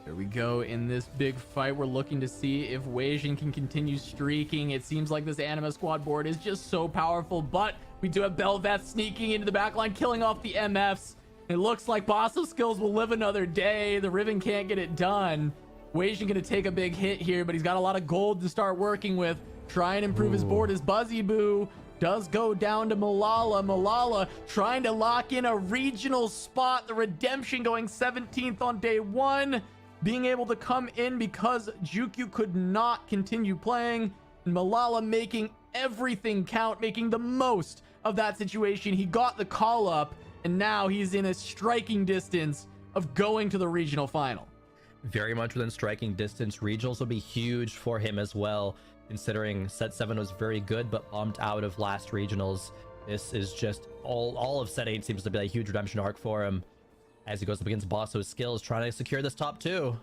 There we go. In this big fight, we're looking to see if Weijin can continue streaking. It seems like this Anima squad board is just so powerful, but we do have Belveth sneaking into the backline, killing off the MFs. It looks like Basso skills will live another day. The Riven can't get it done. Weijin gonna take a big hit here, but he's got a lot of gold to start working with. Try and improve his board as Buzzybu does go down to Malala. Malala trying to lock in a regional spot. The Redemption going 17th on day 1. Being able to come in because Jukyu could not continue playing. And Malala making everything count, making the most of that situation. He got the call up, and now he's in a striking distance of going to the regional final. Very much within striking distance. Regionals will be huge for him as well, considering set 7 was very good but bumped out of last regionals. This is just all of set 8 seems to be a huge redemption arc for him as he goes up against Bosso's skills, trying to secure this top 2.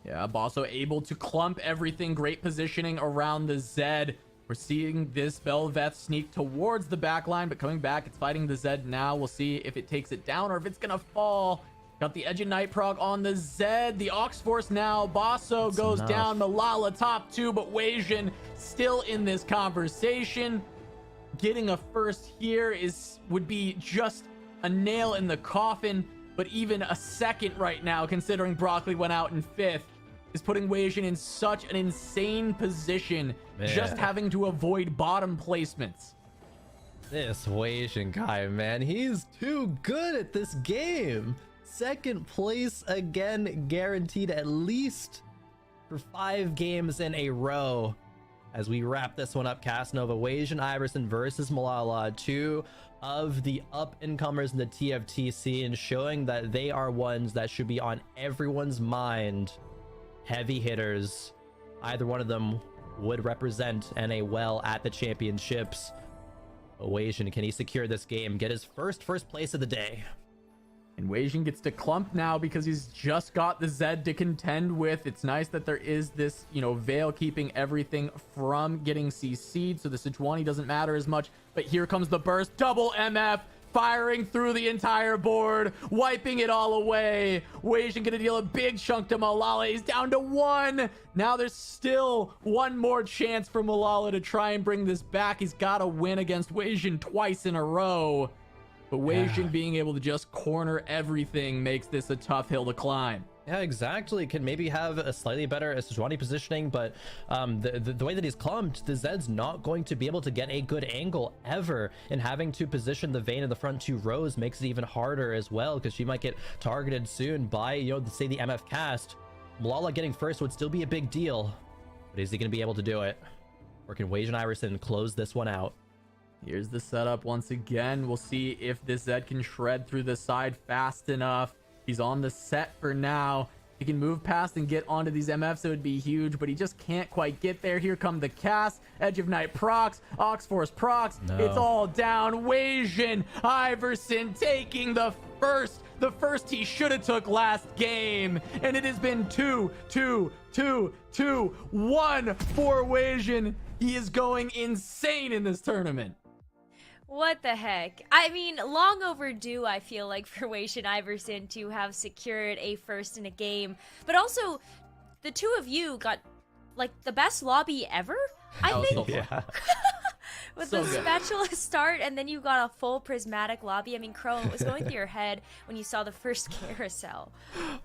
Yeah, Basso able to clump everything. Great positioning around the Zed. We're seeing this Belveth sneak towards the back line, but coming back, it's fighting the Zed now. We'll see if it takes it down or if it's gonna fall. Got the Edge of Night Prog on the Zed. The Ox Force now. Basso goes down. Malala top 2, but Weijin still in this conversation. Getting a first here would be just a nail in the coffin, but even a 2nd right now, considering Broccoli went out in 5th, is putting Weijin in such an insane position, just having to avoid bottom placements. This Weijin guy, man, he's too good at this game. 2nd place again, guaranteed at least for 5 games in a row. As we wrap this one up, Casanova, Weijin Iverson versus Malala, 2 of the up-and-comers in the TFT scene, showing that they are ones that should be on everyone's mind. Heavy hitters. Either one of them would represent NA well at the championships. Weijin, can he secure this game? Get his first place of the day. And Weijin gets to clump now because he's just got the Zed to contend with. It's nice that there is this, veil keeping everything from getting CC'd, so the Sejuani doesn't matter as much. But here comes the burst. Double MF, firing through the entire board, wiping it all away. Weijin gonna deal a big chunk to Malala. He's down to 1. Now there's still one more chance for Malala to try and bring this back. He's got to win against Weijin twice in a row. But Weijin being able to just corner everything makes this a tough hill to climb. Yeah, exactly. Can maybe have a slightly better Sejuani positioning, but the way that he's clumped, the Zed's not going to be able to get a good angle ever, and having to position the Vayne in the front 2 rows makes it even harder as well, because she might get targeted soon by, say the MF cast. Malala getting first would still be a big deal, but is he going to be able to do it? Or can Weijin Iverson close this one out? Here's the setup once again. We'll see if this Zed can shred through the side fast enough. He's on the set for now. He can move past and get onto these MFs. It would be huge, but he just can't quite get there. Here come the cast. Edge of Night procs. Ox Force procs. No. It's all down. Weijin Iverson taking the first. The first he should have took last game. And it has been 2-2-2-2-1 for Weijin. He is going insane in this tournament. What the heck? I mean, long overdue, I feel like, for Wei Iverson to have secured a first in a game. But also, the two of you got, like, the best lobby ever? I was think. so fun. Yeah. With So the good. spatula start, and then you got a full prismatic lobby. I mean, Crow, what was going through your head when you saw the first carousel?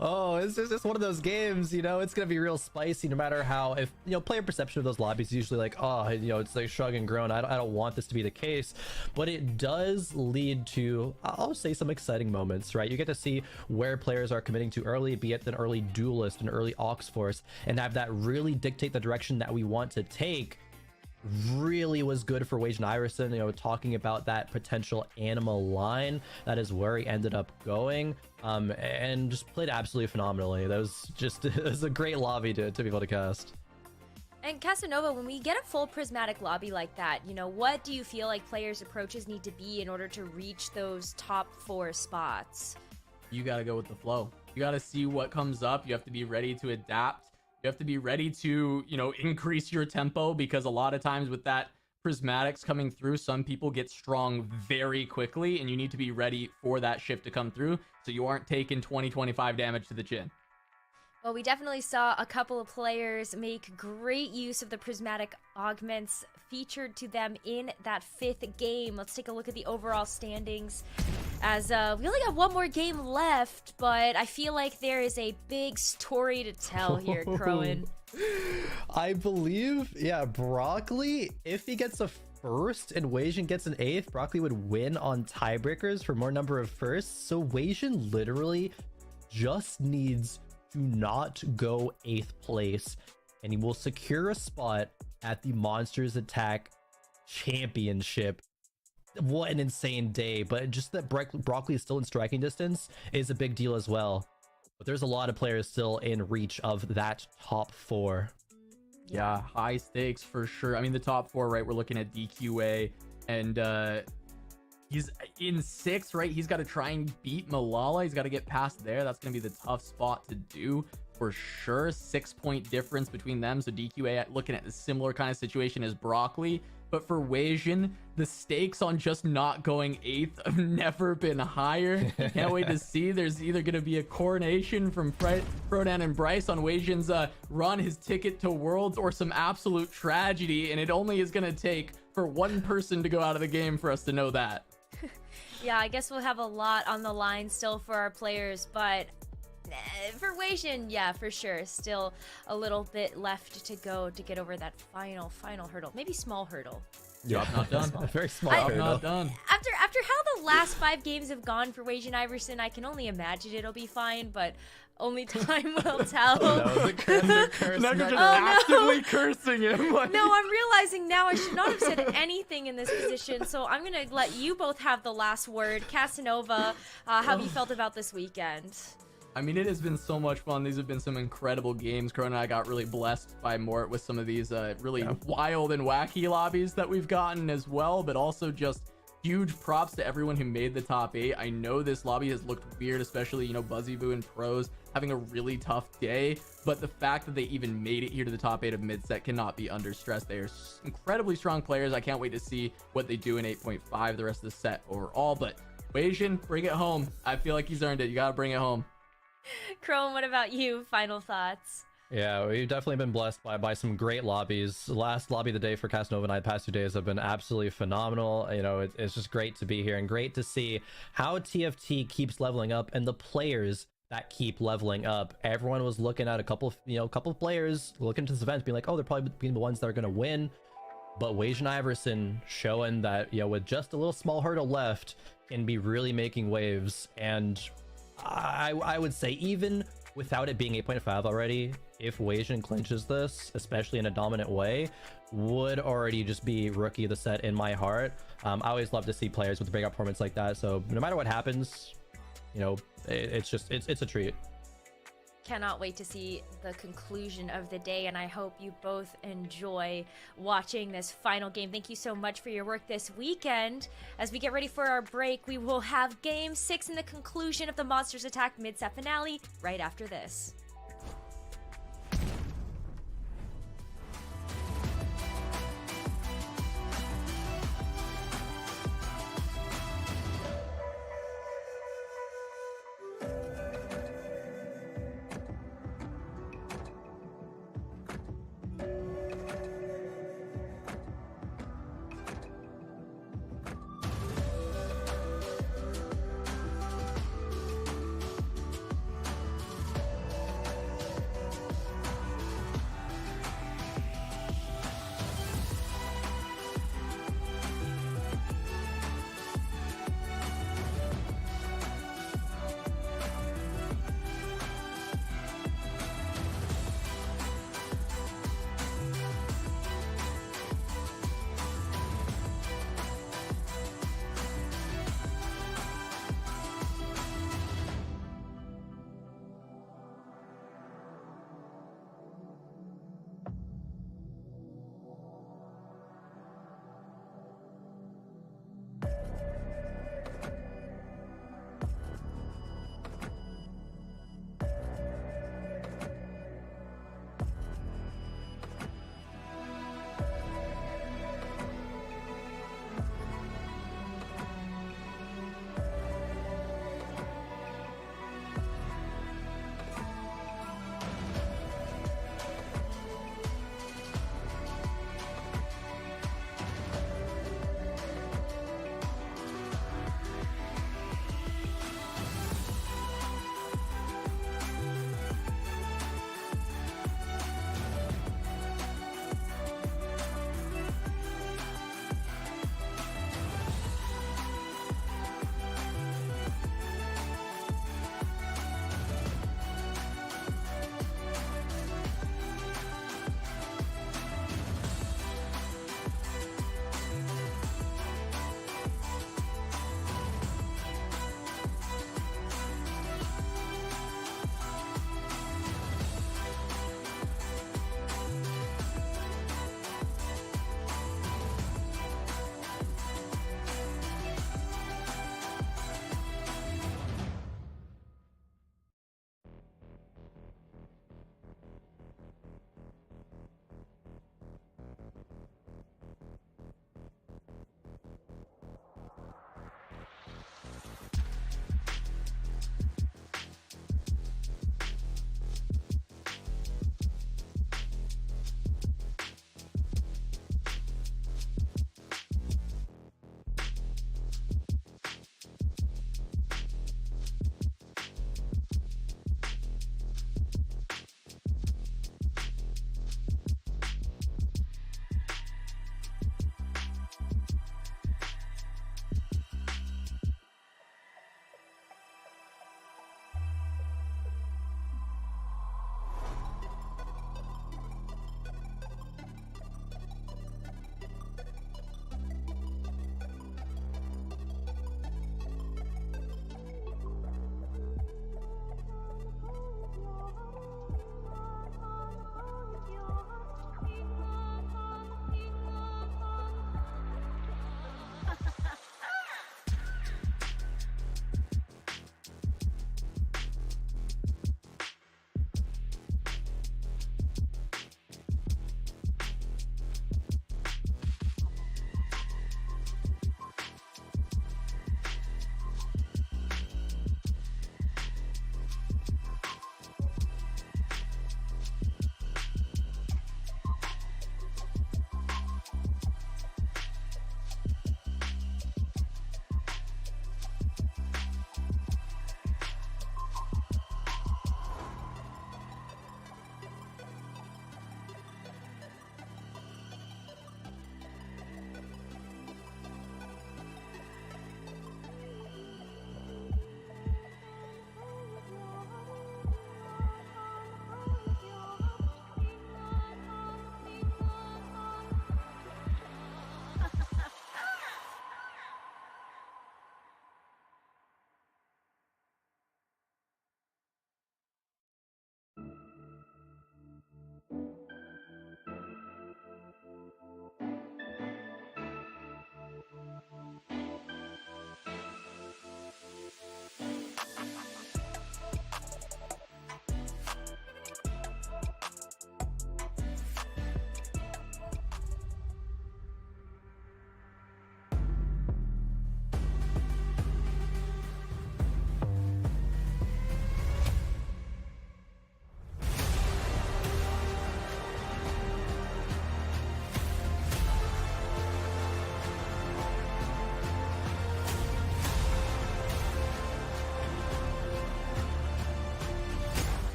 Oh, it's just one of those games, you know, it's going to be real spicy no matter how, if, you know, player perception of those lobbies is usually like, oh, you know, it's like shrug and groan. I don't want this to be the case, but it does lead to, I'll say, some exciting moments, right? You get to see where players are committing to early, be it an early duelist, an early aux force, and have that really dictate the direction that we want to take. Really was good for Wage and Iverson, you know, talking about that potential animal line. That is where he ended up going, and just played absolutely phenomenally. That was just, it was a great lobby to be able to cast. And Casanova, when we get a full prismatic lobby like that, you know, what do you feel like players' approaches need to be in order to reach those top 4 spots? You got to go with the flow. You got to see what comes up. You have to be ready to adapt. You have to be ready to, you know, increase your tempo, because a lot of times with that prismatics coming through, some people get strong very quickly, and you need to be ready for that shift to come through so you aren't taking 20-25 damage to the chin. Well, we definitely saw a couple of players make great use of the prismatic augments featured to them in that 5th game. Let's take a look at the overall standings, as we only got one more game left, but I feel like there is a big story to tell here, Crowan. I believe, yeah, Broccoli, if he gets a first and Wasian gets an 8th, Broccoli would win on tiebreakers for more number of firsts. So Wasian literally just needs to not go 8th place, and he will secure a spot at the Monsters Attack Championship. What an insane day. But just that Broccoli is still in striking distance is a big deal as well. But there's a lot of players still in reach of that top 4. Yeah, high stakes for sure. I mean, the top 4, right? We're looking at DQA, and he's in 6th, right? He's got to try and beat Malala. He's got to get past there. That's going to be the tough spot to do for sure. 6-point difference between them. So DQA looking at a similar kind of situation as Broccoli. But for Wasian, the stakes on just not going 8th have never been higher. Can't wait to see. There's either going to be a coronation from Frodan and Bryce on Wasian's run, his ticket to Worlds, or some absolute tragedy. And it only is going to take for one person to go out of the game for us to know that. Yeah, I guess we'll have a lot on the line still for our players, but for Wasian, yeah, for sure. Still a little bit left to go to get over that final hurdle. Maybe small hurdle. Job not done. Very small. Job not done. After how the last 5 games have gone for Wasian Iverson, I can only imagine it'll be fine, but only time will tell. The curse. Now you're just Oh, no. actively cursing him. Like, No, I'm realizing now I should not have said anything in this position, so I'm gonna let you both have the last word. Casanova, how have you felt about this weekend? I mean, it has been so much fun. These have been some incredible games. Corona and I got really blessed by Mort with some of these really wild and wacky lobbies that we've gotten as well, but also just huge props to everyone who made the top 8. I know this lobby has looked weird, especially, you know, Buzzyboo and Pros having a really tough day, but the fact that they even made it here to the top 8 of mid-set cannot be under stress. They are incredibly strong players. I can't wait to see what they do in 8.5 the rest of the set overall, but Wasian, bring it home. I feel like he's earned it. You gotta bring it home. Chrome, what about you? Final thoughts? Yeah, we've definitely been blessed by some great lobbies. The last lobby of the day for Casanova and I, the past 2 days have been absolutely phenomenal. You know, it's just great to be here and great to see how TFT keeps leveling up and the players that keep leveling up. Everyone was looking at a couple of players looking to this event being like, oh, they're probably being the ones that are going to win. But Wasian Iverson showing that, you know, with just a little small hurdle left, can be really making waves. And I would say, even without it being 8.5 already, if Wasian clinches this, especially in a dominant way, would already just be rookie of the set in my heart. I always love to see players with breakout performance like that. So no matter what happens, you know, it's a treat. Cannot wait to see the conclusion of the day, and I hope you both enjoy watching this final game. Thank you so much for your work this weekend. As we get ready for our break, we will have Game 6 and the conclusion of the Monsters Attack mid-set finale right after this.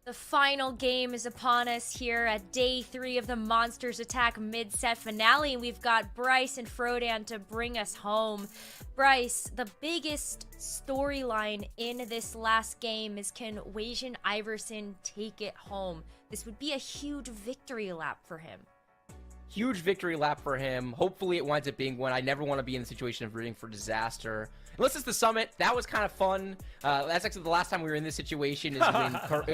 The final game is upon us here at day 3 of the Monsters Attack mid-set finale. We've got Bryce and Frodan to bring us home. Bryce, the biggest storyline in this last game is, can Wajan Iverson take it home? This would be a huge victory lap for him. Huge victory lap for him. Hopefully it winds up being one. I never want to be in the situation of rooting for disaster. Unless it's the summit. That was kind of fun. That's actually the last time we were in this situation is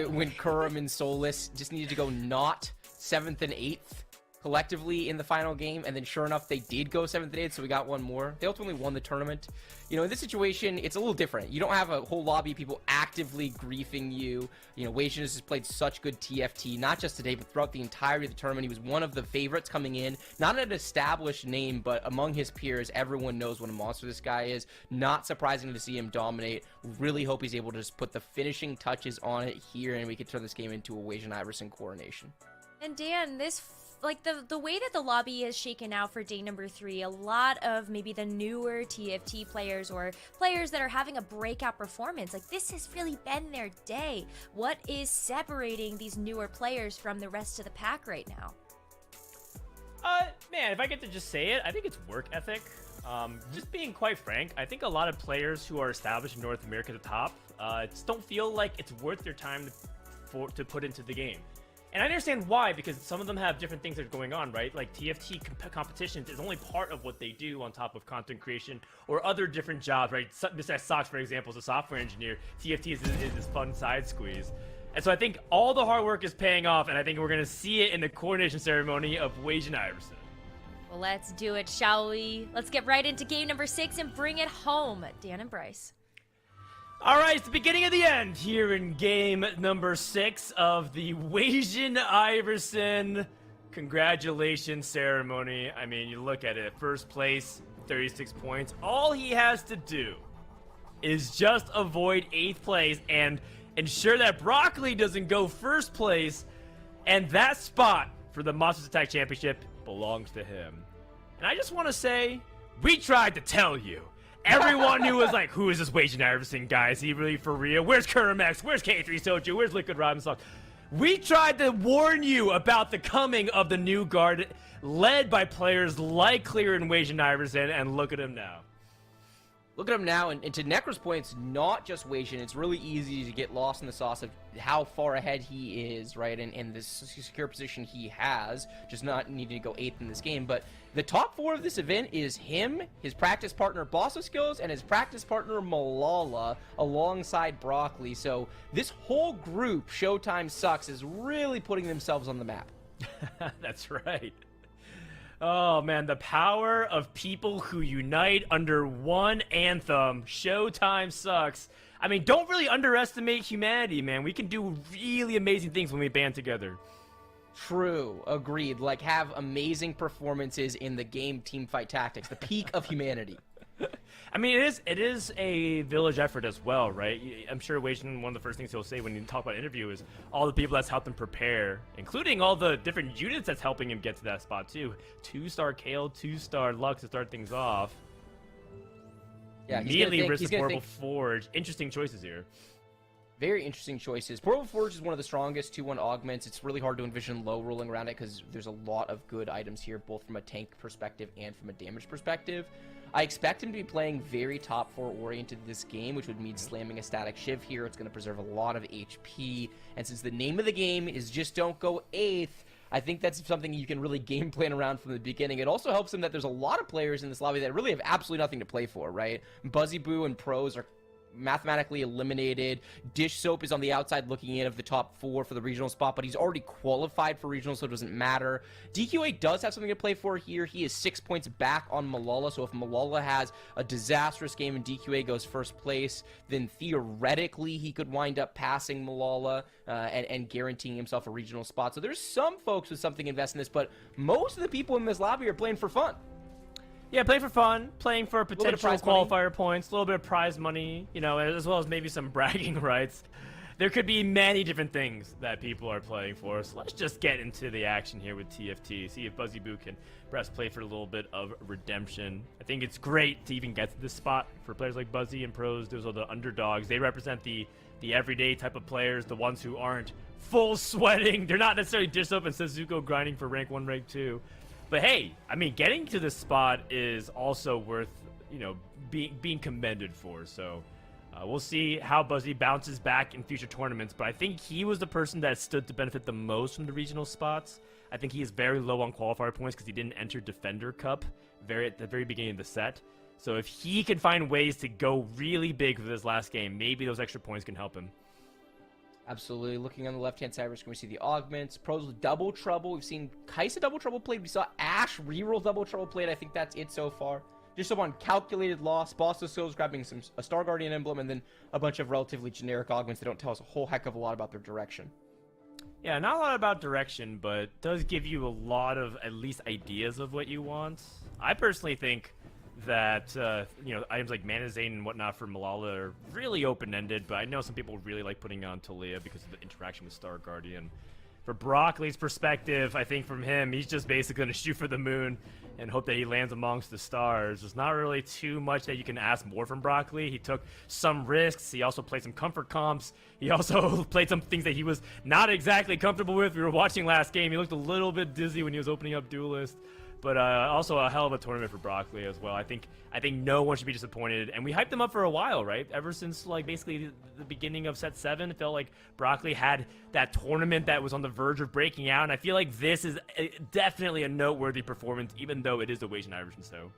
when Kurum and Solus just needed to go not 7th and 8th collectively in the final game, and then sure enough they did go 7th and 8th, so we got one more. They ultimately won the tournament. You know, in this situation it's a little different. You don't have a whole lobby of people actively griefing you. You know, Wajan has played such good TFT, not just today but throughout the entirety of the tournament. He was one of the favorites coming in, not an established name, but among his peers everyone knows what a monster this guy is. Not surprising to see him dominate. Really hope he's able to just put the finishing touches on it here, and we can turn this game into a Wajan Iverson coronation. And Dan, this like the way that the lobby is shaken out for day number 3, a lot of maybe the newer TFT players or players that are having a breakout performance, like this has really been their day. What is separating these newer players from the rest of the pack right now? Man, if I get to just say it, I think it's work ethic. Just being quite frank, I think a lot of players who are established in North America at the top just don't feel like it's worth their time to put into the game. And I understand why, because some of them have different things that are going on, right? Like TFT competitions is only part of what they do on top of content creation or other different jobs, right? Besides Sox, for example, is a software engineer. TFT is this fun side squeeze. And so I think all the hard work is paying off, and I think we're going to see it in the coronation ceremony of Wajan Iverson. Well, let's do it, shall we? Let's get right into game number 6 and bring it home. Dan and Bryce. All right, it's the beginning of the end here in game number 6 of the Wajan Iverson congratulations ceremony. I mean, you look at it, first place, 36 points. All he has to do is just avoid 8th place and ensure that Broccoli doesn't go first place, and that spot for the Monsters Attack Championship belongs to him. And I just want to say, we tried to tell you. Everyone who was like, who is this Wajan Iverson guy? Is he really for real? Where's Kuramax? Where's K3 Soju? Where's Liquid Robinson? We tried to warn you about the coming of the new guard, led by players like Clear and Wajan Iverson, and look at him now. Look at him now, and to Necro's point, it's not just Wajan. It's really easy to get lost in the sauce of how far ahead he is, right, and this secure position he has, just not needing to go 8th in this game. But the top 4 of this event is him, his practice partner Bossa Skills, and his practice partner Malala, alongside Broccoli. So this whole group, Showtime Sucks, is really putting themselves on the map. That's right. Oh man, the power of people who unite under one anthem. Showtime Sucks. I mean, don't really underestimate humanity, man. We can do really amazing things when we band together. True. Agreed. Like, have amazing performances in the game Teamfight Tactics. The peak of humanity. I mean, it is a village effort as well, right? I'm sure Wajan, one of the first things he'll say when you talk about interview is all the people that's helped him prepare, including all the different units that's helping him get to that spot too. 2-star Kale, 2-star Lux to start things off. Yeah, immediately versus Portable Forge. Interesting choices here. Very interesting choices. Portable Forge is one of the strongest 2-1 augments. It's really hard to envision low rolling around it because there's a lot of good items here, both from a tank perspective and from a damage perspective. I expect him to be playing very top 4 oriented this game, which would mean slamming a static shiv here. It's going to preserve a lot of HP. And since the name of the game is just don't go 8th, I think that's something you can really game plan around from the beginning. It also helps him that there's a lot of players in this lobby that really have absolutely nothing to play for, right? Buzzy Boo and Pros are mathematically eliminated. Dish Soap is on the outside looking in of the top 4 for the regional spot, but he's already qualified for regional, so it doesn't matter. DQA does have something to play for here. He is 6 points back on Malala, so if Malala has a disastrous game and DQA goes first place, then theoretically he could wind up passing Malala and guaranteeing himself a regional spot. So there's some folks with something to invest in this, but most of the people in this lobby are playing for fun. Yeah, playing for fun, playing for potential qualifier money. points, a little bit of prize money, you know, as well as maybe some bragging rights. there could be many different things that people are playing for. So let's just get into the action here with TFT. See if Buzzy Boo can perhaps play for a little bit of redemption. I think it's great to even get to this spot for players like Buzzy and pros. Those are the underdogs. They represent the everyday type of players, the ones who aren't full sweating. They're not necessarily Dishsoap and Suzuko grinding for rank 1, rank 2. But hey, I mean, getting to this spot is also worth, you know, being commended for. So we'll see how Buzzy bounces back in future tournaments. But I think he was the person that stood to benefit the most from the regional spots. I think he is very low on qualifier points because he didn't enter Defender Cup at the very beginning of the set. So if he can find ways to go really big for this last game, maybe those extra points can help him. Absolutely. Looking on the left-hand side, we're going to see the augments. Pros with double trouble. We've seen Kaisa double trouble played. We saw Ash reroll double trouble played. I think that's it so far. Just so on calculated loss. Boss of Skills grabbing a Star Guardian emblem and then a bunch of relatively generic augments that don't tell us a whole heck of a lot about their direction. Yeah, not a lot about direction, but does give you a lot of at least ideas of what you want. I personally think that you know, items like Mana Zane and whatnot for Malala are really open-ended, but I know some people really like putting on Talia because of the interaction with Star Guardian. For Broccoli's perspective, I think from him, he's just basically going to shoot for the moon and hope that he lands amongst the stars. There's not really too much that you can ask more from Broccoli. He took some risks. He also played some comfort comps. He also played some things that he was not exactly comfortable with. We were watching last game. He looked a little bit dizzy when he was opening up Duelist. But also a hell of a tournament for Broccoli as well. I think no one should be disappointed. And we hyped him up for a while, right? Ever since, like, basically the beginning of Set 7, it felt like Broccoli had that tournament that was on the verge of breaking out. And I feel like this is definitely a noteworthy performance, even though it is a Wage and Iverson so.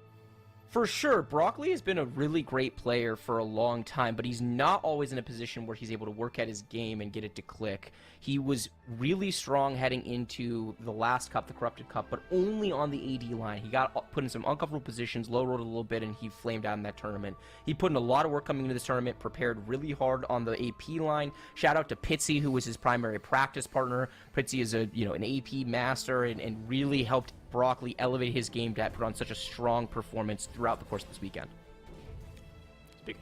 For sure, Broccoli has been a really great player for a long time, but he's not always in a position where he's able to work at his game and get it to click. He was really strong heading into the last cup, the Corrupted Cup, but only on the AD line. He got put in some uncomfortable positions, low-rolled a little bit, and he flamed out in that tournament. He put in a lot of work coming into this tournament, prepared really hard on the AP line. Shout out to Pitsy, who was his primary practice partner. Pitsy is an AP master and really helped Broccoli elevate his game to put on such a strong performance throughout the course of this weekend.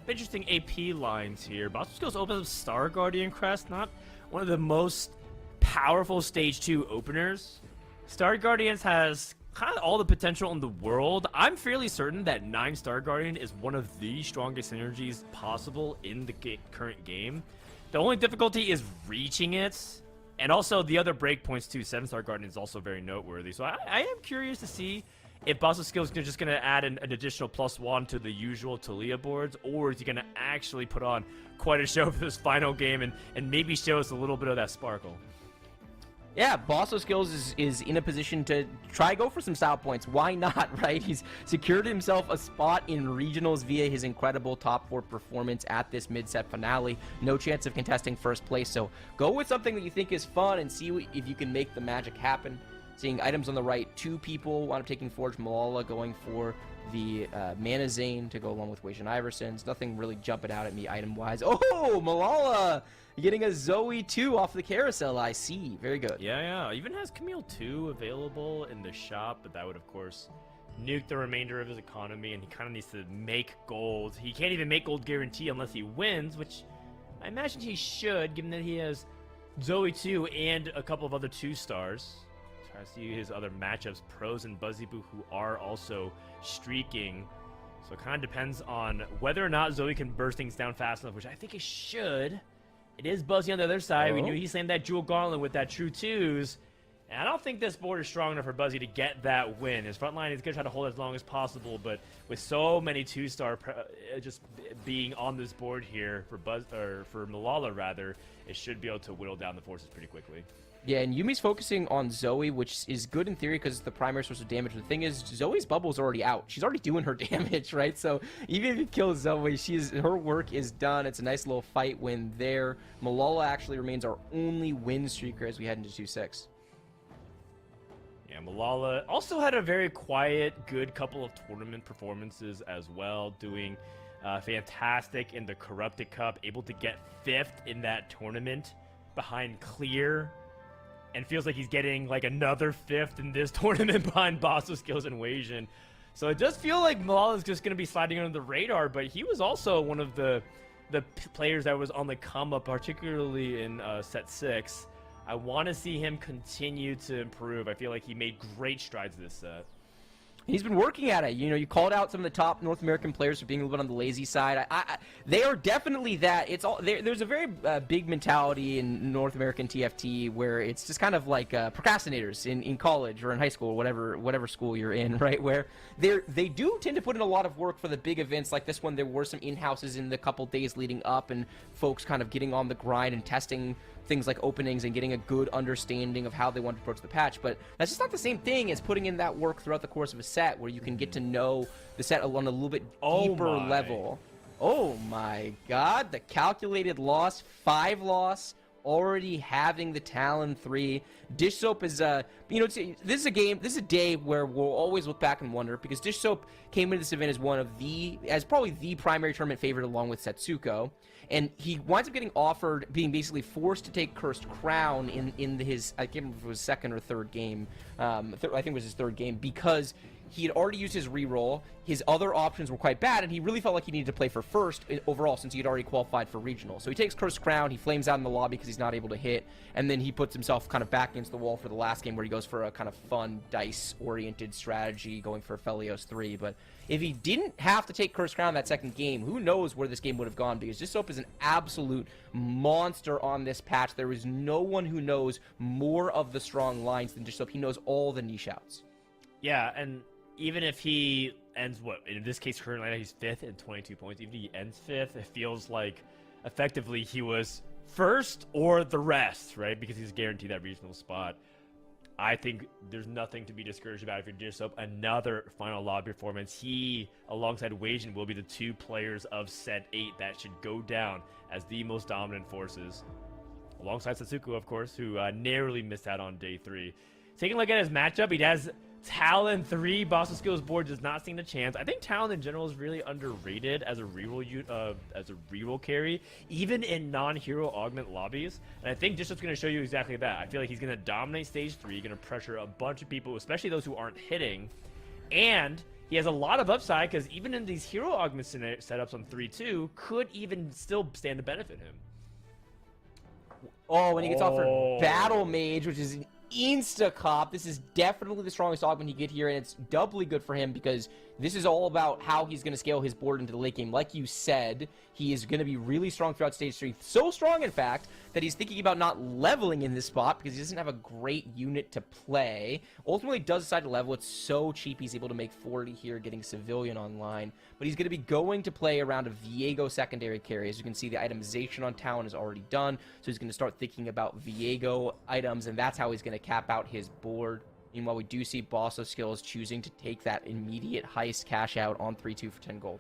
Interesting AP lines here. Boss of Skills opens up Star Guardian Crest, not one of the most powerful Stage 2 openers. Star Guardians has kind of all the potential in the world. I'm fairly certain that 9 Star Guardian is one of the strongest synergies possible in the current game. The only difficulty is reaching it. And also the other breakpoints too. 7 Star Guardian is also very noteworthy. So I am curious to see if Boss of Skills is just going to add an additional +1 to the usual Talia boards, or is he going to actually put on quite a show for this final game and maybe show us a little bit of that sparkle. Yeah, Boss of Skills is in a position to try go for some style points. Why not, right? He's secured himself a spot in regionals via his incredible top 4 performance at this mid-set finale. No chance of contesting first place, so go with something that you think is fun and see if you can make the magic happen. Seeing items on the right, 2 people wound up taking Forge. Malala going for the Mana Zane to go along with Wage and Iverson's. Nothing really jumping out at me item-wise. Oh, Malala! Getting a Zoe 2 off the carousel, I see. Very good. Yeah. Even has Camille 2 available in the shop, but that would, of course, nuke the remainder of his economy, and he kind of needs to make gold. He can't even make gold guarantee unless he wins, which I imagine he should, given that he has Zoe 2 and a couple of other 2 stars. Try to see his other matchups, Pros and Buzzy Boo, who are also streaking. So it kind of depends on whether or not Zoe can burst things down fast enough, which I think he should. It is Buzzy on the other side. We knew he slammed that Jewel Gauntlet with that True 2s. And I don't think this board is strong enough for Buzzy to get that win. His front line is going to try to hold it as long as possible, but with so many 2-star just being on this board here for Malala, rather, it should be able to whittle down the forces pretty quickly. Yeah, and Yumi's focusing on Zoe, which is good in theory because it's the primary source of damage. The thing is, Zoe's bubble's already out. She's already doing her damage, right? So even if you kill Zoe, her work is done. It's a nice little fight win there. Malala actually remains our only win streaker as we head into 2-6. Yeah, Malala also had a very quiet, good couple of tournament performances as well, doing fantastic in the Corrupted Cup, able to get 5th in that tournament behind Clear. And feels like he's getting like another 5th in this tournament behind Boss of Skills and Wasion. So it does feel like Malala's just going to be sliding under the radar, but he was also one of the the players that was on the come up, particularly in set 6. I want to see him continue to improve. I feel like he made great strides this set. He's been working at it. You know, you called out some of the top North American players for being a little bit on the lazy side. They are definitely that. It's all there's a very big mentality in North American TFT where it's just kind of like procrastinators in college or in high school or whatever school you're in, right? Where they do tend to put in a lot of work for the big events like this one. There were some in-houses in the couple days leading up, and folks kind of getting on the grind and testing things like openings and getting a good understanding of how they want to approach the patch. But that's just not the same thing as putting in that work throughout the course of a set where you can get to know the set on a little bit deeper level. Oh my god, the calculated loss, 5 loss, already having the Talon 3. Dish Soap is this is a day where we'll always look back and wonder, because Dish Soap came into this event as probably the primary tournament favorite along with Setsuko. And he winds up getting offered, being basically forced to take Cursed Crown in his, I can't remember if it was second or third game. I think it was his third game, because he had already used his reroll. His other options were quite bad, and he really felt like he needed to play for first overall since he had already qualified for regional. So he takes Cursed Crown, he flames out in the lobby because he's not able to hit, and then he puts himself kind of back against the wall for the last game where he goes for a kind of fun dice-oriented strategy going for Felios 3. But if he didn't have to take Cursed Crown that second game, who knows where this game would have gone, because Dish Soap is an absolute monster on this patch. There is no one who knows more of the strong lines than Dish Soap. He knows all the niche outs. Yeah, and even if he ends, in this case currently he's 5th and 22 points, even if he ends 5th, it feels like effectively he was first or the rest, right? Because he's guaranteed that regional spot. I think there's nothing to be discouraged about if you're Dish Soap. Another final lobby performance. He, alongside Weijin, will be the 2 players of set 8 that should go down as the most dominant forces. Alongside Setsuko, of course, who narrowly missed out on day 3. Taking a look at his matchup, he has Talon 3. Boss of Skills board does not stand a chance. I think Talon in general is really underrated as a reroll carry, even in non-hero augment lobbies. And I think Dish Soap's going to show you exactly that. I feel like he's going to dominate stage 3, going to pressure a bunch of people, especially those who aren't hitting. And he has a lot of upside, because even in these hero augment setups on 3-2, could even still stand to benefit him. Oh, when he gets offered Battle Mage, which is an insta-cop. This is definitely the strongest augment he get here, and it's doubly good for him because this is all about how he's going to scale his board into the late game. Like you said, he is going to be really strong throughout stage 3. So strong, in fact, that he's thinking about not leveling in this spot because he doesn't have a great unit to play. Ultimately, does decide to level. It's so cheap he's able to make 40 here, getting Civilian online. But he's going to be going to play around a Viego secondary carry. As you can see, the itemization on Talon is already done, so he's going to start thinking about Viego items, and that's how he's going to cap out his board. Meanwhile, we do see Boss of Skills choosing to take that immediate heist cash out on 3-2 for 10 gold.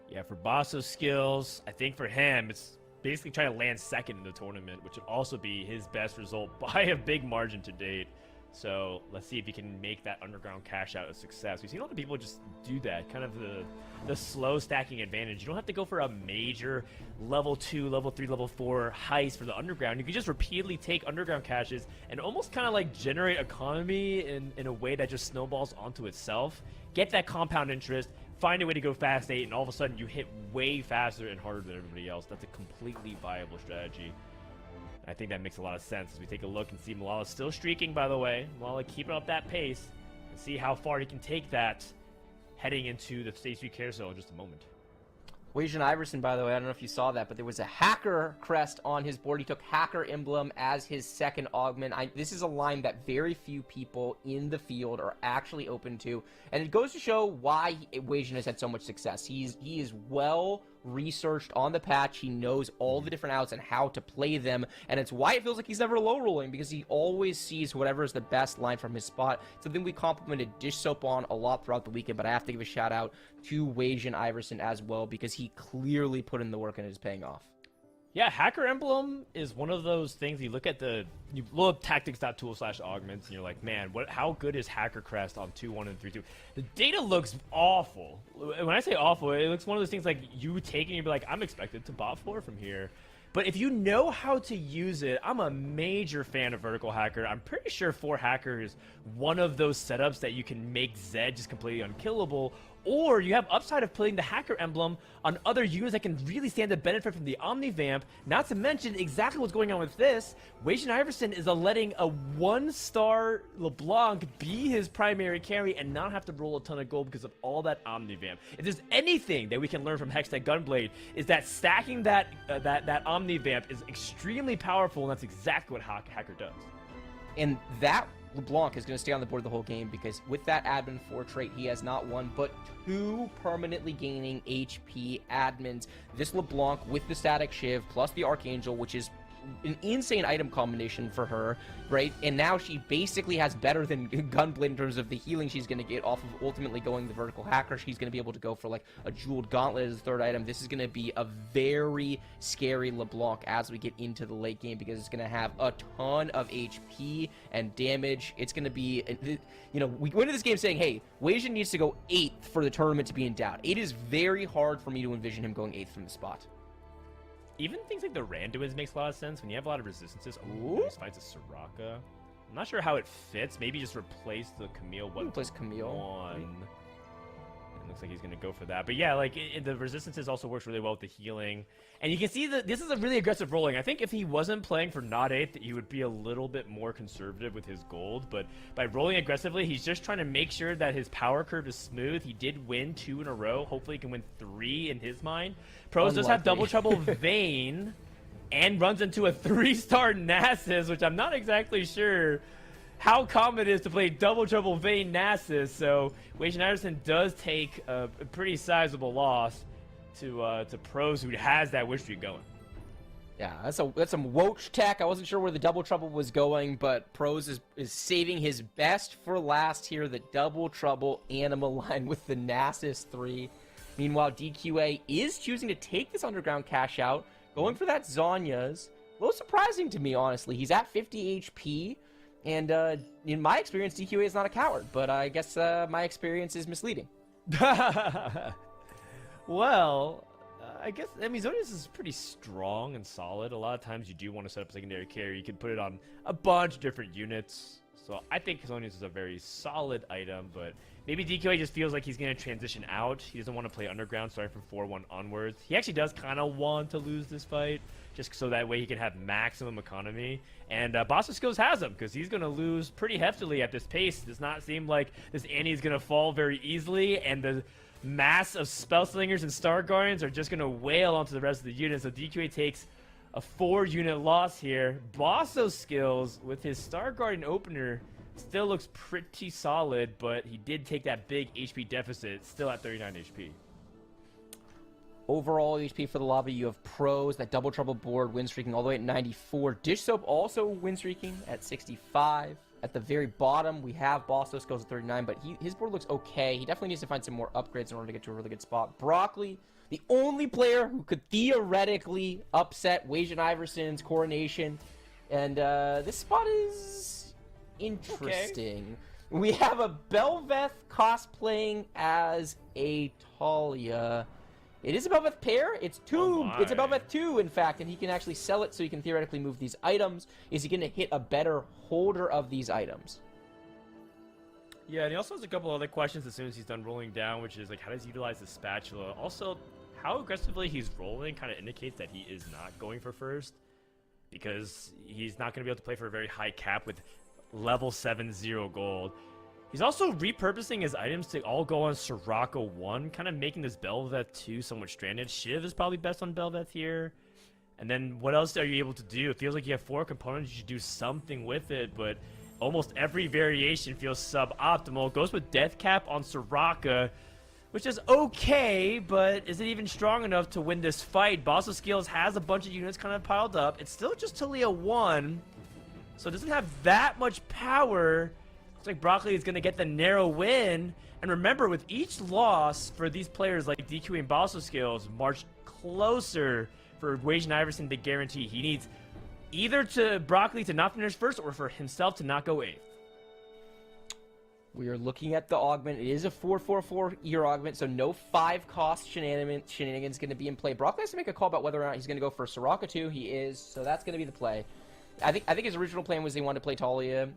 Yeah, for Boss of Skills, I think for him, it's basically trying to land second in the tournament, which would also be his best result by a big margin to date. So let's see if he can make that underground cash out a success. We've seen a lot of people just do that, kind of the slow stacking advantage. You don't have to go for a major level 2, level 3, level 4 heist for the underground. You can just repeatedly take underground caches and almost kind of like generate economy in a way that just snowballs onto itself. Get that compound interest, find a way to go fast 8, and all of a sudden you hit way faster and harder than everybody else. That's a completely viable strategy. I think that makes a lot of sense as we take a look and see Malala still streaking, by the way. Malala keeping up that pace and see how far he can take that heading into the stage 3 carousel in just a moment. Weijin Iverson, by the way, I don't know if you saw that, but there was a hacker crest on his board. He took hacker emblem as his second augment. This is a line that very few people in the field are actually open to, and it goes to show why Weijin has had so much success. He is well researched on the patch. He knows all the different outs and how to play them, and it's why it feels like he's never low rolling, because he always sees whatever is the best line from his spot. Something we complimented Dish Soap on a lot throughout the weekend, but I have to give a shout out to Weijin Iverson as well, because he clearly put in the work and it is paying off. Yeah, Hacker Emblem is one of those things you look at you look at tactics.tool/augments and you're like, man, how good is Hacker Crest on 2-1 and 3-2? The data looks awful. When I say awful, it looks one of those things like you take and you'd be like, I'm expected to bot 4 from here. But if you know how to use it, I'm a major fan of Vertical Hacker. I'm pretty sure 4 Hacker is one of those setups that you can make Zed just completely unkillable, or you have upside of putting the Hacker emblem on other units that can really stand to benefit from the Omnivamp. Not to mention exactly what's going on with this. Weijin Iverson is letting a 1-star LeBlanc be his primary carry and not have to roll a ton of gold because of all that Omnivamp. If there's anything that we can learn from Hextech Gunblade, is that stacking that Omnivamp is extremely powerful, and that's exactly what Hacker does. And that LeBlanc is going to stay on the board the whole game because with that admin 4 trait, he has not 1 but 2 permanently gaining HP admins. This LeBlanc with the Static Shiv plus the Archangel, which is an insane item combination for her, right? And now she basically has better than Gunblade in terms of the healing she's going to get off of ultimately going the vertical hacker. She's going to be able to go for like a jeweled gauntlet as a 3rd item. This is going to be a very scary LeBlanc as we get into the late game because it's going to have a ton of HP and damage. It's going to be, you know, we go into this game saying, hey, Weijin needs to go 8th for the tournament to be in doubt. It is very hard for me to envision him going 8th from the spot. Even things like the Randuin's makes a lot of sense when you have a lot of resistances. Ooh, he fights a Soraka. I'm not sure how it fits. Maybe just replace the Camille. Replace Camille. 1. It looks like he's going to go for that. But yeah, like the resistances also works really well with the healing. And you can see that this is a really aggressive rolling. I think if he wasn't playing for not 8th, he would be a little bit more conservative with his gold. But by rolling aggressively, he's just trying to make sure that his power curve is smooth. He did win 2 in a row. Hopefully he can win 3 in his mind. Pros does have double trouble Vayne and runs into a 3-star Nasus, which I'm not exactly sure how common it is to play double trouble Vayne Nasus. So Weijin Iverson does take a pretty sizable loss to Pros, who has that win streak going. Yeah, that's some Woach tech. I wasn't sure where the double trouble was going, but Pros is saving his best for last here. The double trouble Anima line with the Nasus 3. Meanwhile, DQA is choosing to take this underground cash out, going for that Zonya's. A little surprising to me, honestly. He's at 50 HP, and in my experience, DQA is not a coward, but I guess my experience is misleading. Well, I guess, I mean, Zonius is pretty strong and solid. A lot of times you do want to set up a secondary carry. You can put it on a bunch of different units. So I think Zonius is a very solid item, but maybe DQA just feels like he's going to transition out. He doesn't want to play underground starting from 4-1 onwards. He actually does kind of want to lose this fight, just so that way he can have maximum economy. And Boss of Skills has him, because he's going to lose pretty heftily at this pace. It does not seem like this Annie is going to fall very easily, and the mass of Spellslingers and Star Guardians are just going to wail onto the rest of the unit. So DQA takes a 4-unit loss here. Bosso Skills with his Star Guardian opener still looks pretty solid, but he did take that big HP deficit, still at 39 HP. Overall HP for the lobby, you have Pros, that double trouble board, win streaking all the way at 94. Dish Soap also win streaking at 65. At the very bottom, we have Bostos goes at 39, but his board looks okay. He definitely needs to find some more upgrades in order to get to a really good spot. Broccoli, the only player who could theoretically upset Weijin Iverson's coronation. And this spot is interesting. Okay. We have a Belveth cosplaying as a Talia. It is a Belveth pair. It's it's a Belveth 2, in fact, and he can actually sell it so he can theoretically move these items. Is he going to hit a better holder of these items? Yeah, and he also has a couple other questions as soon as he's done rolling down, which is like, how does he utilize the spatula? Also, how aggressively he's rolling kind of indicates that he is not going for first, because he's not going to be able to play for a very high cap with level 7-0 gold. He's also repurposing his items to all go on Soraka 1, kind of making this Belveth 2 somewhat stranded. Shiv is probably best on Belveth here. And then what else are you able to do? It feels like you have 4 components. You should do something with it, but almost every variation feels suboptimal. Goes with Death Cap on Soraka, which is okay, but is it even strong enough to win this fight? Boss of Skills has a bunch of units kind of piled up. It's still just Talia 1, so it doesn't have that much power. Looks like Broccoli is going to get the narrow win. And remember, with each loss for these players like DQ and Bosso Skills, march closer for Weijin Iverson to guarantee. He needs either to Broccoli to not finish first or for himself to not go 8th. We are looking at the augment. It is a 4/4/4 year augment, so no 5-cost shenanigans going to be in play. Broccoli has to make a call about whether or not he's going to go for Soraka 2. He is, so that's going to be the play. I think his original plan was they wanted to play Talia,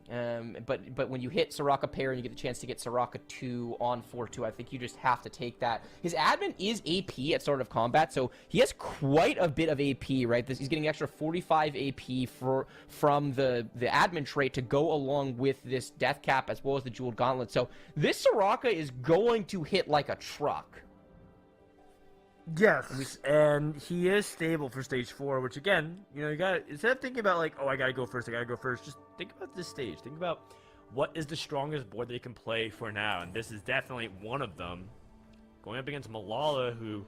but when you hit Soraka pair and you get the chance to get Soraka 2 on 4-2, I think you just have to take that. His admin is AP at start of combat, so he has quite a bit of AP, right? He's getting extra 45 AP from the admin trait to go along with this death cap as well as the jeweled gauntlet. So this Soraka is going to hit like a truck. Yes, and he is stable for stage 4, which again, you got instead of thinking about like, oh, I gotta go first, just think about this stage. Think about what is the strongest board they can play for now, and this is definitely one of them. Going up against Malala, who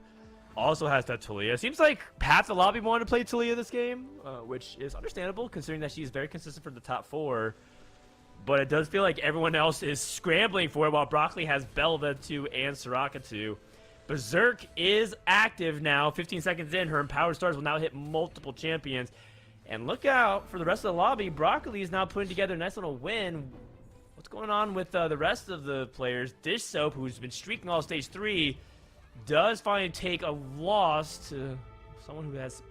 also has that Talia. Seems like half the lobby wanted to play Talia this game, which is understandable considering that she's very consistent for the top 4. But it does feel like everyone else is scrambling for it, while Broccoli has Belva 2 and Soraka 2. Berserk is active now. 15 seconds in, her empowered stars will now hit multiple champions. And look out for the rest of the lobby. Broccoli is now putting together a nice little win. What's going on with the rest of the players? Dish Soap, who's been streaking all stage 3, does finally take a loss to someone who has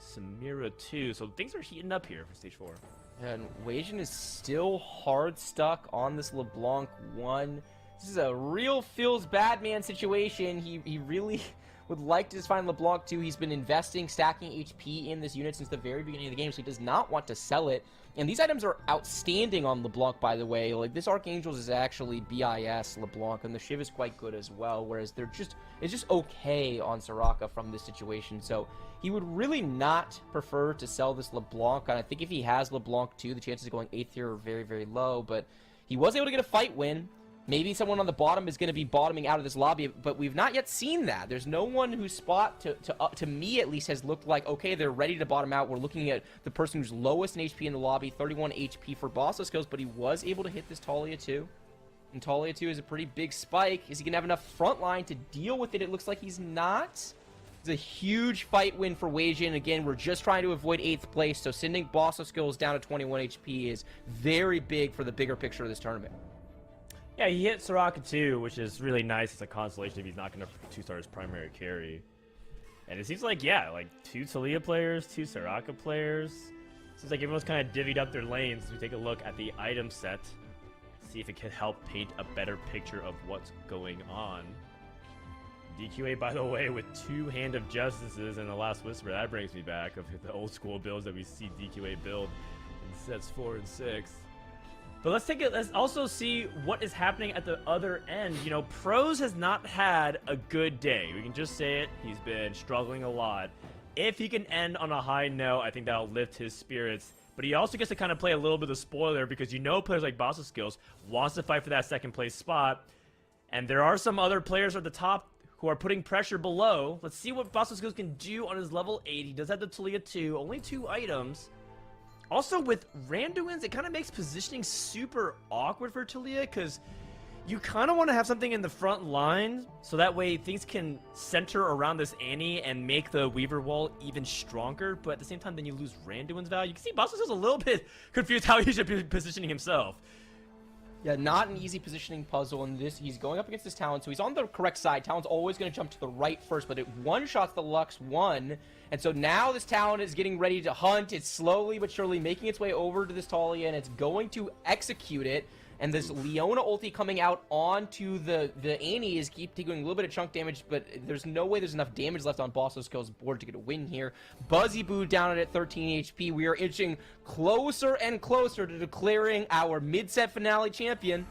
Samira 2. So things are heating up here for stage 4. And Wajan is still hard stuck on this LeBlanc 1. This is a real feels bad man situation. He really would like to just find LeBlanc 2. He's been investing, stacking HP in this unit since the very beginning of the game, so he does not want to sell it. And these items are outstanding on LeBlanc, by the way. Like, this Archangels is actually BIS LeBlanc, and the Shiv is quite good as well, whereas it's just okay on Soraka from this situation. So he would really not prefer to sell this LeBlanc, and I think if he has LeBlanc 2, the chances of going 8th tier are very, very low, but he was able to get a fight win. Maybe someone on the bottom is going to be bottoming out of this lobby, but we've not yet seen that. There's no one whose spot, to me at least, has looked like, okay, they're ready to bottom out. We're looking at the person who's lowest in HP in the lobby, 31 HP for Bossa skills, but he was able to hit this Talia 2. And Talia 2 is a pretty big spike. Is he going to have enough front line to deal with it? It looks like he's not. It's a huge fight win for Wajan. Again, we're just trying to avoid 8th place, so sending Bossa skills down to 21 HP is very big for the bigger picture of this tournament. Yeah, he hit Soraka 2, which is really nice as a consolation if he's not going to 2-star his primary carry. And it seems like, yeah, like 2 Talia players, 2 Soraka players. Seems like everyone's kind of divvied up their lanes. We take a look at the item set, see if it can help paint a better picture of what's going on. DQA, by the way, with 2 Hand of Justices and the Last Whisper. That brings me back of the old school builds that we see DQA build in sets 4 and 6. But let's also see what is happening at the other end. You know, Pros has not had a good day. We can just say it. He's been struggling a lot. If he can end on a high note, I think that'll lift his spirits. But he also gets to kind of play a little bit of spoiler because you know players like Bossa Skills wants to fight for that second place spot. And there are some other players at the top who are putting pressure below. Let's see what Bossa Skills can do on his level 8. He does have the Talia 2, only 2 items. Also, with Randuin's, it kind of makes positioning super awkward for Talia, because you kind of want to have something in the front line, so that way things can center around this Annie and make the Weaver wall even stronger, but at the same time, then you lose Randuin's value. You can see Bossa is a little bit confused how he should be positioning himself. Yeah, not an easy positioning puzzle in this. He's going up against this Talon, so he's on the correct side. Talon's always going to jump to the right first, but it one-shots the Lux 1. And so now this Talon is getting ready to hunt. It's slowly but surely making its way over to this Talia, and it's going to execute it. And this Leona ulti coming out onto the Annie is keep taking a little bit of chunk damage, but there's no way there's enough damage left on Bossa Skills' board to get a win here. Buzzy Boo down at 13 HP. We are inching closer and closer to declaring our mid-set finale champion.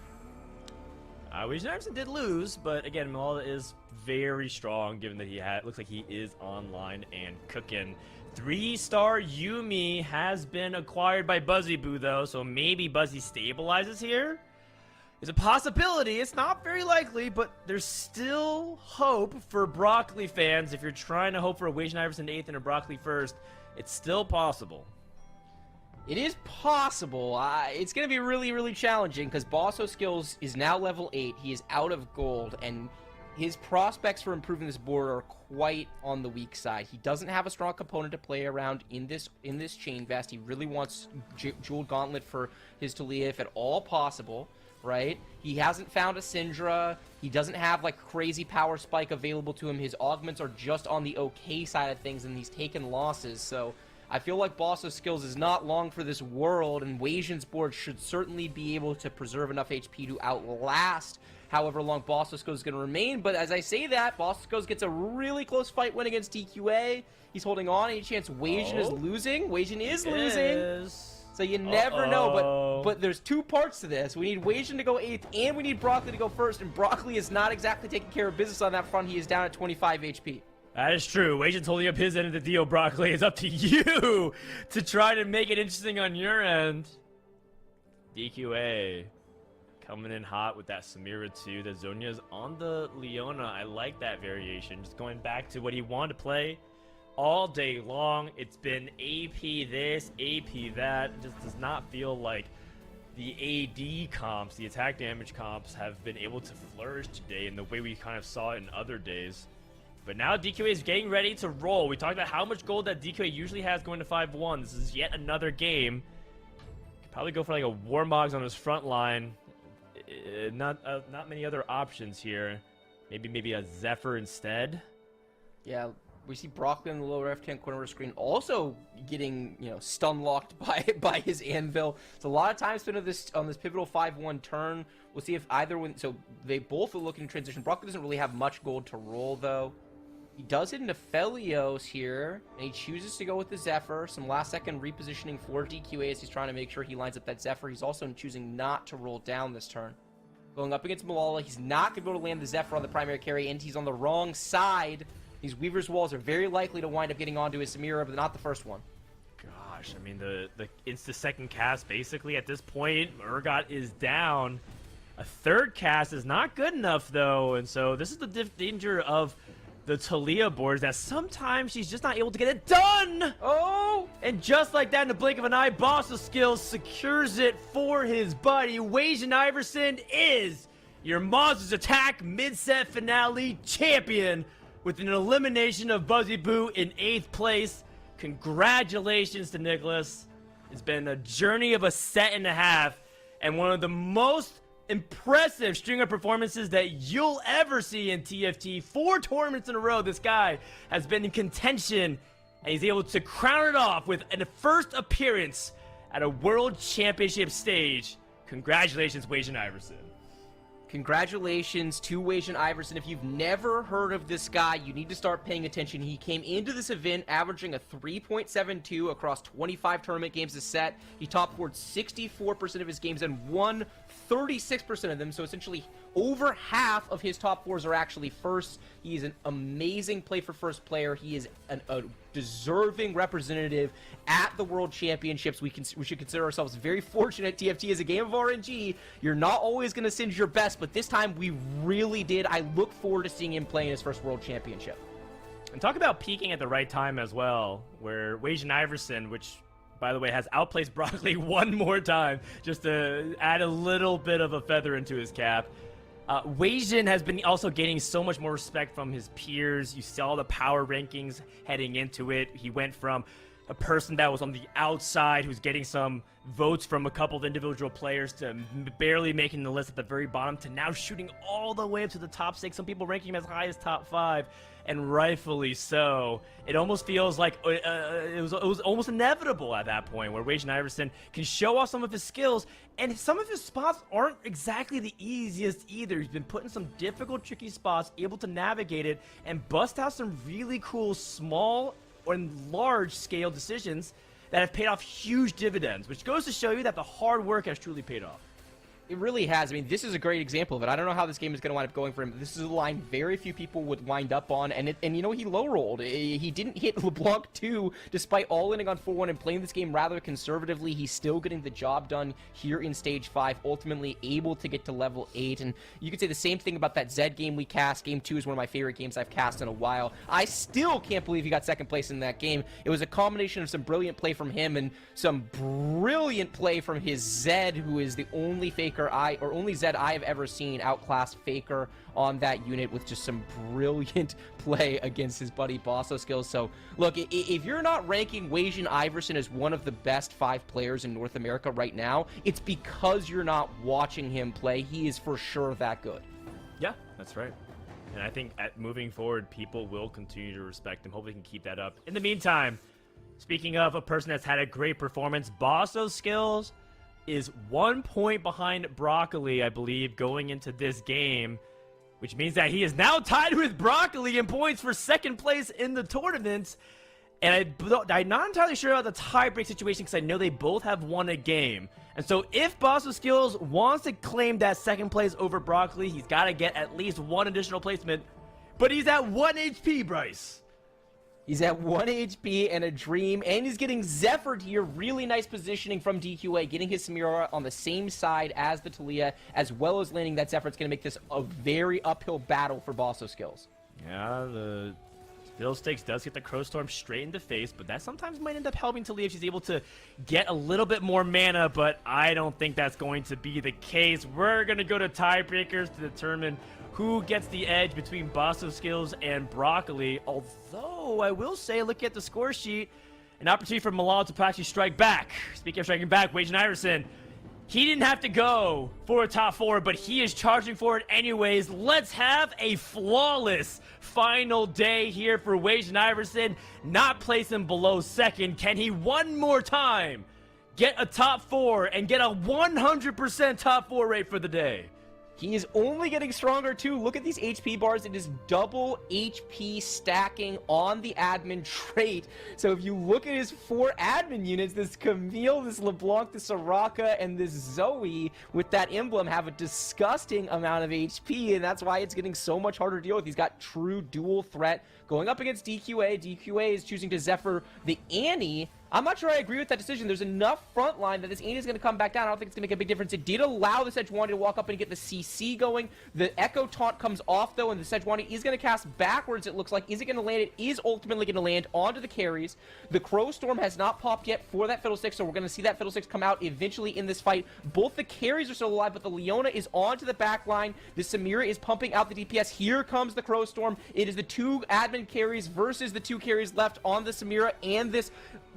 Wajan Iverson did lose, but again, Malala is very strong given that looks like he is online and cooking. 3-star Yumi has been acquired by Buzzy Boo, though, so maybe Buzzy stabilizes here. It's a possibility. It's not very likely, but there's still hope for Broccoli fans. If you're trying to hope for a Wajan Iverson 8th and a Broccoli 1st, it's still possible. It is possible. It's going to be really, really challenging because Bosso Skills is now level 8. He is out of gold, and his prospects for improving this board are quite on the weak side. He doesn't have a strong component to play around in this chain vest. He really wants Jeweled Gauntlet for his Talia if at all possible, right? He hasn't found a Syndra. He doesn't have like crazy power spike available to him. His augments are just on the okay side of things, and he's taken losses. So I feel like Boss Skills is not long for this world, and Wasian's board should certainly be able to preserve enough HP to outlast however long Boss Skills is going to remain. But as I say that, Boss Skills gets a really close fight win against DQA. He's holding on. Any chance Wasian is losing? Wasian is losing. So you never know, but there's two parts to this. We need Wasian to go 8th, and we need Broccoli to go 1st, and Broccoli is not exactly taking care of business on that front. He is down at 25 HP. That is true. Wasian's holding up his end of the deal, Broccoli. It's up to you to try to make it interesting on your end. DQA coming in hot with that Samira too. The Zonia's on the Leona. I like that variation. Just going back to what he wanted to play all day long. It's been AP this, AP that. It just does not feel like the AD comps, the attack damage comps, have been able to flourish today in the way we kind of saw it in other days. But now DQA is getting ready to roll. We talked about how much gold that DQA usually has going to 5-1. This is yet another game. Could probably go for like a Warmogs on his front line. Not many other options here. Maybe a Zephyr instead. Yeah, we see Broccoli in the lower left-hand corner of the screen also getting, stun locked by his anvil. So a lot of time spent on this pivotal 5-1 turn. We'll see if either one. So they both are looking to transition. Broccoli doesn't really have much gold to roll though. He does hit into Felios here, and he chooses to go with the Zephyr. Some last-second repositioning for DQA as he's trying to make sure he lines up that Zephyr. He's also choosing not to roll down this turn. Going up against Malala, he's not going to be able to land the Zephyr on the primary carry, and he's on the wrong side. These Weaver's Walls are very likely to wind up getting onto his Samira, but not the first one. Gosh, I mean, the insta-second cast, basically, at this point, Urgot is down. A third cast is not good enough, though, and so this is the danger of the Talia boards, that sometimes she's just not able to get it done! Oh! And just like that, in the blink of an eye, Boss of Skills secures it for his buddy. Wasian Iverson is your Monsters Attack mid-set finale champion with an elimination of Buzzy Boo in 8th place. Congratulations to Nicholas. It's been a journey of a set and a half, and one of the most impressive string of performances that you'll ever see in TFT. 4 tournaments in a row this guy has been in contention, and he's able to crown it off with a first appearance at a World Championship stage. Congratulations, Wasian Iverson. Congratulations to Wasian Iverson. If you've never heard of this guy, you need to start paying attention. He came into this event averaging a 3.72 across 25 tournament games a set. He top scored 64% of his games and won 36% of them, so essentially over half of his top 4s are actually firsts. He is an amazing play for first player. He is a deserving representative at the World Championships. We should consider ourselves very fortunate. TFT is a game of RNG. You're not always going to singe your best, but this time we really did. I look forward to seeing him play in his first World Championship. And talk about peaking at the right time as well, where Wasian Iverson, which, by the way, has outplaced Broccoli one more time, just to add a little bit of a feather into his cap. Wasian has been also gaining so much more respect from his peers. You saw the power rankings heading into it. He went from a person that was on the outside who's getting some votes from a couple of individual players to barely making the list at the very bottom to now shooting all the way up to the top 6. Some people ranking him as high as top 5, and rightfully so. It almost feels like it was almost inevitable at that point where Wasian Iverson can show off some of his skills, and some of his spots aren't exactly the easiest either. He's been put in some difficult, tricky spots, able to navigate it, and bust out some really cool small and large-scale decisions that have paid off huge dividends, which goes to show you that the hard work has truly paid off. It really has. I mean, this is a great example of it. I don't know how this game is going to wind up going for him. This is a line very few people would wind up on, and he low-rolled. He didn't hit LeBlanc 2, despite all-inning on 4-1 and playing this game rather conservatively. He's still getting the job done here in Stage 5, ultimately able to get to level 8, and you could say the same thing about that Zed game we cast. Game 2 is one of my favorite games I've cast in a while. I still can't believe he got second place in that game. It was a combination of some brilliant play from him and some brilliant play from his Zed, who is the only only Zed I have ever seen outclass Faker on that unit with just some brilliant play against his buddy Bosso Skills. So look, if you're not ranking Wasian Iverson as one of the best 5 players in North America right now, it's because you're not watching him play. He is for sure that good. Yeah, that's right. And I think moving forward, people will continue to respect him. Hopefully he can keep that up. In the meantime, Speaking of a person that's had a great performance, Bosso Skills is 1 point behind Broccoli, I believe, going into this game, which means that he is now tied with Broccoli in points for second place in the tournament. And I'm not entirely sure about the tiebreak situation because I know they both have won a game. And so if Bosso Skills wants to claim that second place over Broccoli, he's got to get at least one additional placement. But he's at 1 HP, Bryce. He's at 1 HP and a dream, and he's getting Zephyred here. Really nice positioning from DQA, getting his Samira on the same side as the Talia, as well as landing that Zephyr. It's going to make this a very uphill battle for Bosso Skills. Yeah, the Fiddlesticks does get the Crow Storm straight in the face, but that sometimes might end up helping Talia if she's able to get a little bit more mana, but I don't think that's going to be the case. We're going to go to tiebreakers to determine who gets the edge between Bosso Skills and Broccoli. Although, I will say, looking at the score sheet, an opportunity for Malala to actually strike back. Speaking of striking back, Wajan Iverson, he didn't have to go for a top 4, but he is charging for it anyways. Let's have a flawless final day here for Wajan Iverson. Not placing below second. Can he one more time get a top 4 and get a 100% top 4 rate for the day? He is only getting stronger, too. Look at these HP bars. It is double HP stacking on the admin trait. So if you look at his 4 admin units, this Camille, this LeBlanc, this Soraka, and this Zoe with that emblem have a disgusting amount of HP, and that's why it's getting so much harder to deal with. He's got true dual threat going up against DQA. DQA is choosing to Zephyr the Annie. I'm not sure I agree with that decision. There's enough front line that this Annie is going to come back down. I don't think it's going to make a big difference. It did allow the Sejuani to walk up and get the CC going. The Echo Taunt comes off, though, and the Sejuani is going to cast backwards, it looks like. Is it going to land? It is ultimately going to land onto the carries. The Crow Storm has not popped yet for that Fiddlesticks, so we're going to see that Fiddlesticks come out eventually in this fight. Both the carries are still alive, but the Leona is onto the back line. The Samira is pumping out the DPS. Here comes the Crow Storm. It is the 2 admin carries versus the 2 carries left on the Samira and this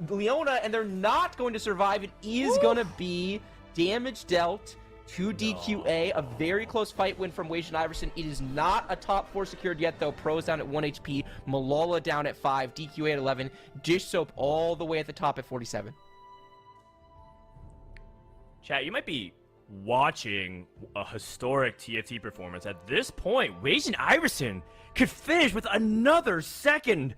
Leona, and they're not going to survive. It is going to be damage dealt to DQA. A very close fight win from Wajan Iverson. It is not a top 4 secured yet, though. Pros down at 1 HP. Malala down at 5. DQA at 11. Dish Soap all the way at the top at 47. Chat, you might be watching a historic TFT performance. At this point, Wajan Iverson could finish with another second,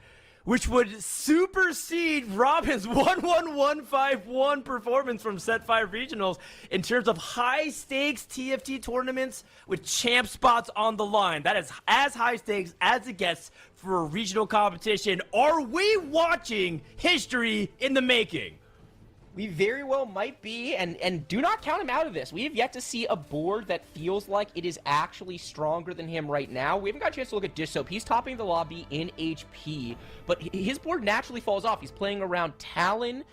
which would supersede Robin's 1-1-1-5-1 performance from Set 5 Regionals in terms of high-stakes TFT tournaments with champ spots on the line. That is as high stakes as it gets for a regional competition. Are we watching history in the making? We very well might be, and do not count him out of this. We have yet to see a board that feels like it is actually stronger than him right now. We haven't got a chance to look at Dish Soap. He's topping the lobby in HP, but his board naturally falls off. He's playing around Talon,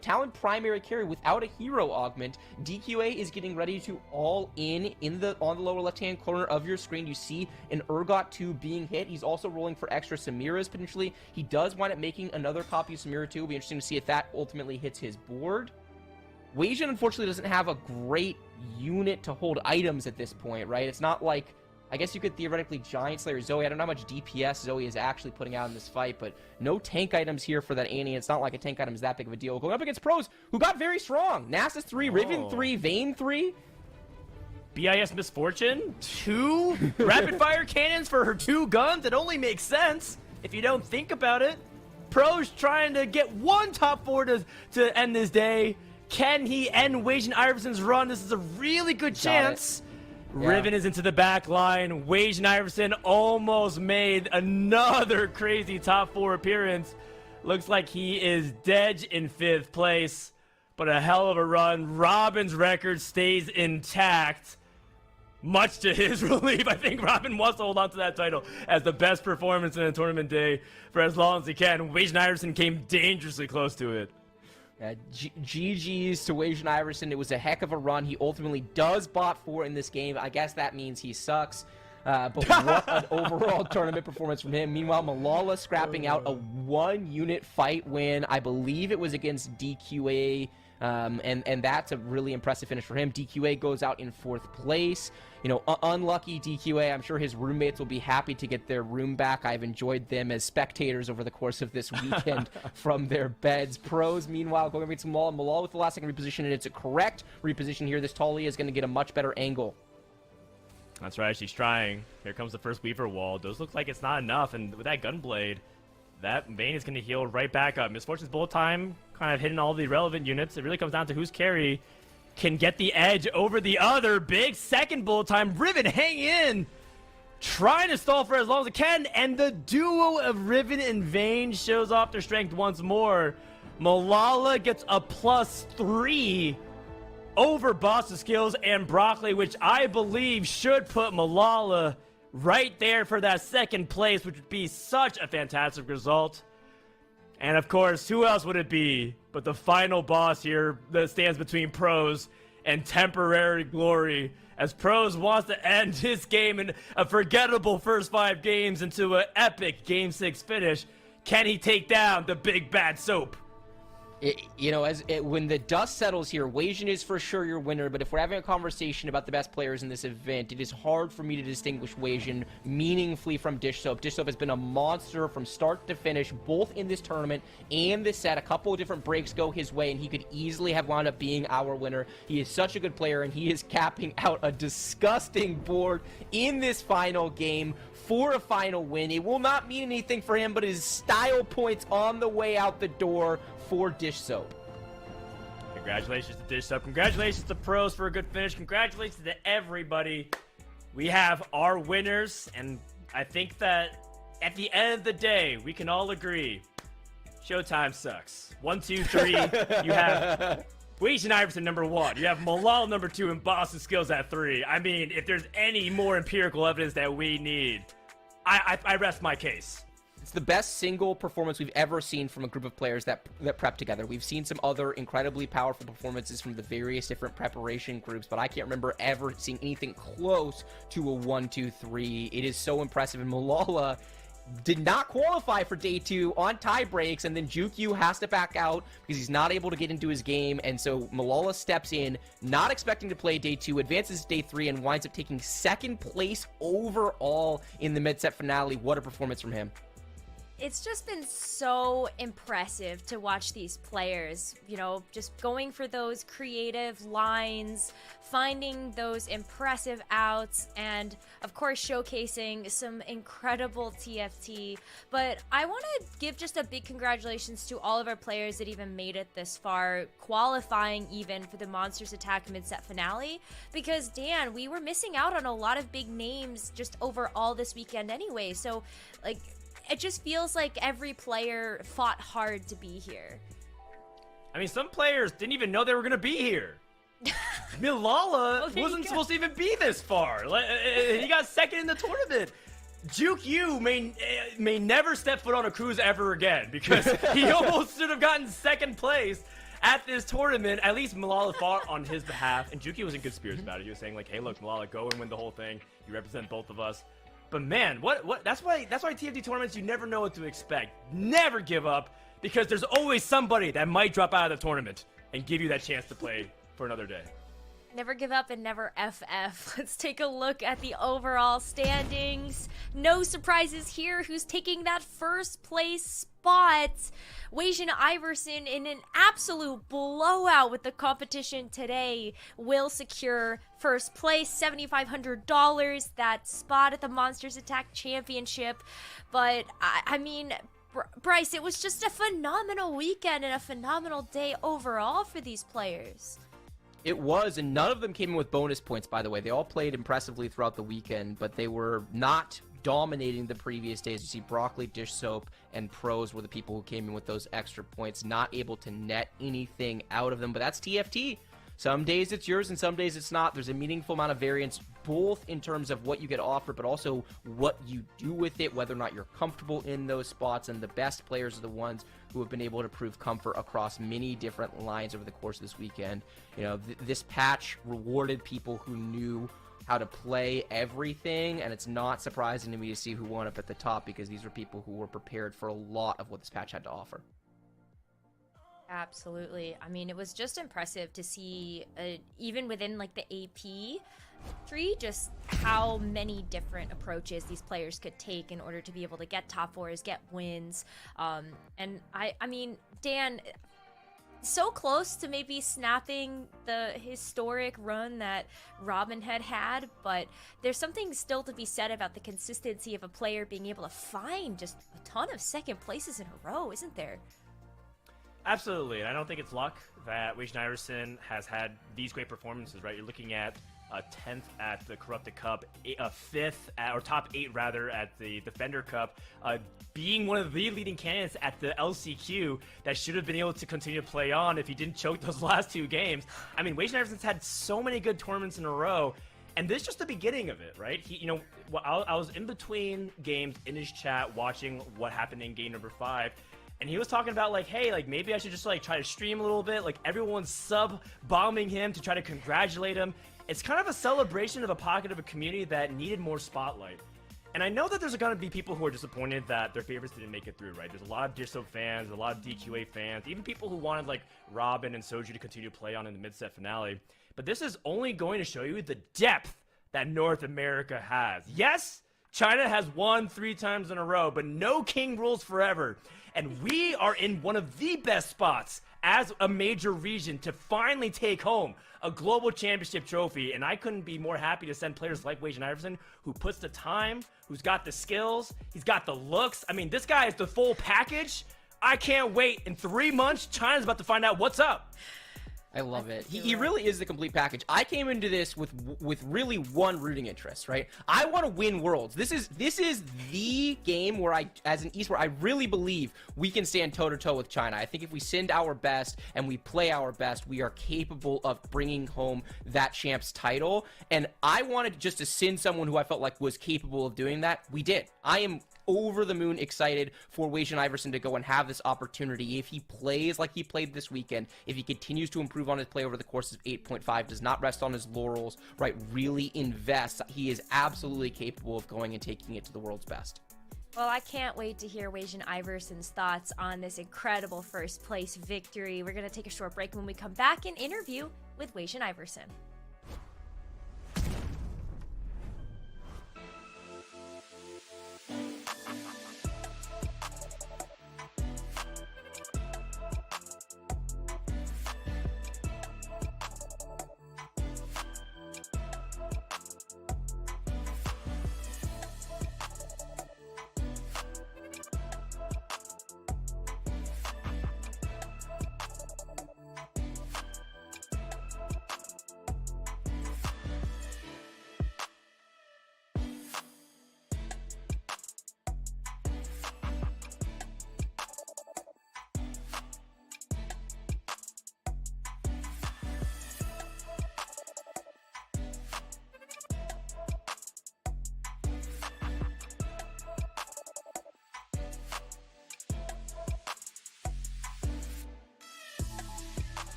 Talon primary carry without a hero augment. DQA is getting ready to all in on the lower left-hand corner of your screen. You see an Urgot 2 being hit. He's also rolling for extra Samiras potentially. He does wind up making another copy of Samira 2. It'll be interesting to see if that ultimately hits his board. Wajan unfortunately doesn't have a great unit to hold items at this point, right? It's not like, I guess you could theoretically Giant Slayer Zoe. I don't know how much DPS Zoe is actually putting out in this fight, but no tank items here for that Annie. It's not like a tank item is that big of a deal. Going up against pros who got very strong. Nasus 3, Riven 3, Vayne 3. BIS Misfortune, 2 rapid-fire cannons for her 2 guns. It only makes sense if you don't think about it. Pros trying to get 1 top 4 to end this day. Can he end Wajan Iverson's run? This is a really good chance. Yeah. Riven is into the back line. Wajan Iverson almost made another crazy top 4 appearance. Looks like he is dead in 5th place, but a hell of a run. Robin's record stays intact. Much to his relief, I think Robin wants to hold on to that title as the best performance in a tournament day for as long as he can. Wajan Iverson came dangerously close to it. GG's to Wajan Iverson. It was a heck of a run. He ultimately does bot 4 in this game. I guess that means he sucks. But what an overall tournament performance from him. Meanwhile, Malala scrapping out a 1-unit fight win. I believe it was against DQA. And that's a really impressive finish for him. DQA goes out in 4th place. You know, unlucky DQA. I'm sure his roommates will be happy to get their room back. I've enjoyed them as spectators over the course of this weekend from their beds. Pros, meanwhile, going against Malala. Malala with the last second reposition, and it's a correct reposition here. This Talia is going to get a much better angle. That's right, she's trying. Here comes the first Weaver wall. Does look like it's not enough, and with that Gunblade, that Vayne is going to heal right back up. Misfortune's bullet time kind of hitting all the relevant units. It really comes down to whose carry can get the edge over the other. Big second bullet time. Riven hang in, trying to stall for as long as it can, and the duo of Riven and Vayne shows off their strength once more. Malala gets a +3 over Boss's skills and Broccoli, which I believe should put Malala right there for that second place, which would be such a fantastic result. And of course, who else would it be but the final boss here that stands between Pros and temporary glory, as Pros wants to end his game in a forgettable first 5 games into an epic Game 6 finish. Can he take down the big bad soap? When the dust settles here, Wasian is for sure your winner, but if we're having a conversation about the best players in this event, it is hard for me to distinguish Wasian meaningfully from Dish Soap. Dish Soap has been a monster from start to finish, both in this tournament and this set. A couple of different breaks go his way, and he could easily have wound up being our winner. He is such a good player, and he is capping out a disgusting board in this final game for a final win. It will not mean anything for him, but his style points on the way out the door for Dish Soap. Congratulations to Dish Soap. Congratulations to Pros for a good finish. Congratulations to everybody. We have our winners, and I think that at the end of the day, we can all agree Showtime sucks. 1, 2, 3. You have Wasian Iverson number 1. You have Malal number 2 and Boston Skills at 3. I mean, if there's any more empirical evidence that we need, I rest my case. It's the best single performance we've ever seen from a group of players that prep together. We've seen some other incredibly powerful performances from the various different preparation groups, but I can't remember ever seeing anything close to a 1, 2, 3. It is so impressive, and Malala did not qualify for day 2 on tie breaks, and then Jukyu has to back out because he's not able to get into his game, and so Malala steps in, not expecting to play day 2, advances to day 3, and winds up taking 2nd place overall in the mid-set finale. What a performance from him. It's just been so impressive to watch these players, you know, just going for those creative lines, finding those impressive outs, and of course showcasing some incredible TFT. But I want to give just a big congratulations to all of our players that even made it this far, qualifying even for the Monsters Attack mid-set finale, because Dan, we were missing out on a lot of big names just overall this weekend anyway. So like, it just feels like every player fought hard to be here. I mean, some players didn't even know they were going to be here. Malala wasn't supposed to even be this far. He got 2nd in the tournament. Juke Yu may never step foot on a cruise ever again, because he almost should have gotten 2nd place at this tournament. At least Malala fought on his behalf, and Juki was in good spirits about it. He was saying like, hey, look, Malala, go and win the whole thing. You represent both of us. But man, that's why TFT tournaments, you never know what to expect. Never give up, because there's always somebody that might drop out of the tournament and give you that chance to play for another day. Never give up and never FF. Let's take a look at the overall standings. No surprises here. Who's taking that first place spot? Wasian Iverson, in an absolute blowout with the competition today, will secure first place, $7,500, that spot at the Monsters Attack Championship. But I mean, Bryce, it was just a phenomenal weekend and a phenomenal day overall for these players. It was, and none of them came in with bonus points, by the way. They all played impressively throughout the weekend, but they were not dominating the previous days. You see Broccoli, Dish Soap, and Pros were the people who came in with those extra points, not able to net anything out of them, but that's TFT. Some days it's yours and some days it's not. There's a meaningful amount of variance, both in terms of what you get offered, but also what you do with it, whether or not you're comfortable in those spots, and the best players are the ones who have been able to prove comfort across many different lines over the course of this weekend. You know, this patch rewarded people who knew how to play everything, and it's not surprising to me to see who won up at the top, because these were people who were prepared for a lot of what this patch had to offer. Absolutely. I mean, it was just impressive to see, even within like the AP tree, just how many different approaches these players could take in order to be able to get top fours, get wins. And I mean, Dan, so close to maybe snapping the historic run that Robin had, but there's something still to be said about the consistency of a player being able to find just a ton of second places in a row, isn't there? Absolutely, and I don't think it's luck that Wajan Iverson has had these great performances, right? You're looking at a 10th at the Corrupted Cup, a 5th or top 8 rather at the Defender Cup, being one of the leading candidates at the LCQ that should have been able to continue to play on if he didn't choke those last 2 games. I mean, Wajan Iverson's had so many good tournaments in a row, and this is just the beginning of it, right? He, I was in between games in his chat watching what happened in game number 5. And he was talking about, like, hey, like, maybe I should just, like, try to stream a little bit. Like, everyone's sub-bombing him to try to congratulate him. It's kind of a celebration of a pocket of a community that needed more spotlight. And I know that there's going to be people who are disappointed that their favorites didn't make it through, right? There's a lot of Dishsoap fans, a lot of DQA fans, even people who wanted, like, Robin and Soju to continue to play on in the mid-set finale. But this is only going to show you the depth that North America has. Yes, China has won 3 times in a row, but no king rules forever. And we are in one of the best spots as a major region to finally take home a global championship trophy. And I couldn't be more happy to send players like Wajan Iverson, who puts the time, who's got the skills, he's got the looks. I mean, this guy is the full package. I can't wait. In 3 months, China's about to find out what's up. I love it. He really is the complete package. I came into this with really one rooting interest, right? I want to win worlds. This is the game where as an esport, I really believe we can stand toe to toe with China. I think if we send our best and we play our best, we are capable of bringing home that champs title. And I wanted just to send someone who I felt like was capable of doing that. We did. I am over the moon excited for Wajan Iverson to go and have this opportunity. If he plays like he played this weekend, if he continues to improve on his play over the course of 8.5, does not rest on his laurels, right, really invests, he is absolutely capable of going and taking it to the world's best. Well, I can't wait to hear Wajan Iverson's thoughts on this incredible first place victory. We're going to take a short break, and when we come back, an interview with Wajan Iverson.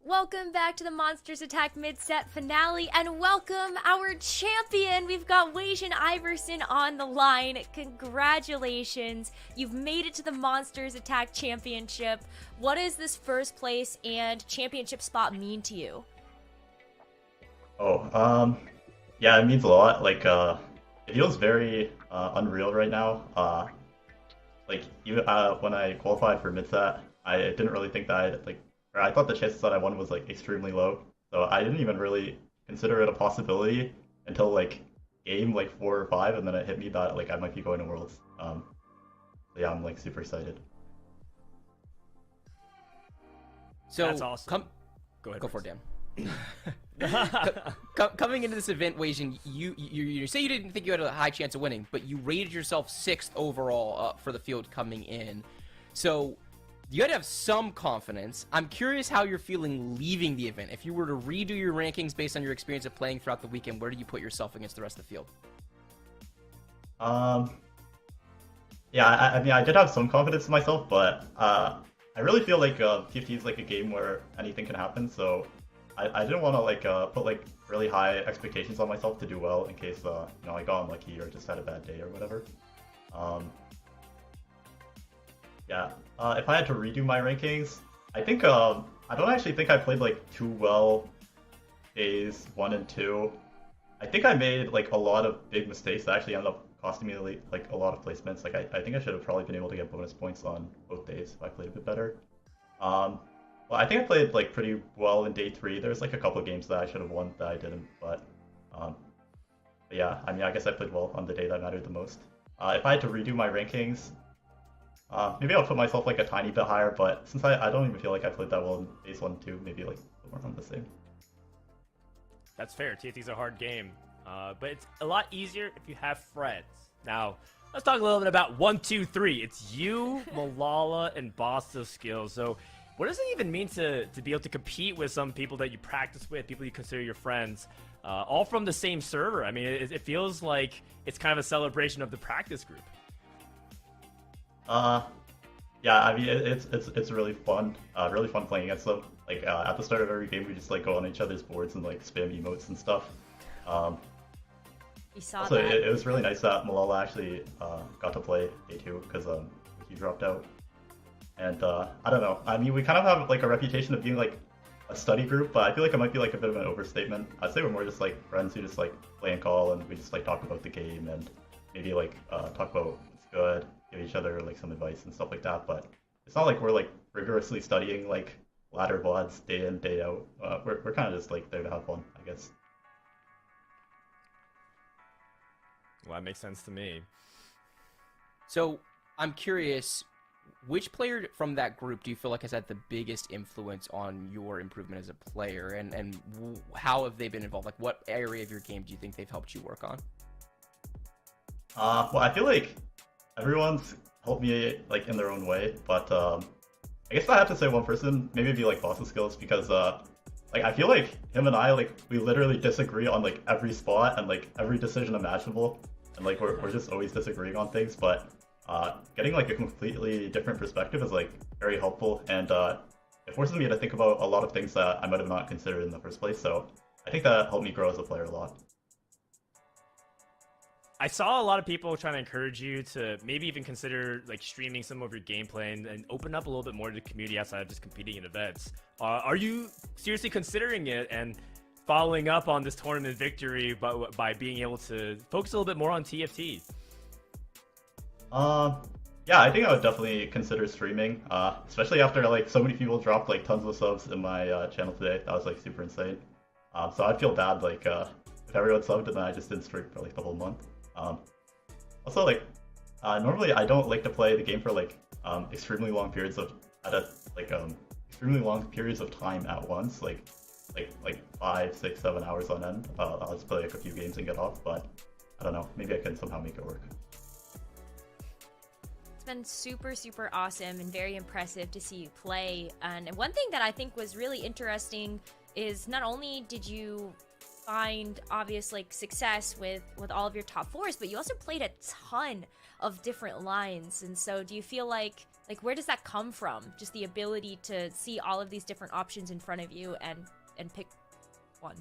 Welcome back to the Monsters Attack mid-set finale, and welcome our champion. We've got Wajan Iverson on the line. Congratulations. You've made it to the Monsters Attack Championship. What does this first place and championship spot mean to you? Yeah, it means a lot. Like, it feels very unreal right now. Like, even when I qualified for mid-set, I didn't really think that I thought the chances that I won was like extremely low. So I didn't even really consider it a possibility until like game like 4 or 5, and then it hit me that like I might be going to Worlds. So yeah, I'm like super excited. So That's awesome. Go ahead. Go for it, Dan. Coming into this event, Wajan, you say you didn't think you had a high chance of winning, but you rated yourself 6th overall for the field coming in. So you had to have some confidence. I'm curious how you're feeling leaving the event. If you were to redo your rankings based on your experience of playing throughout the weekend, where do you put yourself against the rest of the field? Yeah, I mean, I did have some confidence in myself, but I really feel like TFT is like a game where anything can happen. So I didn't want to like put like really high expectations on myself to do well in case you know, I got unlucky or just had a bad day or whatever. Yeah, if I had to redo my rankings, I think I don't actually think I played like too well days 1 and 2. I think I made like a lot of big mistakes that actually ended up costing me like a lot of placements. Like I think I should have probably been able to get bonus points on both days if I played a bit better. Well, I think I played like pretty well in day 3. There's like a couple of games that I should have won that I didn't, but yeah, I mean, I guess I played well on the day that mattered the most. If I had to redo my rankings, maybe I'll put myself like a tiny bit higher, but since I don't even feel like I played that well in days 1 and 2, maybe like around the same. That's fair. TFT's a hard game, but it's a lot easier if you have friends. Now, let's talk a little bit about 1, 2, 3. It's you, Malala, and Bosta Skills. So what does it even mean to be able to compete with some people that you practice with, people you consider your friends, all from the same server? I mean, it feels like it's kind of a celebration of the practice group. Yeah, I mean, it's really fun playing against them. Like, at the start of every game, we just like go on each other's boards and like spam emotes and stuff. We saw also, that. it was really nice that Malala actually got to play day 2 because he dropped out. And I don't know. I mean, we kind of have like a reputation of being like a study group, but I feel like it might be like a bit of an overstatement. I'd say we're more just like friends who just like play and call, and we just like talk about the game and maybe like talk about what's good, give each other like some advice and stuff like that. But it's not like we're like rigorously studying like ladder VODs day in, day out. We're kind of just like there to have fun, I guess. Well, that makes sense to me. So I'm curious, which player from that group do you feel like has had the biggest influence on your improvement as a player, and how have they been involved? Like, what area of your game do you think they've helped you work on? Well, I feel like everyone's helped me like in their own way, but I guess I have to say one person, maybe it'd be like Bossa Skills, because like I feel like him and I, like, we literally disagree on like every spot and like every decision imaginable, and like we're just always disagreeing on things, but getting like a completely different perspective is like very helpful, and it forces me to think about a lot of things that I might have not considered in the first place. So I think that helped me grow as a player a lot. I saw a lot of people trying to encourage you to maybe even consider like streaming some of your gameplay and open up a little bit more to the community outside of just competing in events. Are you seriously considering it and following up on this tournament victory by being able to focus a little bit more on TFT? Yeah, I think I would definitely consider streaming, especially after like so many people dropped like tons of subs in my channel today. That was like super insane. So I'd feel bad like if everyone subbed and then I just didn't stream for like the whole month. Also, like, normally I don't like to play the game for like extremely long periods of extremely long periods of time at once, like 5, 6, 7 hours on end. I'll just play like a few games and get off, but I don't know, maybe I can somehow make it work. It's been super awesome and very impressive to see you play. And one thing that I think was really interesting is not only did you find obvious like success with all of your top 4s, but you also played a ton of different lines. And so do you feel like where does that come from? Just the ability to see all of these different options in front of you and pick one.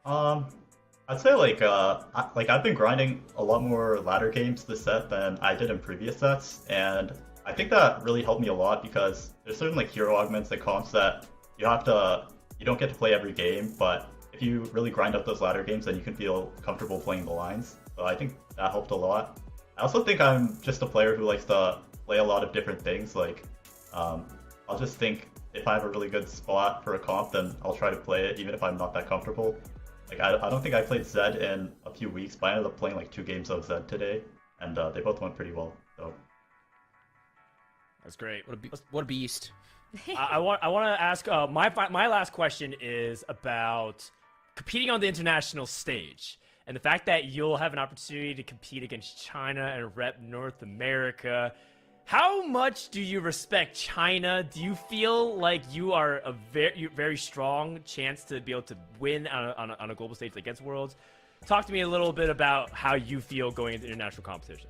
I'd say like I've been grinding a lot more ladder games this set than I did in previous sets, and I think that really helped me a lot because there's certain like hero augments and comps that you don't get to play every game, but if you really grind up those ladder games, then you can feel comfortable playing the lines. So I think that helped a lot. I also think I'm just a player who likes to play a lot of different things. Like, I'll just think if I have a really good spot for a comp, then I'll try to play it even if I'm not that comfortable. Like, I don't think I played Zed in a few weeks, but I ended up playing like 2 games of Zed today, and they both went pretty well. So that's great. What a beast. I want to ask my last question is about competing on the international stage and the fact that you'll have an opportunity to compete against China and rep North America. How much do you respect China? Do you feel like you are a very strong chance to be able to win on a global stage against Worlds? Talk to me a little bit about how you feel going into international competition.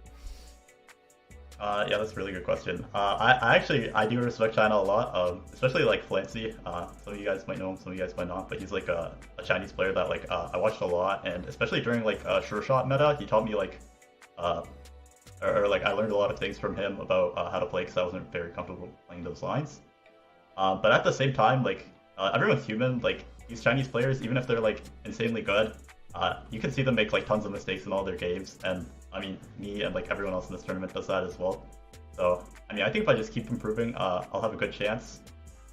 Yeah, that's a really good question. I do respect China a lot, especially like Flancy. Some of you guys might know him, some of you guys might not, but he's like a Chinese player that like I watched a lot, and especially during like sure shot meta, he taught me like like I learned a lot of things from him about how to play because I wasn't very comfortable playing those lines. But at the same time, like everyone's human. Like these Chinese players, even if they're like insanely good, you can see them make like tons of mistakes in all their games, and I mean, me and like everyone else in this tournament does that as well. So, I mean, I think if I just keep improving, I'll have a good chance.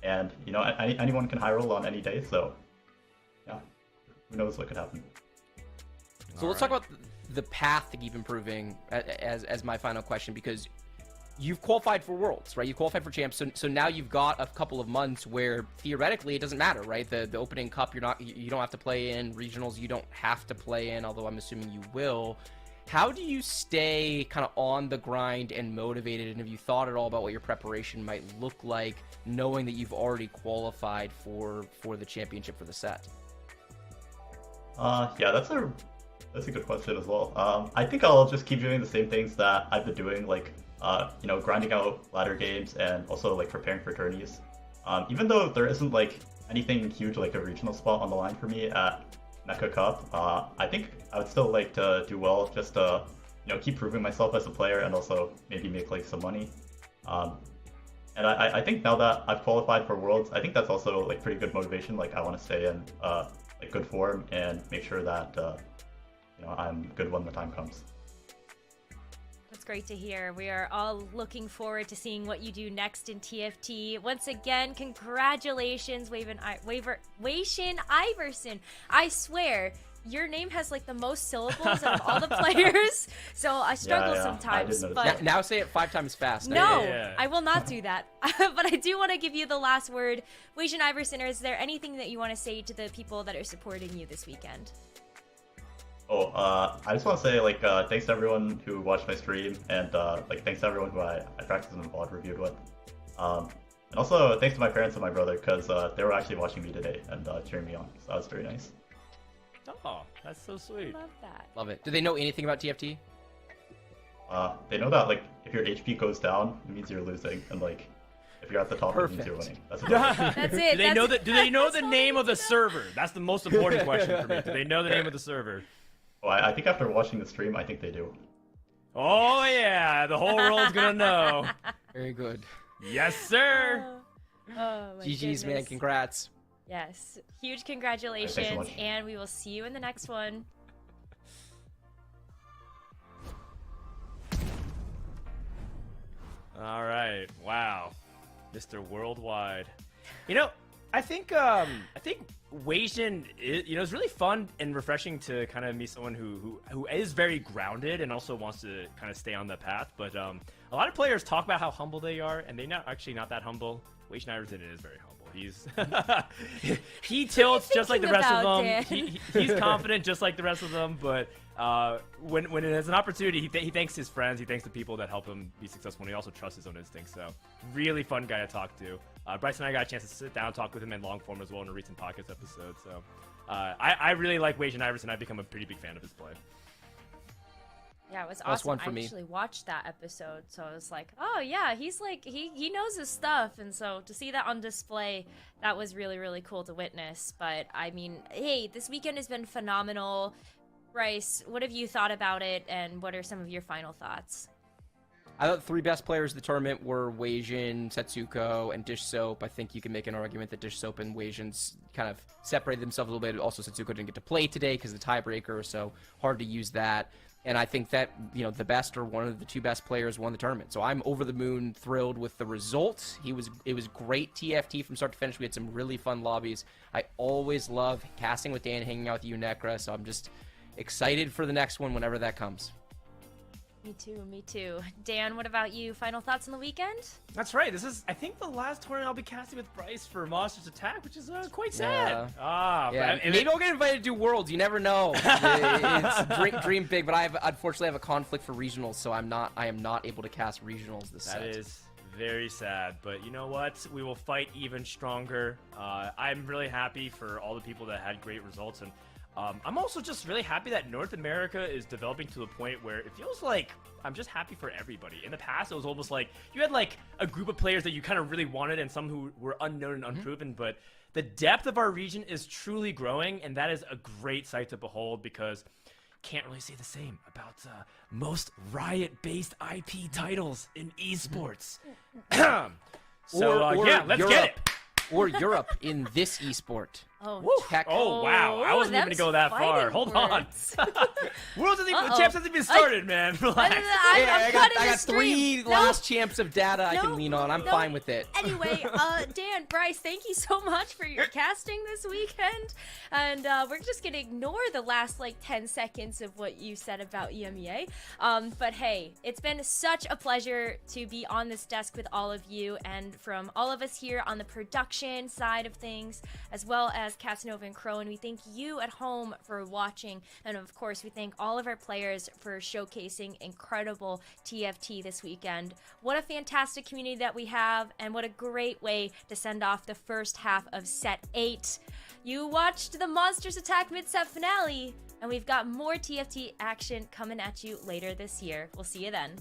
And, you know, anyone can high roll on any day, so, yeah, who knows what could happen. So let's talk about the path to keep improving as my final question, because you've qualified for Worlds, right? You qualified for Champs, so now you've got a couple of months where theoretically it doesn't matter, right? The opening cup, you don't have to play in. Regionals, you don't have to play in, although I'm assuming you will. How do you stay kind of on the grind and motivated? And have you thought at all about what your preparation might look like, knowing that you've already qualified for the championship for the set? Yeah, that's a good question as well. I think I'll just keep doing the same things that I've been doing, like you know, grinding out ladder games and also like preparing for tourneys. Even though there isn't like anything huge like a regional spot on the line for me at Mecha Cup, I think I would still like to do well, just to, you know, keep proving myself as a player and also maybe make like some money. And I think now that I've qualified for Worlds, I think that's also like pretty good motivation. Like I want to stay in like good form and make sure that you know, I'm good when the time comes. That's great to hear. We are all looking forward to seeing what you do next in TFT. Once again, congratulations, Wei-Shin Iverson. I swear, your name has like the most syllables out of all the players, so I struggle sometimes. But now say it 5 times fast. No, Yeah. I will not do that. But I do want to give you the last word. Wei-Shin Iverson, is there anything that you want to say to the people that are supporting you this weekend? Oh, I just want to say, like, thanks to everyone who watched my stream, and, like, thanks to everyone who I practiced and VOD reviewed with. And also, thanks to my parents and my brother, because they were actually watching me today and cheering me on, so that was very nice. Oh, that's so sweet. Love that. Love it. Do they know anything about TFT? They know that, like, if your HP goes down, it means you're losing, and, like, if you're at the top, it means you're winning. That's about it. That's it. Do they know the all name they of the need to know. server? That's the most important question for me. Do they know the name of the server? Oh, I think after watching the stream, I think they do. Oh yeah, the whole world's gonna know. Very good. Yes, sir. Oh, my GG's, man. goodness. Congrats. Yes. Huge Thanks so congratulations, much. and we will see you in the next one. All right. Wow, Mr. Worldwide. You know, I think Wei-Shin, it's really fun and refreshing to kind of meet someone who is very grounded and also wants to kind of stay on the path. But a lot of players talk about how humble they are, and they're not that humble. Wei-Shin Iverson is very humble. He's he tilts just like the rest of them. He's confident just like the rest of them. But when it has an opportunity, he thanks his friends. He thanks the people that help him be successful. And he also trusts his own instincts. So really fun guy to talk to. Bryce and I got a chance to sit down and talk with him in long form as well in a recent podcast episode. So I really like Wei-Shin Iverson. I've become a pretty big fan of his play. Yeah, it was Plus awesome. one for I me. actually watched that episode, so I was like, oh yeah, he's like he knows his stuff, and so to see that on display, that was really, really cool to witness. But I mean, hey, this weekend has been phenomenal. Bryce, what have you thought about it, and what are some of your final thoughts? I thought the 3 best players of the tournament were Weijin, Setsuko, and Dish Soap. I think you can make an argument that Dish Soap and Weijin's kind of separated themselves a little bit. Also, Setsuko didn't get to play today because of the tiebreaker, so hard to use that. And I think that, the best or one of the 2 best players won the tournament. So I'm over the moon thrilled with the results. It was great TFT from start to finish. We had some really fun lobbies. I always love casting with Dan, hanging out with you, Necra, so I'm just excited for the next one whenever that comes. Me too. Dan, what about you? Final thoughts on the weekend? That's right. This is, I think, the last tournament I'll be casting with Bryce for Monsters Attack, which is quite sad. Yeah, maybe I'll get invited to do Worlds. You never know. It's dream big, but I unfortunately have a conflict for regionals, so I am not able to cast regionals this set. That is very sad, but you know what? We will fight even stronger. I'm really happy for all the people that had great results, and I'm also just really happy that North America is developing to the point where it feels like I'm just happy for everybody. In the past, it was almost like you had like a group of players that you kind of really wanted and some who were unknown and unproven, but the depth of our region is truly growing, and that is a great sight to behold because can't really say the same about most Riot-based IP titles in esports. Or yeah, let's Europe, get it. Or Europe in this esport. Oh, Heck. Oh, wow. I wasn't even going to go that far. Hold on. World of the Champs hasn't even started, man. Relax. I got got 3 last champs of data I can lean on. I'm fine with it. Anyway, Dan, Bryce, thank you so much for your casting this weekend. And we're just going to ignore the last, 10 seconds of what you said about EMEA. But hey, it's been such a pleasure to be on this desk with all of you and from all of us here on the production side of things, as well as Casanova and Crow. And we thank you at home for watching. And of course, we thank all of our players for showcasing incredible TFT this weekend. What a fantastic community that we have, and what a great way to send off the first half of Set 8. You watched the Monsters Attack mid-set finale, and we've got more TFT action coming at you later this year. We'll see you then.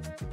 Bye.